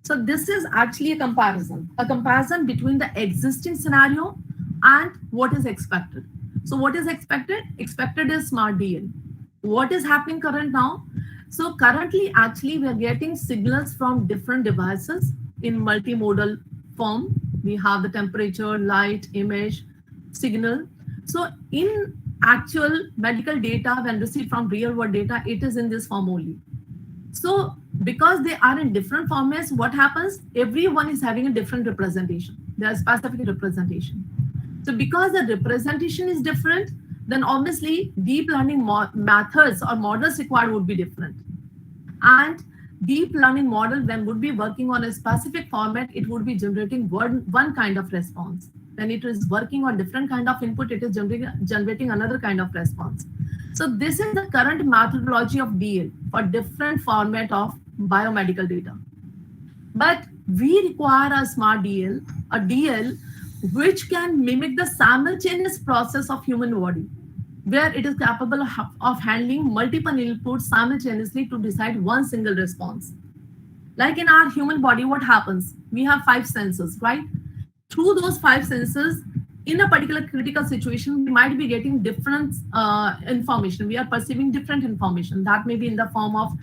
So this is actually a comparison between the existing scenario and what is expected. So what is expected? Expected is smart DL. What is happening current now? So currently, actually, we are getting signals from different devices in multimodal form. We have the temperature, light, image, signal. So in actual medical data, when received from real world data, it is in this form only. So because they are in different formats, what happens? Everyone is having a different representation. There is specific representation. So because the representation is different, then obviously deep learning methods or models required would be different. And deep learning model, when would be working on a specific format, it would be generating one kind of response. When it is working on different kind of input, it is generating another kind of response. So this is the current methodology of DL for different format of biomedical data. But we require a smart DL, a DL which can mimic the simultaneous process of human body, where it is capable of handling multiple inputs simultaneously to decide one single response. Like in our human body, what happens? We have 5 senses, right? Through those 5 senses, in a particular critical situation, we might be getting different information. We are perceiving different information that may be in the form of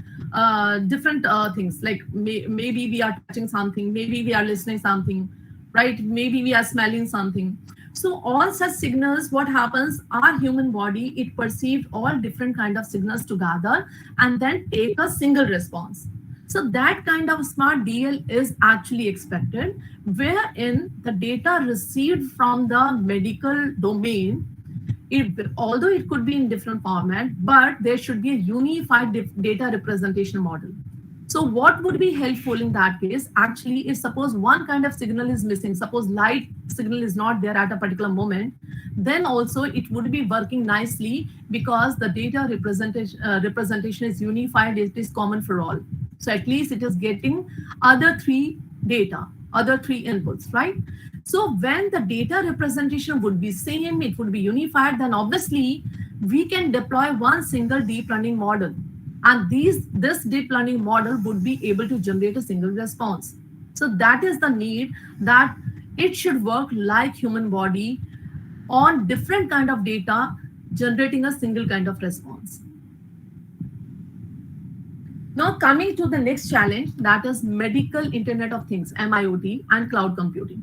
different things, like maybe we are touching something, maybe we are listening something, right? Maybe we are smelling something. So all such signals, what happens, our human body, it perceives all different kind of signals together and then take a single response. So that kind of smart DL is actually expected, wherein the data received from the medical domain, although it could be in different format, but there should be a unified data representation model. So what would be helpful in that case? Actually, if suppose one kind of signal is missing, suppose light signal is not there at a particular moment, then also it would be working nicely because the data representation is unified, it is common for all. So at least it is getting other three data, other three inputs, right? So when the data representation would be same, it would be unified, then obviously we can deploy one single deep learning model. And this deep learning model would be able to generate a single response. So that is the need, that it should work like human body on different kind of data, generating a single kind of response. Now coming to the next challenge, that is medical Internet of Things, MIoT, and cloud computing.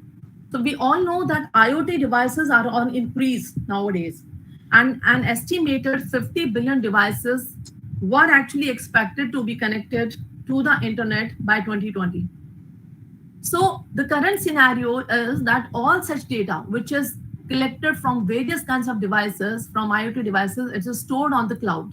So we all know that IoT devices are on increase nowadays, and an estimated 50 billion devices were actually expected to be connected to the internet by 2020. So the current scenario is that all such data, which is collected from various kinds of devices, from IoT devices, it is stored on the cloud.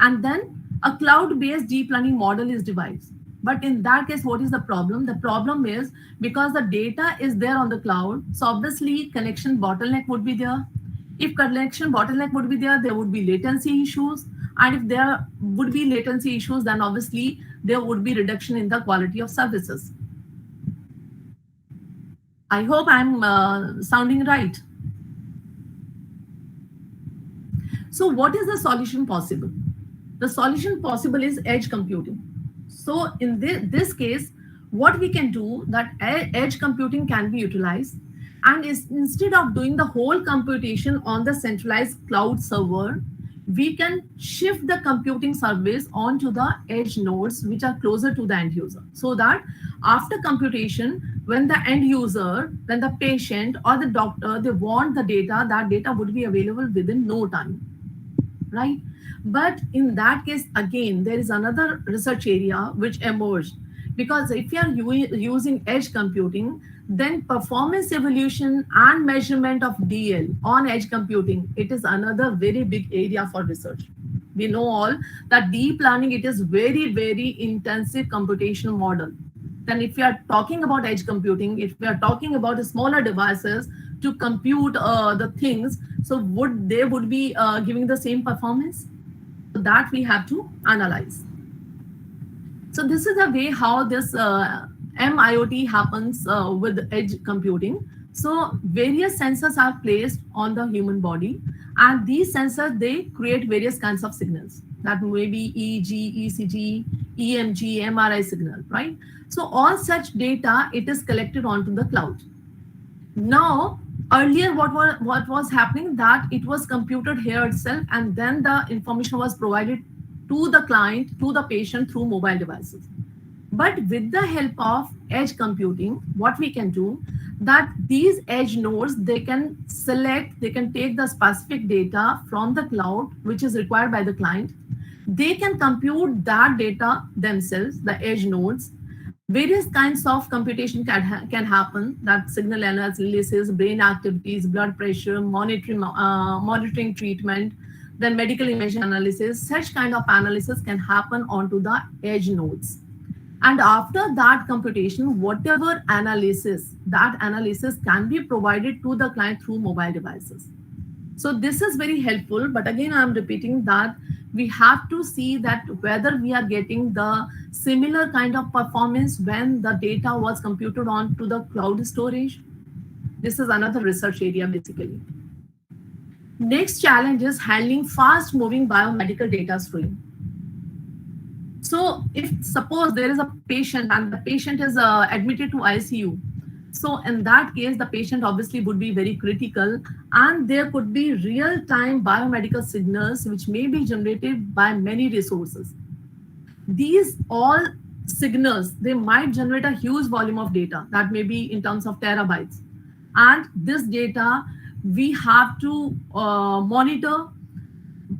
And then a cloud-based deep learning model is devised. But in that case, what is the problem? The problem is because the data is there on the cloud, so obviously connection bottleneck would be there. If connection bottleneck would be there, there would be latency issues. And if there would be latency issues, then obviously there would be reduction in the quality of services. I hope I'm sounding right. So what is the solution possible? The solution possible is edge computing. So in this case, what we can do, that edge computing can be utilized, and instead of doing the whole computation on the centralized cloud server, we can shift the computing service onto the edge nodes, which are closer to the end user. So that after computation, when the end user, when the patient or the doctor, they want the data, that data would be available within no time, right? But in that case, again, there is another research area which emerged, because if you are using edge computing, then performance evaluation and measurement of DL on edge computing, it is another very big area for research. We know all that deep learning, it is very, very intensive computational model. Then if we are talking about edge computing, if we are talking about the smaller devices to compute the things, so they would be giving the same performance? So that we have to analyze. So this is the way how this MIoT happens with edge computing. So various sensors are placed on the human body, and these sensors, they create various kinds of signals. That may be EEG, ECG, EMG, MRI signal, right? So all such data, it is collected onto the cloud. Now, earlier what was happening, that it was computed here itself, and then the information was provided to the client, to the patient through mobile devices. But with the help of edge computing, what we can do, that these edge nodes, they can select, they can take the specific data from the cloud, which is required by the client. They can compute that data themselves, the edge nodes. Various kinds of computation can happen, that signal analysis, brain activities, blood pressure, monitoring treatment, then medical image analysis. Such kind of analysis can happen onto the edge nodes. And after that computation, whatever analysis, that analysis can be provided to the client through mobile devices. So this is very helpful. But again, I'm repeating that we have to see that whether we are getting the similar kind of performance when the data was computed onto the cloud storage. This is another research area basically. Next challenge is handling fast moving biomedical data stream. So if suppose there is a patient and the patient is admitted to ICU, so in that case, the patient obviously would be very critical, and there could be real-time biomedical signals which may be generated by many resources. These all signals, they might generate a huge volume of data, that may be in terms of terabytes. And this data, we have to monitor.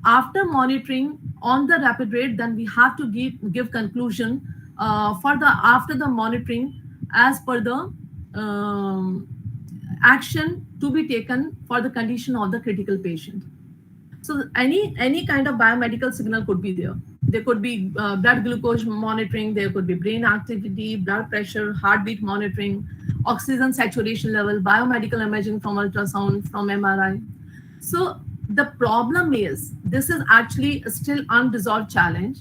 After monitoring on the rapid rate, then we have to give conclusion after the monitoring as per the action to be taken for the condition of the critical patient. So any kind of biomedical signal could be there. There could be blood glucose monitoring, there could be brain activity, blood pressure, heartbeat monitoring, oxygen saturation level, biomedical imaging from ultrasound, from MRI. So the problem is, this is actually a still unresolved challenge.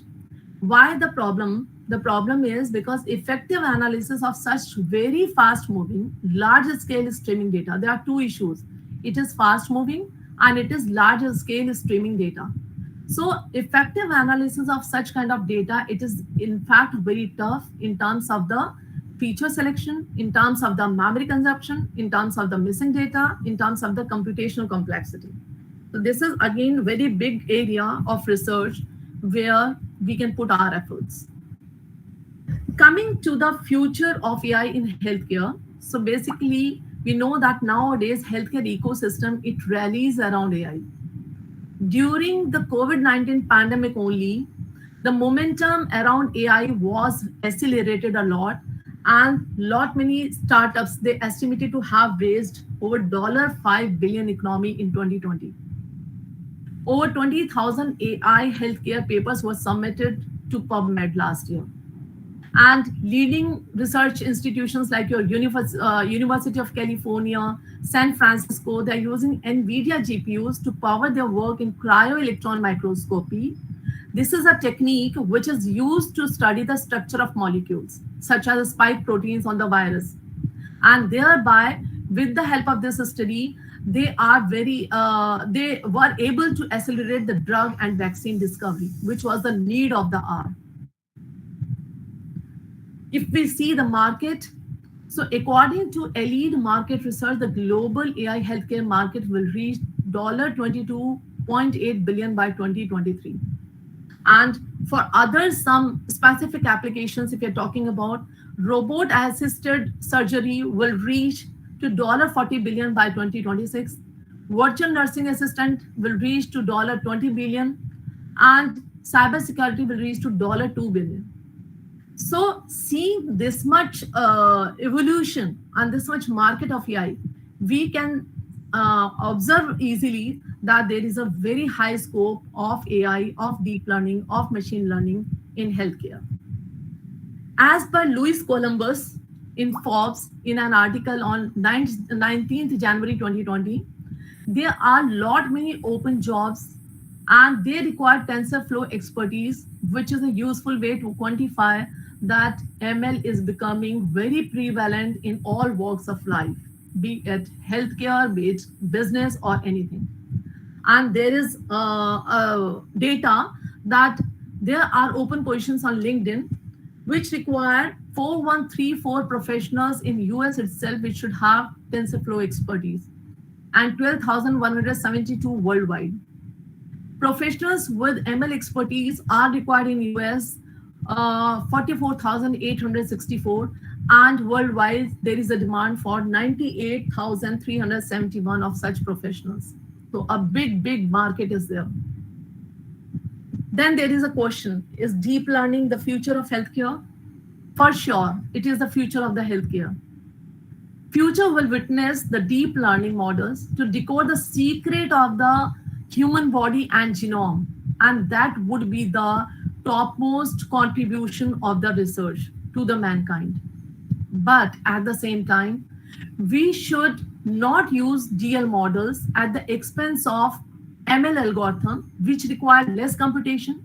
Why the problem? The problem is because effective analysis of such very fast moving, large scale streaming data, there are two issues. It is fast moving and it is large scale streaming data. So effective analysis of such kind of data, it is in fact very tough in terms of the feature selection, in terms of the memory consumption, in terms of the missing data, in terms of the computational complexity. So this is again very big area of research where we can put our efforts. Coming to the future of AI in healthcare. So basically, we know that nowadays healthcare ecosystem, it rallies around AI. During the COVID-19 pandemic only, the momentum around AI was accelerated a lot, and many startups, they estimated to have raised over $5 billion economy in 2020. Over 20,000 AI healthcare papers were submitted to PubMed last year. And leading research institutions like your University of California, San Francisco, they're using NVIDIA GPUs to power their work in cryo-electron microscopy. This is a technique which is used to study the structure of molecules, such as spike proteins on the virus. And thereby, with the help of this study, they were able to accelerate the drug and vaccine discovery, which was the need of the hour. If we see the market, so according to Elite Market Research, the global AI healthcare market will reach $22.8 billion by 2023. And for others, some specific applications, if you're talking about, robot-assisted surgery will reach to $40 billion by 2026. Virtual nursing assistant will reach to $20 billion, and cybersecurity will reach to $2 billion. So seeing this much evolution and this much market of AI, we can observe easily that there is a very high scope of AI, of deep learning, of machine learning in healthcare. As per Louis Columbus in Forbes, in an article on 19th January 2020, there are many open jobs and they require TensorFlow expertise, which is a useful way to quantify that ML is becoming very prevalent in all walks of life, be it healthcare, be it business or anything. And there is data that there are open positions on LinkedIn, which require 4134 professionals in US itself, which should have TensorFlow expertise, and 12,172 worldwide. Professionals with ML expertise are required in US, 44,864, and worldwide there is a demand for 98,371 of such professionals. So a big market is there. Then there is a question, is deep learning the future of healthcare? For sure, it is the future of the healthcare. Future will witness the deep learning models to decode the secret of the human body and genome, and that would be the topmost contribution of the research to the mankind. But at the same time, we should not use DL models at the expense of ML algorithm, which require less computation,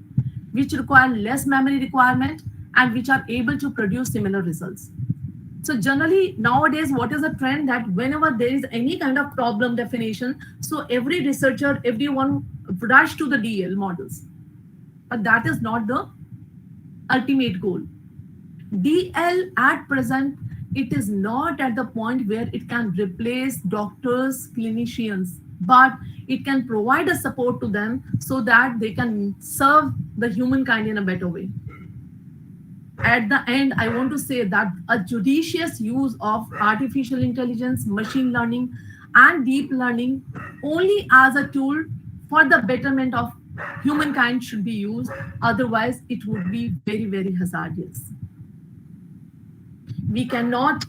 which require less memory requirement, and which are able to produce similar results. So generally nowadays, what is the trend that whenever there is any kind of problem definition, so every researcher, everyone rush to the DL models. But that is not the ultimate goal. DL at present, it is not at the point where it can replace doctors, clinicians, but it can provide a support to them so that they can serve the humankind in a better way. At the end, I want to say that a judicious use of artificial intelligence, machine learning, and deep learning only as a tool for the betterment of humankind should be used. Otherwise, it would be very hazardous. We cannot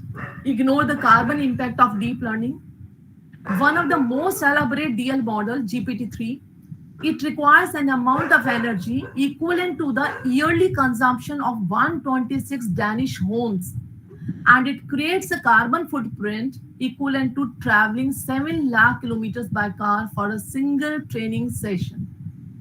ignore the carbon impact of deep learning. One of the most elaborate DL model, GPT-3, it requires an amount of energy equivalent to the yearly consumption of 126 Danish homes, and it creates a carbon footprint equivalent to traveling 7 lakh kilometers by car for a single training session.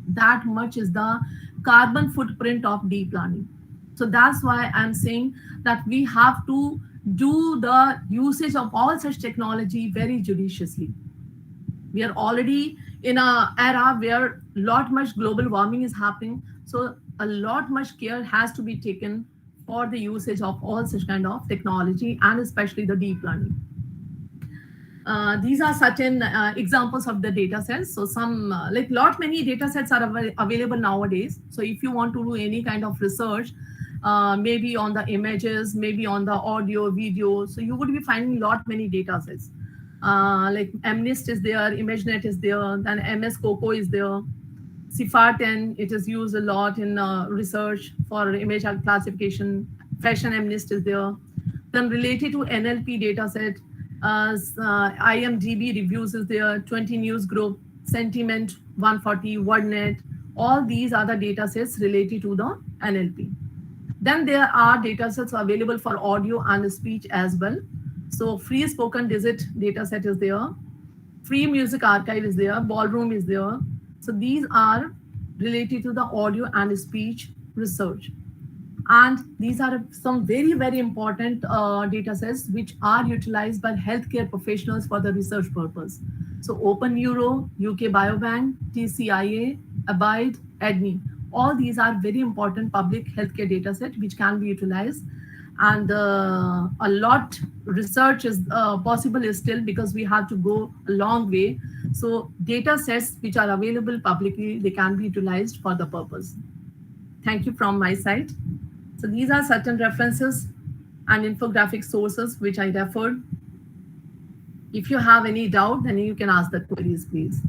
That much is the carbon footprint of deep learning. So that's why I'm saying that we have to do the usage of all such technology very judiciously. We are already in an era where a lot much global warming is happening. So a lot much care has to be taken for the usage of all such kind of technology, and especially the deep learning. These are certain examples of the data sets. So some like many data sets are available nowadays. So if you want to do any kind of research, maybe on the images, maybe on the audio, video, so you would be finding many data sets. Like MNIST is there, ImageNet is there, then MS Coco is there. CIFAR-10, it is used a lot in research for image classification. Fashion MNIST is there. Then related to NLP dataset, IMDb reviews is there, 20 News Group, Sentiment, 140, WordNet. All these are the datasets related to the NLP. Then there are datasets available for audio and speech as well. So Free Spoken Digit dataset is there. Free Music Archive is there. Ballroom is there. So these are related to the audio and speech research. And these are some very, very important data sets which are utilized by healthcare professionals for the research purpose. So Open Neuro, UK Biobank, TCIA, Abide, EDNI. All these are very important public healthcare data set which can be utilized. And a lot research is possible is still, because we have to go a long way. So data sets which are available publicly, they can be utilized for the purpose. Thank you from my side. So these are certain references and infographic sources which I referred. If you have any doubt, then you can ask the queries, please.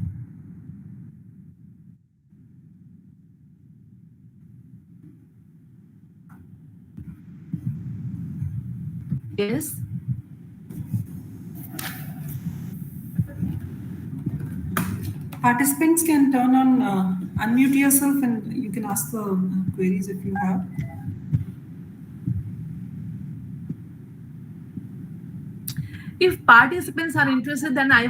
Yes. Participants can turn on, unmute yourself, and you can ask the queries if you have. If participants are interested, then I